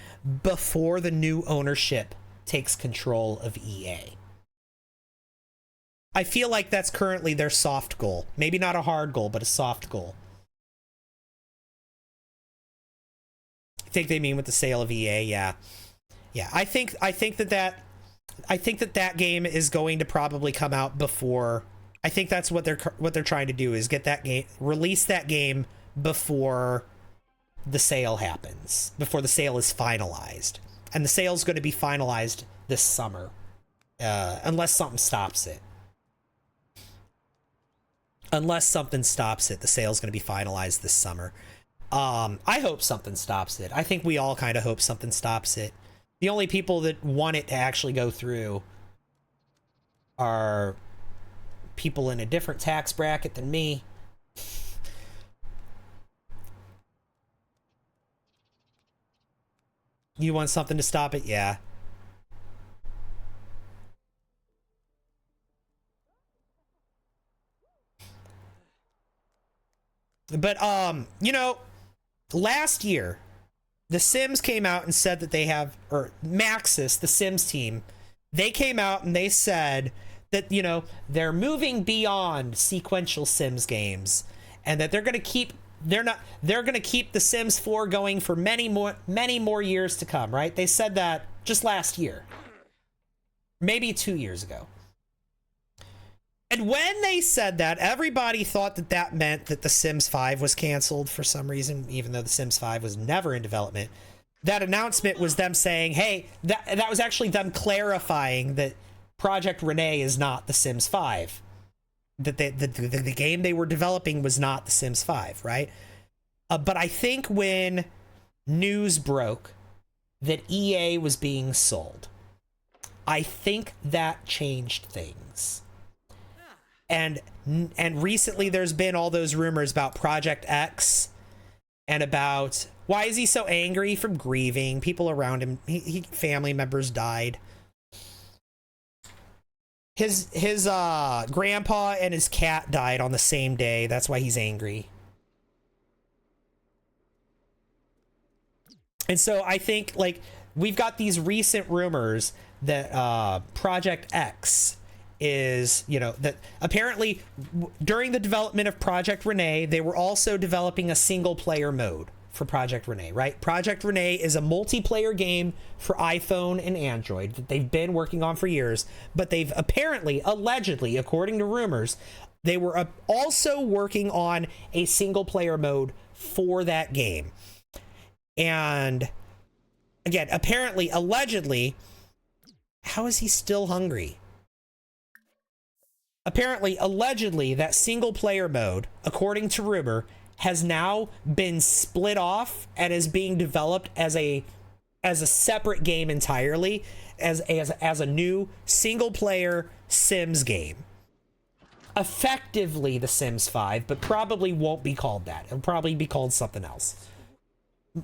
B: before the new ownership takes control of EA. I feel like that's currently their soft goal. Maybe not a hard goal, but a soft goal. I think they mean with the sale of EA, yeah. Yeah, I think that game is going to probably come out before. I think that's what they're trying to do, is get that game, release that game before the sale happens, before the sale is finalized. And the sale's going to be finalized this summer, unless something stops it. Unless something stops it, the sale's going to be finalized this summer. I hope something stops it. I think we all kind of hope something stops it. The only people that want it to actually go through are people in a different tax bracket than me. You want something to stop it? Yeah. But, you know, last year, The Sims came out and said that they have, or Maxis, the Sims team, they came out and they said that, you know, they're moving beyond sequential Sims games and that they're going to keep, they're going to keep The Sims 4 going for many more years to come, right? They said that just last year, maybe 2 years ago. And when they said that, everybody thought that that meant that The Sims 5 was canceled for some reason, even though The Sims 5 was never in development. That announcement was them saying, hey, that was actually them clarifying that Project Renee is not The Sims 5. That the game they were developing was not The Sims 5, right? But I think when news broke that EA was being sold, I think that changed things. And recently there's been all those rumors about Project X and about why is he so angry from grieving people around him. Family members died. His grandpa and his cat died on the same day. That's why he's angry. And so I think, like, we've got these recent rumors that Project X is, you know, that apparently during the development of Project Renee, they were also developing a single player mode for Project Renee, right? Project Renee is a multiplayer game for iPhone and Android that they've been working on for years, but they've apparently, allegedly, according to rumors, they were also working on a single player mode for that game. And again, apparently, allegedly, how is he still hungry? Apparently, allegedly, that single player mode, according to rumor, has now been split off and is being developed as a separate game entirely, as a new single player Sims game. Effectively the Sims 5, but probably won't be called that. It'll probably be called something else.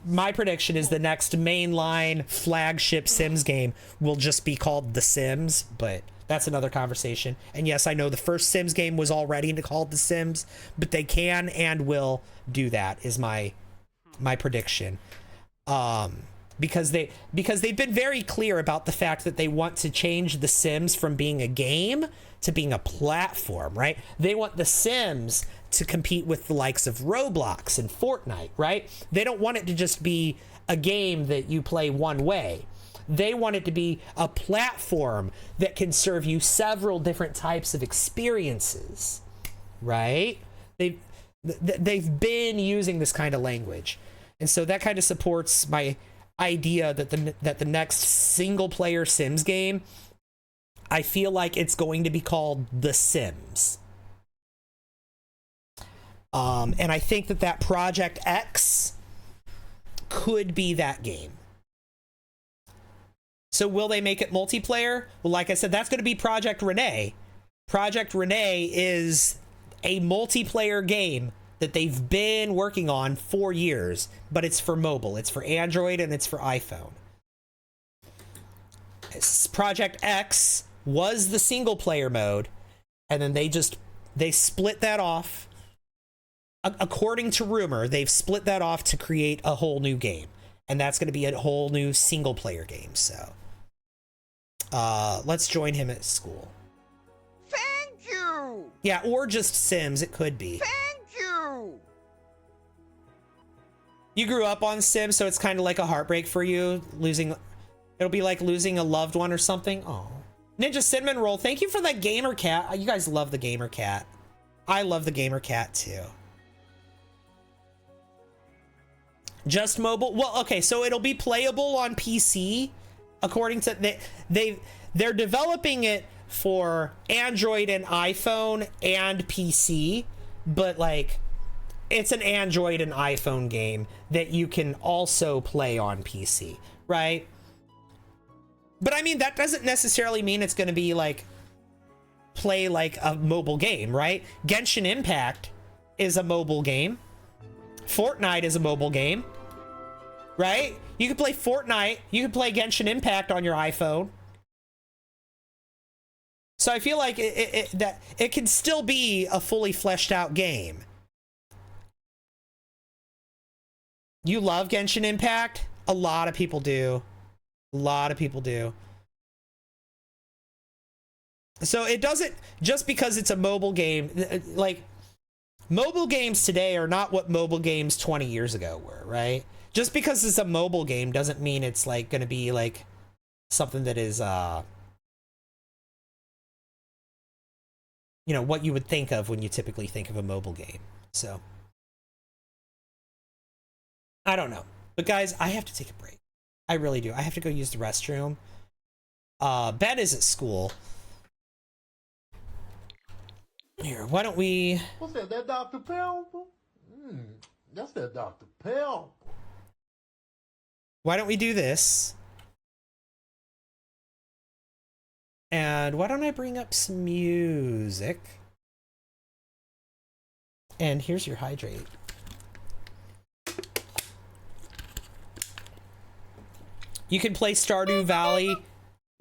B: My prediction is the next mainline flagship Sims game will just be called The Sims, but that's another conversation. And yes, I know the first Sims game was already called The Sims, but they can and will do that, is my prediction. Because they've been very clear about the fact that they want to change The Sims from being a game to being a platform, right? They want The Sims to compete with the likes of Roblox and Fortnite, right? They don't want it to just be a game that you play one way. They want it to be a platform that can serve you several different types of experiences, right? They've been using this kind of language. And so that kind of supports my idea that the next single player Sims game, I feel like it's going to be called The Sims. And I think that Project X could be that game. So will they make it multiplayer? Well, like I said, that's going to be Project Renee. Project Renee is a multiplayer game that they've been working on for years, but it's for mobile. It's for Android and it's for iPhone. Project X was the single player mode, and then they split that off. According to rumor, they've split that off to create a whole new game, and that's going to be a whole new single player game. So let's join him at school.
C: Thank you!
B: Yeah, or just Sims, it could be.
C: Thank you!
B: You grew up on Sims, so it's kind of like a heartbreak for you, it'll be like losing a loved one or something. Oh. Ninja Cinnamon Roll, thank you for that gamer cat. You guys love the gamer cat. I love the gamer cat too. Just mobile? Well, okay, so it'll be playable on PC. According to they're developing it for Android and iPhone and PC, but like it's an Android and iPhone game that you can also play on PC, right? But I mean, that doesn't necessarily mean it's going to be like play like a mobile game, right? Genshin Impact is a mobile game. Fortnite is a mobile game, right? You can play Fortnite. You can play Genshin Impact on your iPhone. So I feel like that it can still be a fully fleshed out game. You love Genshin Impact? A lot of people do. A lot of people do. So it doesn't, just because it's a mobile game, like mobile games today are not what mobile games 20 years ago were, right? Just because it's a mobile game doesn't mean it's like going to be like something that is, you know, what you would think of when you typically think of a mobile game. So I don't know. But guys, I have to take a break. I really do. I have to go use the restroom. Ben is at school. Here, why don't we...
A: What's that Dr. Pepper? That's that Dr. Pell.
B: Why don't we do this? And why don't I bring up some music? And here's your hydrate. You can play Stardew Valley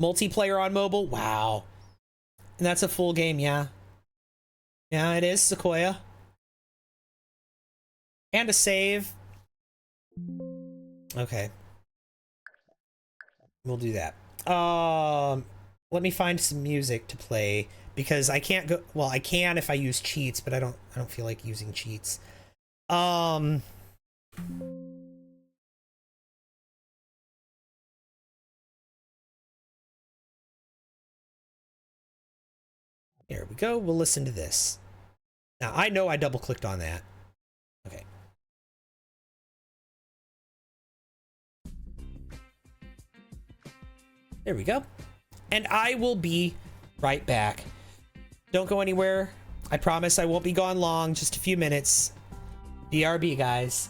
B: multiplayer on mobile. Wow. And that's a full game, yeah. Yeah, it is, Sequoia. And a save. Okay. We'll do that. Let me find some music to play because I can't go, well, I can if I use cheats, but I don't feel like using cheats. There we go. We'll listen to this. Now, I know I double clicked on that. Okay. There we go. And I will be right back. Don't go anywhere. I promise I won't be gone long, just a few minutes. BRB, guys.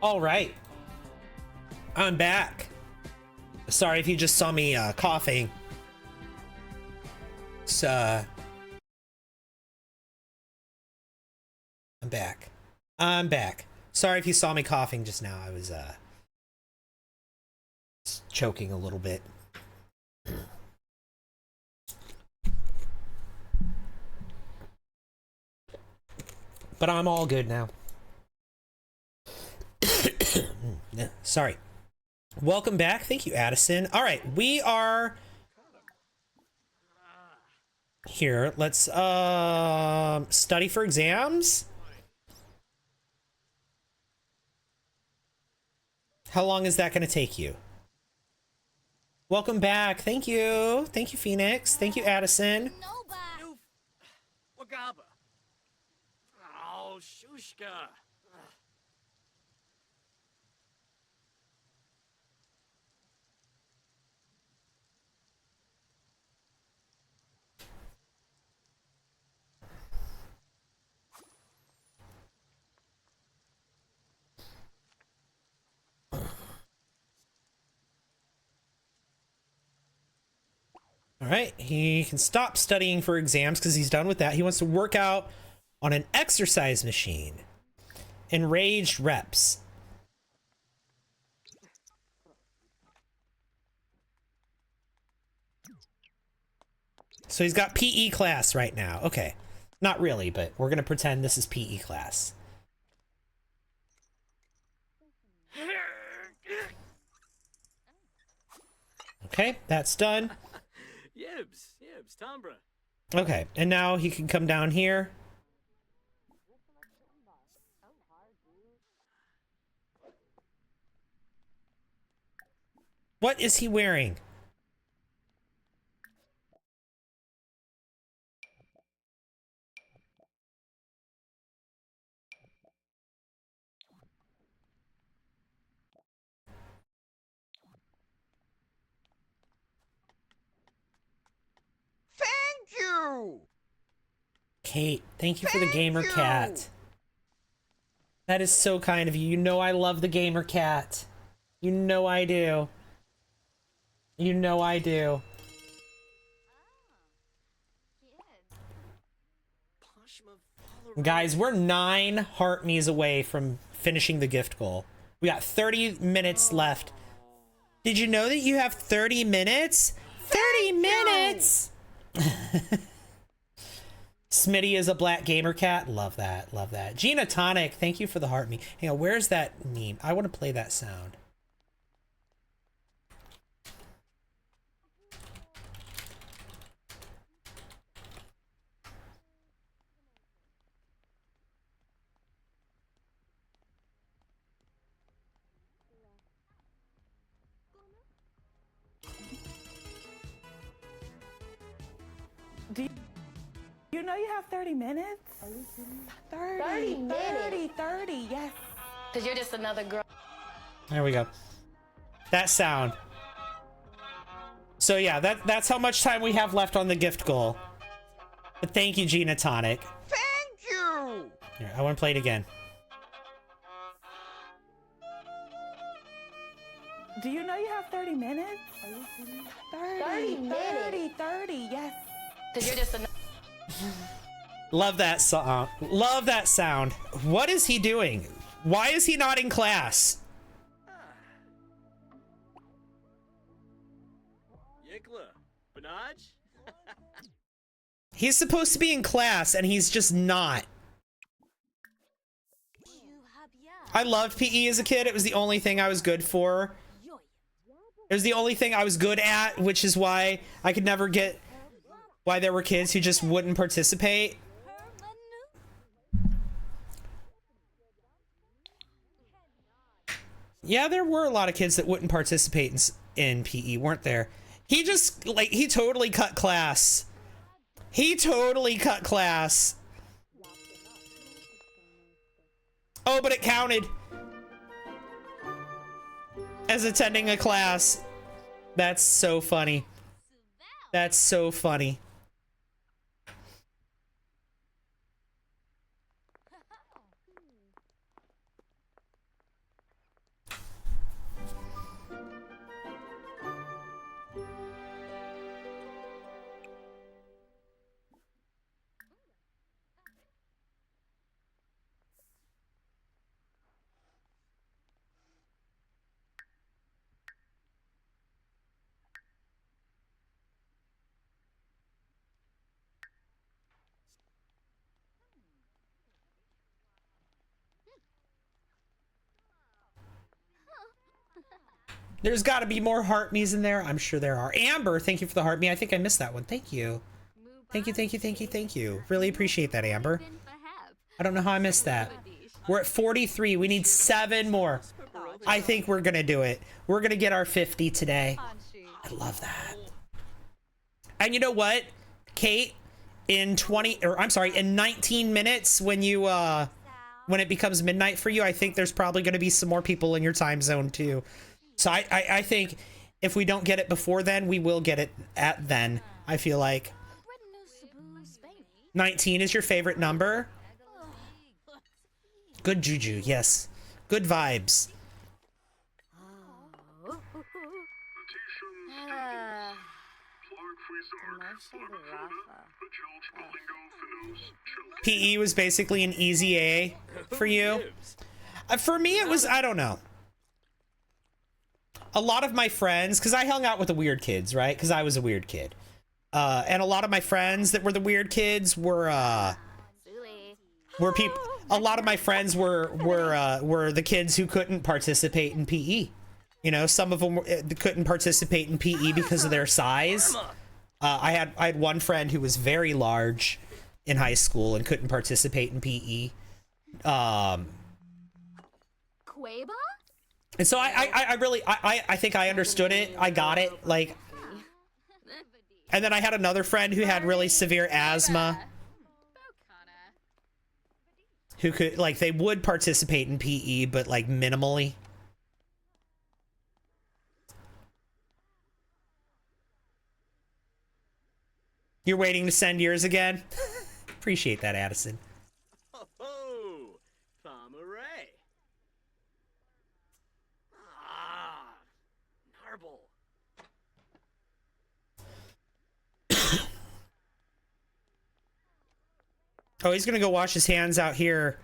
B: All right. I'm back. Sorry if you just saw me coughing. It's, I'm back. I'm back. Sorry if you saw me coughing just now. I was choking a little bit. But I'm all good now. Sorry. Welcome back. Thank you, Addison. All right, we are here. Let's study for exams. How long is that going to take you? Welcome back. Thank you. Thank you, Phoenix. Thank you, Addison.
G: Wagaba. Oh, Shushka.
B: All right, he can stop studying for exams because he's done with that. He wants to work out on an exercise machine. Enraged reps. So he's got PE class right now. Okay, not really, but we're going to pretend this is PE class. Okay, that's done.
G: Yibs, Tombra.
B: Okay, and now he can come down here. What is he wearing?
C: Thank you!
B: Kate, thank you for the gamer cat. That is so kind of you. You know I love the gamer cat. You know I do. You know I do. Guys, we're 9 heart me's away from finishing the gift goal. We got 30 minutes left. Did you know that you have 30 minutes? 30 minutes! Smitty is a black gamer cat. Love that. Love that. Gina Tonic, thank you for the heart meme. Hang on, where's that meme? I want to play that sound.
K: Do you know you have 30 minutes? 30, yes.
L: Because you're just another girl.
B: There we go. That sound. So yeah, that's how much time we have left on the gift goal. But thank you, Gina Tonic.
C: Thank you!
B: Here, I want to play it again.
K: Do you know you have 30 minutes? 30, yes.
L: Because you're just another...
B: Love that song. Love that sound. What is he doing? Why is he not in class?
G: Yikla. Banaj?
B: He's supposed to be in class and he's just not. I loved PE as a kid. It was the only thing I was good for. It was the only thing I was good at, which is why I could never get why there were kids who just wouldn't participate. Yeah, there were a lot of kids that wouldn't participate in PE, weren't there? He just, like, he totally cut class. He totally cut class. Oh, but it counted as attending a class. That's so funny. That's so funny. There's got to be more heart me's in there. I'm sure there are. Amber, thank you for the heart me. I think I missed that one. Thank you. Thank you, thank you, thank you, thank you. Really appreciate that, Amber. I don't know how I missed that. We're at 43. We need 7 more. I think we're going to do it. We're going to get our 50 today. I love that. And you know what, Kate? In 19 minutes, when it becomes midnight for you, I think there's probably going to be some more people in your time zone too. So I think if we don't get it before then, we will get it at then. I feel like 19 is your favorite number. Good juju, yes. Good vibes. PE was basically an easy A for you. For me, it was, I don't know. A lot of my friends, because I hung out with the weird kids, right? Because I was a weird kid. And a lot of my friends that were the weird kids were people. A lot of my friends were the kids who couldn't participate in PE. You know, some of them couldn't participate in PE because of their size. I had one friend who was very large in high school and couldn't participate in PE. And so I think I understood it. I got it. Like, and then I had another friend who had really severe asthma, who could, like, they would participate in PE, but like minimally. You're waiting to send yours again? Appreciate that, Addison.
G: Oh, Pomeray. Ah, Narble.
B: Oh, he's gonna go wash his hands out here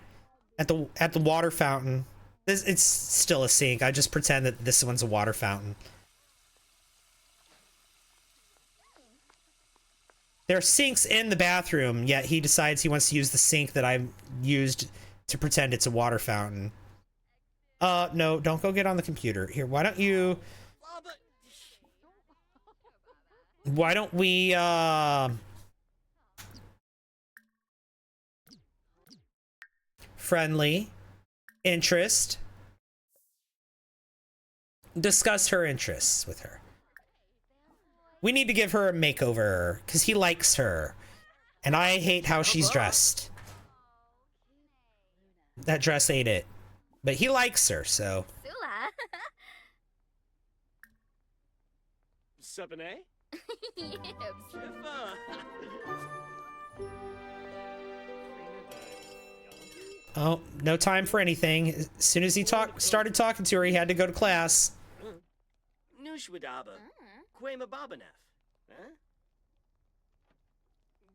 B: at the water fountain. It's still a sink. I just pretend that this one's a water fountain. There are sinks in the bathroom, yet he decides he wants to use the sink that I used to pretend it's a water fountain. No, don't go get on the computer. Here, why don't we, friendly, interest, discuss her interests with her. We need to give her a makeover, because he likes her. And I hate how she's dressed. That dress ain't it. But he likes her, so.
G: Subane?
B: Oh, no time for anything. As soon as he started talking to her, he had to go to class.
G: Nushwadaba. Quema Babanef. Huh?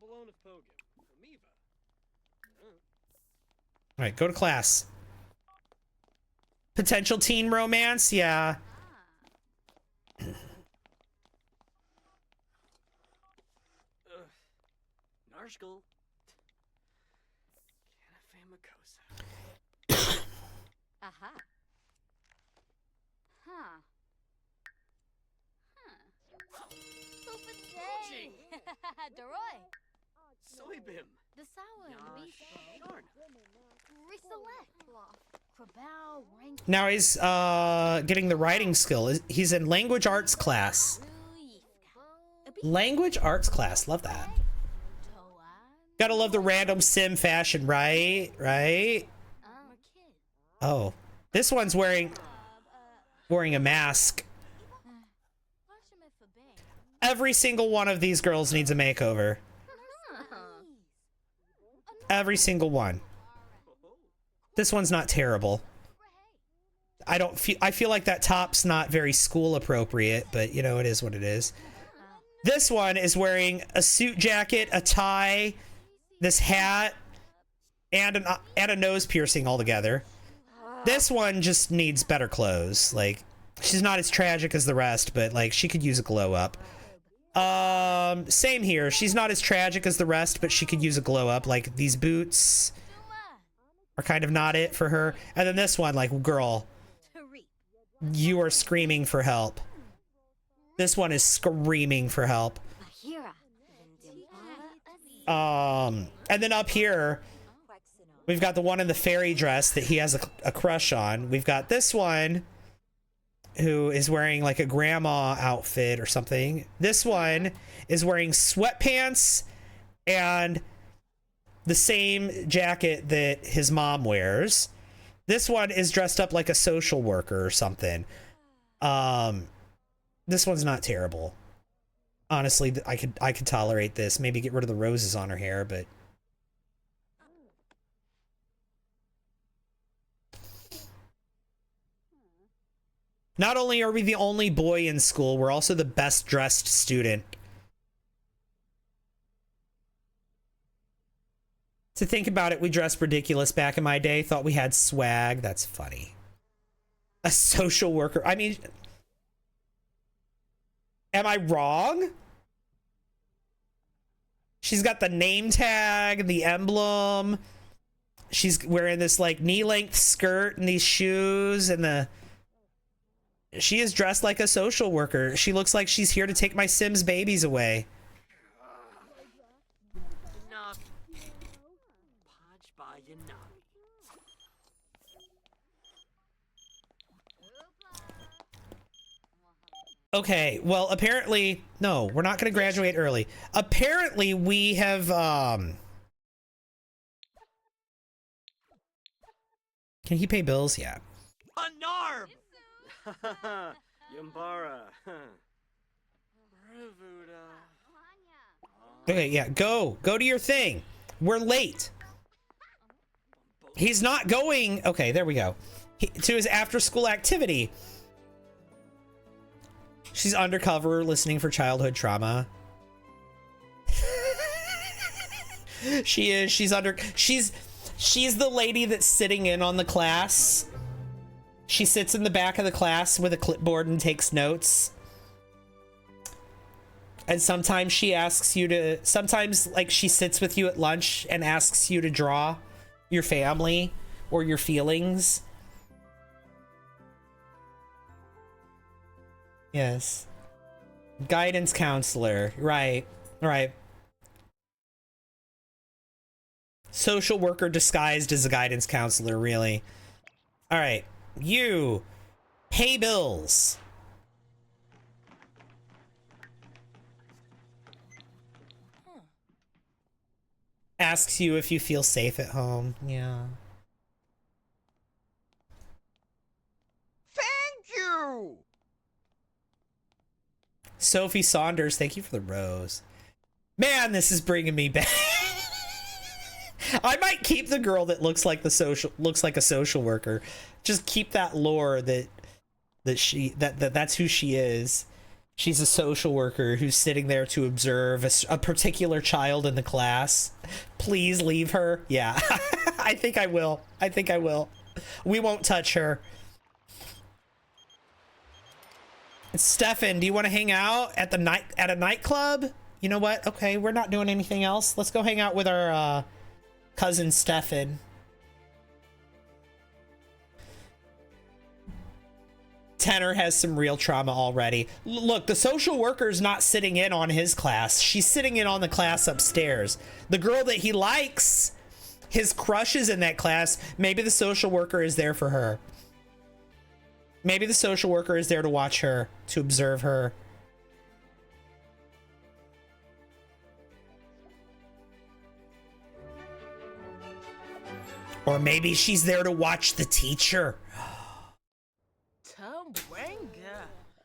G: Bologna Pogan. Amiva.
B: Alright, go to class. Potential teen romance? Yeah.
G: Narshkal.
F: Aha. Huh. Deroy.
G: Soybim.
F: The sour
B: Now he's getting the writing skill. He's in language arts class. Language arts class. Love that. Gotta love the random sim fashion, right? Right? Oh. This one's wearing a mask. Every single one of these girls needs a makeover. Every single one. This one's not terrible. I feel like that top's not very school appropriate, but you know, it is what it is. This one is wearing a suit jacket, a tie, this hat, and a nose piercing all together. This one just needs better clothes. Like, she's not as tragic as the rest, but like, she could use a glow up. Same here. She's not as tragic as the rest, but she could use a glow up. Like, these boots are kind of not it for her. And then this one, like, girl, You are screaming for help. This one is screaming for help. And then up here, we've got the one in the fairy dress that he has a crush on. We've got this one who is wearing like a grandma outfit or something. This one is wearing sweatpants and the same jacket that his mom wears. This one is dressed up like a social worker or something. This one's not terrible. Honestly, I could tolerate this. Maybe get rid of the roses on her hair, but not only are we the only boy in school, we're also the best dressed student. To think about it, we dressed ridiculous back in my day, thought we had swag. That's funny. A social worker. I mean, am I wrong? She's got the name tag, the emblem. She's wearing this like knee-length skirt and these shoes and she is dressed like a social worker. She looks like she's here to take my Sims babies away. Okay, well, apparently, no, we're not going to graduate early. Apparently, we have, can he pay bills? Yeah.
G: Yumbara.
B: Okay, yeah, go to your thing. We're late. He's not going. Okay, there we go. To his after-school activity. She's undercover listening for childhood trauma. She is. She's the lady that's sitting in on the class. She sits in the back of the class with a clipboard and takes notes. And sometimes she asks you to, sometimes like she sits with you at lunch and asks you to draw your family or your feelings. Yes. Guidance counselor. Right. Right. Social worker disguised as a guidance counselor, really. All right. You pay bills. Asks you if you feel safe at home. Yeah.
C: Thank you!
B: Sophie Saunders, thank you for the rose. Man, this is bringing me back. I might keep the girl that looks like a social worker. Just keep that lore that's who she is. She's a social worker who's sitting there to observe a particular child in the class. Please leave her. Yeah. I think I will. We won't touch her. Stefan, do you want to hang out at a nightclub? You know what? Okay, we're not doing anything else. Let's go hang out with our cousin Stefan. Tenor has some real trauma already. Look, the social worker's not sitting in on his class. She's sitting in on the class upstairs. The girl that he likes, his crush is in that class. Maybe the social worker is there for her. Maybe the social worker is there to watch her, to observe her. Or maybe she's there to watch the teacher.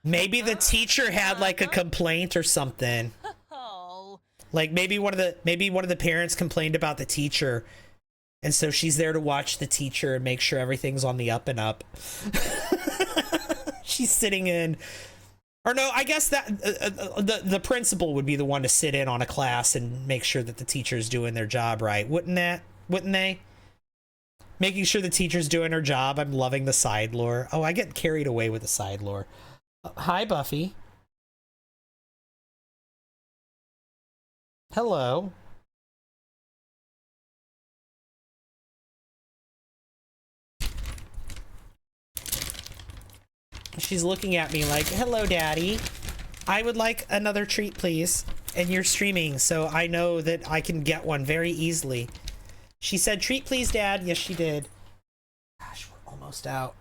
B: Maybe the teacher had like a complaint or something. Like maybe one of the parents complained about the teacher, and so she's there to watch the teacher and make sure everything's on the up and up. She's sitting in, or no, I guess that the principal would be the one to sit in on a class and make sure that the teacher's doing their job right, wouldn't they? Making sure the teacher's doing her job. I'm loving the side lore. Oh, I get carried away with the side lore. Hi, Buffy. Hello. She's looking at me like, hello, daddy. I would like another treat, please. And you're streaming, so I know that I can get one very easily. She said, treat, please, dad. Yes, she did. Gosh, we're almost out.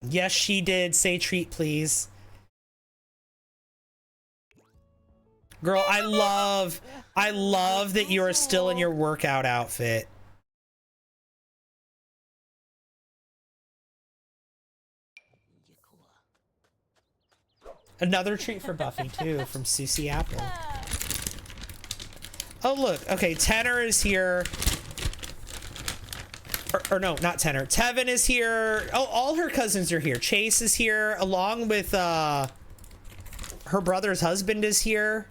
B: Yes, she did say treat, please. Girl, I love that you are still in your workout outfit. Another treat for Buffy, too, from Susie Apple. Oh, look. Okay, Tenor is here. Or no, not Tenor. Tevin is here. Oh, all her cousins are here. Chase is here, along with her brother's husband is here.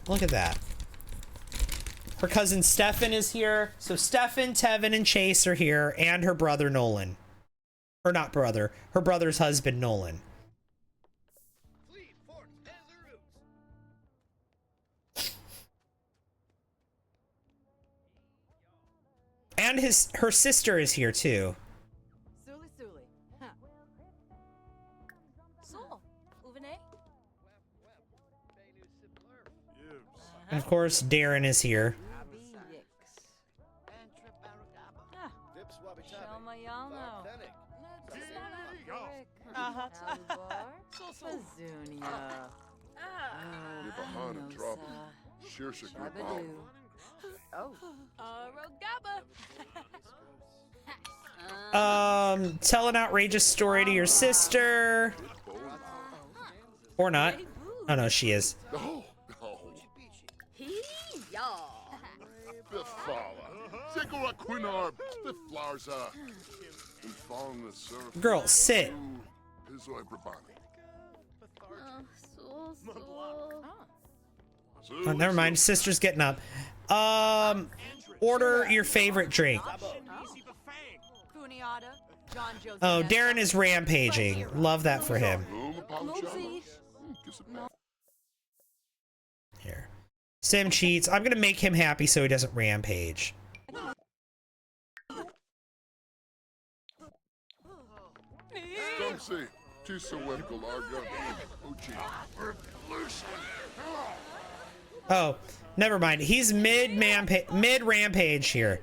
B: Look at that. Her cousin Stefan is here. So Stefan, Tevin, and Chase are here, and her brother Nolan. Or not brother. Her brother's husband Nolan. And her sister is here too. And of course, Darren is here. Tell an outrageous story to your sister. Or not. Oh no, she is. Girl, sit. Oh, never mind. Sister's getting up. Order your favorite drink. Oh, Darren is rampaging. Love that for him. Here. Sim cheats. I'm gonna make him happy so he doesn't rampage. Oh, never mind. He's mid rampage here.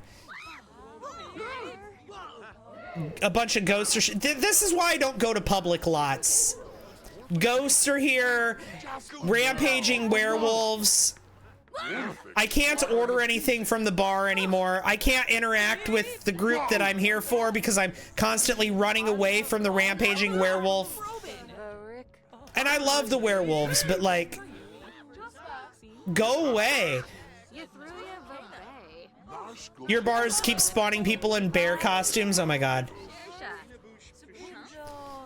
B: A bunch of ghosts are this is why I don't go to public lots. Ghosts are here, rampaging werewolves. I can't order anything from the bar anymore. I can't interact with the group that I'm here for because I'm constantly running away from the rampaging werewolf. And I love the werewolves, but like, go away. Your bars keep spawning people in bear costumes. Oh my god.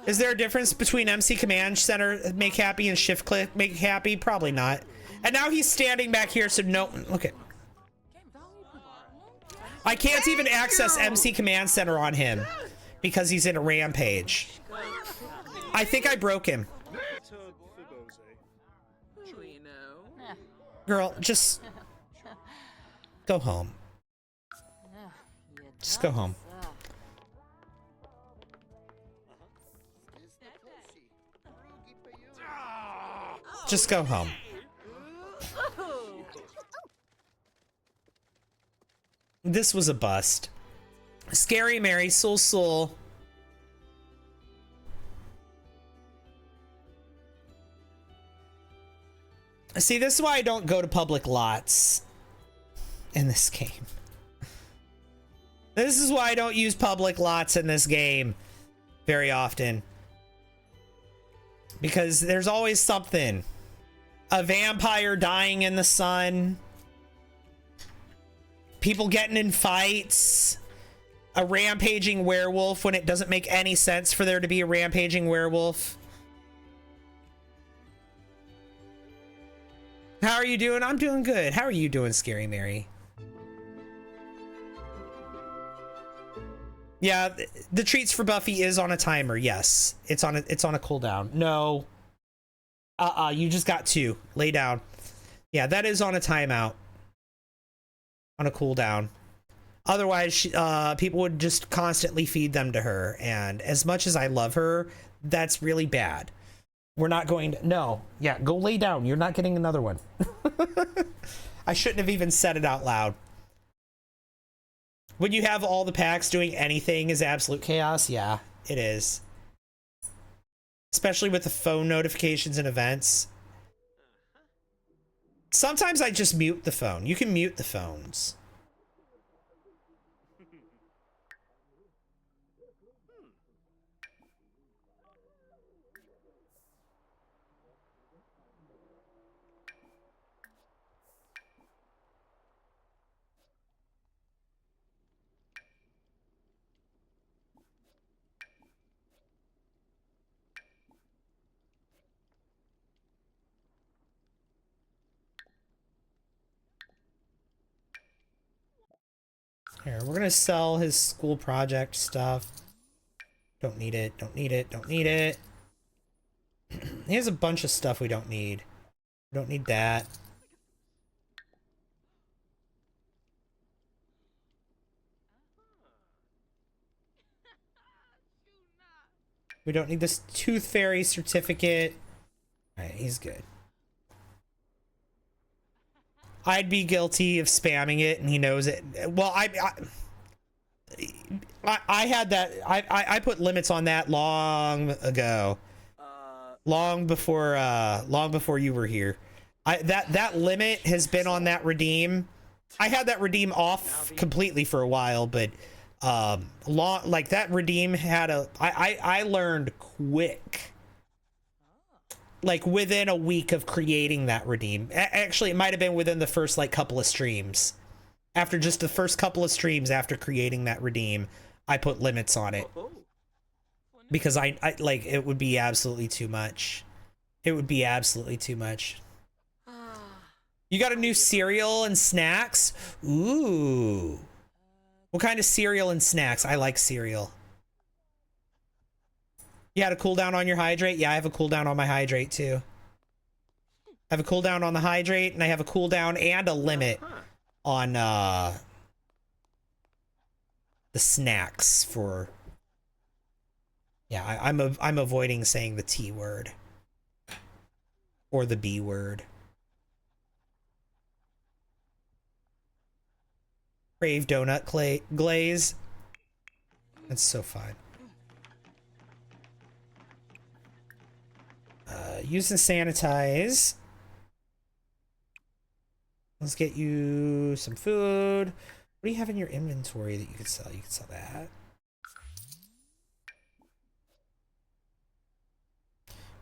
B: Is there a difference between MC Command Center make happy and shift click make happy? Probably not. And now he's standing back here, so no. Okay. I can't even access MC Command Center on him because he's in a rampage. I think I broke him. Girl, just go home. Just go home. Just go home. This was a bust. Scary Mary, Soul. See, this is why I don't go to public lots in this game. This is why I don't use public lots in this game very often. Because there's always something. A vampire dying in the sun. People getting in fights. A rampaging werewolf when it doesn't make any sense for there to be a rampaging werewolf. How are you doing? I'm doing good. How are you doing, Scary Mary? Yeah, the treats for Buffy is on a timer. Yes, it's on a cooldown. No. You just got 2. Lay down. Yeah, that is on a timeout. On a cooldown. Otherwise, people would just constantly feed them to her. And as much as I love her, that's really bad. We're not going to... No. Yeah, go lay down. You're not getting another one. I shouldn't have even said it out loud. When you have all the packs doing anything is absolute chaos. Yeah, it is. Especially with the phone notifications and events. Sometimes I just mute the phone. You can mute the phones. Here, we're gonna sell his school project stuff. Don't need it, don't need it, don't need it. He has a bunch of stuff we don't need. We don't need that. We don't need this Tooth Fairy certificate. Alright, he's good. I'd be guilty of spamming it, and he knows it. Well, I had that. I put limits on that long ago, long before you were here. That limit has been on that redeem. I had that redeem off completely for a while, but like that redeem had a. I learned quick. Like within a week of creating that redeem. Actually, it might have been within the first like couple of streams. After just the first couple of streams after creating that redeem, I put limits on it. Because I like, it would be absolutely too much. It would be absolutely too much. You got a new cereal and snacks? Ooh. What kind of cereal and snacks? I like cereal. You had a cooldown on your hydrate? Yeah, I have a cooldown on my hydrate too. I have a cooldown on the hydrate, and I have a cooldown and a limit on the snacks for... Yeah, I'm avoiding saying the T word. Or the B word. Crave donut glaze. That's so fine. Use and sanitize. Let's get you some food. What do you have in your inventory that you could sell? You could sell that.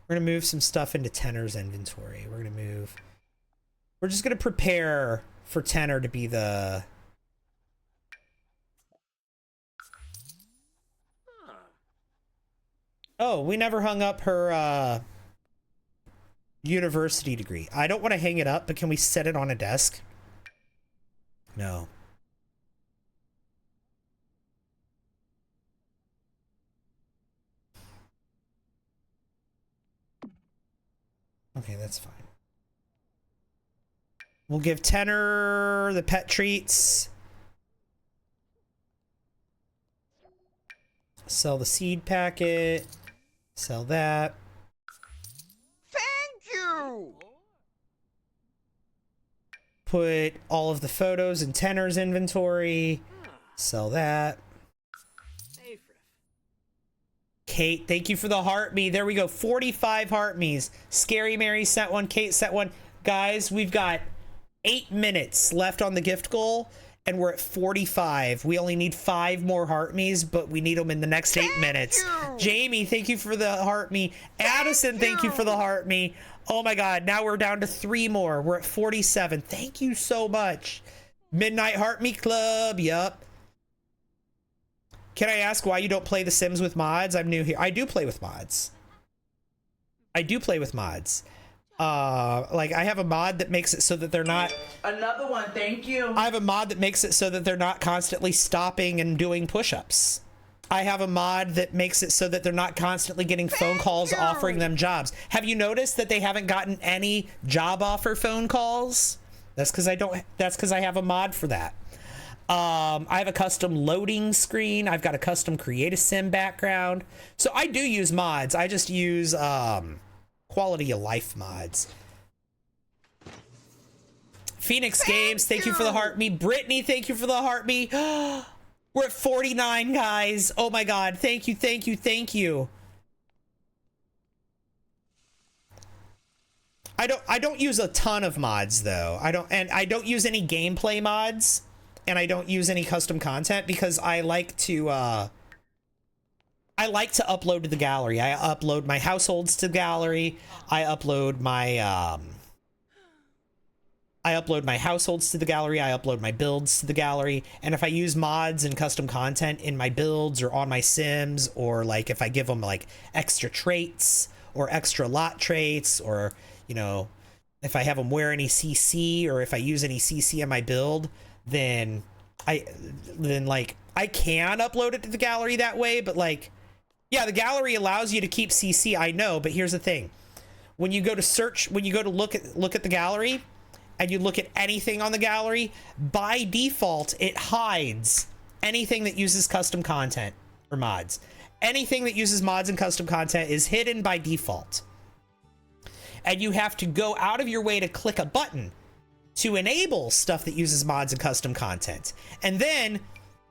B: We're gonna move some stuff into Tenor's inventory. We're just gonna prepare for Tenor to be the... Oh, we never hung up her university degree. I don't want to hang it up, but can we set it on a desk? No. Okay, that's fine. We'll give Tenor the pet treats. Sell the seed packet. Sell that.
C: Thank you!
B: Put all of the photos in Tenor's inventory. Sell that. Kate, thank you for the heart me. There we go. 45 heart me's. Scary Mary sent one. Kate sent one. Guys, we've got 8 minutes left on the gift goal, and we're at 45. We only need 5 more heart me's, but we need them in the next 8 minutes. Jamie, thank you for the heart me. Addison, thank you for the heart me. Oh my God, now we're down to 3 more. We're at 47. Thank you so much. Midnight Heart Me Club, yup. Can I ask why you don't play The Sims with mods? I'm new here. I do play with mods. I do play with mods. Like I have a mod that makes it so that they're not...
H: Another one, thank you.
B: I have a mod that makes it so that they're not constantly stopping and doing push-ups. I have a mod that makes it so that they're not constantly getting phone calls offering them jobs. Have you noticed that they haven't gotten any job offer phone calls? That's because I have a mod for that. I have a custom loading screen. I've got a custom create a sim background. So I do use mods. I just use quality of life mods. Phoenix Games, thank you for the heart me. Brittany, thank you for the heart me. We're at 49, guys. Oh my God. Thank you, thank you, thank you. I don't use a ton of mods though. I don't use any gameplay mods, and I don't use any custom content because I like to upload to the gallery. I upload my households to the gallery. I upload my households to the gallery. I upload my builds to the gallery. And if I use mods and custom content in my builds or on my sims, or like if I give them like extra traits or extra lot traits, or, you know, if I have them wear any CC or if I use any CC in my build, then I can upload it to the gallery that way. But like, yeah, the gallery allows you to keep CC, I know, but here's the thing. When you go to search, when you go to look at the gallery, and you look at anything on the gallery, by default, it hides anything that uses custom content or mods. Anything that uses mods and custom content is hidden by default. And you have to go out of your way to click a button to enable stuff that uses mods and custom content. And then,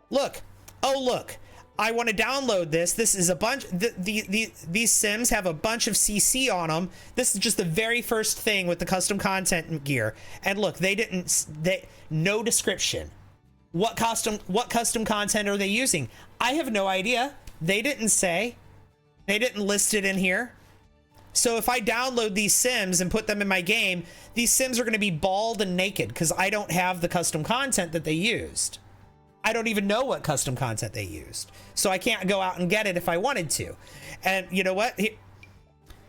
B: look, oh look, I want to download this. This is a bunch, these sims have a bunch of CC on them. This is just the very first thing with the custom content gear. And look, no description. What custom content are they using? I have no idea. They didn't say. They didn't list it in here. So if I download these sims and put them in my game, these sims are going to be bald and naked because I don't have the custom content that they used. I don't even know what custom content they used. So I can't go out and get it if I wanted to. And you know what?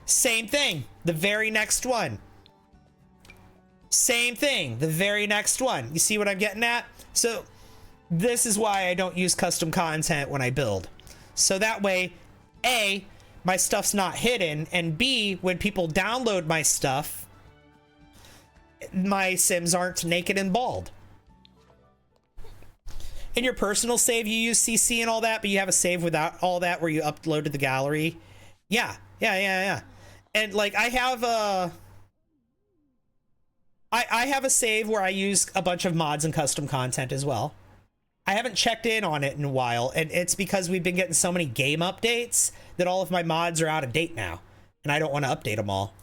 B: Same thing. The very next one. Same thing. The very next one. You see what I'm getting at? So this is why I don't use custom content when I build. So that way, A, my stuff's not hidden, and B, when people download my stuff, my sims aren't naked and bald. In your personal save, you use CC and all that, but you have a save without all that where you upload to the gallery. Yeah. And like I have a save where I use a bunch of mods and custom content as well. I haven't checked in on it in a while, and it's because we've been getting so many game updates that all of my mods are out of date now, and I don't want to update them all.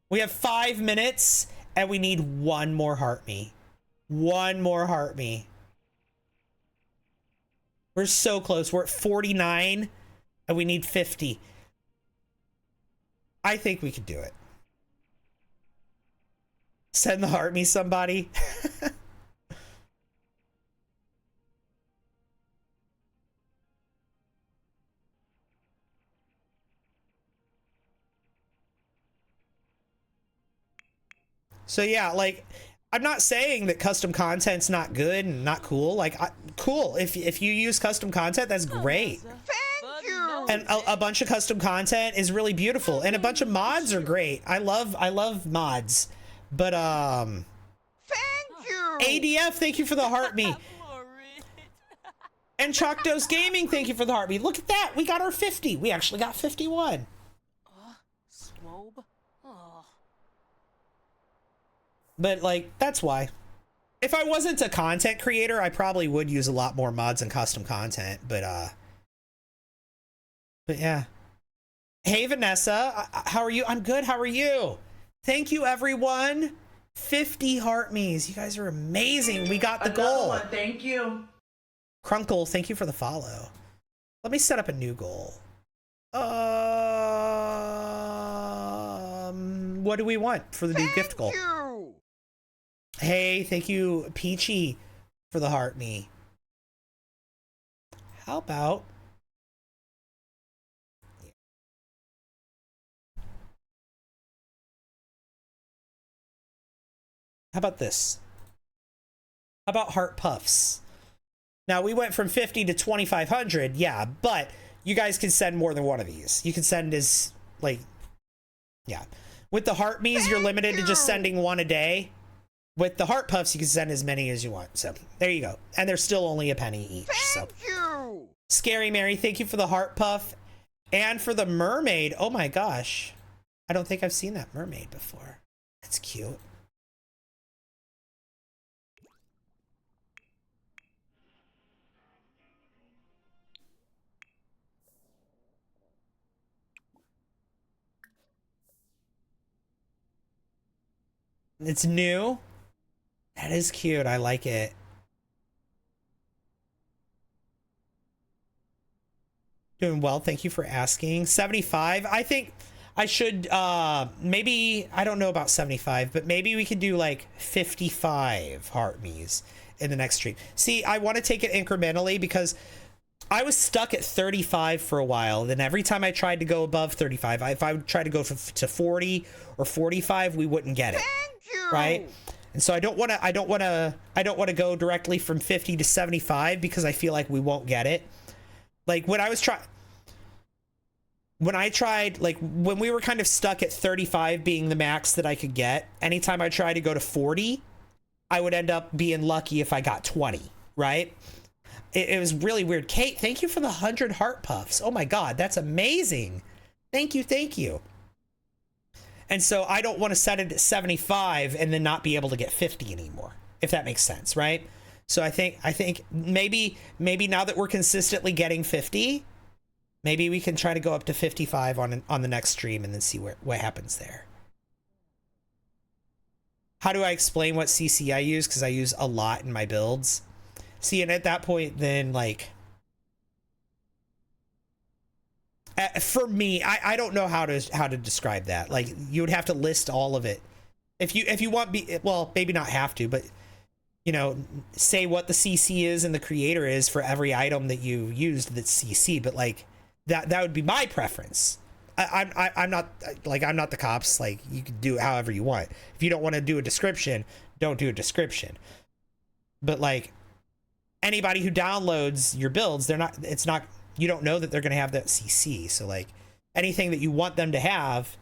B: We have 5 minutes, and we need one more heart me. One more heart me. We're so close. We're at 49, and we need 50. I think we could do it. Send the heart me, somebody. So yeah, like, I'm not saying that custom content's not good and not cool. Like, cool. If you use custom content, that's great.
C: Thank you.
B: And a bunch of custom content is really beautiful, and a bunch of mods are great. I love mods, but
C: Thank you.
B: ADF, thank you for the heart me. And Choctos Gaming, thank you for the heart me. Look at that, we got our 50. We actually got 51.
D: Swobe. Oh.
B: But like, that's why. If I wasn't a content creator, I probably would use a lot more mods and custom content, but yeah. Hey Vanessa, how are you? I'm good, how are you? Thank you everyone. 50 heart me's. You guys are amazing. We got the goal.
H: One, thank you.
B: Crunkle, thank you for the follow. Let me set up a new goal. What do we want for the new gift goal?
C: You.
B: Hey, thank you, Peachy, for the heart me. How about... How about this? How about heart puffs? Now, we went from 50 to 2,500, yeah, but you guys can send more than one of these. You can send as, like, yeah. With the heart me's, you're limited to just sending one a day. with the heart puffs, you can send as many as you want. So there you go. And they're still only a penny each.
C: Thank you.
B: Scary Mary, thank you for the heart puff and for the mermaid. Oh my gosh. I don't think I've seen that mermaid before. That's cute. It's new. That is cute. I like it. Doing well. Thank you for asking. 75. I think I should maybe, I don't know about 75, but maybe we could do like 55 heart me's in the next stream. See, I want to take it incrementally because I was stuck at 35 for a while. Then every time I tried to go above 35, if I would try to go to 40 or 45, we wouldn't get it. Right? And so I don't want to go directly from 50 to 75 because I feel like we won't get it. Like when I tried, like when we were kind of stuck at 35 being the max that I could get, anytime I tried to go to 40, I would end up being lucky if I got 20, right? It was really weird. Kate, thank you for the 100 heart puffs. Oh my God, that's amazing. Thank you, thank you. And so I don't want to set it at 75 and then not be able to get 50 anymore, if that makes sense, right? So I think maybe now that we're consistently getting 50, maybe we can try to go up to 55 on the next stream and then see what happens there. How do I explain what CC I use? Because I use a lot in my builds. See, and at that point, then like, for me, I don't know how to describe that. Like, you would have to list all of it. If you want, well, maybe not have to, but you know, say what the CC is and the creator is for every item that you used that's CC. But like that would be my preference. I'm not the cops. Like, you can do it however you want. If you don't want to do a description, don't do a description. But like, anybody who downloads your builds, you don't know that they're going to have that CC. So like, anything that you want them to have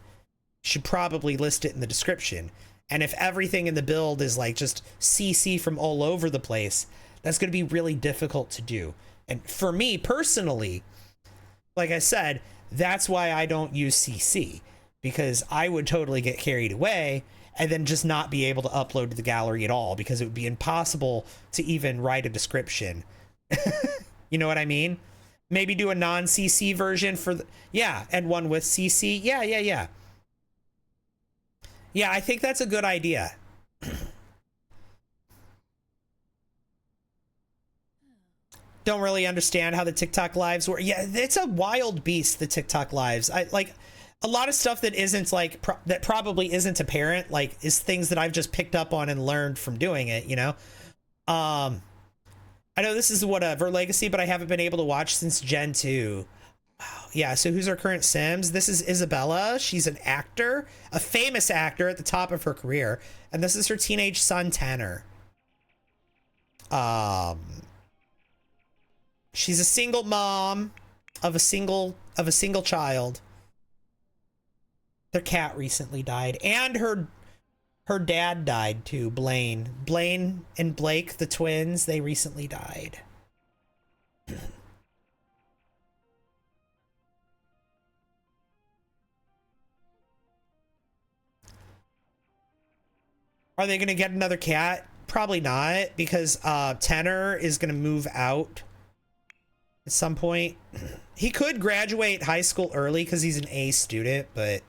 B: should probably list it in the description. And if everything in the build is like just CC from all over the place, that's going to be really difficult to do. And for me personally, like I said, that's why I don't use CC, because I would totally get carried away and then just not be able to upload to the gallery at all, because it would be impossible to even write a description. You know what I mean? Maybe do a non-CC version for and one with CC. Yeah. Yeah, I think that's a good idea. Don't really understand how the TikTok lives work. Yeah, it's a wild beast, the TikTok lives. I like a lot of stuff that isn't like that probably isn't apparent, like is things that I've just picked up on and learned from doing it, you know. I know this is whatever legacy, but I haven't been able to watch since Gen 2. Wow. Yeah, so who's our current Sims? This is Isabella. She's an actor, a famous actor at the top of her career, and this is her teenage son Tanner. She's a single mom of a single child. Their cat recently died, and her dad died too, Blaine. Blaine and Blake, the twins, they recently died. Are they going to get another cat? Probably not, because Tanner is going to move out at some point. He could graduate high school early because he's an A student, but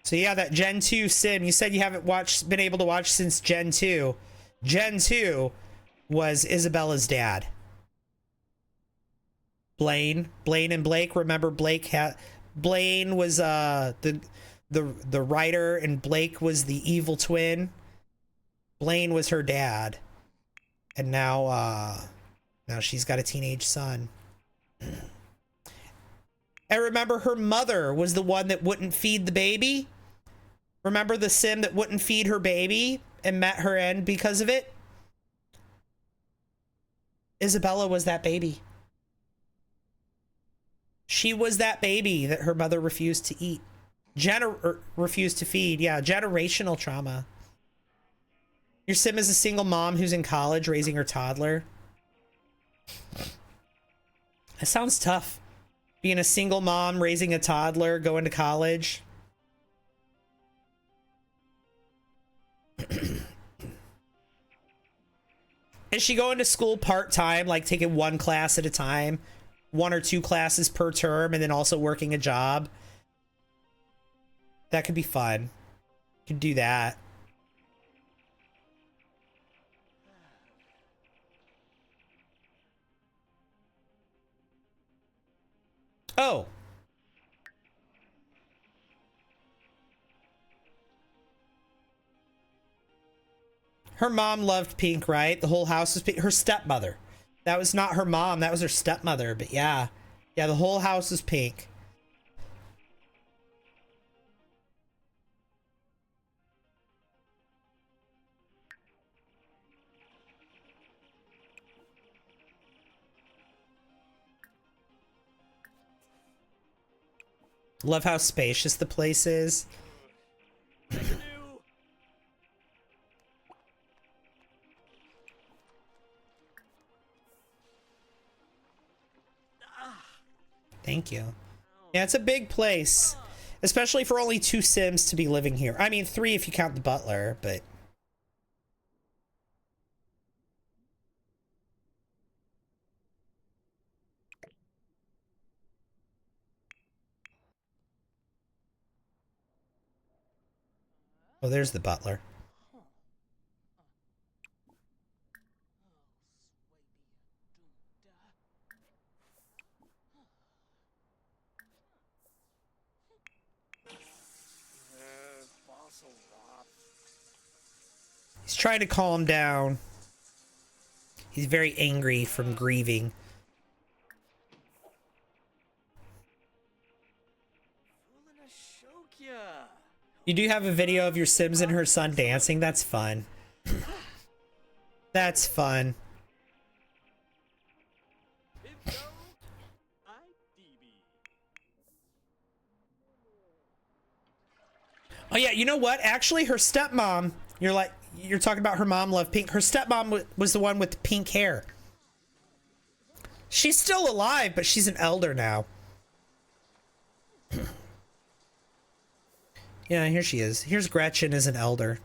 B: so yeah, that Gen 2 sim, you said you haven't been able to watch since Gen 2. Gen 2 was Isabella's dad. Blaine and Blake. Remember Blaine was the the writer, and Blake was the evil twin. Blaine was her dad, and now she's got a teenage son. I remember her mother was the one that wouldn't feed the baby. Remember the sim that wouldn't feed her baby and met her end because of it? Isabella was that baby. She was that baby that her mother refused to eat. Refused to feed. Yeah, generational trauma. Your sim is a single mom who's in college raising her toddler. That sounds tough. Being a single mom, raising a toddler, going to college. Is she going to school part-time, like taking one class at a time? 1 or 2 classes per term, and then also working a job? That could be fun. You could do that. Oh. Her mom loved pink, right? The whole house was pink. Her stepmother. That was not her mom. That was her stepmother. But yeah. Yeah, the whole house was pink. Love how spacious the place is. Thank you. Yeah, it's a big place. Especially for only 2 Sims to be living here. I mean, 3 if you count the butler, but... Oh, there's the butler. He's trying to calm down. He's very angry from grieving. You do have a video of your Sims and her son dancing? That's fun. That's fun. Oh yeah, you know what? Actually, her stepmom, you're talking about her mom loved pink. Her stepmom was the one with the pink hair. She's still alive, but she's an elder now. Yeah, here she is. Here's Gretchen as an elder.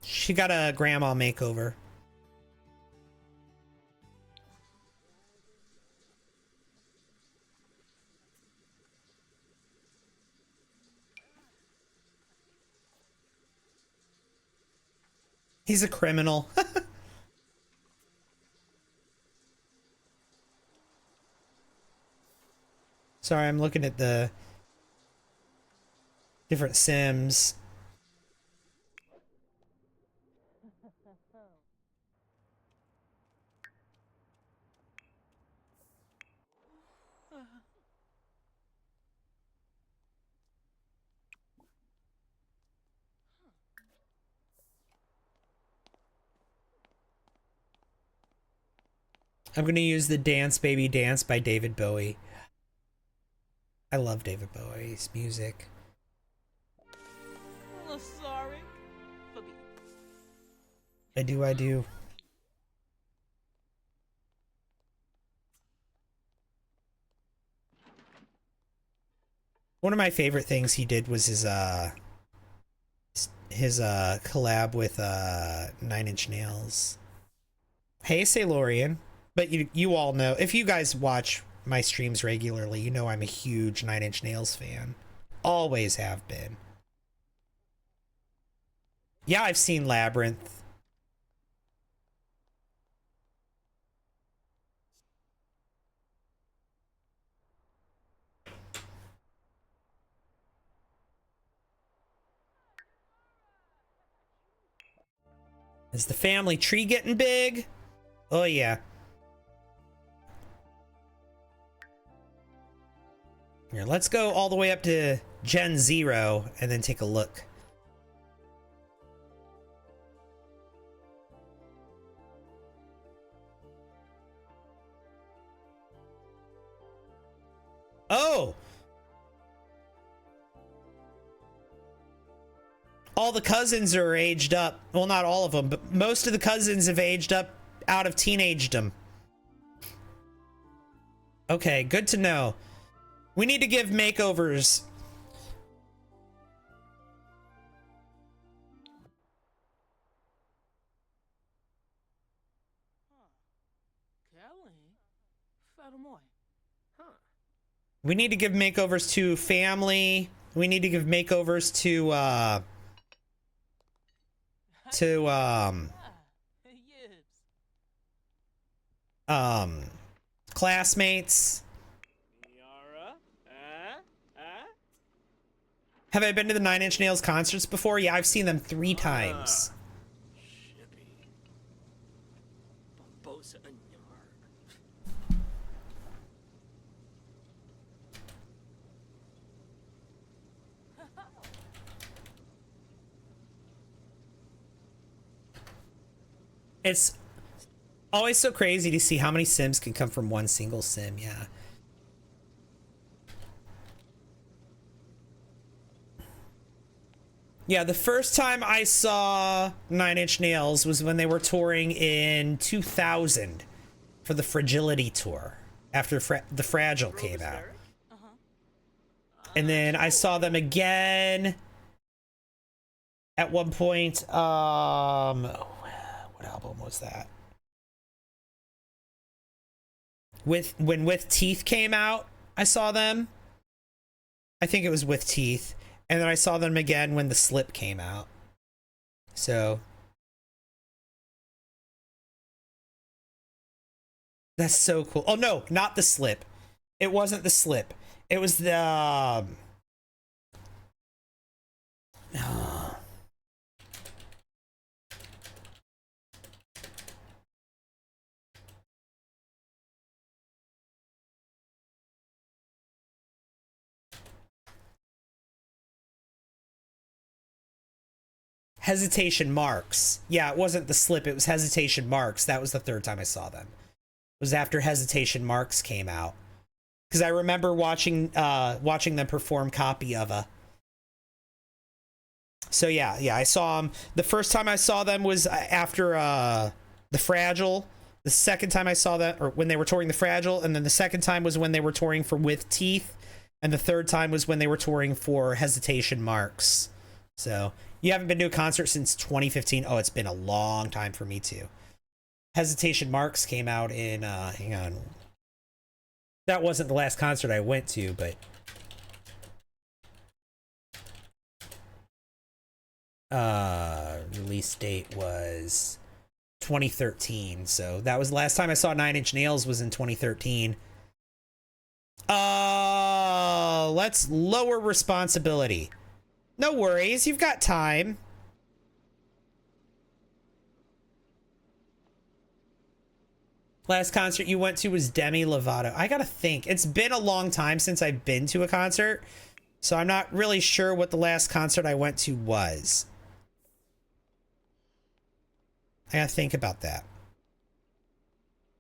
B: She got a grandma makeover. He's a criminal. Sorry, I'm looking at the different Sims. I'm gonna use the Dance Baby Dance by David Bowie. I love David Bowie's music.
D: Sorry.
B: I do. One of my favorite things he did was his collab with 9 Inch Nails. Hey, Sailorian. But you all know, if you guys watch my streams regularly, you know I'm a huge 9 Inch Nails fan. Always have been. Yeah, I've seen Labyrinth. Is the family tree getting big? Oh yeah. Here, let's go all the way up to Gen 0 and then take a look. Oh! All the cousins are aged up. Well, not all of them, but most of the cousins have aged up out of teenagedom. Okay, good to know. We need to give makeovers. We need to give makeovers to family. We need to give makeovers to classmates. Have I been to the Nine Inch Nails concerts before? Yeah, I've seen them 3 times. It's always so crazy to see how many Sims can come from one single Sim, yeah. Yeah, the first time I saw Nine Inch Nails was when they were touring in 2000 for the Fragility tour, after the Fragile came out. And then I saw them again at one point, what album was that? When With Teeth came out, I saw them. I think it was With Teeth. And then I saw them again when The Slip came out. So that's so cool. Oh no, not The Slip. It wasn't The Slip. It was the Hesitation Marks. Yeah, it wasn't The Slip, it was Hesitation Marks. That was the third time I saw them. It was after Hesitation Marks came out. Because I remember watching them perform Copy of a. So yeah, I saw them. The first time I saw them was after the Fragile. The second time I saw that, or when they were touring the Fragile, and then the second time was when they were touring for With Teeth, and the third time was when they were touring for Hesitation Marks. So you haven't been to a concert since 2015? Oh, it's been a long time for me too. Hesitation Marks came out in, hang on. That wasn't the last concert I went to, but... release date was 2013, so that was the last time I saw Nine Inch Nails was in 2013. Let's lower responsibility. No worries, you've got time. Last concert you went to was Demi Lovato. I gotta think. It's been a long time since I've been to a concert, so I'm not really sure what the last concert I went to was. I gotta think about that.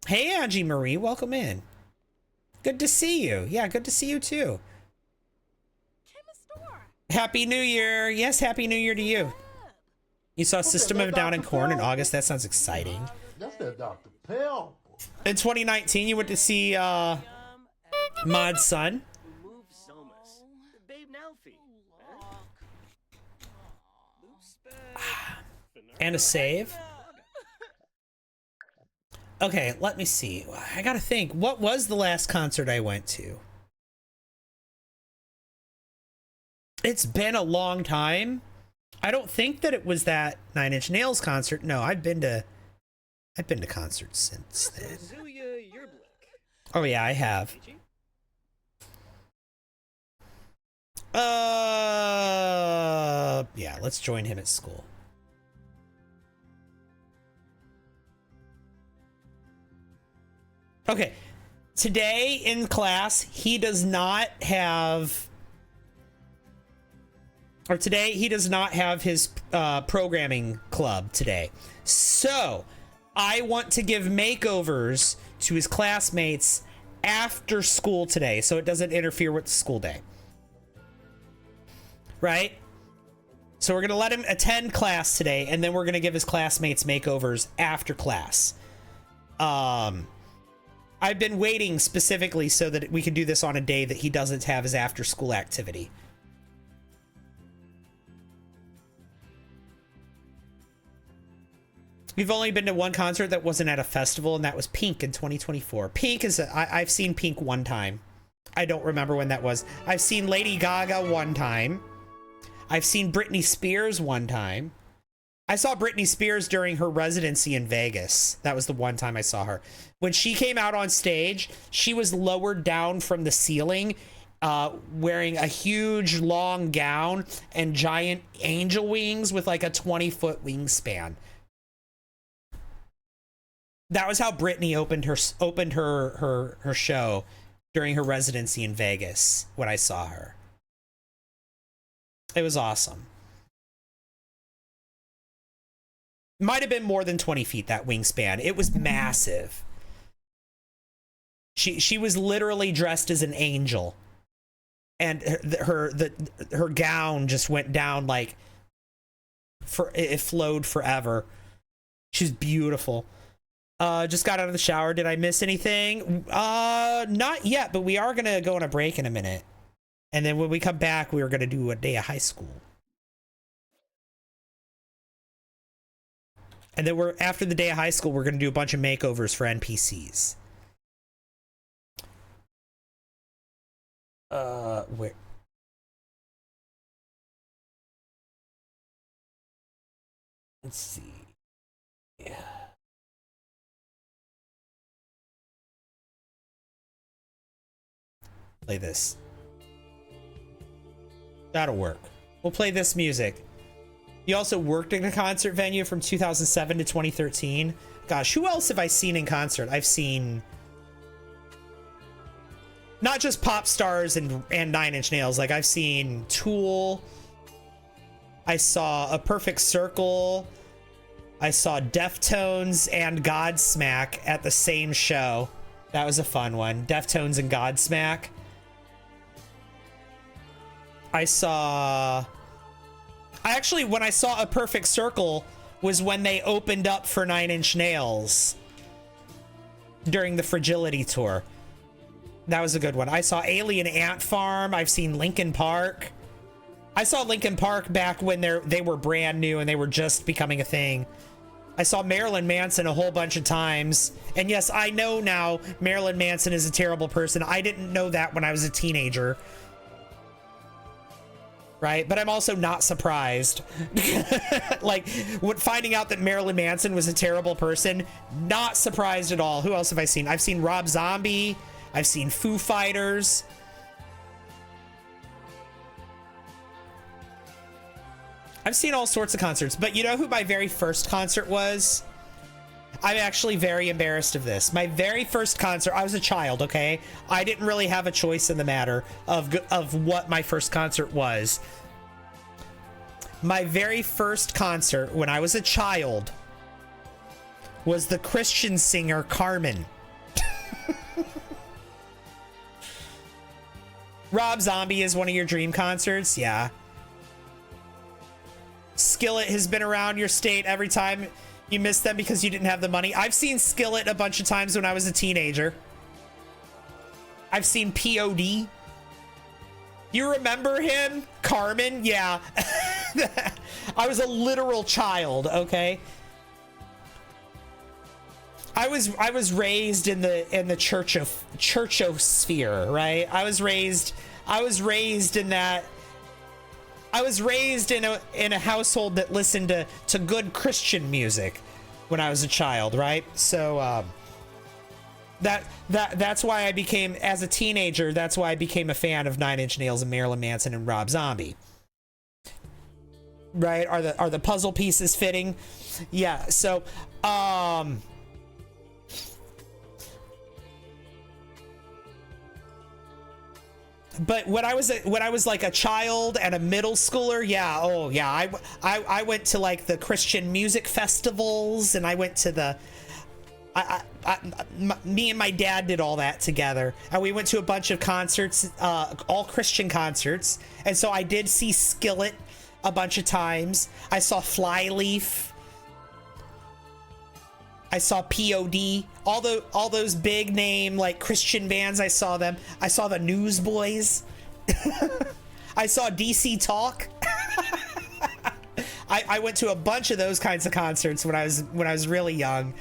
B: Hey, Angie Marie, welcome in. Good to see you. Yeah, good to see you too. Happy New Year. Yes, Happy New Year to you. You saw System of a Down and Corn in August. That sounds exciting.
A: That's that Dr. Pell.
B: In 2019, you went to see Mod's son. And a save. Okay, let me see. I gotta think. What was the last concert I went to? It's been a long time. I don't think that it was that Nine Inch Nails concert. No, I've been to concerts since then. Oh yeah, I have. Yeah, let's join him at school. Okay. Today in class, he does not have... Or today, he does not have his programming club today. So, I want to give makeovers to his classmates after school today, so it doesn't interfere with the school day. Right? So we're going to let him attend class today, and then we're going to give his classmates makeovers after class. I've been waiting specifically so that we can do this on a day that he doesn't have his after-school activity. We've only been to one concert that wasn't at a festival, and that was Pink in 2024. Pink is... I've seen Pink one time. I don't remember when that was. I've seen Lady Gaga one time. I've seen Britney Spears one time. I saw Britney Spears during her residency in Vegas. That was the one time I saw her. When she came out on stage, she was lowered down from the ceiling, wearing a huge long gown and giant angel wings with like a 20-foot wingspan. That was how Britney opened her show during her residency in Vegas when I saw her. It was awesome. Might have been more than 20 feet, that wingspan. It was massive. She was literally dressed as an angel. And her gown just went down like it flowed forever. She's beautiful. Just got out of the shower. Did I miss anything? Not yet, but we are going to go on a break in a minute. And then when we come back, we are going to do a day of high school. And then after the day of high school, we're going to do a bunch of makeovers for NPCs. Where? Let's see. Yeah. Play this. That'll work. We'll play this music. You also worked in a concert venue from 2007 to 2013. Gosh, who else have I seen in concert? I've seen not just pop stars and 9 Inch Nails. Like, I've seen Tool. I saw A Perfect Circle. I saw Deftones and Godsmack at the same show. That was a fun one. Deftones and Godsmack. When I saw A Perfect Circle was when they opened up for 9 Inch Nails during the Fragility tour. That was a good one. I saw Alien Ant Farm. I've seen Linkin Park. I saw Linkin Park back when they were brand new and they were just becoming a thing. I saw Marilyn Manson a whole bunch of times. And yes, I know now Marilyn Manson is a terrible person. I didn't know that when I was a teenager. Right? But I'm also not surprised. Like, finding out that Marilyn Manson was a terrible person, not surprised at all. Who else have I seen? I've seen Rob Zombie. I've seen Foo Fighters. I've seen all sorts of concerts. But you know who my very first concert was? I'm actually very embarrassed of this. My very first concert, I was a child, okay? I didn't really have a choice in the matter of what my first concert was. My very first concert when I was a child was the Christian singer Carmen. Rob Zombie is one of your dream concerts? Yeah. Skillet has been around your state every time you missed them because you didn't have the money. I've seen Skillet a bunch of times when I was a teenager. I've seen POD. You remember him? Carmen? Yeah. I was a literal child, okay? I was raised in the churchosphere, right? I was raised in that. I was raised in a household that listened to good Christian music when I was a child, right? So that's why I became, as a teenager, that's why I became a fan of 9 Inch Nails and Marilyn Manson and Rob Zombie. Right? Are the puzzle pieces fitting? Yeah. So but when I was like a child and a middle schooler, yeah, oh yeah, I went to like the Christian music festivals, and I went to the me and my dad did all that together, and we went to a bunch of concerts, all Christian concerts, and so I did see Skillet a bunch of times. I saw Flyleaf. I saw POD, all those big name like Christian bands. I saw them. I saw the Newsboys. I saw DC Talk. I went to a bunch of those kinds of concerts when I was really young.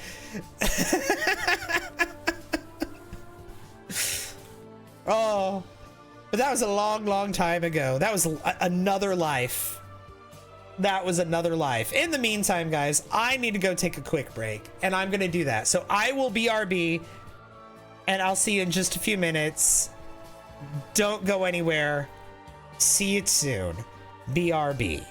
B: Oh, but that was a long time ago. That was another life. That was another life. In the meantime, guys, I need to go take a quick break, and I'm gonna do that. So I will BRB, and I'll see you in just a few minutes. Don't go anywhere. See you soon. BRB.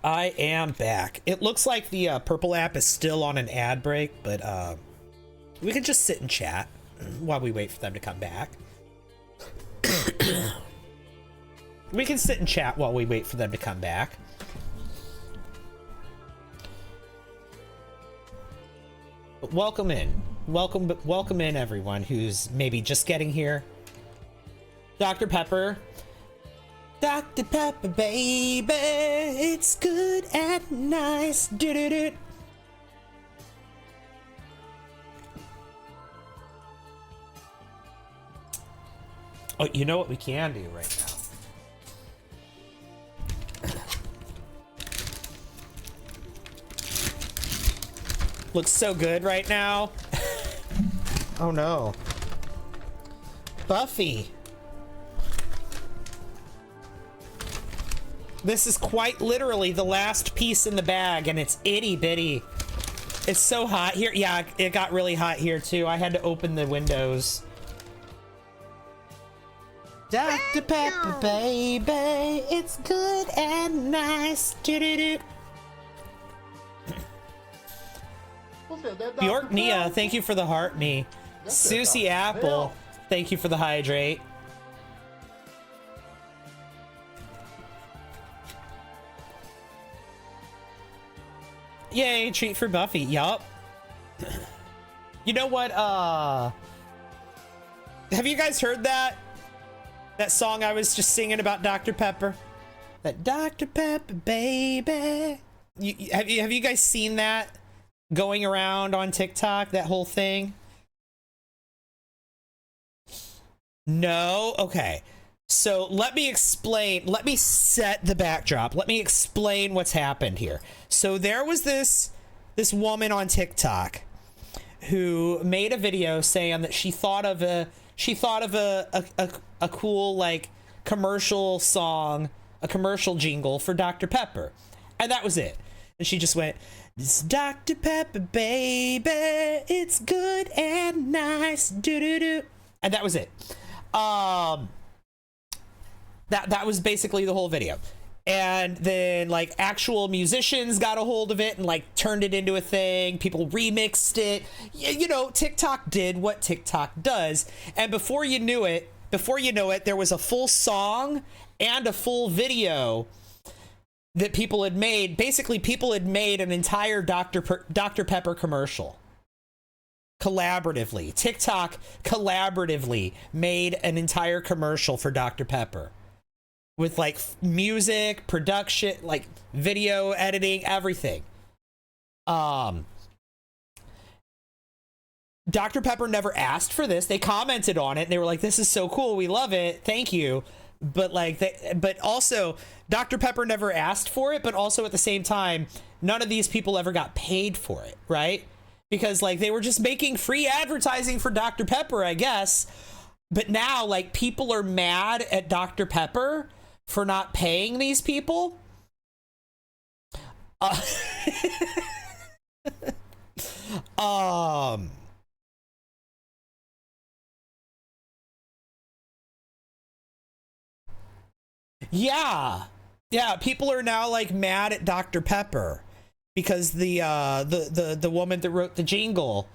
B: I am back. It looks like the purple app is still on an ad break, but We can just sit and chat while we wait for them to come back. We can sit and chat while we wait for them to come back. But welcome in. Welcome in everyone who's maybe just getting here. Dr. Pepper. Dr. Pepper, baby, it's good and nice. Do-do-do. Oh, you know what we can do right now? Looks so good right now. Oh no. Buffy. This is quite literally the last piece in the bag, and it's itty bitty. It's so hot here. Yeah, it got really hot here too. I had to open the windows. Dr. Pepper, baby, it's good and nice. Do-do-do. Bjork Nia, thank you for the heart me. Susie Apple, thank you for the hydrate. Yay, treat for Buffy. Yup. You know what, have you guys heard that? That song I was just singing about Dr. Pepper? That Dr. Pepper, baby. Have you guys seen that going around on TikTok? That whole thing? No? Okay. So let me explain. Let me set the backdrop. Let me explain what's happened here. So there was this woman on TikTok who made a video saying that she thought of a cool like commercial song, a commercial jingle for Dr. Pepper, and that was it. And she just went, "It's Dr. Pepper, baby, it's good and nice, do do do," and that was it. That was basically the whole video. And then like actual musicians got a hold of it and like turned it into a thing. People remixed it. You know, TikTok did what TikTok does. And before you know it, there was a full song and a full video that people had made. Basically, people had made an entire Dr. Pepper commercial. Collaboratively. TikTok collaboratively made an entire commercial for Dr. Pepper. With like music, production, like video editing, everything. Dr. Pepper never asked for this. They commented on it and they were like, "This is so cool. We love it. Thank you." But like, but also Dr. Pepper never asked for it. But also at the same time, none of these people ever got paid for it, right? Because like they were just making free advertising for Dr. Pepper, I guess. But now like people are mad at Dr. Pepper for not paying these people. Yeah, people are now like mad at Dr. Pepper because the woman that wrote the jingle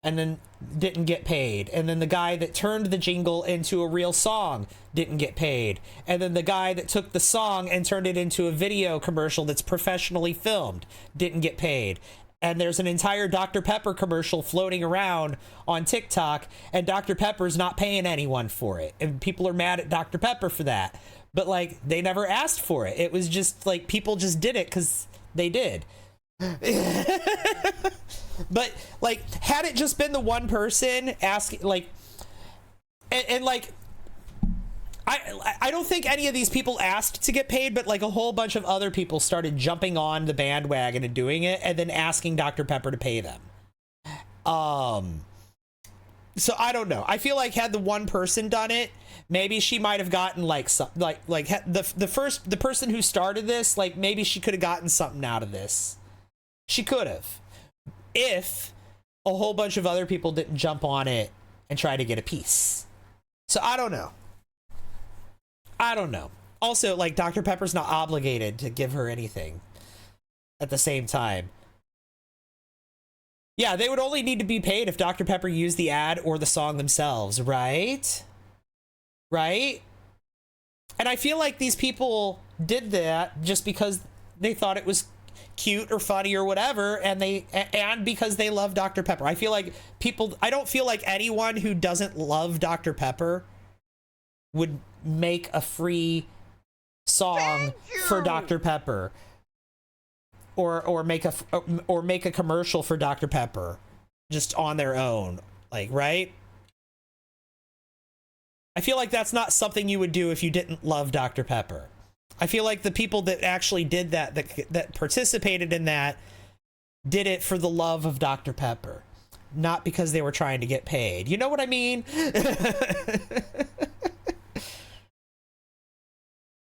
B: and then didn't get paid, and then the guy that turned the jingle into a real song didn't get paid, and then the guy that took the song and turned it into a video commercial that's professionally filmed didn't get paid. And there's an entire Dr. Pepper commercial floating around on TikTok, and Dr. Pepper's not paying anyone for it, and people are mad at Dr. Pepper for that. But like they never asked for it. It was just like people just did it because they did. But like had it just been the one person asking, like, and like I don't think any of these people asked to get paid, but like a whole bunch of other people started jumping on the bandwagon and doing it and then asking Dr. Pepper to pay them. So I don't know. I feel like had the one person done it, maybe she might have gotten like some, like the person who started this, like maybe she could have gotten something out of this. She could have, if a whole bunch of other people didn't jump on it and try to get a piece. So I don't know. Also, like Dr. Pepper's not obligated to give her anything at the same time. Yeah, they would only need to be paid if Dr. Pepper used the ad or the song themselves, right? Right? And I feel like these people did that just because they thought it was cute or funny or whatever, and because they love Dr. Pepper. I feel like I don't feel like anyone who doesn't love Dr. Pepper would make a free song for Dr. Pepper. Or make a commercial for Dr. Pepper just on their own, like, right? I feel like that's not something you would do if you didn't love Dr. Pepper. I feel like the people that actually did that participated in that did it for the love of Dr. Pepper, not because they were trying to get paid. You know what I mean?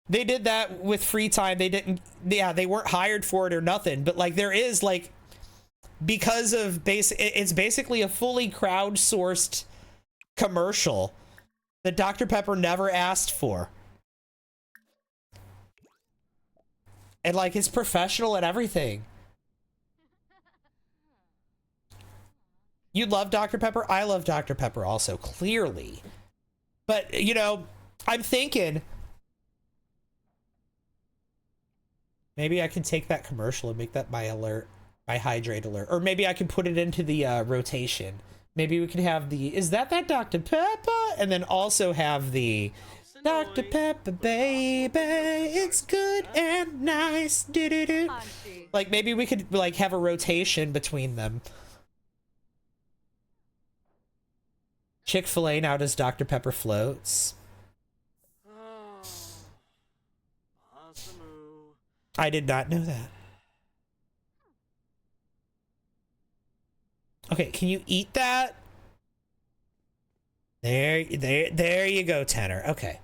B: They did that with free time. They weren't hired for it or nothing, but like there is like, because of it's basically a fully crowdsourced commercial that Dr. Pepper never asked for. And like it's professional and everything. You love Dr. Pepper? I love Dr. Pepper also, clearly. But, you know, I'm thinking maybe I can take that commercial and make that my alert, my hydrate alert. Or maybe I can put it into the rotation. Maybe we could have the, is that Dr. Pepper? And then also have the Dr. Pepper, baby, it's good and nice. Do-do-do. Like maybe we could like have a rotation between them. Chick-fil-A now does Dr. Pepper floats. I did not know that. Okay, can you eat that? There you go, Tanner. Okay.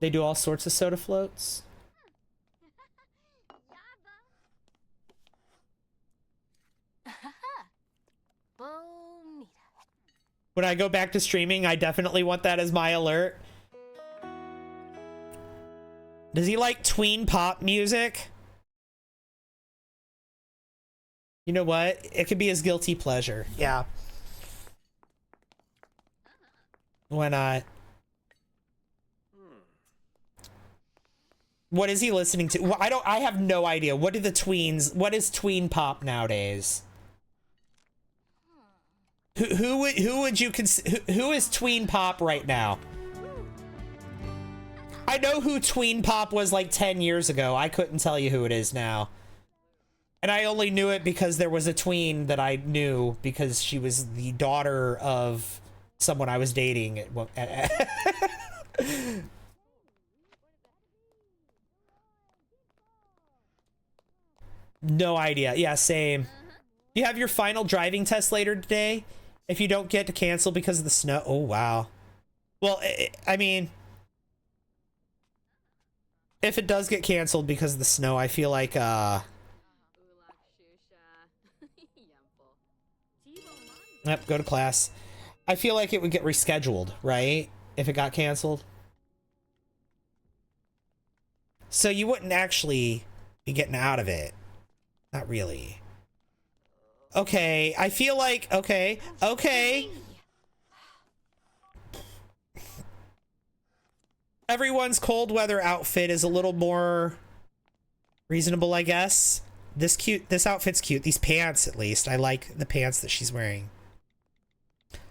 B: They do all sorts of soda floats. When I go back to streaming, I definitely want that as my alert. Does he like tween pop music? You know what? It could be his guilty pleasure. Yeah. Why not? What is he listening to? Well, I have no idea. What is tween pop nowadays? Who would you consider, who is tween pop right now? I know who tween pop was like 10 years ago. I couldn't tell you who it is now. And I only knew it because there was a tween that I knew because she was the daughter of someone I was dating. No idea. Yeah, same. You have your final driving test later today? If you don't get to cancel because of the snow. Oh, wow. Well, I mean, if it does get canceled because of the snow, I feel like, yep, go to class. I feel like it would get rescheduled, right? If it got canceled. So you wouldn't actually be getting out of it. Not really. Okay, I feel like, okay. Everyone's cold weather outfit is a little more reasonable, I guess. This outfit's cute. These pants, at least. I like the pants that she's wearing.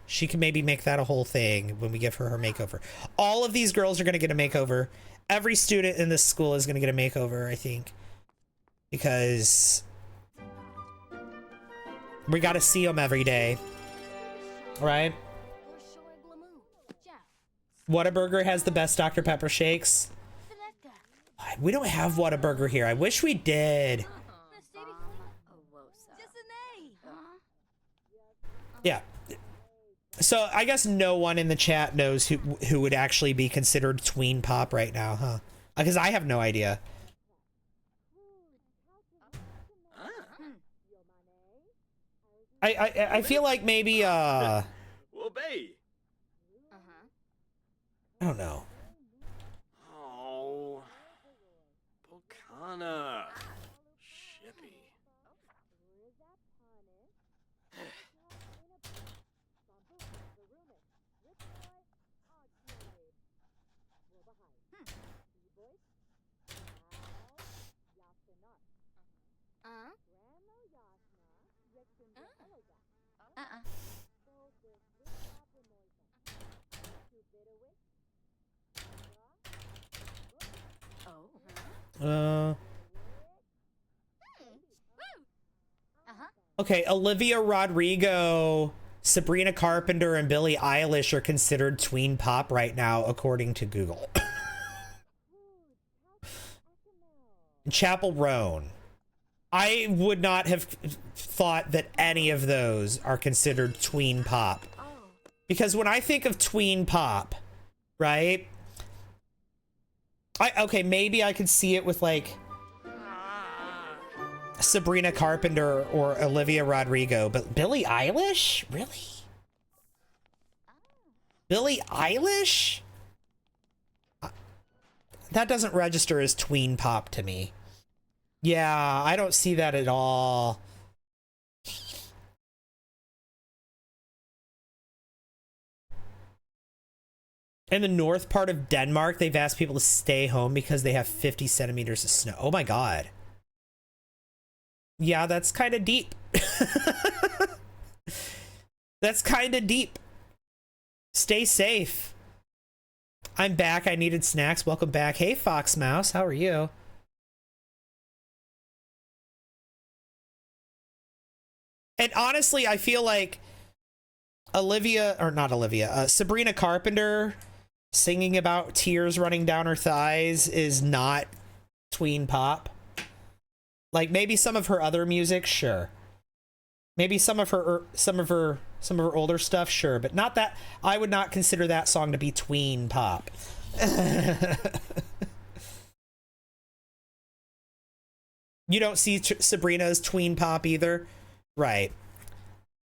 B: She can maybe make that a whole thing when we give her makeover. All of these girls are going to get a makeover. Every student in this school is going to get a makeover, I think. Because we got to see them every day. All right? Whataburger has the best Dr. Pepper shakes. We don't have Whataburger here. I wish we did. Yeah. So I guess no one in the chat knows who would actually be considered tween pop right now, huh? Because I have no idea. I feel like maybe I don't know.
I: Oh, Pocana. Shippy.
B: Okay, Olivia Rodrigo, Sabrina Carpenter, and Billie Eilish are considered tween pop right now, according to Google. Chapel Roan. I would not have thought that any of those are considered tween pop. Because when I think of tween pop, right? Okay, maybe I could see it with like Sabrina Carpenter or Olivia Rodrigo, but Billie Eilish? Really? Billie Eilish? That doesn't register as tween pop to me. Yeah, I don't see that at all. In the north part of Denmark, they've asked people to stay home because they have 50 centimeters of snow. Oh my God. Yeah, that's kind of deep. That's kind of deep. Stay safe. I'm back. I needed snacks. Welcome back. Hey, Fox Mouse. How are you? And honestly, I feel like Sabrina Carpenter singing about tears running down her thighs is not tween pop. Like maybe some of her other music, sure. Maybe some of her older stuff, sure, but not that. I would not consider that song to be tween pop. You don't see Sabrina as tween pop either, right?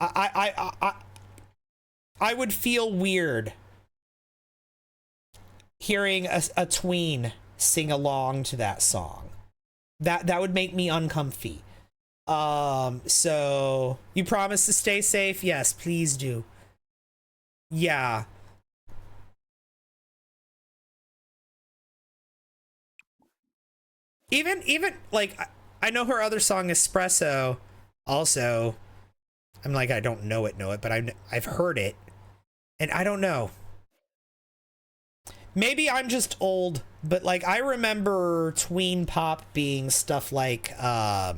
B: I would feel weird hearing a tween sing along to that song. That would make me uncomfy. So you promise to stay safe? Yes, please do. Yeah. Even like I know her other song Espresso also. I'm like, I don't know it, but I've heard it. And I don't know. Maybe I'm just old, but like I remember tween pop being stuff like that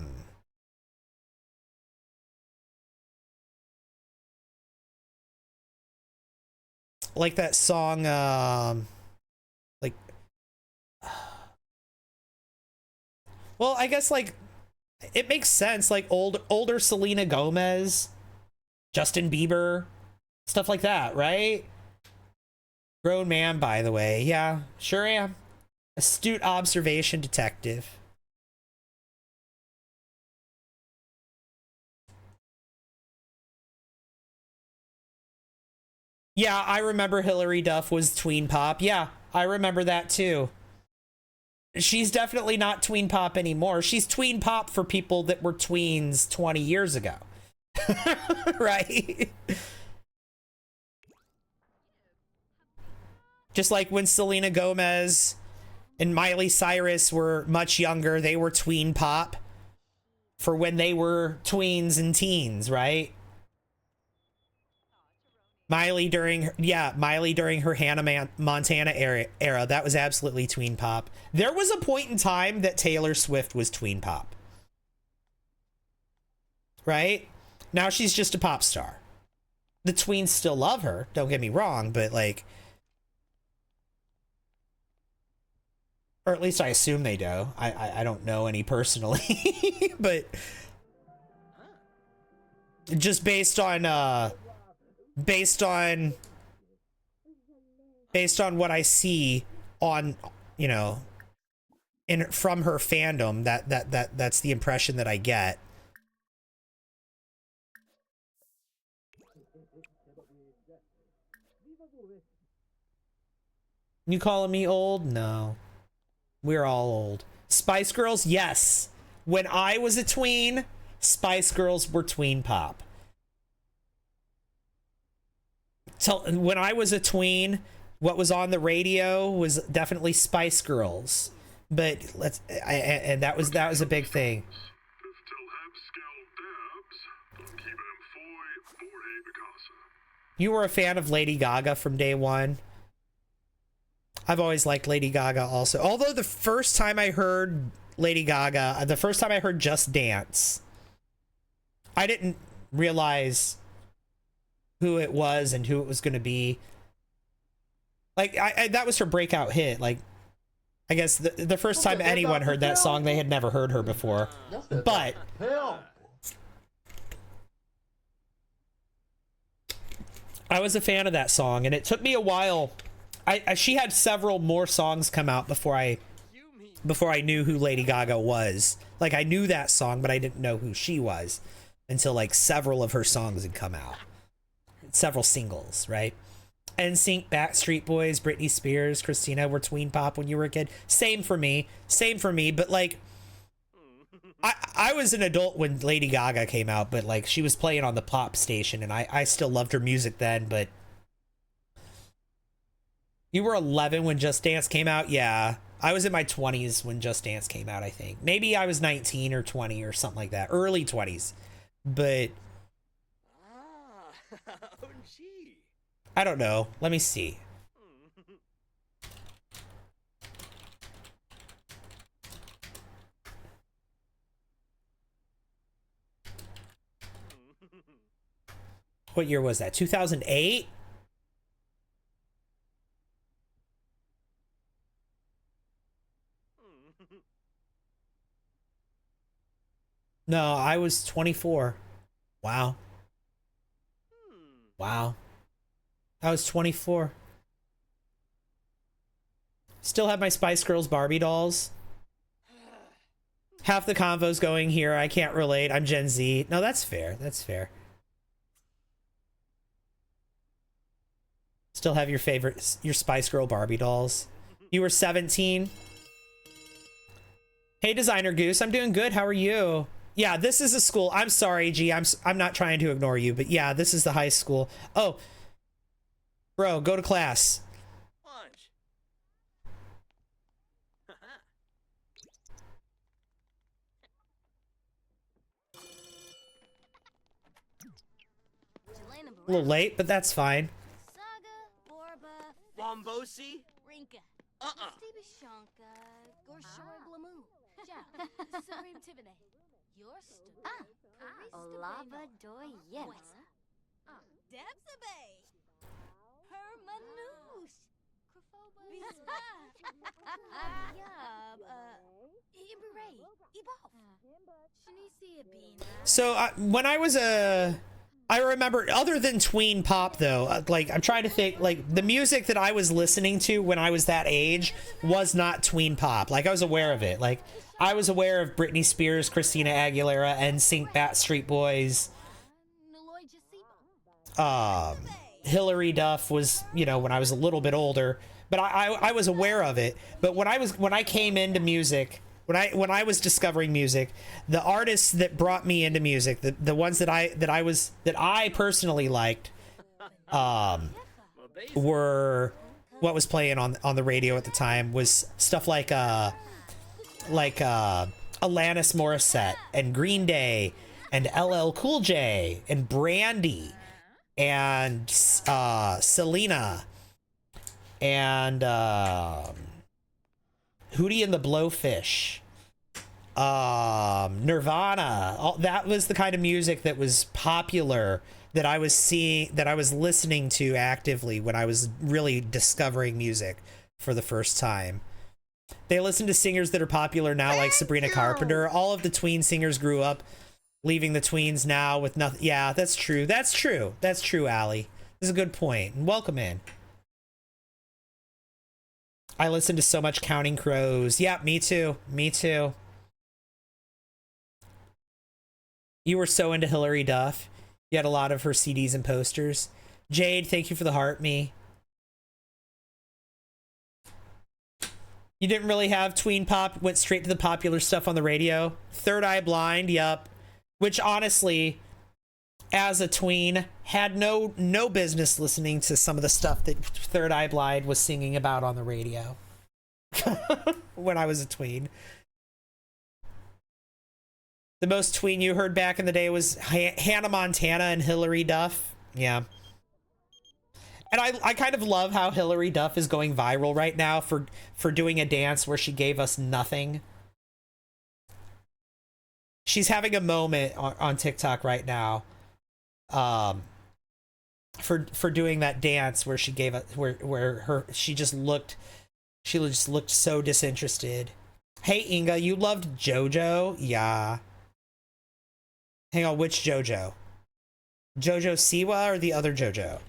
B: song like well, I guess like it makes sense, like older Selena Gomez, Justin Bieber, stuff like that, right? Grown man, by the way. Yeah, sure am. Astute observation, detective. Yeah, I remember Hillary Duff was tween pop. Yeah, I remember that too. She's definitely not tween pop anymore. She's tween pop for people that were tweens 20 years ago. Right? Just like when Selena Gomez and Miley Cyrus were much younger, they were tween pop for when they were tweens and teens, right? Miley during her Hannah Montana era, that was absolutely tween pop. There was a point in time that Taylor Swift was tween pop. Right? Now she's just a pop star. The tweens still love her, don't get me wrong, but like, or at least I assume they do. I don't know any personally, but just based on what I see on, you know, from her fandom, that's the impression that I get. You calling me old? No. We're all old. Spice Girls? Yes. When I was a tween, Spice Girls were tween pop. So when I was a tween, what was on the radio was definitely Spice Girls. But and that was a big thing. You were a fan of Lady Gaga from day one. I've always liked Lady Gaga also. Although the first time I heard Lady Gaga, the first time I heard Just Dance, I didn't realize who it was and who it was going to be. Like, that was her breakout hit. Like, I guess the first time anyone heard that song, they had never heard her before. But I was a fan of that song, and it took me a while. She had several more songs come out before I knew who Lady Gaga was. Like, I knew that song, but I didn't know who she was until like several of her songs had come out. Several singles, right? NSYNC, Backstreet Boys, Britney Spears, Christina were tween pop when you were a kid. Same for me, but like I was an adult when Lady Gaga came out, but like she was playing on the pop station, and I still loved her music then. But you were 11 when Just Dance came out? Yeah, I was in my 20s when Just Dance came out, I think. Maybe I was 19 or 20 or something like that, early 20s. But I don't know. Let me see. What year was that? 2008? No, I was 24. Wow. Wow. I was 24. Still have my Spice Girls Barbie dolls. Half the convo's going here. I can't relate. I'm Gen Z. No, that's fair. That's fair. Still have your Spice Girl Barbie dolls. You were 17. Hey, Designer Goose. I'm doing good. How are you? Yeah, this is a school. I'm sorry, G. I'm not trying to ignore you, but yeah, this is the high school. Oh, bro, go to class. A little late, but that's fine.
G: Wombosi?
F: Olava doyem. Debsabe. Hermanouche.
B: So when I was I remember, other than tween pop though, like I'm trying to think, like the music that I was listening to when I was that age was not tween pop. Like I was aware of it. Like I was aware of Britney Spears, Christina Aguilera, NSYNC, Backstreet Boys. Hillary Duff was, you know, when I was a little bit older, but I was aware of it. But when I came into music, when I was discovering music, the artists that brought me into music, the ones that I personally liked, were what was playing on the radio at the time was stuff like Alanis Morissette and Green Day and LL Cool J and Brandy and Selena and Hootie and the Blowfish, Nirvana. That was the kind of music that was popular, that I was listening to actively when I was really discovering music for the first time. They listen to singers that are popular now, like Sabrina Carpenter. All of the tween singers grew up leaving the tweens now with nothing. Yeah, that's true. That's true. That's true, Allie. This is a good point. Welcome in. I listen to so much Counting Crows. Yeah, me too. Me too. You were so into Hillary Duff. You had a lot of her CDs and posters. Jade, thank you for the heart, me. You didn't really have tween pop, went straight to the popular stuff on the radio. Third Eye Blind, yup. Which honestly, as a tween, had no business listening to some of the stuff that Third Eye Blind was singing about on the radio when I was a tween. The most tween you heard back in the day was Hannah Montana and Hillary Duff. Yeah. And I kind of love how Hillary Duff is going viral right now for doing a dance where she gave us nothing. She's having a moment on TikTok right now, for doing that dance where she gave us she just looked so disinterested. Hey Inga, you loved JoJo? Yeah. Hang on, which JoJo? JoJo Siwa or the other JoJo?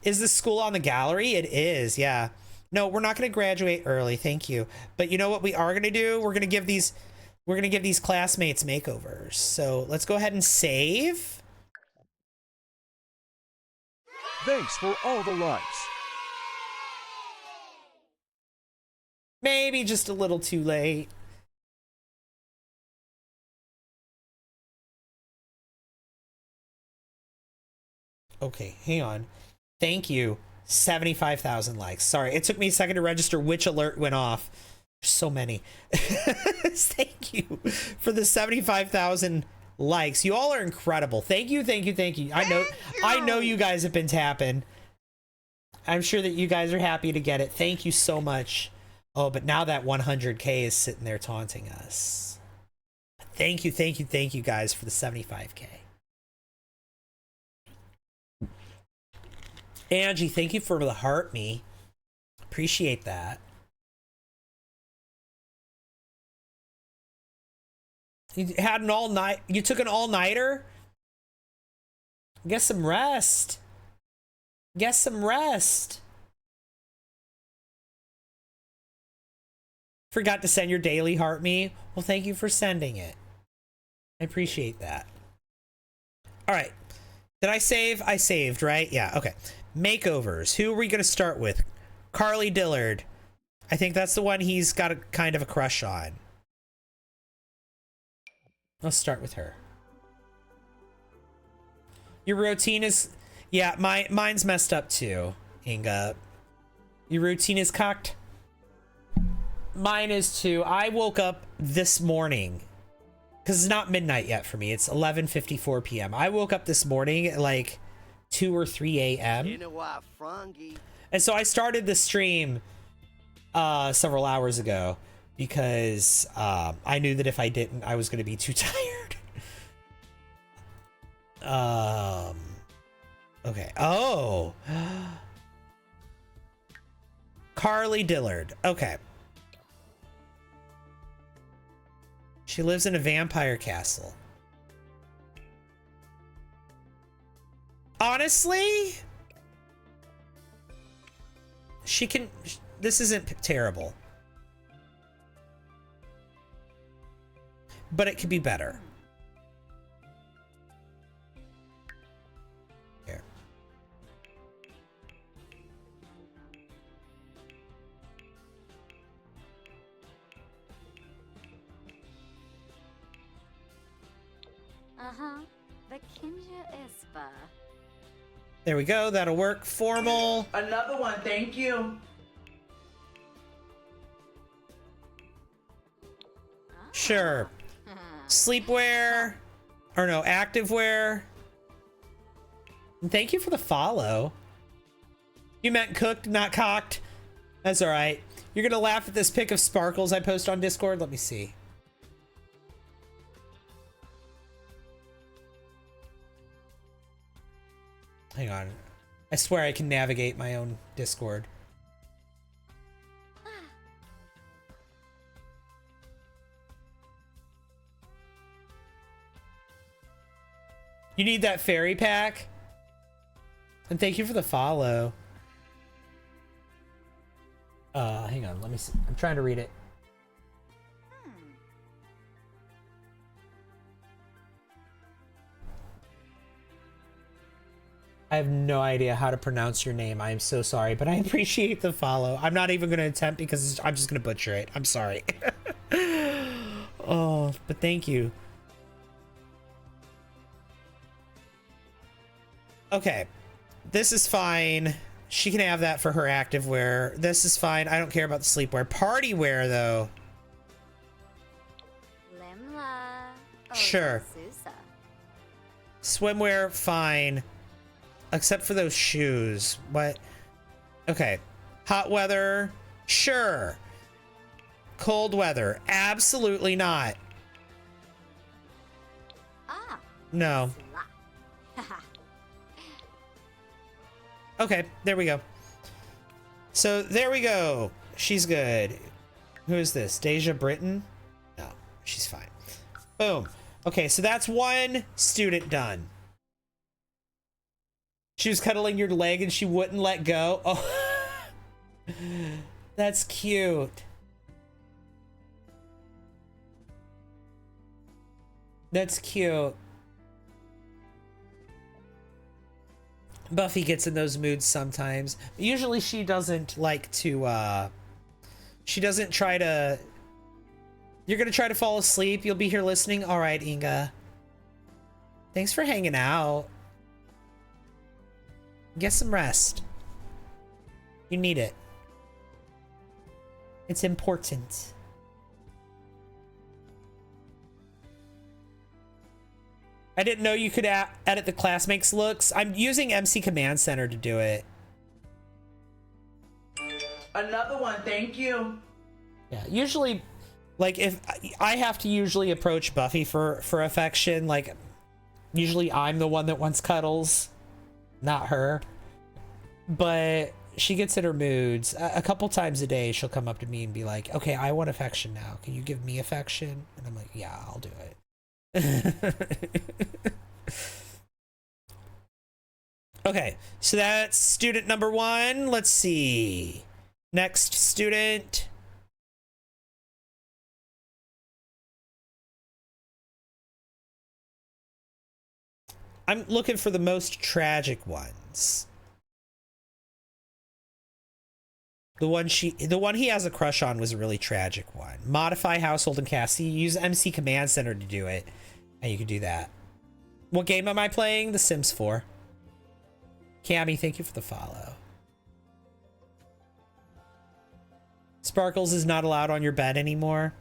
B: Is this school on the gallery? It is, yeah. No, we're not going to graduate early, thank you. But you know what we are going to do? We're going to give these classmates makeovers. So let's go ahead and save.
J: Thanks for all the likes.
B: Maybe just a little too late. Okay, hang on. Thank you. 75,000 likes. Sorry, it took me a second to register which alert went off. There's so many. Thank you for the 75,000 likes. You all are incredible. Thank you, thank you, thank you. I know you guys have been tapping. I'm sure that you guys are happy to get it. Thank you so much. Oh, but now that 100K is sitting there taunting us. Thank you, thank you, thank you guys for the 75K. Angie, thank you for the heart me. Appreciate that. You had an all-night, you took an all-nighter? Get some rest. Get some rest. Forgot to send your daily heart me. Well, thank you for sending it. I appreciate that. All right. Did I save? I saved, right? Yeah, okay. Makeovers. Who are we going to start with? Carly Dillard. I think that's the one he's got a kind of a crush on. Let's start with her. Your routine is... Yeah, mine's messed up too, Inga. Your routine is cocked. Mine is too. I woke up this morning, because it's not midnight yet for me. It's 11:54 p.m. I woke up this morning at like 2 or 3 a.m. And so I started the stream several hours ago because I knew that if I didn't, I was going to be too tired. Okay. Oh. Carly Dillard. Okay. She lives in a vampire castle. Honestly, she can... This isn't terrible. But it could be better. Here.
F: Uh-huh. The Kinja Ispa.
B: There we go. That'll work. Formal.
H: Another one, thank you.
B: Sure. Sleepwear. Or no, activewear. Thank you for the follow. You meant cooked, not cocked. That's all right. You're going to laugh at this pic of Sparkles I post on Discord? Let me see. Hang on. I swear I can navigate my own Discord. You need that fairy pack? And thank you for the follow. Hang on, let me see. I'm trying to read it. I have no idea how to pronounce your name. I am so sorry, but I appreciate the follow. I'm not even going to attempt because I'm just going to butcher it. I'm sorry. Oh, but thank you. Okay. This is fine. She can have that for her active wear. This is fine. I don't care about the sleepwear. Party wear, though.
F: Limla.
B: Sure.
F: Susa.
B: Swimwear, fine. Except for those shoes. What? Okay. Hot weather, sure. Cold weather, absolutely not.
F: Ah.
B: No. Okay, there we go. So there we go. She's good. Who is this? Deja Britton? No, she's fine. Boom. Okay, so that's one student done. She was cuddling your leg and she wouldn't let go. Oh, that's cute. That's cute. Buffy gets in those moods sometimes. Usually she doesn't like to, she doesn't try to... You're gonna try to fall asleep? You'll be here listening? All right, Inga. Thanks for hanging out. Get some rest. You need it. It's important. I didn't know you could edit the classmates looks. I'm using MC Command Center to do it.
H: Another one, thank you.
B: Yeah, usually, like, if I have to usually approach Buffy for affection, like, usually I'm the one that wants cuddles, not her. But she gets in her moods. A couple times a day, she'll come up to me and be like, okay, I want affection now. Can you give me affection? And I'm like, yeah, I'll do it. Okay, so that's student number 1. Let's see. Next student. I'm looking for the most tragic ones. The one he has a crush on was a really tragic one. Modify household and cast. You use MC Command Center to do it. And you can do that. What game am I playing? The Sims 4. Cammy, thank you for the follow. Sparkles is not allowed on your bed anymore.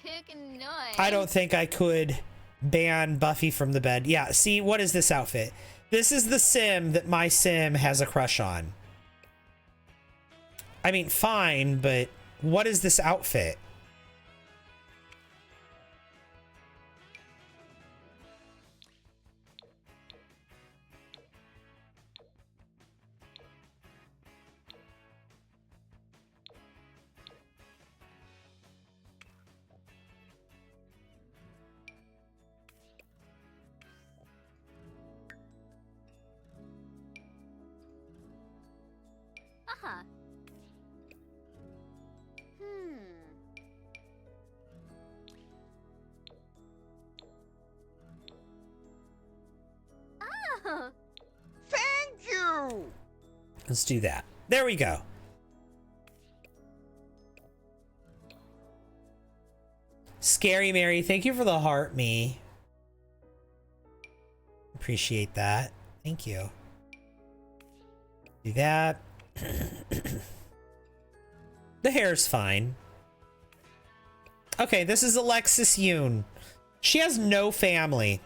F: Pick a noise.
B: I don't think I could ban Buffy from the bed. Yeah, see, what is this outfit? This is the sim that my sim has a crush on. I mean, fine, but what is this outfit?
F: Uh-huh. Oh.
C: Thank you!
B: Let's do that. There we go. Scary Mary, thank you for the heart me. Appreciate that. Thank you. Do that. The hair's fine. Okay, this is Alexis Yoon. She has no family.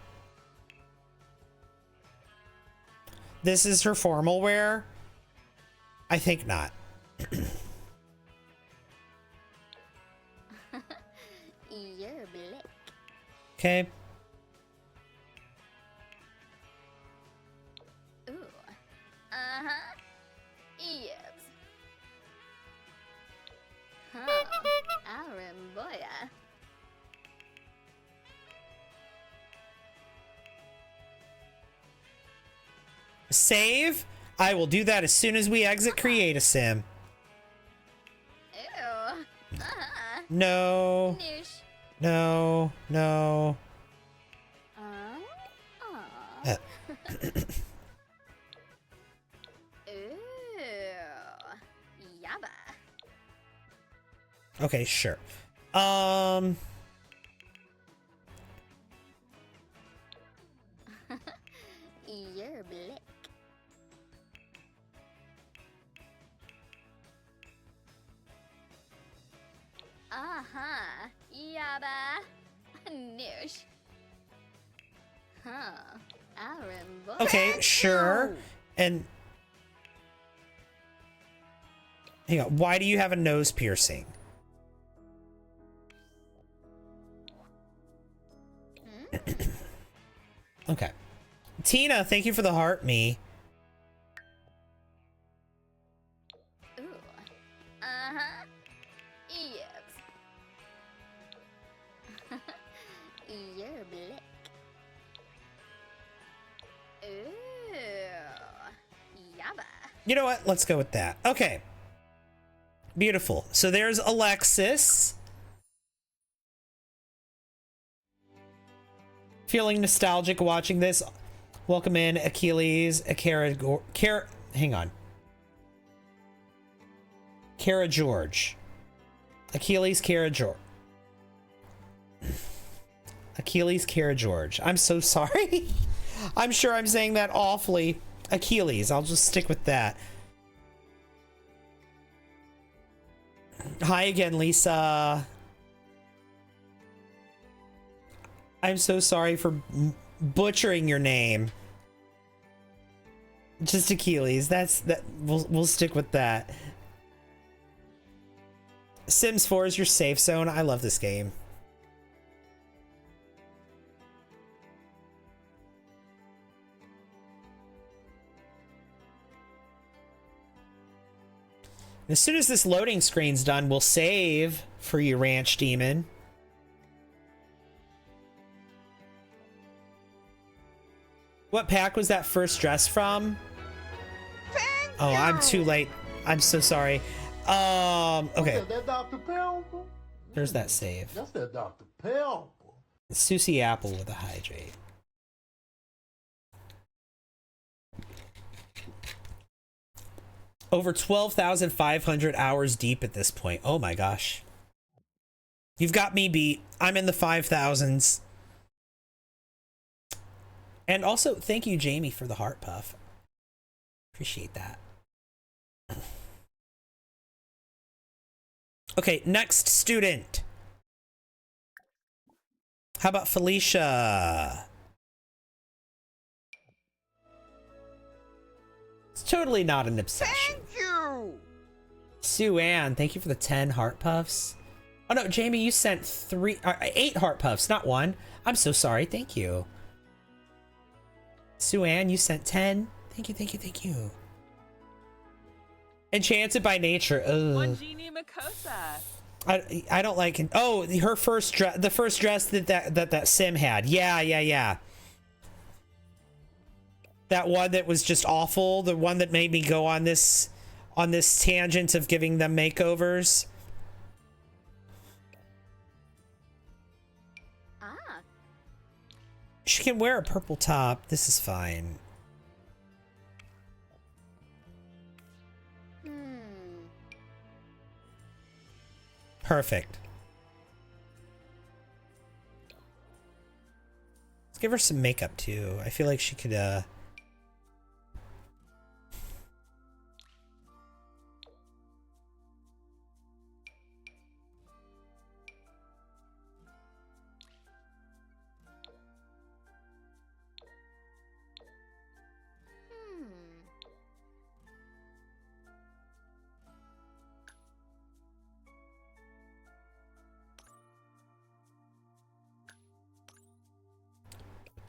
B: This is her formal wear? I think not.
F: You're black.
B: Okay.
F: Ooh. Uh-huh. Yes. Huh. Aramboya.
B: Save? I will do that as soon as we exit Create a Sim.
F: Ew. Uh-huh.
B: No.
F: Noosh.
B: No. No.
F: Aw. Ooh. Yabba.
B: Okay, sure.
F: Uh-huh. Yaba. Nish. Huh. Aaron boy.
B: Okay, sure. And hang on, why do you have a nose piercing? Okay. Tina, thank you for the heart, me.
F: Ooh. Uh-huh. Yes. You're black. Ooh. Yaba.
B: You know what? Let's go with that. Okay. Beautiful. So there's Alexis. Feeling nostalgic watching this. Welcome in Achilles, hang on. Kara George. Achilles, Kara George. Achilles, Kara George. I'm so sorry. I'm sure I'm saying that awfully. Achilles, I'll just stick with that. Hi again, Lisa. I'm so sorry for butchering your name. Just Achilles. That. We'll stick with that. Sims 4 is your safe zone. I love this game. As soon as this loading screen's done, we'll save for you, Ranch Demon. What pack was that first dress from? Oh, I'm too late. I'm so sorry. Okay.
A: That Dr. Pepper?
B: There's that save.
A: That's that Dr. Pepper.
B: Susie Apple with a hydrate. Over 12,500 hours deep at this point. Oh my gosh. You've got me beat. I'm in the 5,000s. And also, thank you, Jamie, for the heart puff. Appreciate that. Okay, next student. How about Felicia? It's totally not an obsession.
C: Thank you.
B: Sue Ann, thank you for the 10 heart puffs. Oh no, Jamie, you sent 8 heart puffs, not 1. I'm so sorry. Thank you. Sue Ann, you sent 10. Thank you, thank you, thank you. Enchanted by Nature. Ugh.
K: One genie Makosa.
B: I don't like it. Oh, her first dress, the first dress that Sim had. Yeah. That one that was just awful. The one that made me go on this tangent of giving them makeovers.
F: Ah.
B: She can wear a purple top. This is fine. Perfect. Let's give her some makeup too. I feel like she could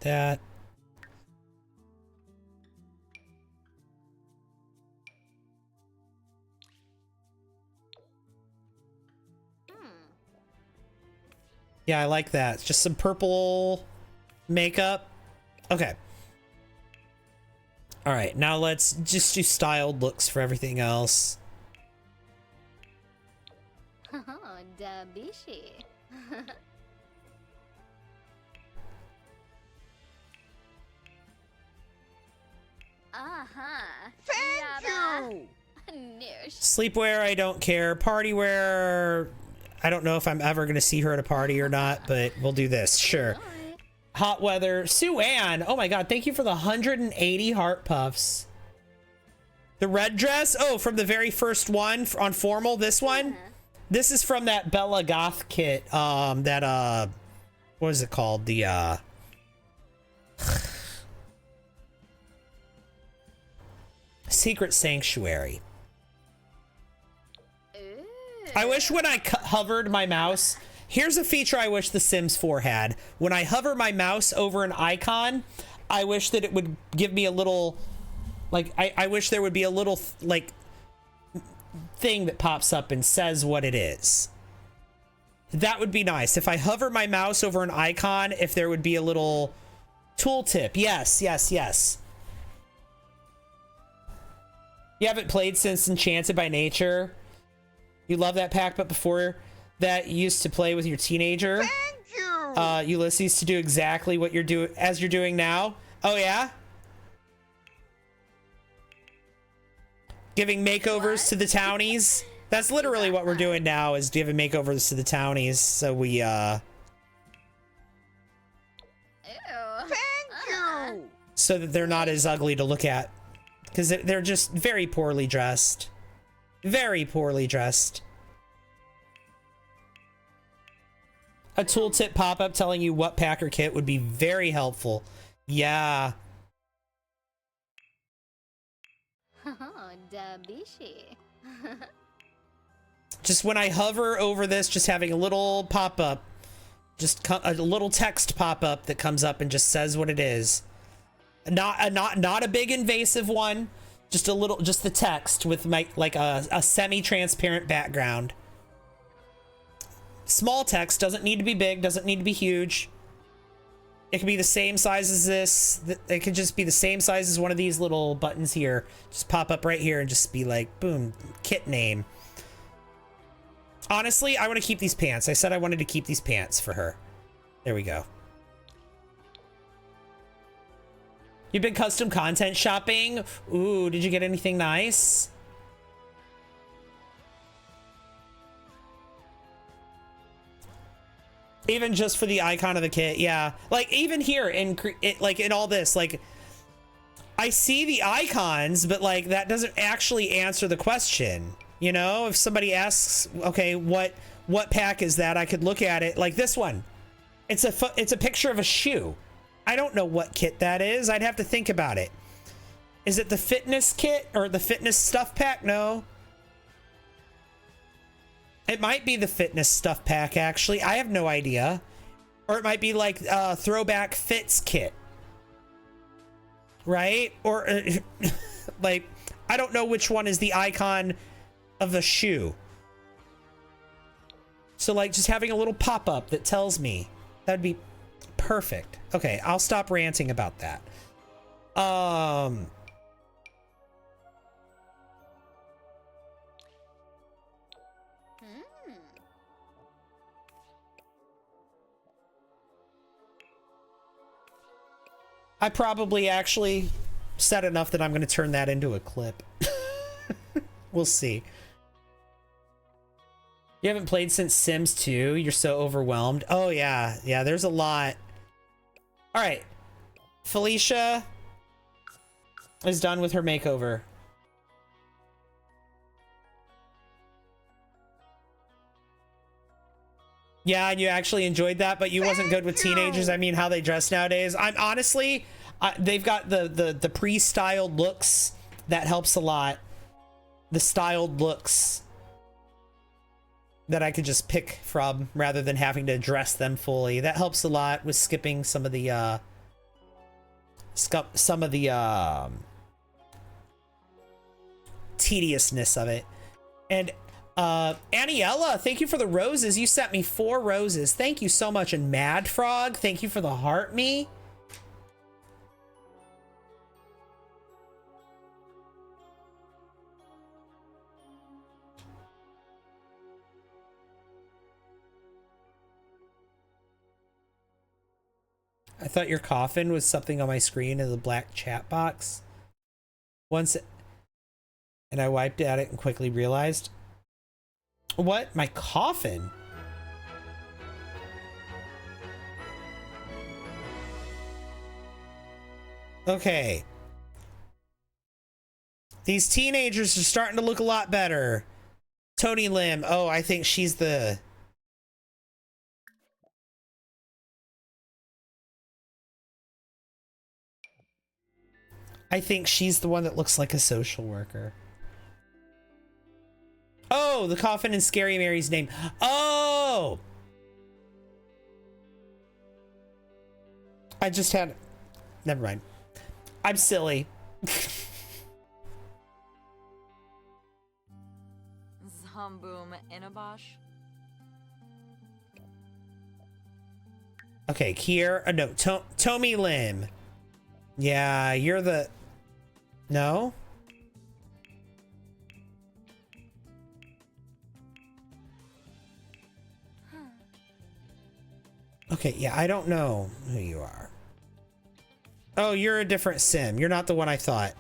B: that. Yeah, I like that. Just some purple makeup. Okay. All right, now let's just do styled looks for everything else.
F: Oh, Dabishi. Uh-huh.
C: Thank you.
F: Nish.
B: Sleepwear, I don't care. Party wear, I don't know if I'm ever going to see her at a party or not, but we'll do this. Sure. Hot weather. Sue Ann. Oh my god, thank you for the 180 heart puffs. The red dress? Oh, from the very first one on formal, this one? This is from that Bella Goth kit, what is it called? The, Secret Sanctuary. I wish when I hovered my mouse, here's a feature I wish The Sims 4 had. When I hover my mouse over an icon, I wish that it would give me a little, like, I wish there would be a little, like, thing that pops up and says what it is. That would be nice. If I hover my mouse over an icon, if there would be a little tooltip. Yes, yes, yes. You haven't played since Enchanted by Nature? You love that pack, but before that, you used to play with your teenager? Thank you! Ulysses, to do exactly what you're doing now? Oh, yeah? Giving makeovers to the townies? That's literally what we're doing now, is giving makeovers to the townies, so we,
F: Ew.
C: Thank you!
B: so that they're not as ugly to look at. Because they're just very poorly dressed. Very poorly dressed. A tooltip pop-up telling you what pack or kit would be very helpful. Yeah.
F: Dabishi.
B: Just when I hover over this, just having a little pop-up. Just a little text pop-up that comes up and just says what it is. Not a big invasive one. Just a little, just the text with like a semi-transparent background. Small text, doesn't need to be big, doesn't need to be huge. It can be the same size as this. It could just be the same size as one of these little buttons here. Just pop up right here and just be like, boom, kit name. Honestly, I want to keep these pants. I said I wanted to keep these pants for her. There we go. You've been custom content shopping? Ooh, did you get anything nice? Even just for the icon of the kit, yeah. Like, even here, in all this, like, I see the icons, but, like, that doesn't actually answer the question. You know? If somebody asks, okay, what pack is that? I could look at it, like this one. It's a picture of a shoe. I don't know what kit that is. I'd have to think about it. Is it the fitness kit or the fitness stuff pack? No. It might be the fitness stuff pack, actually. I have no idea. Or it might be like throwback fits kit. Right? Or like, I don't know which one is the icon of the shoe. So like just having a little pop-up that tells me, that'd be perfect. Okay, I'll stop ranting about that. I probably actually said enough that I'm going to turn that into a clip. We'll see. You haven't played since Sims 2? You're so overwhelmed. Oh, yeah. Yeah, there's a lot. All right. Felicia is done with her makeover. Yeah, and you actually enjoyed that, but you wasn't good with teenagers. I mean, how they dress nowadays. I'm honestly, they've got the pre-styled looks. That helps a lot. The styled looks that I could just pick from rather than having to dress them fully. That helps a lot with skipping some of the tediousness of it. And Aniella, thank you for the roses. You sent me 4 roses. Thank you so much. And Mad Frog, thank you for the heart me. I thought your coffin was something on my screen in the black chat box. And I wiped at it and quickly realized. What? My coffin? Okay. These teenagers are starting to look a lot better. Tony Lim. Oh, I think she's the... I think she's the one that looks like a social worker. Oh, the coffin in Scary Mary's name. Oh! I just had... Never mind. I'm silly.
M: Zomboom Inabosh.
B: Okay, Kier. No, Tommy Lim. Yeah, you're the... No? Okay, yeah, I don't know who you are. Oh, you're a different sim. You're not the one I thought.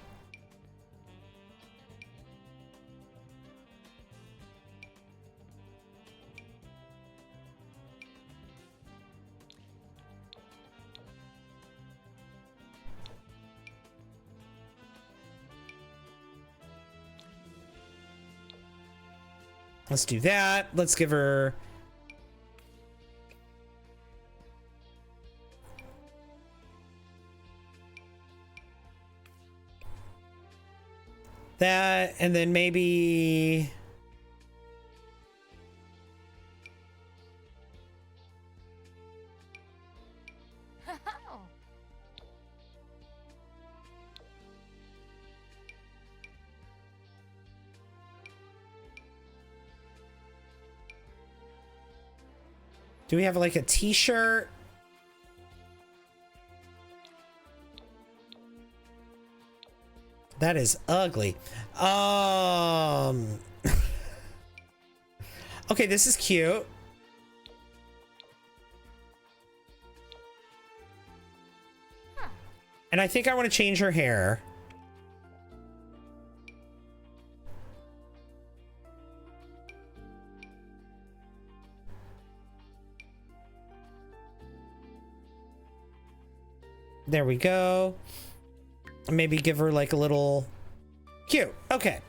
B: Let's do that. Let's give her... that, and then maybe... Do we have like a t-shirt? That is ugly. Okay, this is cute. And I think I want to change her hair. There we go. Maybe give her like a little... Cute. Okay.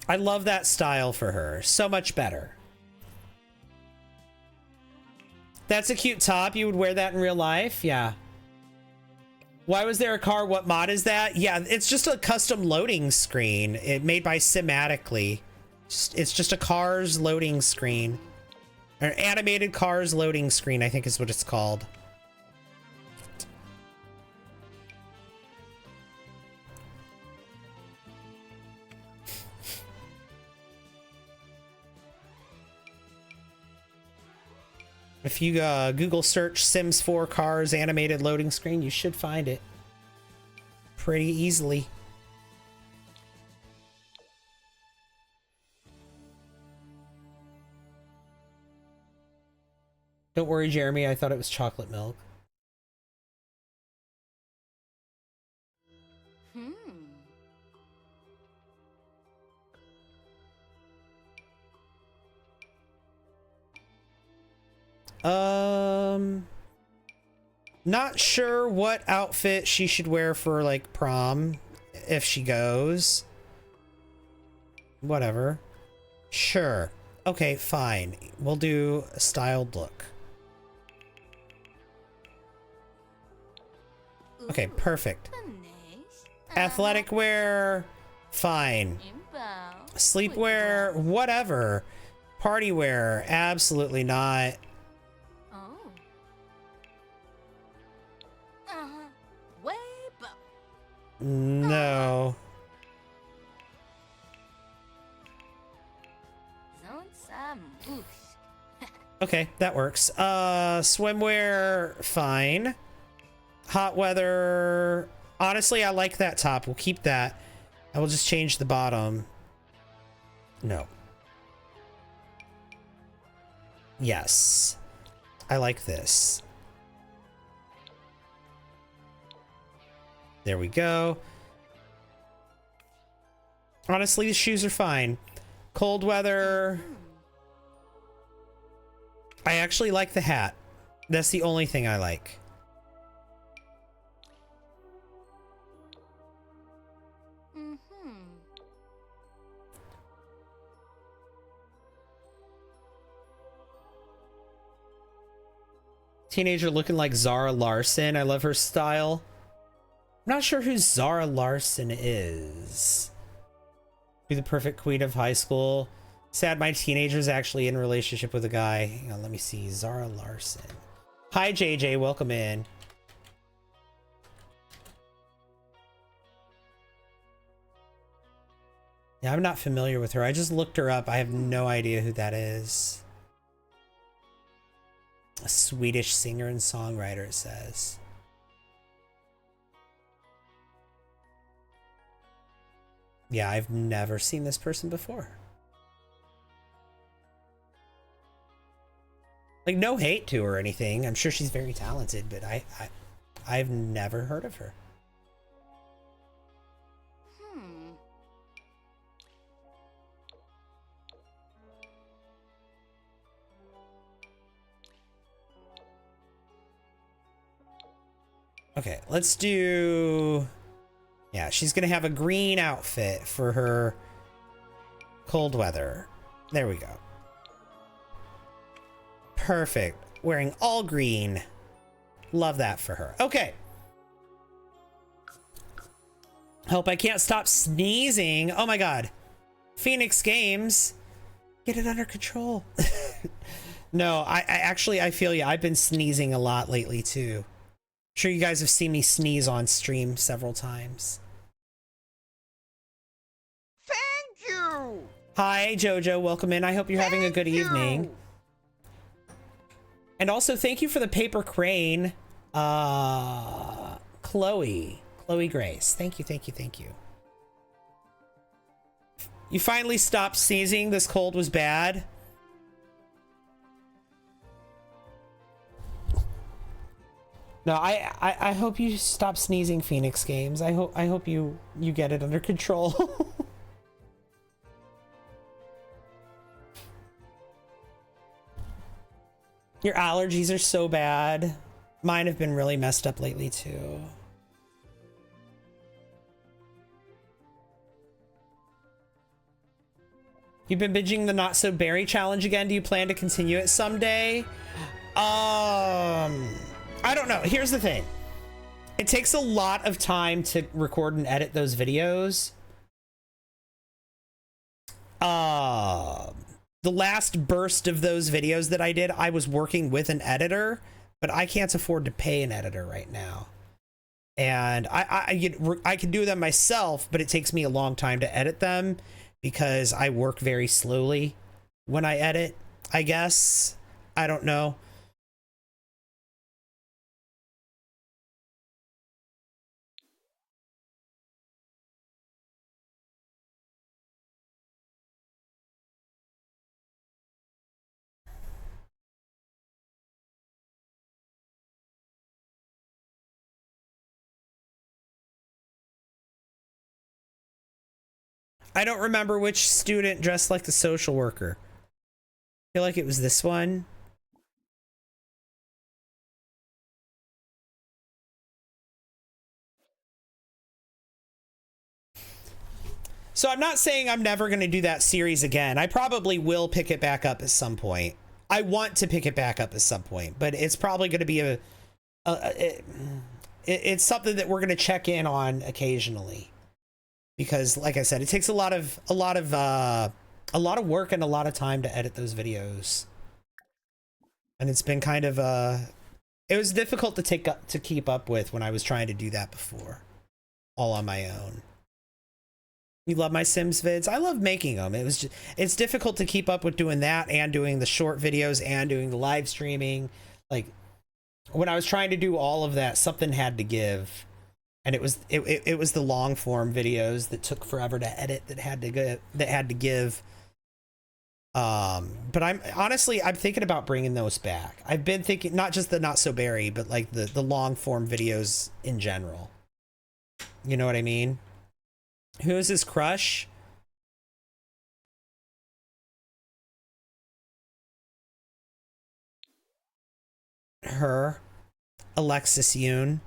B: I love that style for her. So much better. That's a cute top. You would wear that in real life? Yeah. Why was there a car? What mod is that? Yeah, it's just a custom loading screen. It made by Simatically. It's just a car's loading screen. Or animated cars loading screen, I think is what it's called. If you Google search Sims 4 cars animated loading screen, you should find it pretty easily. Don't worry, Jeremy. I thought it was chocolate milk. Not sure what outfit she should wear for like prom if she goes. Whatever. Sure. Okay, fine. We'll do a styled look. Okay, perfect. Athletic wear, fine. Sleepwear, whatever. Party wear, absolutely not. No. Okay, that works. Swimwear, fine. Hot weather. Honestly, I like that top. We'll keep that. I will just change the bottom. No. Yes. I like this. There we go. Honestly, the shoes are fine. Cold weather. I actually like the hat. That's the only thing I like. Teenager looking like Zara Larson. I love her style. I'm not sure who Zara Larson is. Be the perfect queen of high school. Sad my teenager's actually in a relationship with a guy. Hang on, let me see. Zara Larson. Hi, JJ. Welcome in. Yeah, I'm not familiar with her. I just looked her up. I have no idea who that is. A Swedish singer and songwriter, it says. Yeah, I've never seen this person before. Like, no hate to her or anything. I'm sure she's very talented, but I've never heard of her. Okay, let's do... Yeah, she's gonna have a green outfit for her cold weather. There we go. Perfect. Wearing all green. Love that for her. Okay. Hope I can't stop sneezing. Oh my god. Phoenix Games. Get it under control. No, I actually, I feel you. I've been sneezing a lot lately too. Sure you guys have seen me sneeze on stream several times.
H: Thank you!
B: Hi, Jojo. Welcome in. I hope you're having a good evening. And also, thank you for the paper crane. Chloe Grace. Thank you, thank you, thank you. You finally stopped sneezing. This cold was bad. No, I hope you stop sneezing, Phoenix Games. I hope you get it under control. Your allergies are so bad. Mine have been really messed up lately too. You've been binging the Not So Berry challenge again. Do you plan to continue it someday? I don't know. Here's the thing. It takes a lot of time to record and edit those videos. The last burst of those videos that I did, I was working with an editor, but I can't afford to pay an editor right now. And I can do them myself, but it takes me a long time to edit them because I work very slowly when I edit, I guess. I don't know. I don't remember which student dressed like the social worker. I feel like it was this one. So I'm not saying I'm never going to do that series again. I probably will pick it back up at some point. I want to pick it back up at some point, but it's probably going to be it's something that we're going to check in on occasionally. Because like I said, it takes a lot of work and a lot of time to edit those videos. And it's been kind of it was difficult to keep up with when I was trying to do that before, all on my own. You love my Sims vids? I love making them. It's difficult to keep up with doing that and doing the short videos and doing the live streaming. Like when I was trying to do all of that, something had to give. And it was the long form videos that took forever to edit that had to give. But I'm thinking about bringing those back. I've been thinking not just the Not So Berry, but like the long form videos in general. You know what I mean? Who is his crush? Her, Alexis Yoon.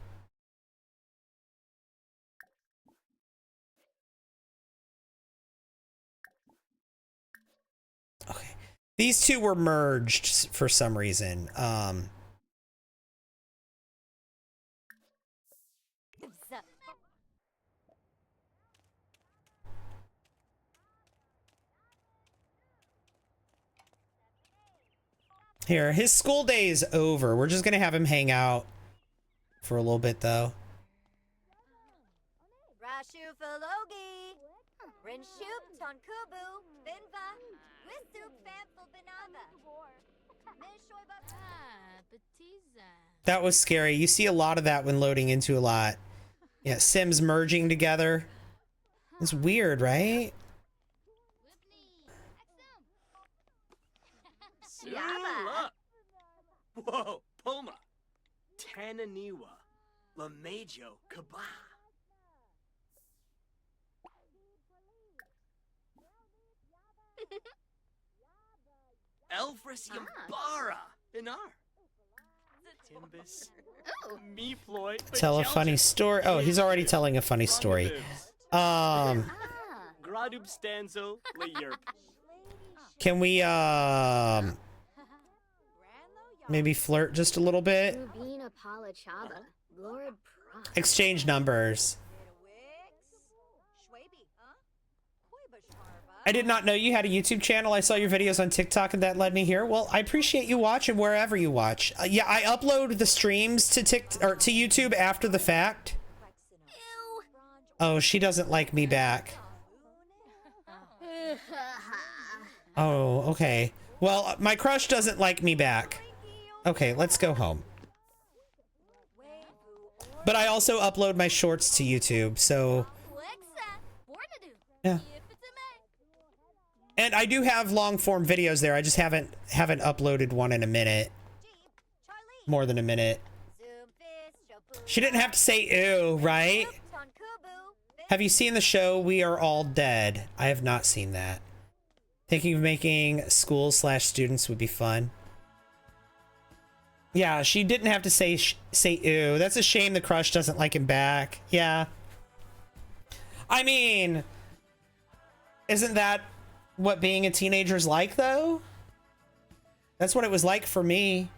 B: Okay. These two were merged for some reason. Here, his school day is over. We're just gonna have him hang out for a little bit, though. That was scary. You see a lot of that when loading into a lot. Yeah, Sims merging together. It's weird, right?
G: Sula. Whoa, Poma. Tananiwa. Lamejo Kaba. Elfris Yambara. Inar. Timbus. Meeploy.
B: Tell a funny story. Oh, he's already telling a funny story.
G: Gradub Stanzo. Layerp.
B: Can we maybe flirt just a little bit? Exchange numbers. I did not know you had a YouTube channel. I saw your videos on TikTok and that led me here. Well, I appreciate you watching wherever you watch. Yeah, I upload the streams to to YouTube after the fact. Oh, she doesn't like me back. Oh, okay. Well, my crush doesn't like me back. Okay, let's go home. But I also upload my shorts to YouTube, so yeah. And I do have long form videos there. I just haven't uploaded one in a minute. More than a minute. She didn't have to say ew, right? Have you seen the show We Are All Dead? I have not seen that. Thinking of making school/students would be fun. Yeah, she didn't have to say ew. That's a shame the crush doesn't like him back. Yeah. I mean, isn't that what being a teenager's like, though? That's what it was like for me.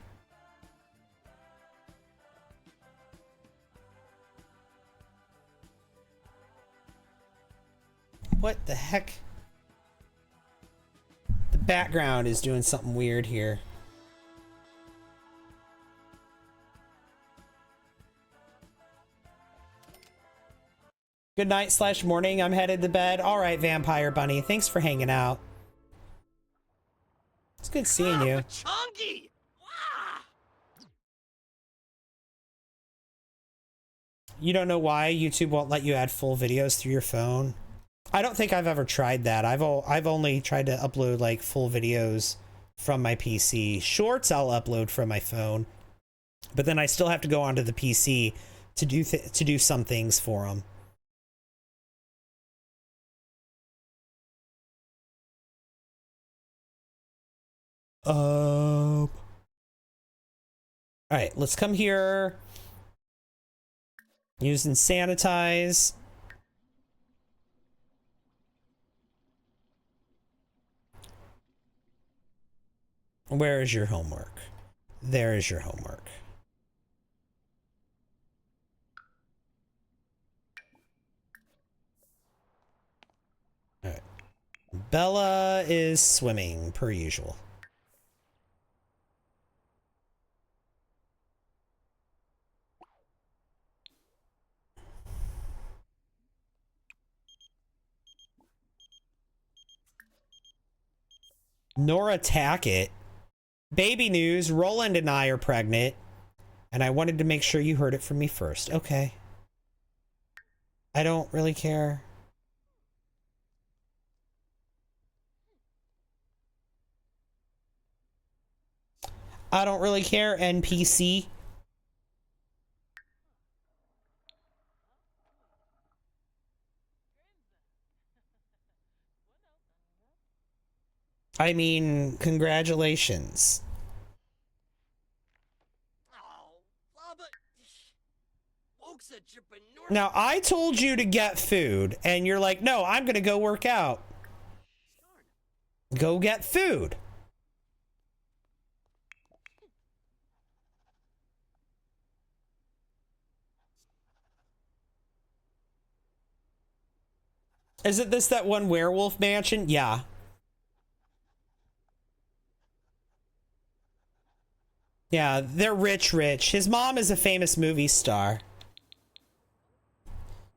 B: What the heck? The background is doing something weird here. Good night/morning. I'm headed to bed. All right, Vampire Bunny. Thanks for hanging out. It's good seeing you.
G: Chongi!
B: You don't know why YouTube won't let you add full videos through your phone? I don't think I've ever tried that. I've only tried to upload like full videos from my PC. Shorts I'll upload from my phone, but then I still have to go onto the PC to do some things for them. All right, let's come here. Use and sanitize. Where is your homework? There is your homework. All right. Bella is swimming per usual. Nora Tackett. Baby news, Roland and I are pregnant, and I wanted to make sure you heard it from me first. Okay. I don't really care. I don't really care, NPC. I mean, congratulations. Now, I told you to get food, and you're like, no, I'm going to go work out. Go get food. Isn't this that one werewolf mansion? Yeah. Yeah, they're rich. His mom is a famous movie star.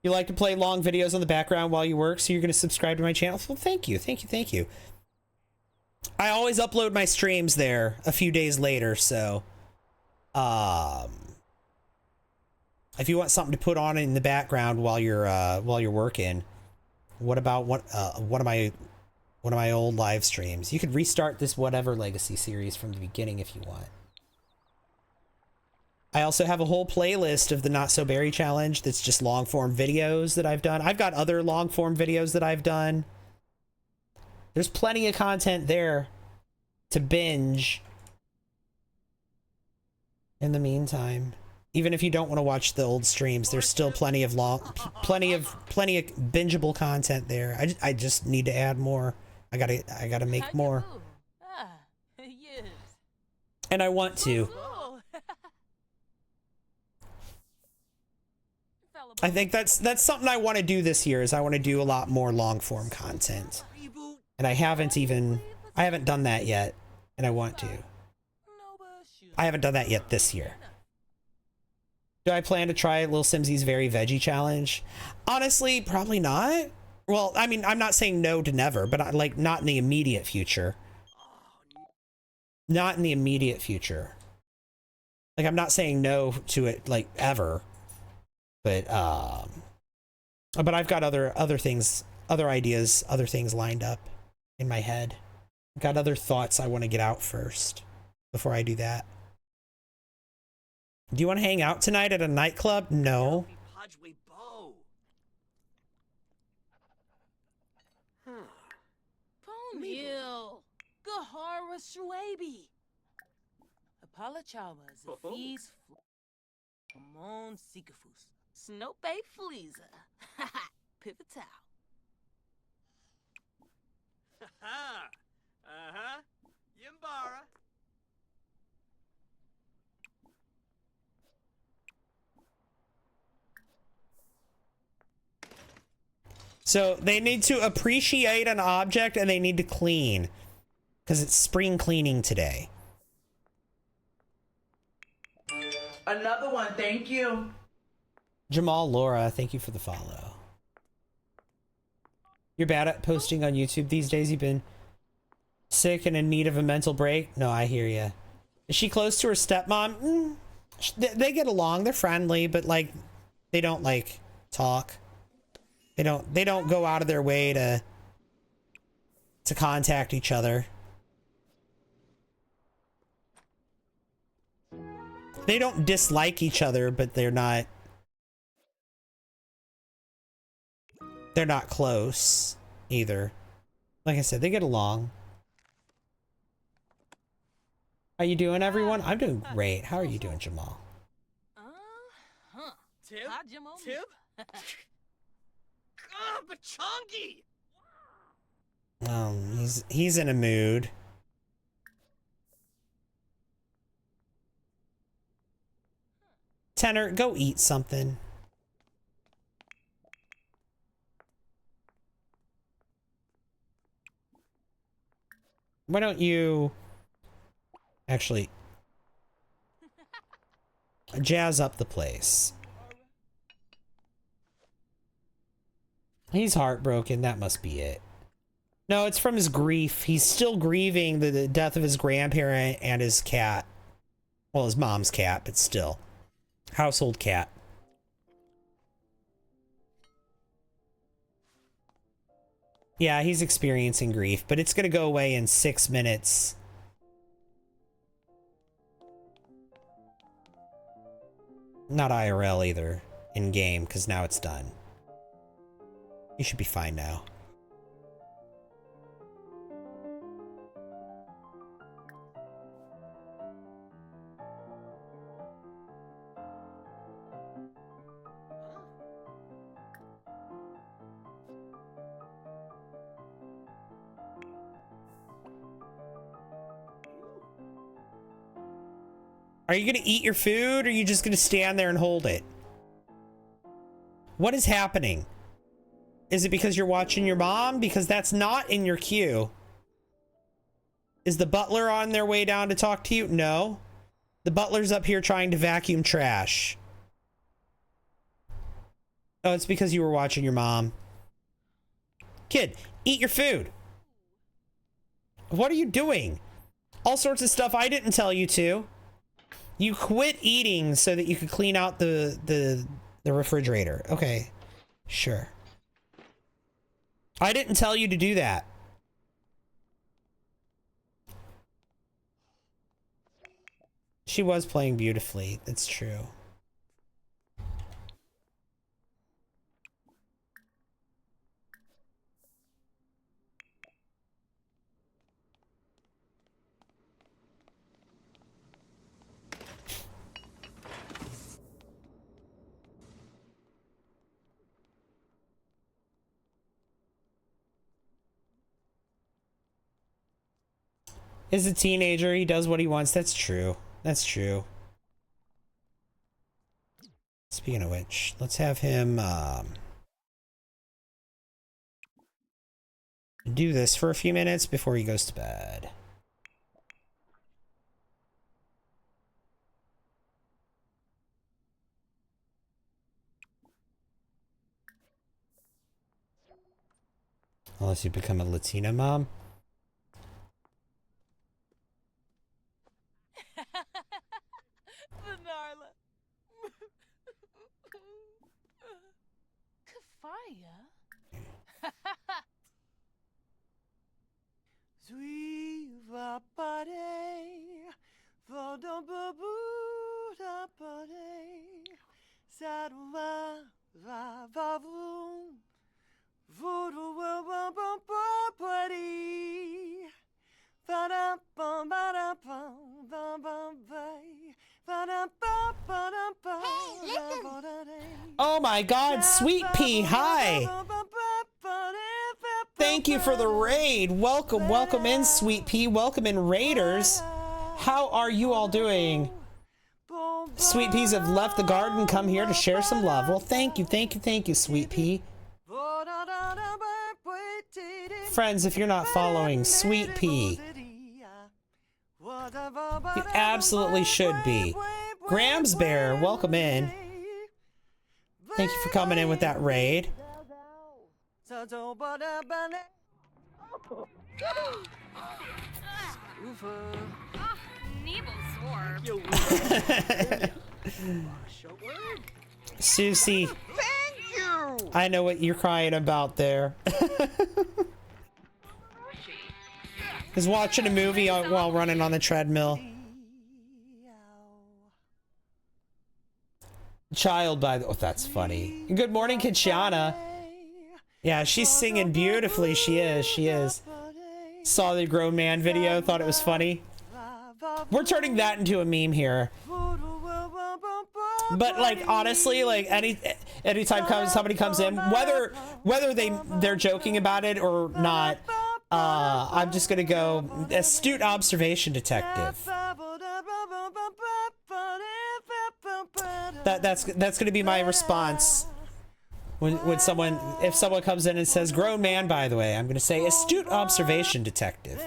B: You like to play long videos on the background while you work, so you're going to subscribe to my channel? Well, thank you. I always upload my streams there a few days later, so if you want something to put on in the background while you're working, what about one of my old live streams? You could restart this Whatever Legacy series from the beginning if you want. I also have a whole playlist of the Not So Berry Challenge that's just long form videos that I've done. I've got other long form videos that I've done. There's plenty of content there to binge in the meantime. Even if you don't want to watch the old streams, there's still plenty of bingeable content there. I just need to add more. I gotta make more. And I want to. I think that's something I want to do this year. Is I want to do a lot more long form content, and I haven't done that yet, and I want to. I haven't done that yet this year. Do I plan to try Lil Simsy's Very Veggie Challenge? Honestly, probably not. Well, I mean, I'm not saying no to never, but like not in the immediate future. Not in the immediate future. Like I'm not saying no to it like ever. But I've got other things, other ideas, other things lined up in my head. I've got other thoughts I want to get out first before I do that. Do you want to hang out tonight at a nightclub? No.
D: Pomil. Gahara Shuabi. Apalachawa Zafis. Amon Sikafus. Snope Fleaza. Haha. Pivotal.
G: Haha. Uh-huh. Yimbara.
B: So they need to appreciate an object and they need to clean. Because it's spring cleaning today.
N: Another one, thank you.
B: Jamal Laura, thank you for the follow. You're bad at posting on YouTube these days? You've been sick and in need of a mental break? No, I hear you. Is she close to her stepmom? They get along. They're friendly, but like, they don't like talk. They don't go out of their way to contact each other. They don't dislike each other, but they're not close either. Like I said, they get along. How you doing, everyone? I'm doing great. How are you doing, Jamal?
G: Tib? Bachongi!
B: He's in a mood. Tenor, go eat something. Why don't you actually jazz up the place? He's heartbroken. That must be it. No, it's from his grief. He's still grieving the death of his grandparent and his cat. Well, his mom's cat, but still. Household cat. Yeah, he's experiencing grief, but it's going to go away in 6 minutes. Not IRL either. In game, because now it's done. You should be fine now. Are you gonna eat your food, or are you just gonna stand there and hold it? What is happening? Is it because you're watching your mom? Because that's not in your queue. Is the butler on their way down to talk to you? No. The butler's up here trying to vacuum trash. Oh, it's because you were watching your mom. Kid, eat your food. What are you doing? All sorts of stuff I didn't tell you to. You quit eating so that you could clean out the refrigerator. Okay, sure. I didn't tell you to do that. She was playing beautifully. That's true. Is a teenager, he does what he wants. That's true. That's true. Speaking of which, let's have him do this for a few minutes before he goes to bed. Unless you become a Latina mom.
D: Vanarla. Kafaya.
G: Sweet vapare, vodo babu da pare, sadwa va va voom, voodoo wa wa ba ba buddy, ba da bum ba da bum ba ba bay, ba da ba ba da ba. Hey, listen.
B: Oh my God, Sweet Pea, hi. Thank you for the raid. Welcome, welcome in, Sweet Pea. Welcome in, Raiders. How are you all doing? Sweet Peas have left the garden, come here to share some love. Well, thank you, thank you, thank you, Sweet Pea. Friends, if you're not following Sweet Pea, you absolutely should be. Grams Bear, welcome in. Thank you for coming in with that raid. Susie,
H: Thank you.
B: I know what you're crying about there. Is watching a movie while running on the treadmill. Child by the... Oh, that's funny. Good morning, Kichana. Yeah, she's singing beautifully. She is. She is. Saw the grown man video. Thought it was funny. We're turning that into a meme here. But like honestly, like anytime somebody comes in, whether they're joking about it or not, I'm just gonna go astute observation detective. That's gonna be my response when someone, if someone comes in and says grown man, by the way, I'm gonna say astute observation detective.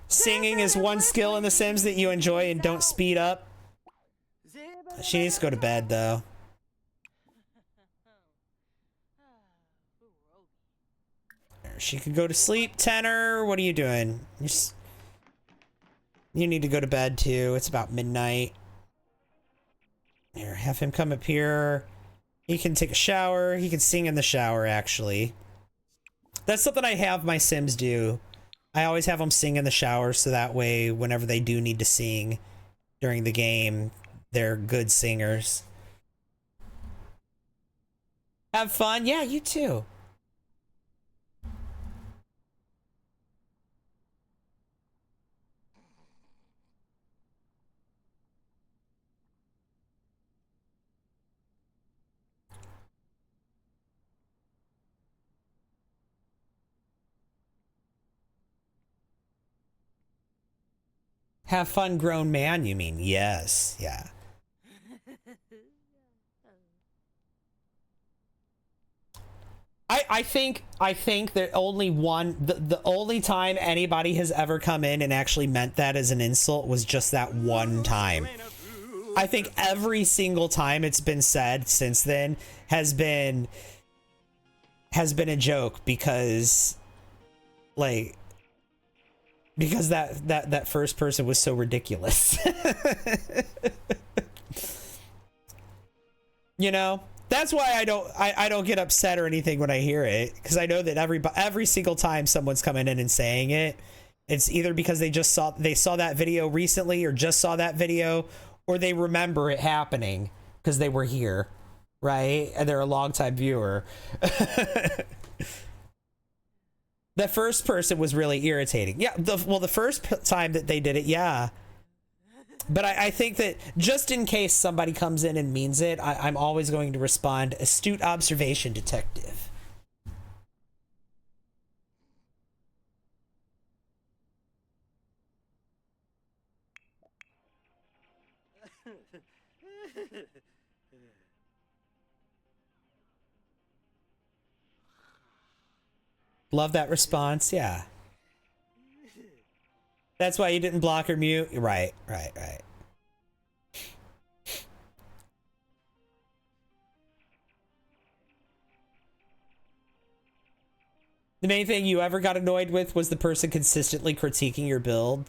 B: Singing is one skill in The Sims that you enjoy and don't speed up. She needs to go to bed though. She could go to sleep. Tenor, what are you doing? You need to go to bed too. It's about midnight. Here, have him come up here. He can take a shower. He can sing in the shower, actually. That's something I have my Sims do. I always have them sing in the shower, so that way, whenever they do need to sing during the game, they're good singers. Have fun? Yeah, you too. Have fun, grown man, you mean? Yes, yeah. I think that the only time anybody has ever come in and actually meant that as an insult was just that one time. I think every single time it's been said since then has been a joke because that first person was so ridiculous. You know? That's why I don't get upset or anything when I hear it, because I know that every single time someone's coming in and saying it, it's either because they saw that video recently or just saw that video, or they remember it happening because they were here, right? And they're a longtime viewer. The first person was really irritating. Yeah, the first time that they did it, yeah. But I think that just in case somebody comes in and means it, I'm always going to respond, astute observation, detective. Love that response, yeah. That's why you didn't block or mute? Right. The main thing you ever got annoyed with was the person consistently critiquing your build.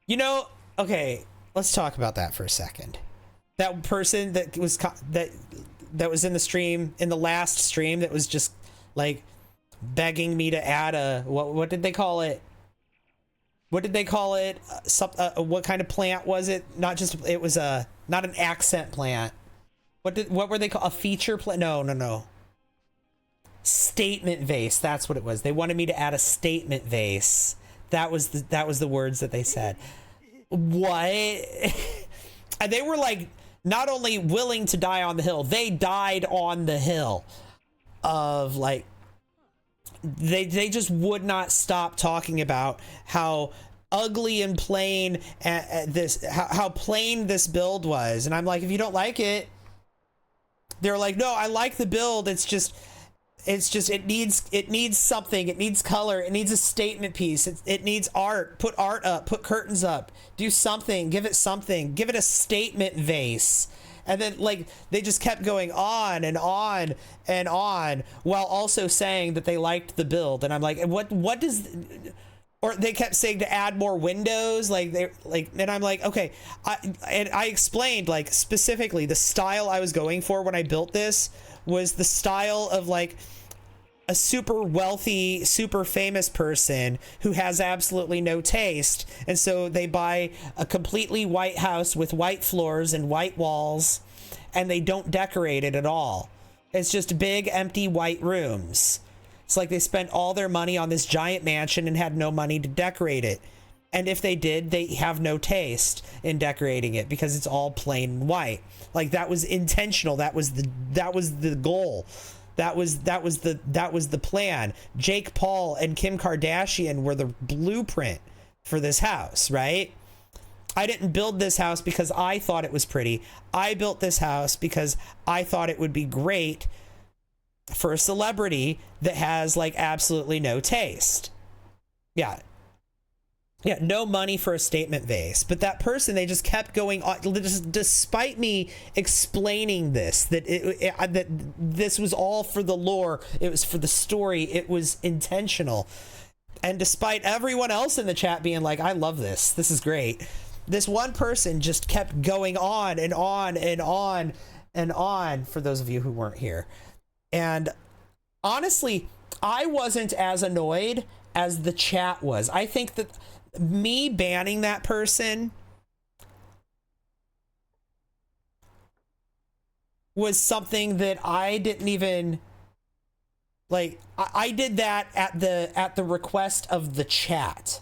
B: You know, okay, let's talk about that for a second. That person that was in the stream, in the last stream, that was just like begging me to add a what did they call it? What did they call it? What kind of plant was it? It was not an accent plant. What were they called? A feature plant? No. Statement vase. That's what it was. They wanted me to add a statement vase. That was the words that they said. What? And they were like not only willing to die on the hill, they died on the hill of like they just would not stop talking about how ugly and plain how plain this build was. And I'm like, if you don't like it, they're like, no, I like the build. It's just it needs something. It needs color. It needs a statement piece. It needs art. Put art up. Put curtains up. Do something. Give it something. Give it a statement vase. And then like they just kept going on and on and on while also saying that they liked the build. And I'm like, what does, or they kept saying to add more windows, and I'm like, okay. I explained like specifically the style I was going for when I built this was the style of like a super wealthy, super famous person who has absolutely no taste. And so they buy a completely white house with white floors and white walls, and they don't decorate it at all. It's just big, empty white rooms. It's like they spent all their money on this giant mansion and had no money to decorate it. And if they did, they have no taste in decorating it because it's all plain white. Like that was intentional. That was the goal. That was the plan. Jake Paul and Kim Kardashian were the blueprint for this house, right? I didn't build this house because I thought it was pretty. I built this house because I thought it would be great for a celebrity that has like absolutely no taste. Yeah, no money for a statement vase. But that person, they just kept going on, despite me explaining this, that that this was all for the lore, it was for the story, it was intentional. And despite everyone else in the chat being like, I love this, this is great, this one person just kept going on and on and on and on, for those of you who weren't here. And honestly, I wasn't as annoyed as the chat was. I think that me banning that person was something that I didn't even like. I did that at the request of the chat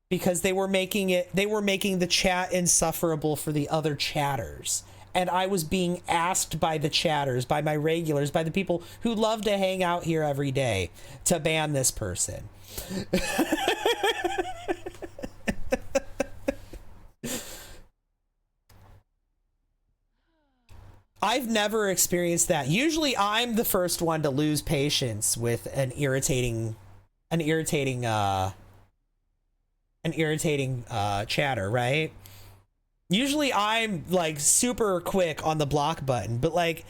B: because they were making the chat insufferable for the other chatters. And I was being asked by the chatters, by my regulars, by the people who love to hang out here every day, to ban this person. I've never experienced that. Usually I'm the first one to lose patience with an irritating chatter, right? Usually I'm like super quick on the block button, but like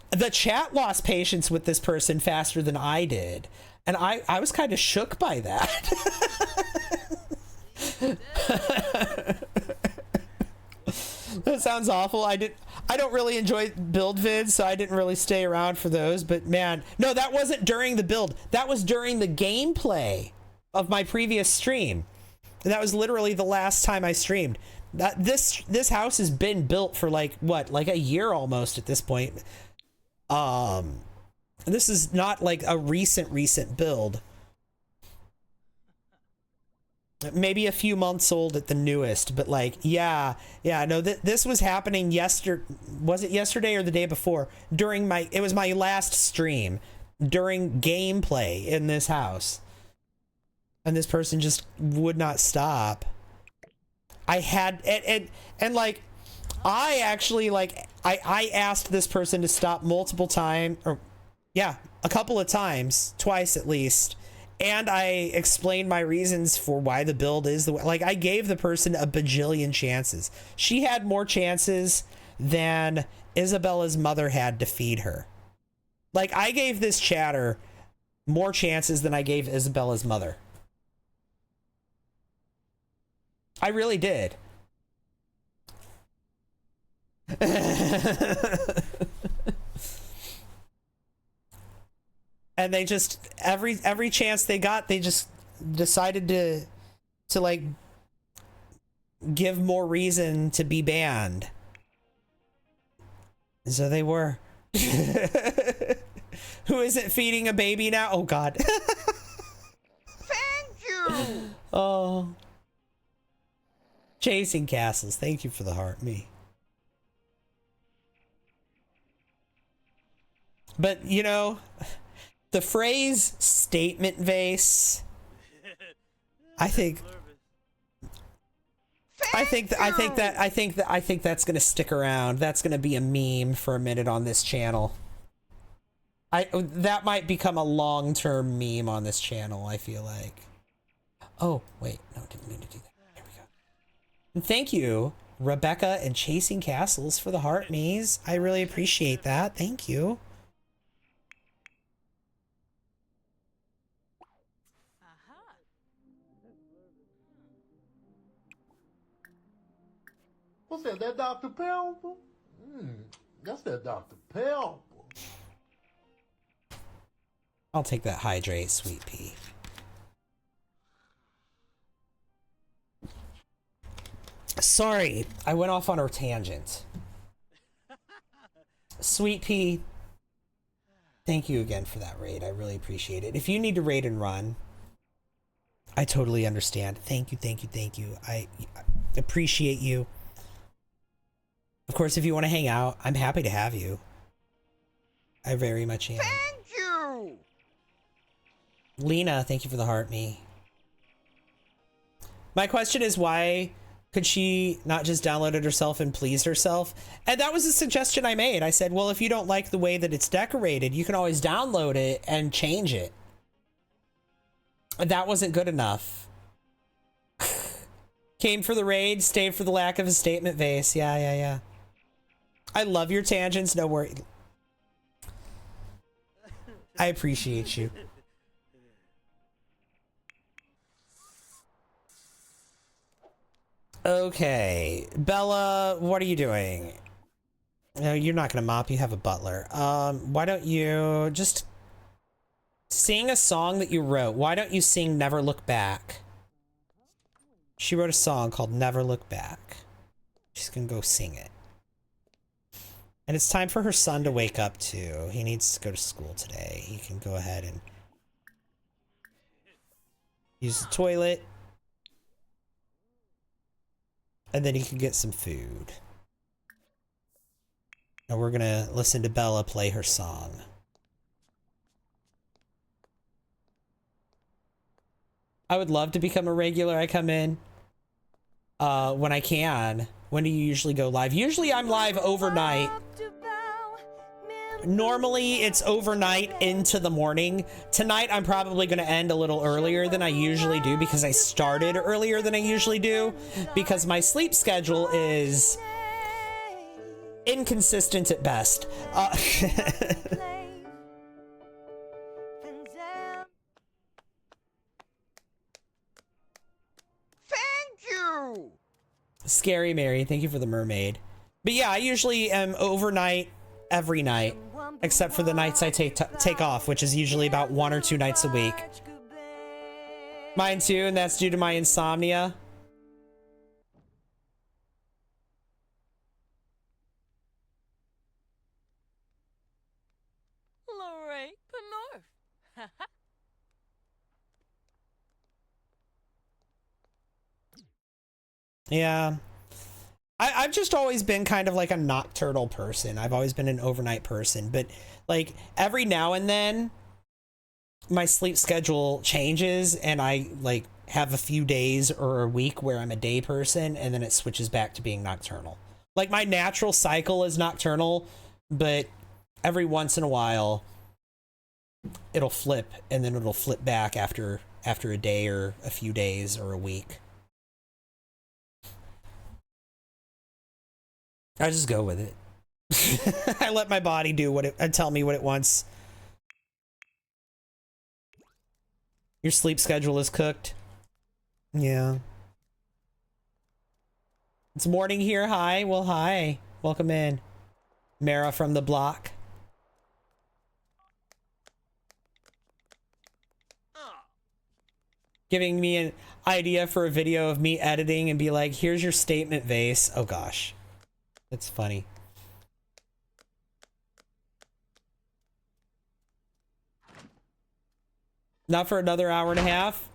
B: the chat lost patience with this person faster than I did. And I was kind of shook by that. That sounds awful. I don't really enjoy build vids, so I didn't really stay around for those, but man, no, that wasn't during the build. That was during the gameplay of my previous stream. That was literally the last time I streamed. This house has been built for like what, like a year almost at this point. This is not like a recent build. Maybe a few months old at the newest, but like, yeah, no, this was happening was it yesterday or the day before? It was my last stream during gameplay in this house. And this person just would not stop. I had, and like, I actually, like, I asked this person to stop multiple times, or yeah, a couple of times, twice at least. And I explained my reasons for why the build is the way. Like, I gave the person a bajillion chances. She had more chances than Isabella's mother had to feed her. Like, I gave this chatter more chances than I gave Isabella's mother. I really did. And they just, every chance they got, they just decided to like give more reason to be banned. So they were. Who isn't feeding a baby now? Oh God.
H: Thank you.
B: Oh. Chasing Castles, thank you for the heart, me. But you know, the phrase statement vase, I think that's gonna stick around. That's gonna be a meme for a minute on this channel. That might become a long-term meme on this channel, I feel like. Oh, wait, no, didn't mean to do that. There we go. And thank you, Rebecca and Chasing Castles, for the heart me's. I really appreciate that. Thank you.
A: What's that? That Dr. Pepper? That's that Dr. Pepper.
B: I'll take that hydrate, sweet pea. Sorry, I went off on a tangent. Sweet pea, thank you again for that raid. I really appreciate it. If you need to raid and run, I totally understand. Thank you, thank you, thank you. I appreciate you. Of course, if you want to hang out, I'm happy to have you. I very much am.
H: Thank you.
B: Lena, thank you for the heart, me. My question is, why could she not just download it herself and please herself? And that was a suggestion I made. I said, well, if you don't like the way that it's decorated, you can always download it and change it. That wasn't good enough. Came for the raid, stayed for the lack of a statement vase. Yeah. I love your tangents, no worry. I appreciate you. Okay, Bella, what are you doing? No, you're not gonna mop, you have a butler. Why don't you just sing a song that you wrote? Why don't you sing Never Look Back? She wrote a song called Never Look Back. She's gonna go sing it. And it's time for her son to wake up too. He needs to go to school today. He can go ahead and use the toilet. And then he can get some food. And we're gonna listen to Bella play her song. I would love to become a regular. I come in when I can. When do you usually go live? Usually I'm live overnight. normally it's overnight into the morning. Tonight I'm probably going to end a little earlier than I usually do because I started earlier than I usually do because my sleep schedule is inconsistent at best.
H: Thank you!
B: Scary Mary, thank you for the mermaid. But yeah, I usually am overnight every night, except for the nights I take off, which is usually about 1 or 2 nights a week. Mine too, and that's due to my insomnia.
D: Lorraine Penorf.
B: Yeah. I've just always been kind of like a nocturnal person. I've always been an overnight person, but like every now and then my sleep schedule changes and I like have a few days or a week where I'm a day person and then it switches back to being nocturnal. Like my natural cycle is nocturnal, but every once in a while it'll flip and then it'll flip back after a day or a few days or a week. I just go with it. I let my body do what it tell me what it wants. Your sleep schedule is cooked. Yeah. It's morning here. Hi. Well, hi. Welcome in. Mara from the block. Giving me an idea for a video of me editing and be like, here's your statement vase. Oh gosh. That's funny. Not for another hour and a half.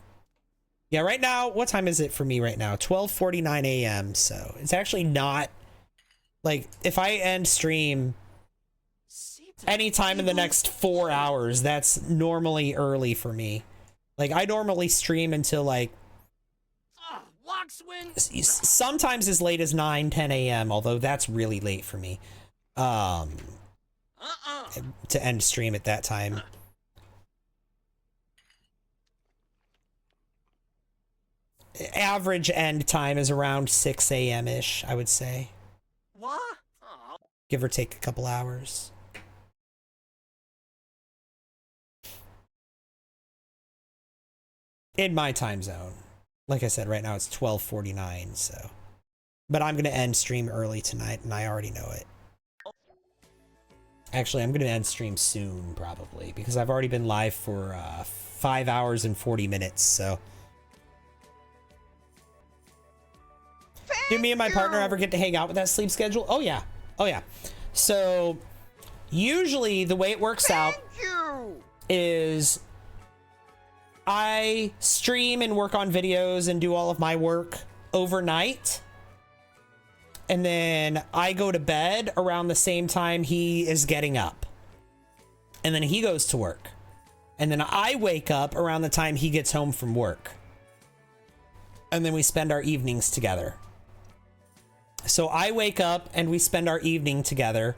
B: Yeah, right now, what time is it for me right now? 12:49 a.m. So it's actually not like if I end stream anytime in the next 4 hours, that's normally early for me. Like I normally stream until like sometimes as late as 9-10 a.m. although that's really late for me to end stream at that time. Average end time is around 6 a.m. ish, I would say.
G: What?
B: Give or take a couple hours. In my time zone. Like I said, right now it's 12:49, so. But I'm going to end stream early tonight, and I already know it. Actually, I'm going to end stream soon, probably, because I've already been live for 5 hours and 40 minutes, so. Do me and my partner ever get to hang out with that sleep schedule? Oh, yeah. Oh, yeah. So, usually the way it works out is I stream and work on videos and do all of my work overnight. And then I go to bed around the same time he is getting up. And then he goes to work. And then I wake up around the time he gets home from work. And then we spend our evenings together. So I wake up and we spend our evening together.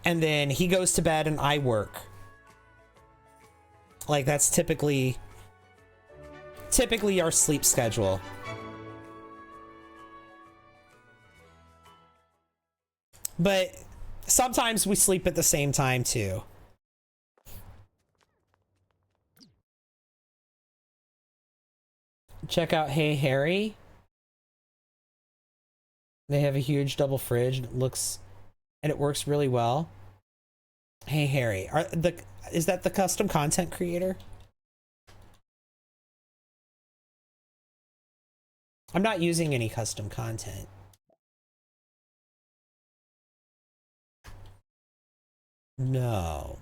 B: And then he goes to bed and I work. Like that's typically our sleep schedule. But sometimes we sleep at the same time too. Check out Hey Harry. They have a huge double fridge and it works really well. Hey Harry, is that the custom content creator? I'm not using any custom content. No.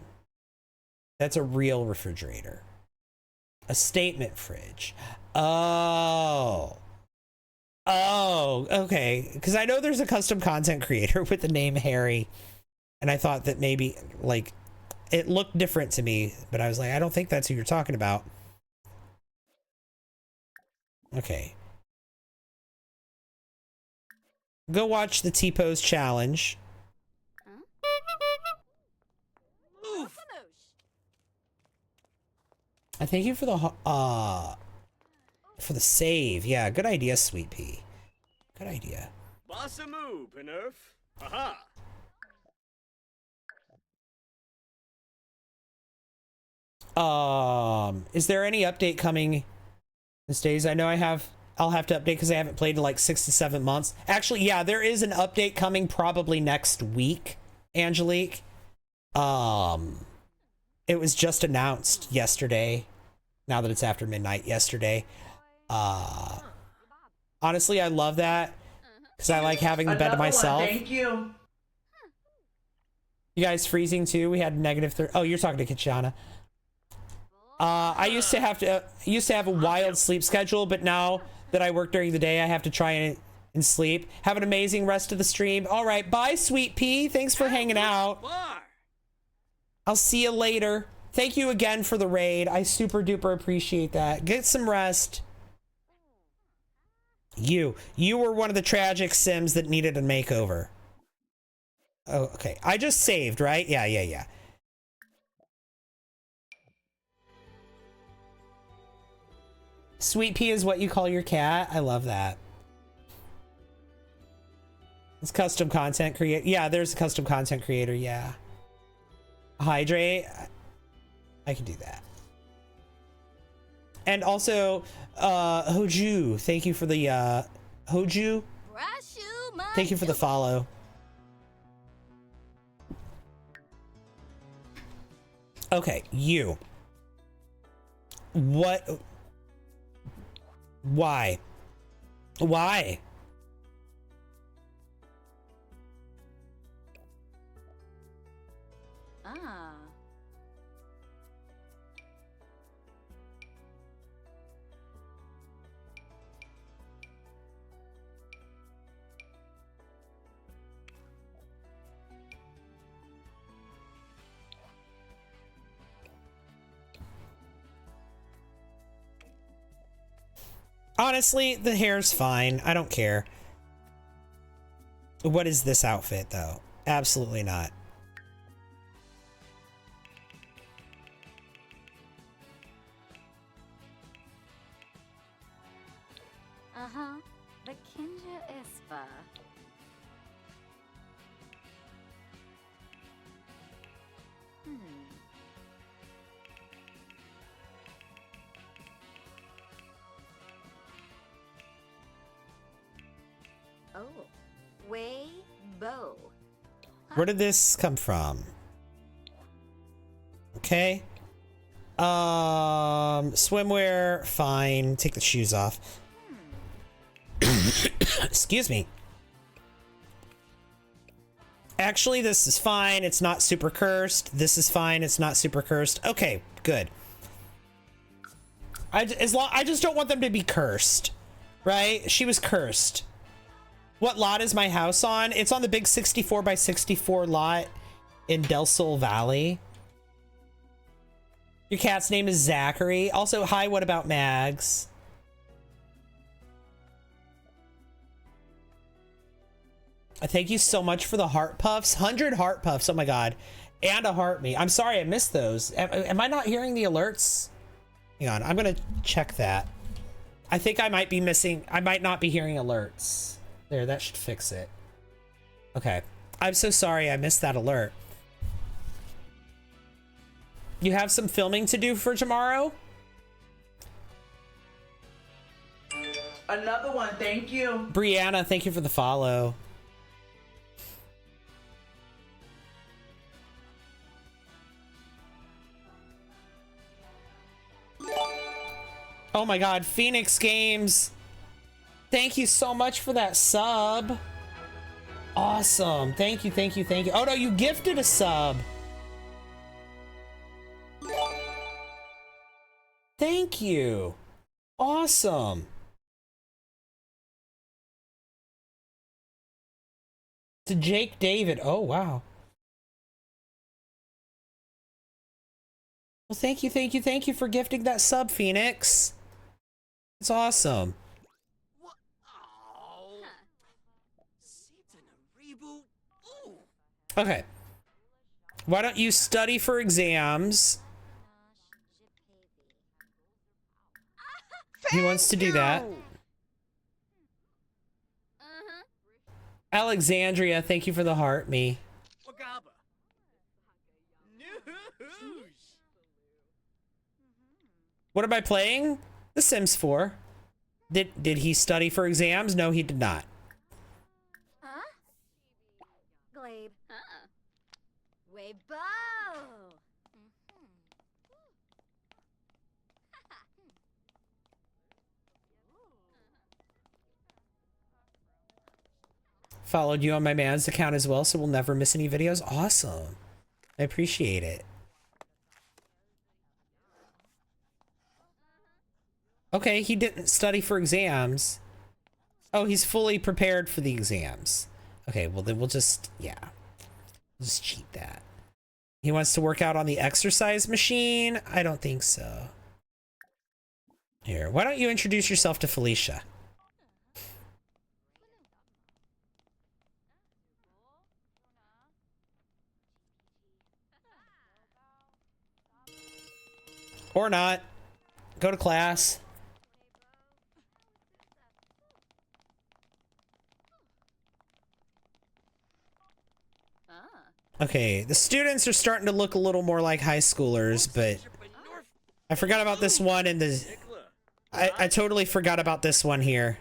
B: That's a real refrigerator. A statement fridge. Oh. Oh, okay. Because I know there's a custom content creator with the name Harry. And I thought that maybe, like, it looked different to me. But I was like, I don't think that's who you're talking about. Okay. Go watch the T-Pose challenge. I thank you for the save. Yeah, good idea, Sweet Pea. Good idea.
I: Bossa move, Nerf. Aha.
B: Is there any update coming these days? I know I'll have to update because I haven't played in like 6 to 7 months. Actually, yeah, there is an update coming probably next week, Angelique. It was just announced yesterday. Now that it's after midnight yesterday. Honestly, I love that because I like having the bed to myself.
N: Thank you.
B: You guys freezing too? We had -30. Oh, you're talking to Kitchana. I used to have a wild sleep schedule, but now that I work during the day, I have to try and sleep. Have an amazing rest of the stream. All right, bye, Sweet Pea. Thanks for hanging out. I'll see you later. Thank you again for the raid. I super duper appreciate that. Get some rest. You were one of the tragic Sims that needed a makeover. Oh, okay. I just saved, right? Yeah. Sweet Pea is what you call your cat? I love that. It's custom content creator. Yeah, there's a custom content creator, yeah. Hydrate. I can do that. And also, Hoju, thank you for the, Hoju? Thank you for the follow. Okay, you. What? Why? Why? Honestly, the hair's fine. I don't care. What is this outfit, though? Absolutely not.
O: The Kinja Ispa. Oh, way bow.
B: Where did this come from? Okay. Swimwear, fine. Take the shoes off. Excuse me. Actually, this is fine. It's not super cursed. This is fine. It's not super cursed. Okay, good. I just don't want them to be cursed, right? She was cursed. What lot is my house on? It's on the big 64 by 64 lot in Del Sol Valley. Your cat's name is Zachary. Also, hi, what about Mags? Thank you so much for the heart puffs. 100 heart puffs. Oh my god. And a heart me. I'm sorry I missed those. Am I not hearing the alerts? Hang on. I'm going to check that. I think I might be missing. I might not be hearing alerts. There, that should fix it. Okay. I'm so sorry I missed that alert. You have some filming to do for tomorrow?
N: Another one, thank you.
B: Brianna, thank you for the follow. Oh my god, Phoenix Games. Thank you so much for that sub. Awesome. Thank you, thank you, thank you. Oh no, you gifted a sub. Thank you. Awesome. To Jake David. Oh, wow. Well, thank you, thank you, thank you for gifting that sub, Phoenix. It's awesome. Okay. Why don't you study for exams? He wants to do that. Alexandria, thank you for the heart, me. What am I playing? The Sims 4. Did he study for exams? No, he did not.
O: Huh? Glabe. Weibo.
B: Followed you on my man's account as well, so we'll never miss any videos. Awesome. I appreciate it. Okay, he didn't study for exams. Oh, he's fully prepared for the exams. Okay, well then we'll just, yeah. We'll just cheat that. He wants to work out on the exercise machine? I don't think so. Here, why don't you introduce yourself to Felicia? Or not. Go to class. Okay, the students are starting to look a little more like high schoolers, but I forgot about this one in the... I totally forgot about this one here.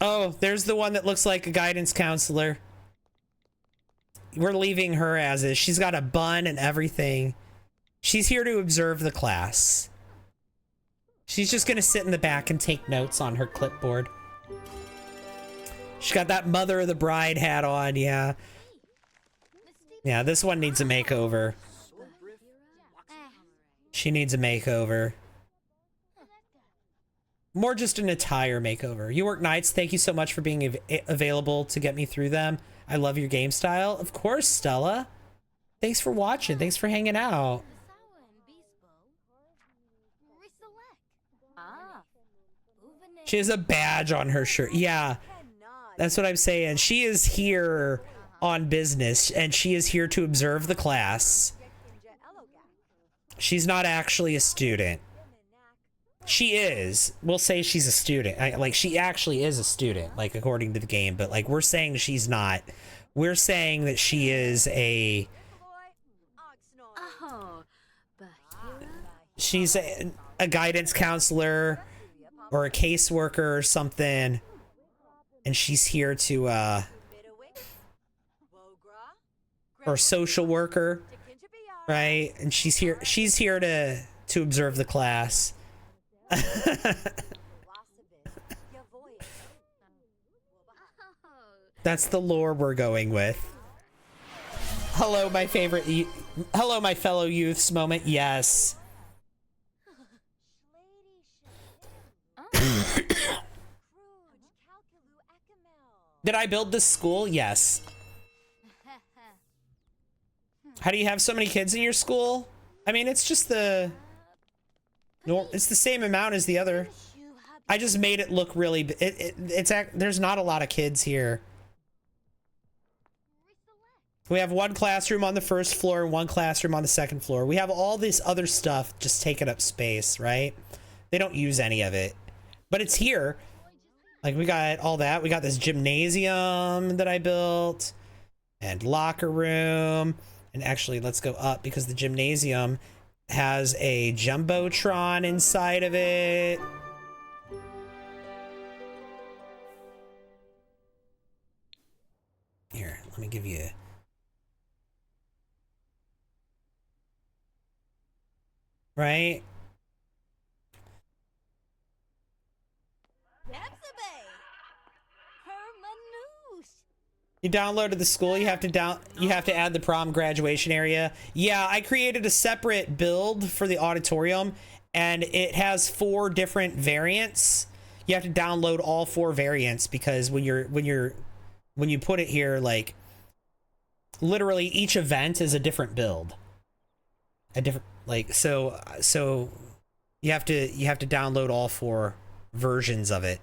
B: Oh, there's the one that looks like a guidance counselor. We're leaving her as is. She's got a bun and everything. She's here to observe the class. She's just gonna sit in the back and take notes on her clipboard. She's got that mother of the bride hat on, yeah. Yeah, this one needs a makeover. She needs a makeover. More just an attire makeover. You work nights. Thank you so much for being available to get me through them. I love your game style. Of course, Stella. Thanks for watching. Thanks for hanging out. She has a badge on her shirt. Yeah, that's what I'm saying. She is here on business, and she is here to observe the class. She's not actually a student. She is. We'll say she's a student. Like, she actually is a student, like, according to the game. But, like, we're saying she's not. We're saying that she is a... She's a guidance counselor or a caseworker or something. And she's here to, or a social worker, right? And she's here to observe the class. That's the lore we're going with. Hello, my favorite. Hello, my fellow youths moment. Yes. Did I build this school? Yes. How do you have so many kids in your school? I mean, it's just the... No, it's the same amount as the other. I just made it look really... There's not a lot of kids here. We have one classroom on the first floor and one classroom on the second floor. We have all this other stuff just taking up space, right? They don't use any of it. But it's here. Like, we got all that. We got this gymnasium that I built. And locker room. And actually, let's go up because the gymnasium has a jumbotron inside of it. Here, let me give you... Right? You downloaded the school, you have to add the prom graduation area. Yeah, I created a separate build for the auditorium and it has 4 different variants. You have to download all 4 variants because when you put it here, like literally each event is a different build. A different, like, so you have to download all 4 versions of it.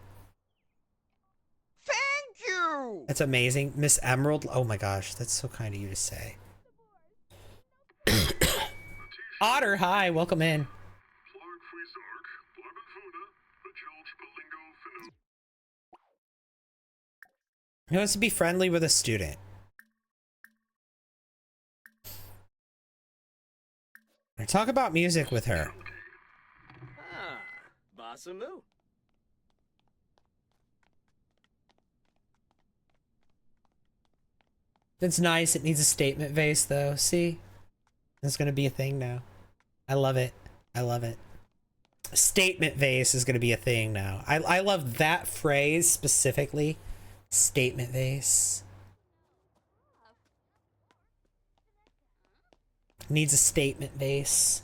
H: Thank you.
B: That's amazing. Miss Emerald. Oh my gosh, that's so kind of you to say. Otter, hi, welcome in. Who wants to be friendly with a student? Or talk about music with her.
I: Ah, Basamu.
B: That's nice. It needs a statement vase, though. See? It's going to be a thing now. I love it. I love it. A statement vase is going to be a thing now. I love that phrase specifically. Statement vase. Needs a statement vase.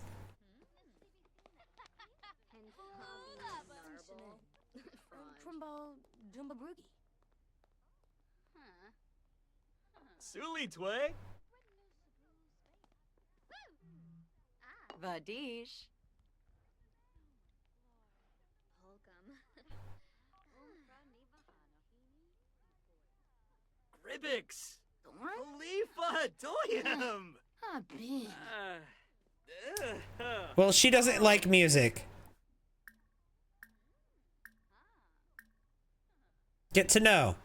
I: Suli Tway.
M: Vadish.
I: Gribbix. Khalifa Doyam.
B: Well, she doesn't like music. Get to know.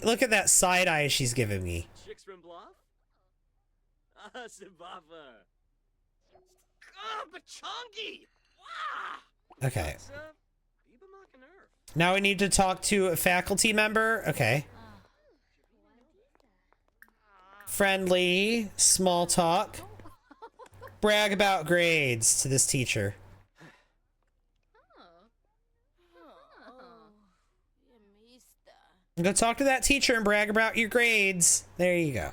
B: Look at that side eye she's giving me.
I: Chicks from Bluff? Ah, Sabava. Ah, Bachongi! Wah!
B: Okay. Now we need to talk to a faculty member. Okay. Friendly, small talk. Brag about grades to this teacher. Go talk to that teacher and brag about your grades. There you go.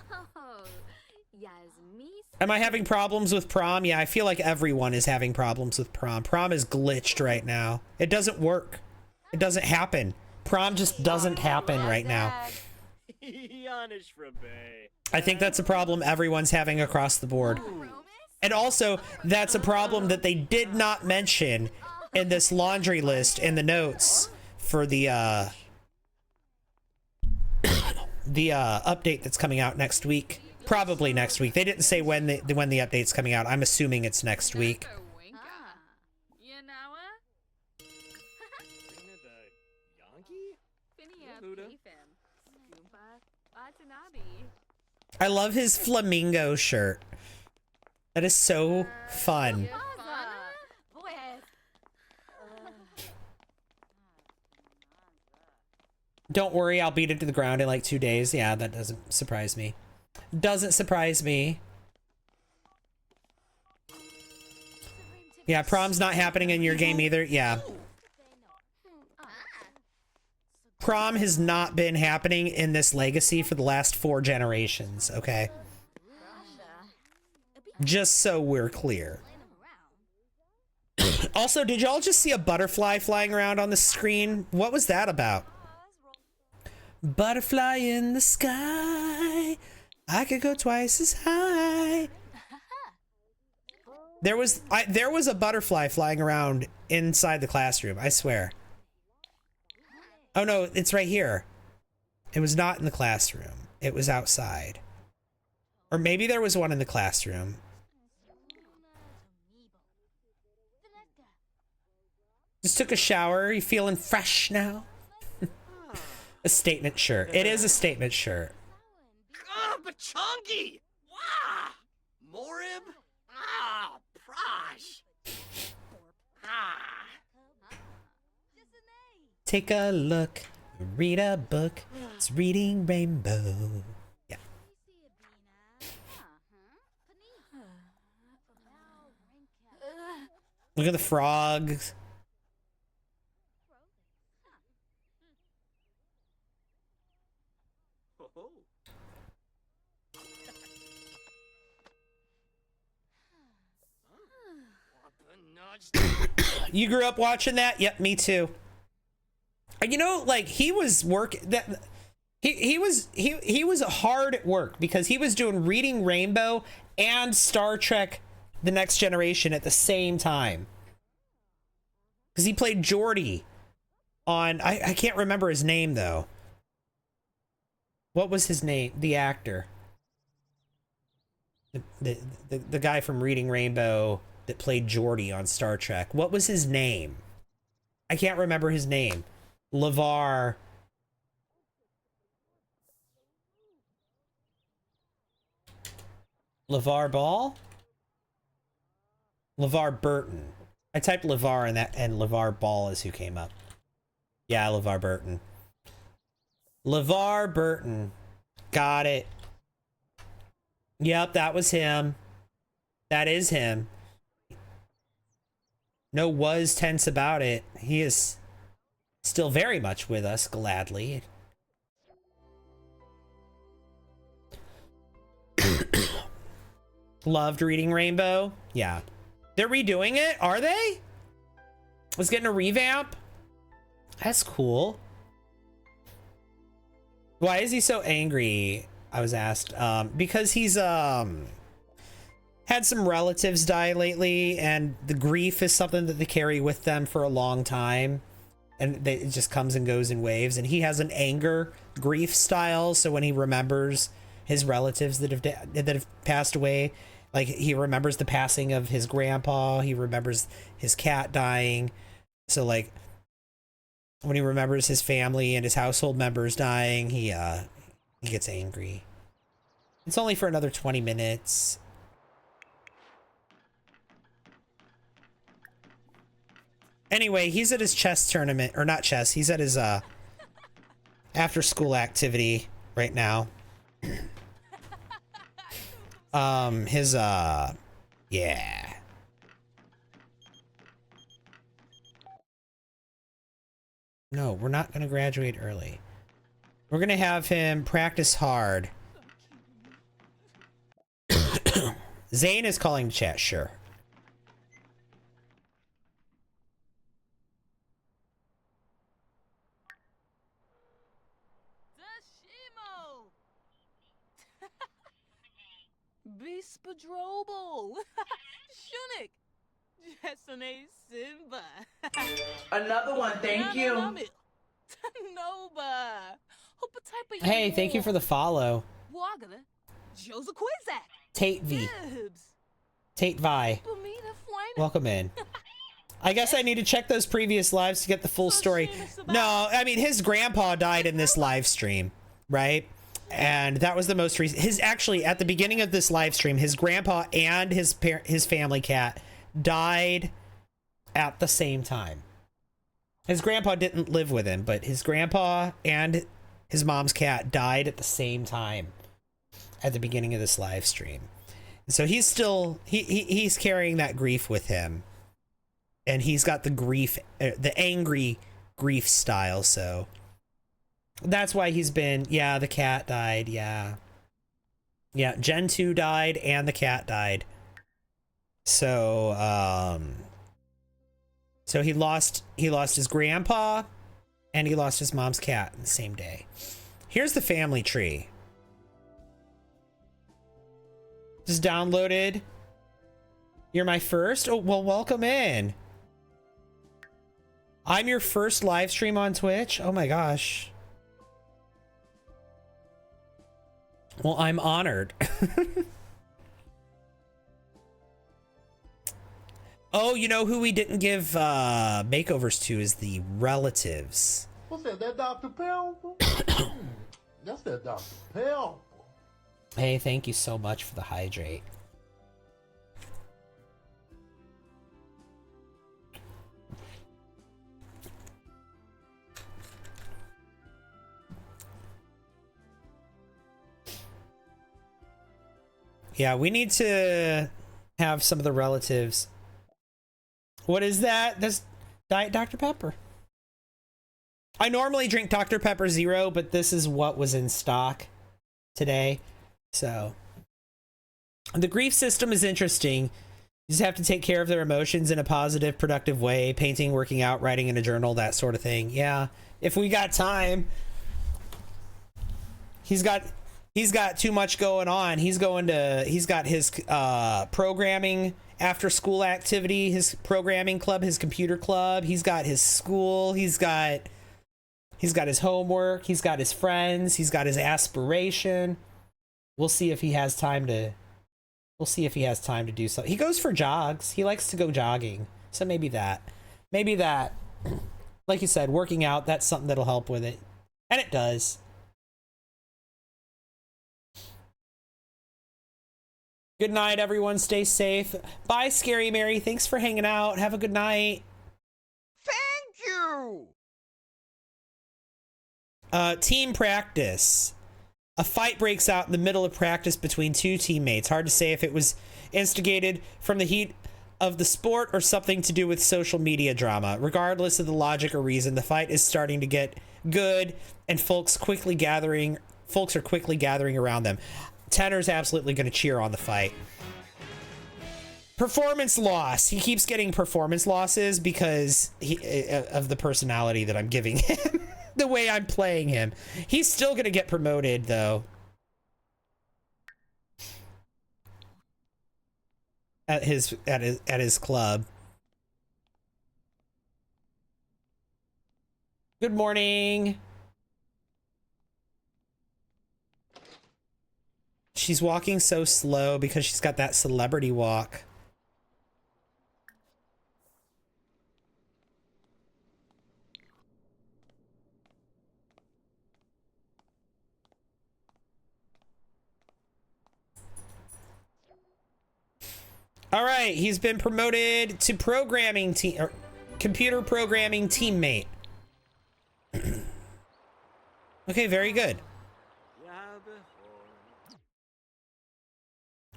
B: Am I having problems with prom? Yeah, I feel like everyone is having problems with prom. Prom is glitched right now. It doesn't work. It doesn't happen. Prom just doesn't happen right now. I think that's a problem everyone's having across the board. And also, that's a problem that they did not mention in this laundry list in the notes for the update that's coming out next week. Probably next week. They didn't say when the update's coming out. I'm assuming it's next week. I love his flamingo shirt. That is so fun. Don't worry, I'll beat it to the ground in like 2 days. Yeah, that doesn't surprise me. Doesn't surprise me. Yeah, prom's not happening in your game either. Yeah. Prom has not been happening in this legacy for the last 4 generations, okay? Just so we're clear. Also, did y'all just see a butterfly flying around on the screen? What was that about? Butterfly in the sky. I could go twice as high. There was a butterfly flying around inside the classroom, I swear. Oh no, it's right here. It was not in the classroom. It was outside. Or maybe there was one in the classroom. Just took a shower. You feeling fresh now? A statement shirt. It is a statement shirt.
I: Ah, Bachongi! Wah! Morib? Ah, Prosh! Ah!
B: Take a look, read a book. It's reading rainbow. Yeah. Look at the frogs. You grew up watching that? Yep, me too. You know, like he was he was hard at work because he was doing Reading Rainbow and Star Trek The Next Generation at the same time. Because he played Geordi on, I can't remember his name though. What was his name? The actor. The guy from Reading Rainbow that played Geordi on Star Trek. What was his name? I can't remember his name. LeVar. LeVar Ball? LeVar Burton. I typed LeVar in that, and LeVar Ball is who came up. Yeah, LeVar Burton. LeVar Burton. Got it. Yep, that was him. That is him. No was tense about it. He is still very much with us, gladly. Loved Reading Rainbow. Yeah. They're redoing it, are they? It's getting a revamp? That's cool. Why is he so angry? I was asked. Because he's had some relatives die lately, and the grief is something that they carry with them for a long time, and it just comes and goes in waves. And he has an anger grief style, so when he remembers his relatives that have passed away, like he remembers the passing of his grandpa, he remembers his cat dying, so like when he remembers his family and his household members dying, he gets angry. It's only for another 20 minutes. Anyway, he's at his chess tournament, or not chess, he's at his after school activity right now. Yeah. No, we're not gonna graduate early. We're gonna have him practice hard. Zane is calling chat, sure.
D: Bispadrobal. Shunik. Jessene Simba.
N: Another one, thank you.
D: Nova.
B: Hey, thank you for the follow.
D: Wagala. Joseph Quizak.
B: Tate V. Tate Vi. Welcome in. I guess I need to check those previous lives to get the full story. No, I mean, his grandpa died in this live stream, right? And that was the most recent. Actually, at the beginning of this live stream, his grandpa and his family cat died at the same time. His grandpa didn't live with him, but his grandpa and his mom's cat died at the same time at the beginning of this live stream. So he's still he's carrying that grief with him, and he's got the grief, the angry grief style. So that's why he's been. Yeah, the cat died. Yeah, Gen 2 died and the cat died. So so he lost his grandpa and he lost his mom's cat in the same day. Here's the family tree. Just downloaded. You're my first? Oh, well, welcome in. I'm your first live stream on Twitch? Oh my gosh. Well, I'm honored. Oh, you know who we didn't give makeovers to is the relatives.
A: What's that? That Dr. Pepper? That's that Dr. Pepper.
B: Hey, thank you so much for the hydrate. Yeah, we need to have some of the relatives. What is that? That's Diet Dr. Pepper. I normally drink Dr. Pepper Zero, but this is what was in stock today. So the grief system is interesting. You just have to take care of their emotions in a positive, productive way. Painting, working out, writing in a journal, that sort of thing. Yeah, if we got time. He's got too much going on. He's got his programming after school activity, his programming club, his computer club. He's got his school. He's got He's got his homework. He's got his friends. He's got his aspiration. We'll see if he has time to... We'll see if he has time to do something. He goes for jogs. He likes to go jogging. So maybe that. Maybe that, like you said, working out, that's something that'll help with it. And it does. Good night, everyone. Stay safe. Bye, Scary Mary. Thanks for hanging out. Have a good night.
H: Thank you!
B: Team practice. A fight breaks out in the middle of practice between two teammates. Hard to say if it was instigated from the heat of the sport or something to do with social media drama. Regardless of the logic or reason, the fight is starting to get good and folks are quickly gathering around them. Tenor's absolutely going to cheer on the fight. Performance loss. He keeps getting performance losses because of the personality that I'm giving him. The way I'm playing him. He's still going to get promoted, though. At his club. Good morning. She's walking so slow because she's got that celebrity walk. All right, he's been promoted to programming team or computer programming teammate. Okay, very good.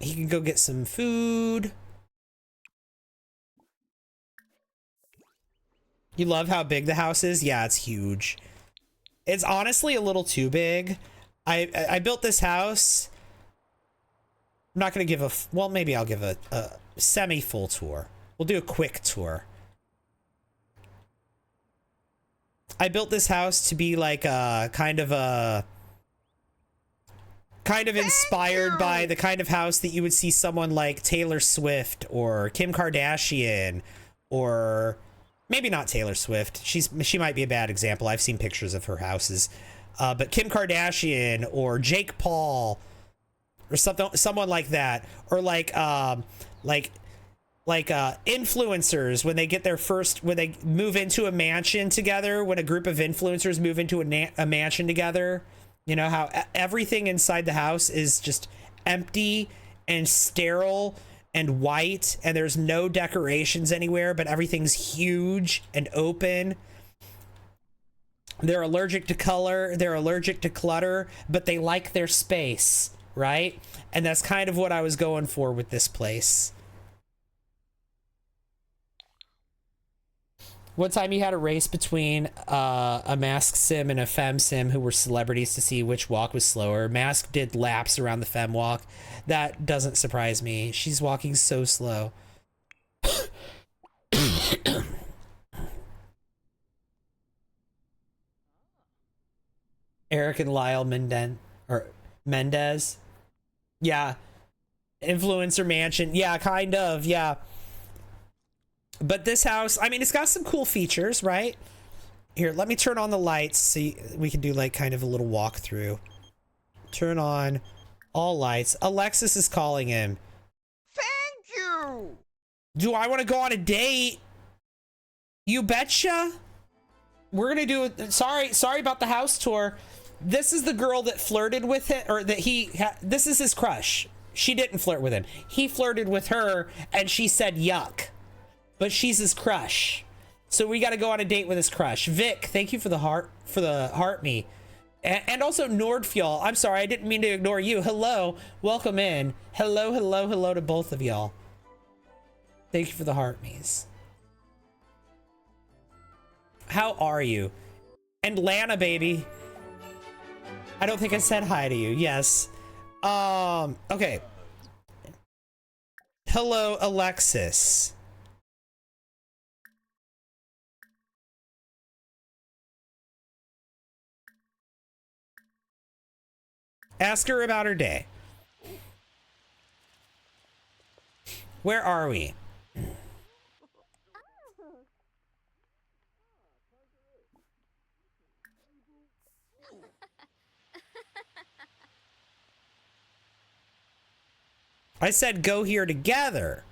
B: He can go get some food. You love how big the house is? Yeah, it's huge. It's honestly a little too big. I built this house. I'm not going to give a... Well, maybe I'll give a semi-full tour. We'll do a quick tour. I built this house to be like a kind of inspired by the kind of house that you would see someone like Taylor Swift or Kim Kardashian, or maybe not Taylor Swift. She might be a bad example. I've seen pictures of her houses. But Kim Kardashian or Jake Paul or someone like that, or like influencers when they move into a mansion together, when a group of influencers move into a mansion together, you know how everything inside the house is just empty and sterile and white and there's no decorations anywhere, but everything's huge and open. They're allergic to color, they're allergic to clutter, but they like their space, right? And that's kind of what I was going for with this place. One time you had a race between a Mask sim and a Fem sim who were celebrities to see which walk was slower. Mask did laps around the Fem walk. That doesn't surprise me. She's walking so slow. Eric and Lyle Mendez. Yeah. Influencer mansion. Yeah, kind of. Yeah. But this house, I mean, it's got some cool features, right? Here, let me turn on the lights so we can do like kind of a little walkthrough. Turn on all lights. Alexis is calling him.
H: Thank you!
B: Do I want to go on a date? You betcha. We're gonna do it. Sorry about the house tour. This is the girl that flirted with it, or that this is his crush. She didn't flirt with him. He flirted with her and she said yuck. But she's his crush. So we got to go on a date with his crush. Vic, thank you for the heart me. And also Nordfjall. I'm sorry, I didn't mean to ignore you. Hello, welcome in. Hello to both of y'all. Thank you for the heart me's. How are you? And Lana, baby. I don't think I said hi to you. Yes. Okay. Hello, Alexis. Ask her about her day. Where are we? I said go here together.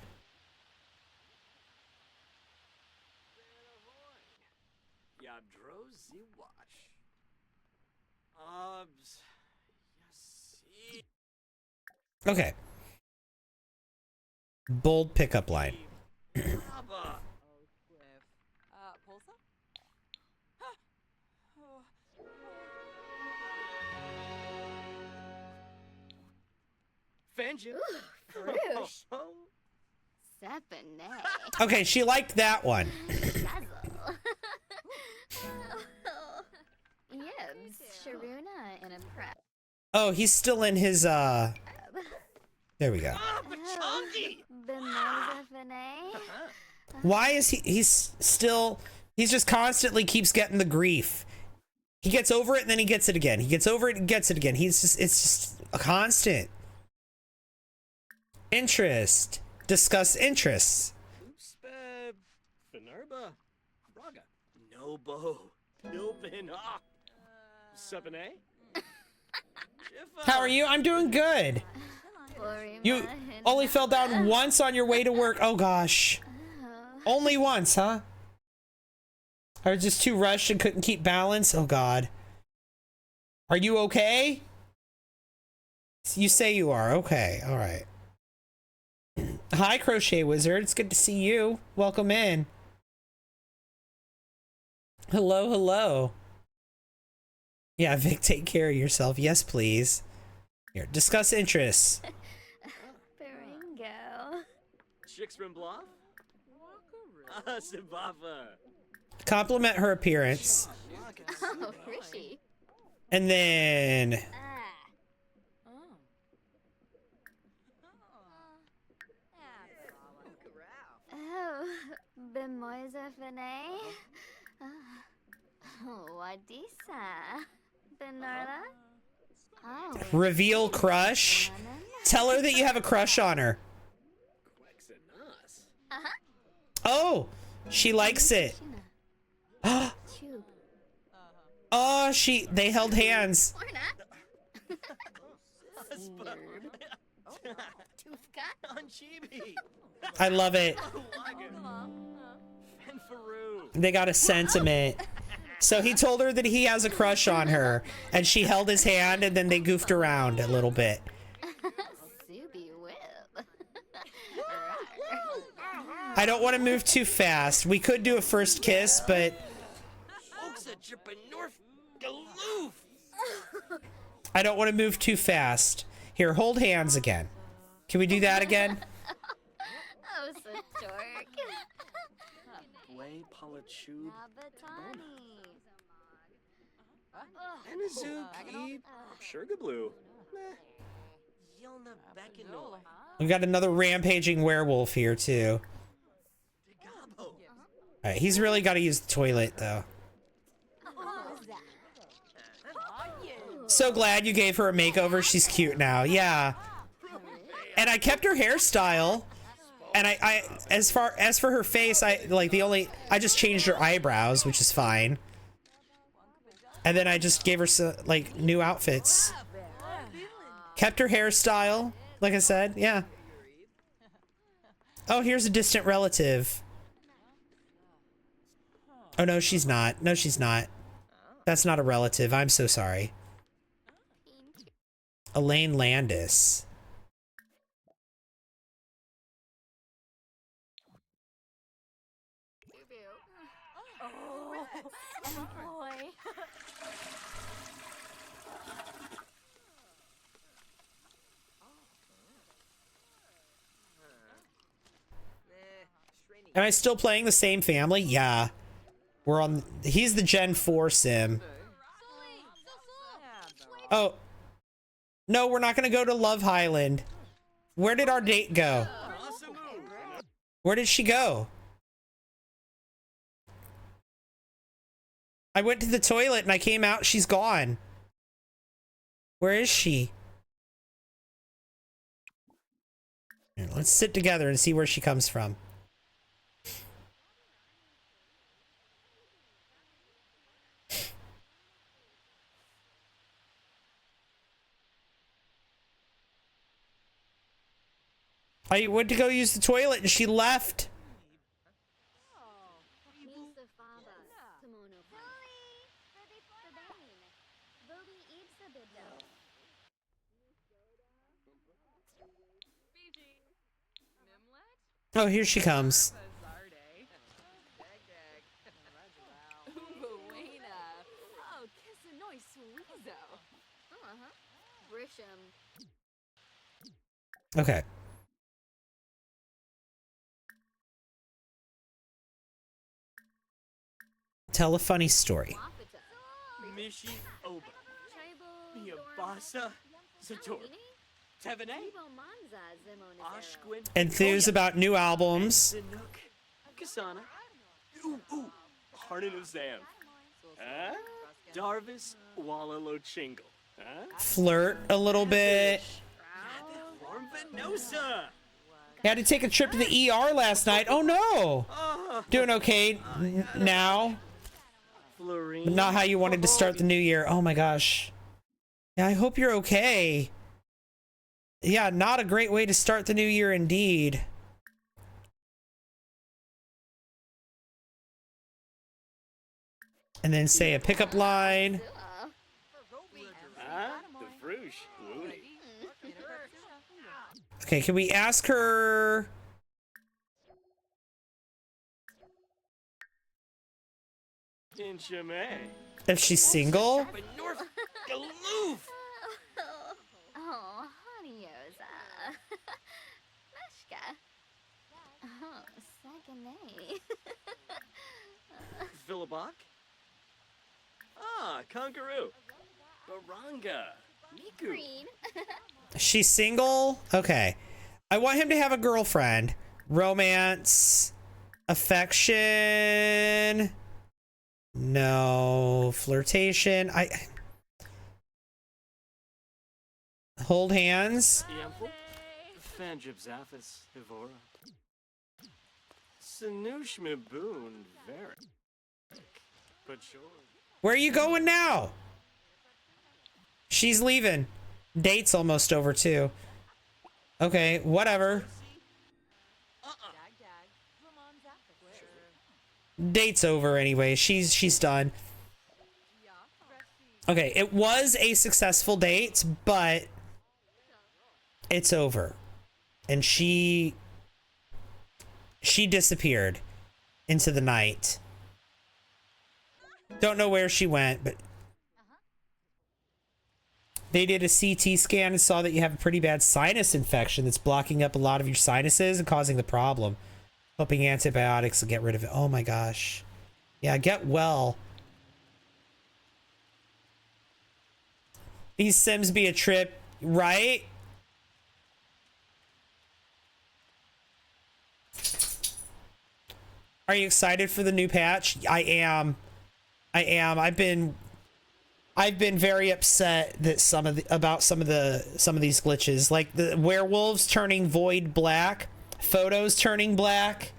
B: Okay. Bold pickup line.
F: Frush. Sapane.
B: Okay, she liked that one.
F: Shazzle. Yibs. Sharuna in a prep.
B: Oh, he's still in his, there we go. Why is he's just constantly keeps getting the grief. He gets over it and then he gets it again. He gets over it and gets it again. It's just a constant. Interest. Discuss interests. How are you? I'm doing good. You only fell down once on your way to work. Oh gosh. Only once, huh? I was just too rushed and couldn't keep balance. Oh god. Are you okay? You say you are. Okay. All right. Hi, Crochet Wizard. It's good to see you. Welcome in. Hello, hello. Yeah, Vic, take care of yourself. Yes, please. Here, discuss interests.
F: Baringo.
B: Compliment her appearance.
F: Oh, Rishi.
B: And then...
F: Oh, Bemoisa Fene. Wadisa. Benorla. Oh.
B: Reveal crush. Tell her that you have a crush on her. Oh, she likes it. Oh, they held hands. I love it. They got a sentiment. So he told her that he has a crush on her, and she held his hand, and then they goofed around a little bit. I don't want to move too fast. We could do a first kiss, but I don't want to move too fast. Here, hold hands again. Can we do that again?
F: Oh, so dork.
B: We got another rampaging werewolf here too. All right, he's really got to use the toilet though. So glad you gave her a makeover. She's cute now. Yeah. And I kept her hairstyle. And I as for her face, I just changed her eyebrows, which is fine. And then I just gave her some like new outfits. Kept her hairstyle, like I said. Yeah. Oh, here's a distant relative. Oh no, she's not. No, she's not. That's not a relative. I'm so sorry. Elaine Landis. Am I still playing the same family? Yeah. He's the Gen 4 sim. Oh. No, we're not gonna go to Love Highland. Where did our date go? Where did she go? I went to the toilet and I came out, she's gone. Where is she? Here, let's sit together and see where she comes from. I went to go use the toilet and she left. Oh, here she comes. Okay. Tell a funny story.
I: Mishi Oba. Miyabasa. Sator. Tevene. Ashquin.
B: Enthused about new albums.
I: Kasana. Ooh. Harnan of Zam. Huh? Darvis Walalo Chingle. Huh?
B: Flirt a little bit.
I: Venosa.
B: Had to take a trip to the ER last night. Oh no. Doing okay now. Not how you wanted to start the new year. Oh my gosh. Yeah, I hope you're okay. Yeah, not a great way to start the new year indeed. And then say a pickup line. Okay, can we ask her? If she's single?
F: Oh, honey, Yosa. Mashka. Oh, Saganay.
I: Philibok? Ah, Kangaroo. Baranga. Miku.
B: She's single? Okay. I want him to have a girlfriend. Romance. Affection. No. Flirtation. Hold hands.
I: Fanjib Zaphis Ivora. Sanush Miboon Varric.
B: Where are you going now? She's leaving. Date's almost over too. Okay, whatever. Date's over anyway. She's done. Okay, it was a successful date, but it's over. And she disappeared into the night. Don't know where she went, but they did a CT scan and saw that you have a pretty bad sinus infection that's blocking up a lot of your sinuses and causing the problem. Hoping antibiotics will get rid of it. Oh my gosh. Yeah, get well. These Sims be a trip, right? Are you excited for the new patch? I am. I've been very upset that about some of these glitches, like the werewolves turning void black, photos turning black,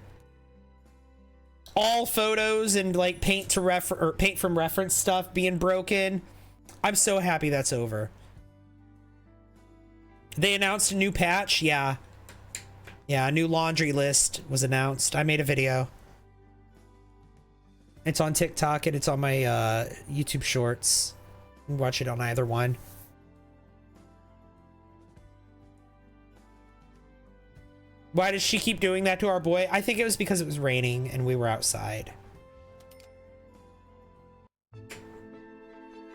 B: all photos and like paint from reference stuff being broken. I'm so happy that's over. They announced a new patch. Yeah, a new laundry list was announced. I made a video. It's on TikTok and it's on my YouTube Shorts. You can watch it on either one. Why does she keep doing that to our boy? I think it was because it was raining and we were outside.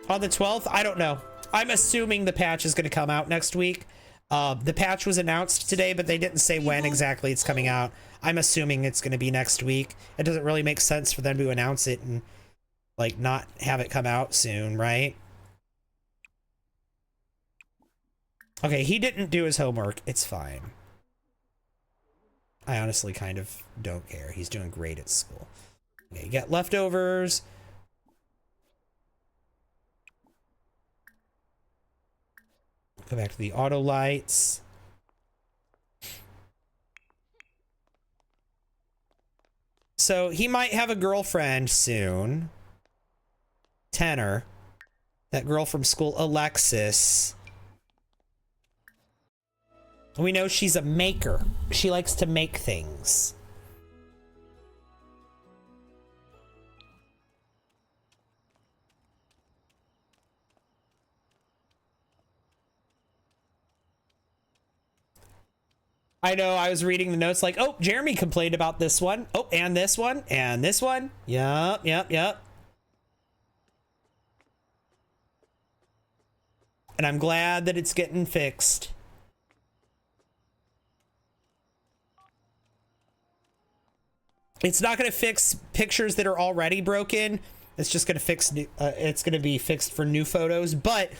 B: On the 12th? I don't know. I'm assuming the patch is going to come out next week. The patch was announced today, but they didn't say when exactly it's coming out. I'm assuming it's going to be next week. It doesn't really make sense for them to announce it and like not have it come out soon, right? Okay, he didn't do his homework. It's fine. I honestly kind of don't care. He's doing great at school. Okay, you got leftovers. Go back to the auto lights. So he might have a girlfriend soon. Tanner. That girl from school, Alexis. We know she's a maker. She likes to make things. I know, I was reading the notes like, oh, Jeremy complained about this one. Oh, and this one, and this one. Yup. And I'm glad that it's getting fixed. It's not going to fix pictures that are already broken. It's just going to fix new, it's going to be fixed for new photos, but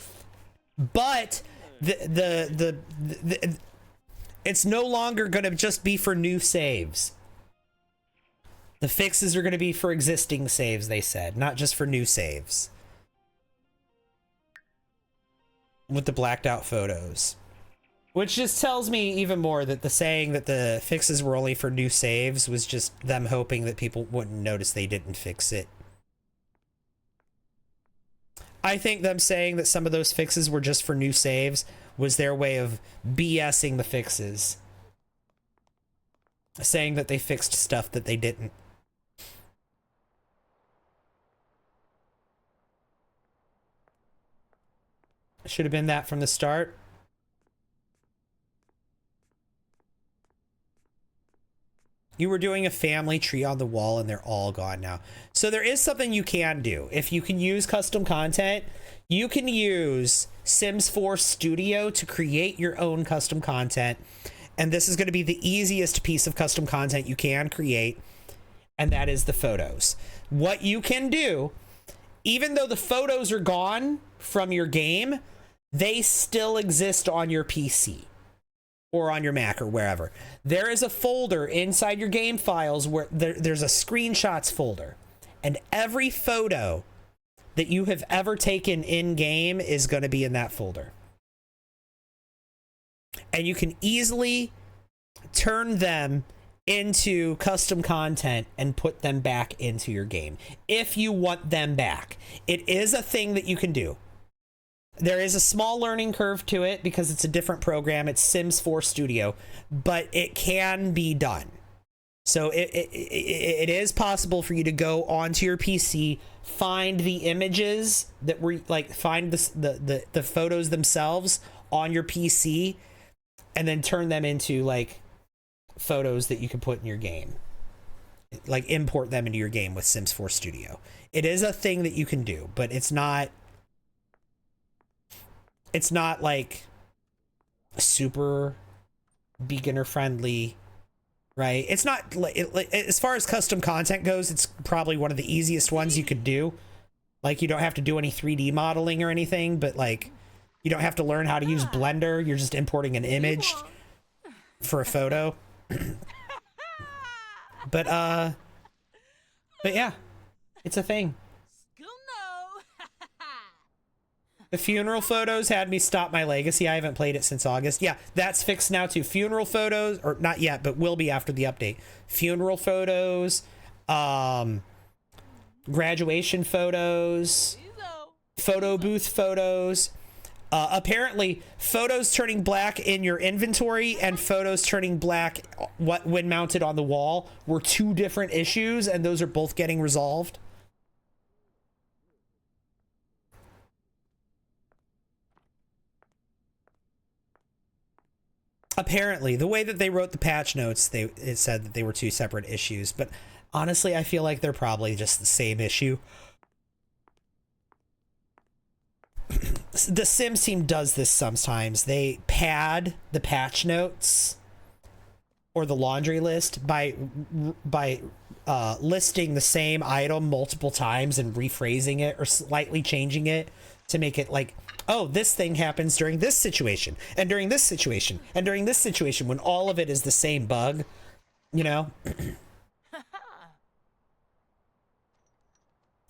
B: the it's no longer going to just be for new saves. The fixes are going to be for existing saves, they said, not just for new saves. With the blacked out photos. Which just tells me even more that the saying that the fixes were only for new saves was just them hoping that people wouldn't notice they didn't fix it. I think them saying that some of those fixes were just for new saves was their way of BSing the fixes. Saying that they fixed stuff that they didn't. Should have been that from the start. You were doing a family tree on the wall and they're all gone now. So there is something you can do. If you can use custom content, you can use Sims 4 Studio to create your own custom content. And this is going to be the easiest piece of custom content you can create. And that is the photos. What you can do, even though the photos are gone from your game, they still exist on your PC. Or on your Mac or wherever. There is a folder inside your game files where there's a screenshots folder. And every photo that you have ever taken in game is going to be in that folder. And you can easily turn them into custom content and put them back into your game if you want them back. It is a thing that you can do. There is a small learning curve to it because it's a different program. It's Sims 4 Studio, but it can be done. So it is possible for you to go onto your PC, find the images that were like, find the photos themselves on your PC, and then turn them into like photos that you can put in your game. Like import them into your game with Sims 4 Studio. It is a thing that you can do, but it's not like super beginner friendly, right? It's not like as far as custom content goes, it's probably one of the easiest ones you could do. Like you don't have to do any 3D modeling or anything, but like you don't have to learn how to use Blender. You're just importing an image for a photo. But yeah, it's a thing. The funeral photos had me stop my legacy. I haven't played it since August. Yeah, that's fixed now too. Funeral photos, or not yet, but will be after the update. Funeral photos, graduation photos, photo booth photos. Apparently, photos turning black in your inventory and photos turning black when mounted on the wall were two different issues, and those are both getting resolved. Apparently, the way that they wrote the patch notes, it said that they were two separate issues, but honestly, I feel like they're probably just the same issue. The Sims team does this sometimes. They pad the patch notes or the laundry list by listing the same item multiple times and rephrasing it or slightly changing it to make it like, oh, this thing happens during this situation and during this situation and during this situation, when all of it is the same bug, you know?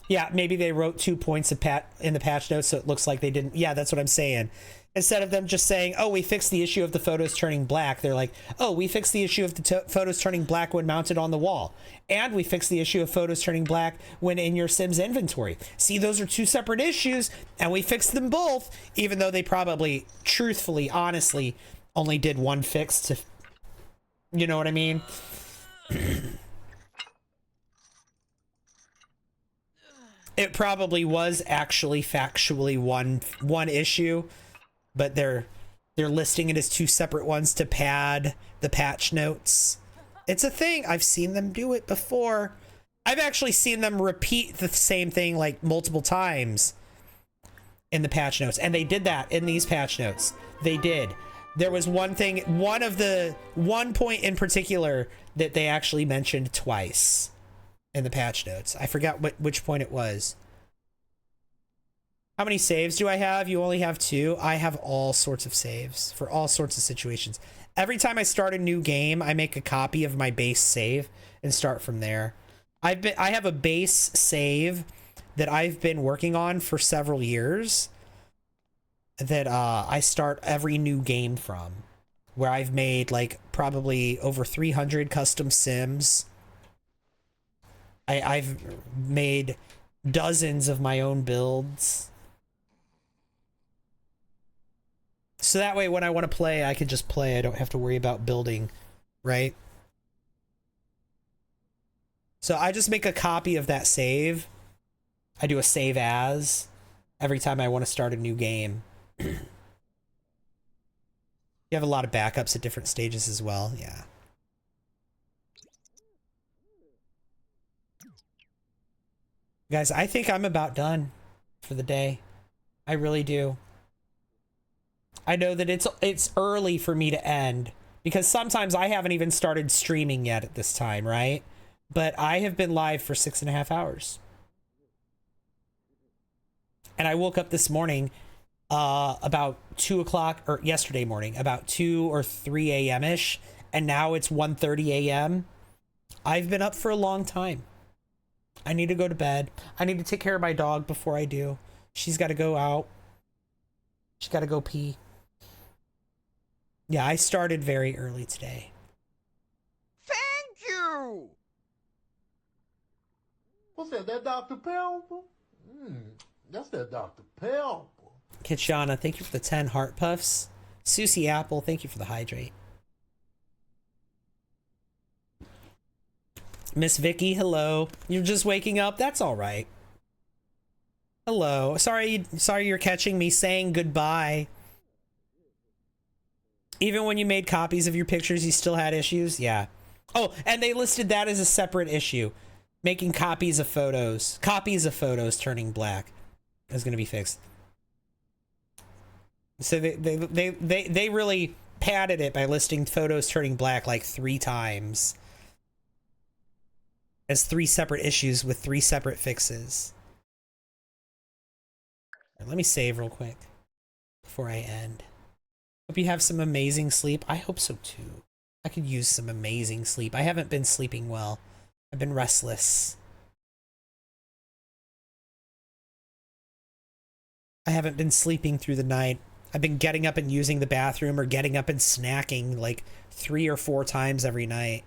B: Yeah, maybe they wrote 2 points in the patch notes, so it looks like they didn't. Yeah, that's what I'm saying. Instead of them just saying, oh, we fixed the issue of the photos turning black, they're like, oh, we fixed the issue of the photos turning black when mounted on the wall. And we fixed the issue of photos turning black when in your Sims inventory. See, those are two separate issues, and we fixed them both, even though they probably, truthfully, honestly, only did one fix to, you know what I mean? It probably was actually factually one issue, but they're listing it as two separate ones to pad the patch notes. It's a thing. I've seen them do it before. I've actually seen them repeat the same thing like multiple times in the patch notes, and they did that in these patch notes. They did. There was one point in particular that they actually mentioned twice in the patch notes. I forgot which point it was. How many saves do I have? You only have 2. I have all sorts of saves for all sorts of situations. Every time I start a new game, I make a copy of my base save and start from there. I have a base save that I've been working on for several years that I start every new game from, where I've made like probably over 300 custom sims. I've made dozens of my own builds. So that way when I want to play, I can just play. I don't have to worry about building, right? So I just make a copy of that save. I do a save as every time I want to start a new game. You have a lot of backups at different stages as well, yeah. Guys, I think I'm about done for the day. I really do. I know that it's early for me to end because sometimes I haven't even started streaming yet at this time, right? But I have been live for 6.5 hours. And I woke up this morning about 2 o'clock, or yesterday morning, about 2 or 3 a.m.-ish, and now it's 1:30 a.m. I've been up for a long time. I need to go to bed. I need to take care of my dog before I do. She's got to go out. She's got to go pee. Yeah, I started very early today.
H: Thank you!
A: What's that Dr. Pepper? That's that Dr. Pepper.
B: Kitchana, thank you for the 10 heart puffs. Susie Apple, thank you for the hydrate. Miss Vicky, hello. You're just waking up? That's all right. Hello. Sorry you're catching me saying goodbye. Even when you made copies of your pictures, you still had issues? Yeah. Oh, and they listed that as a separate issue. Making copies of photos. Copies of photos turning black is going to be fixed. So they really padded it by listing photos turning black like 3 times. As 3 separate issues with 3 separate fixes. Let me save real quick before I end. Hope you have some amazing sleep. I hope so too. I could use some amazing sleep. I haven't been sleeping well. I've been restless. I haven't been sleeping through the night. I've been getting up and using the bathroom or getting up and snacking like 3 or 4 times every night.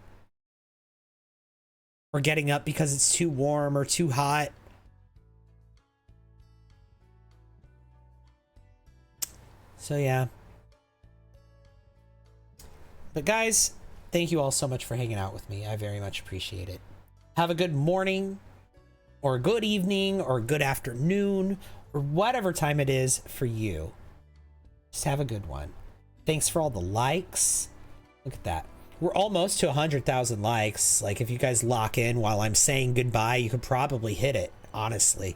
B: Or getting up because it's too warm or too hot. So yeah. But guys, thank you all so much for hanging out with me. I very much appreciate it. Have a good morning, or a good evening, or a good afternoon, or whatever time it is for you. Just have a good one. Thanks for all the likes. Look at that. We're almost to 100,000 likes. Like, if you guys lock in while I'm saying goodbye, you could probably hit it, honestly.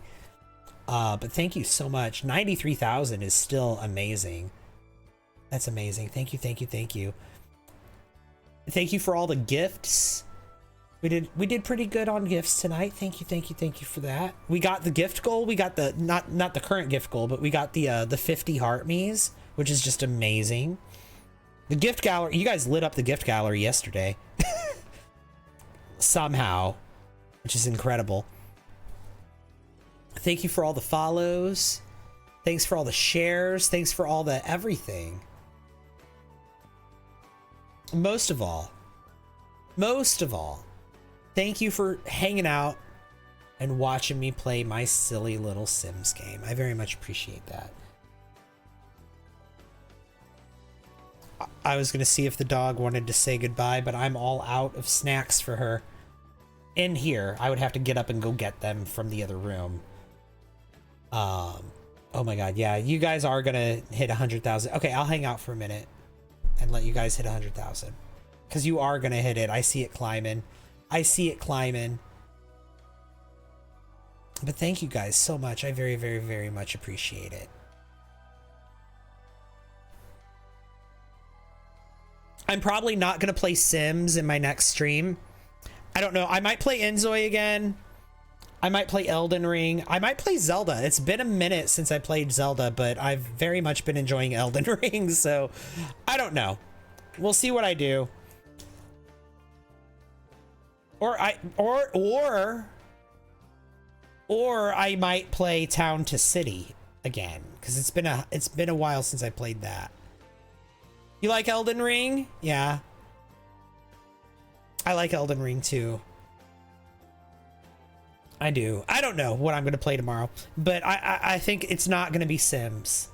B: But thank you so much. 93,000 is still amazing. That's amazing. Thank you, thank you, thank you. Thank you for all the gifts. We did pretty good on gifts tonight. Thank you, thank you, thank you for that. We got the gift goal. We got the not the current gift goal, but we got the 50 heart me's, which is just amazing. The gift gallery, you guys lit up the gift gallery yesterday. Somehow, which is incredible. Thank you for all the follows. Thanks for all the shares. Thanks for all the everything. Most of all, thank you for hanging out and watching me play my silly little Sims game. I very much appreciate that. I was gonna see if the dog wanted to say goodbye, but I'm all out of snacks for her. In here, I would have to get up and go get them from the other room. Oh my god, yeah, you guys are gonna hit 100,000. Okay, I'll hang out for a minute and let you guys hit 100,000. Because you are gonna hit it. I see it climbing. I see it climbing. But thank you guys so much. I very, very, very much appreciate it. I'm probably not gonna play Sims in my next stream. I don't know. I might play Enzoy again. I might play Elden Ring. I might play Zelda. It's been a minute since I played Zelda, but I've very much been enjoying Elden Ring, so I don't know. We'll see what I do. Or I might play Town to City again, because it's been a while since I played that. You like Elden Ring? Yeah. I like Elden Ring too. I do. I don't know what I'm going to play tomorrow, but I think it's not going to be Sims.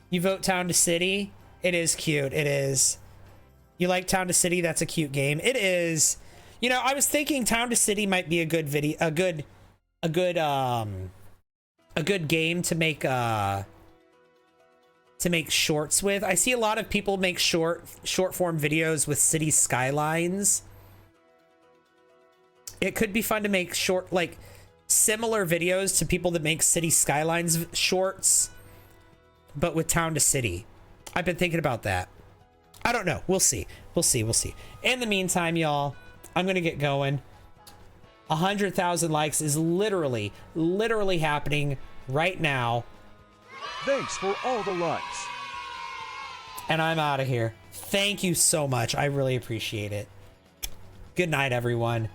B: You vote Town to City? It is cute. It is. You like Town to City? That's a cute game. It is. You know, I was thinking Town to City might be a good video, a good game to make shorts with. I see a lot of people make short form videos with city skylines. It could be fun to make short, like, similar videos to people that make city skylines shorts, but with Town to City. I've been thinking about that. I don't know. We'll see. We'll see. We'll see. In the meantime, y'all, I'm going to get going. 100,000 likes is literally happening right now.
J: Thanks for all the likes.
B: And I'm out of here. Thank you so much. I really appreciate it. Good night, everyone.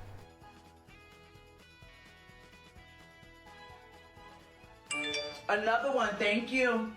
N: Another one, thank you.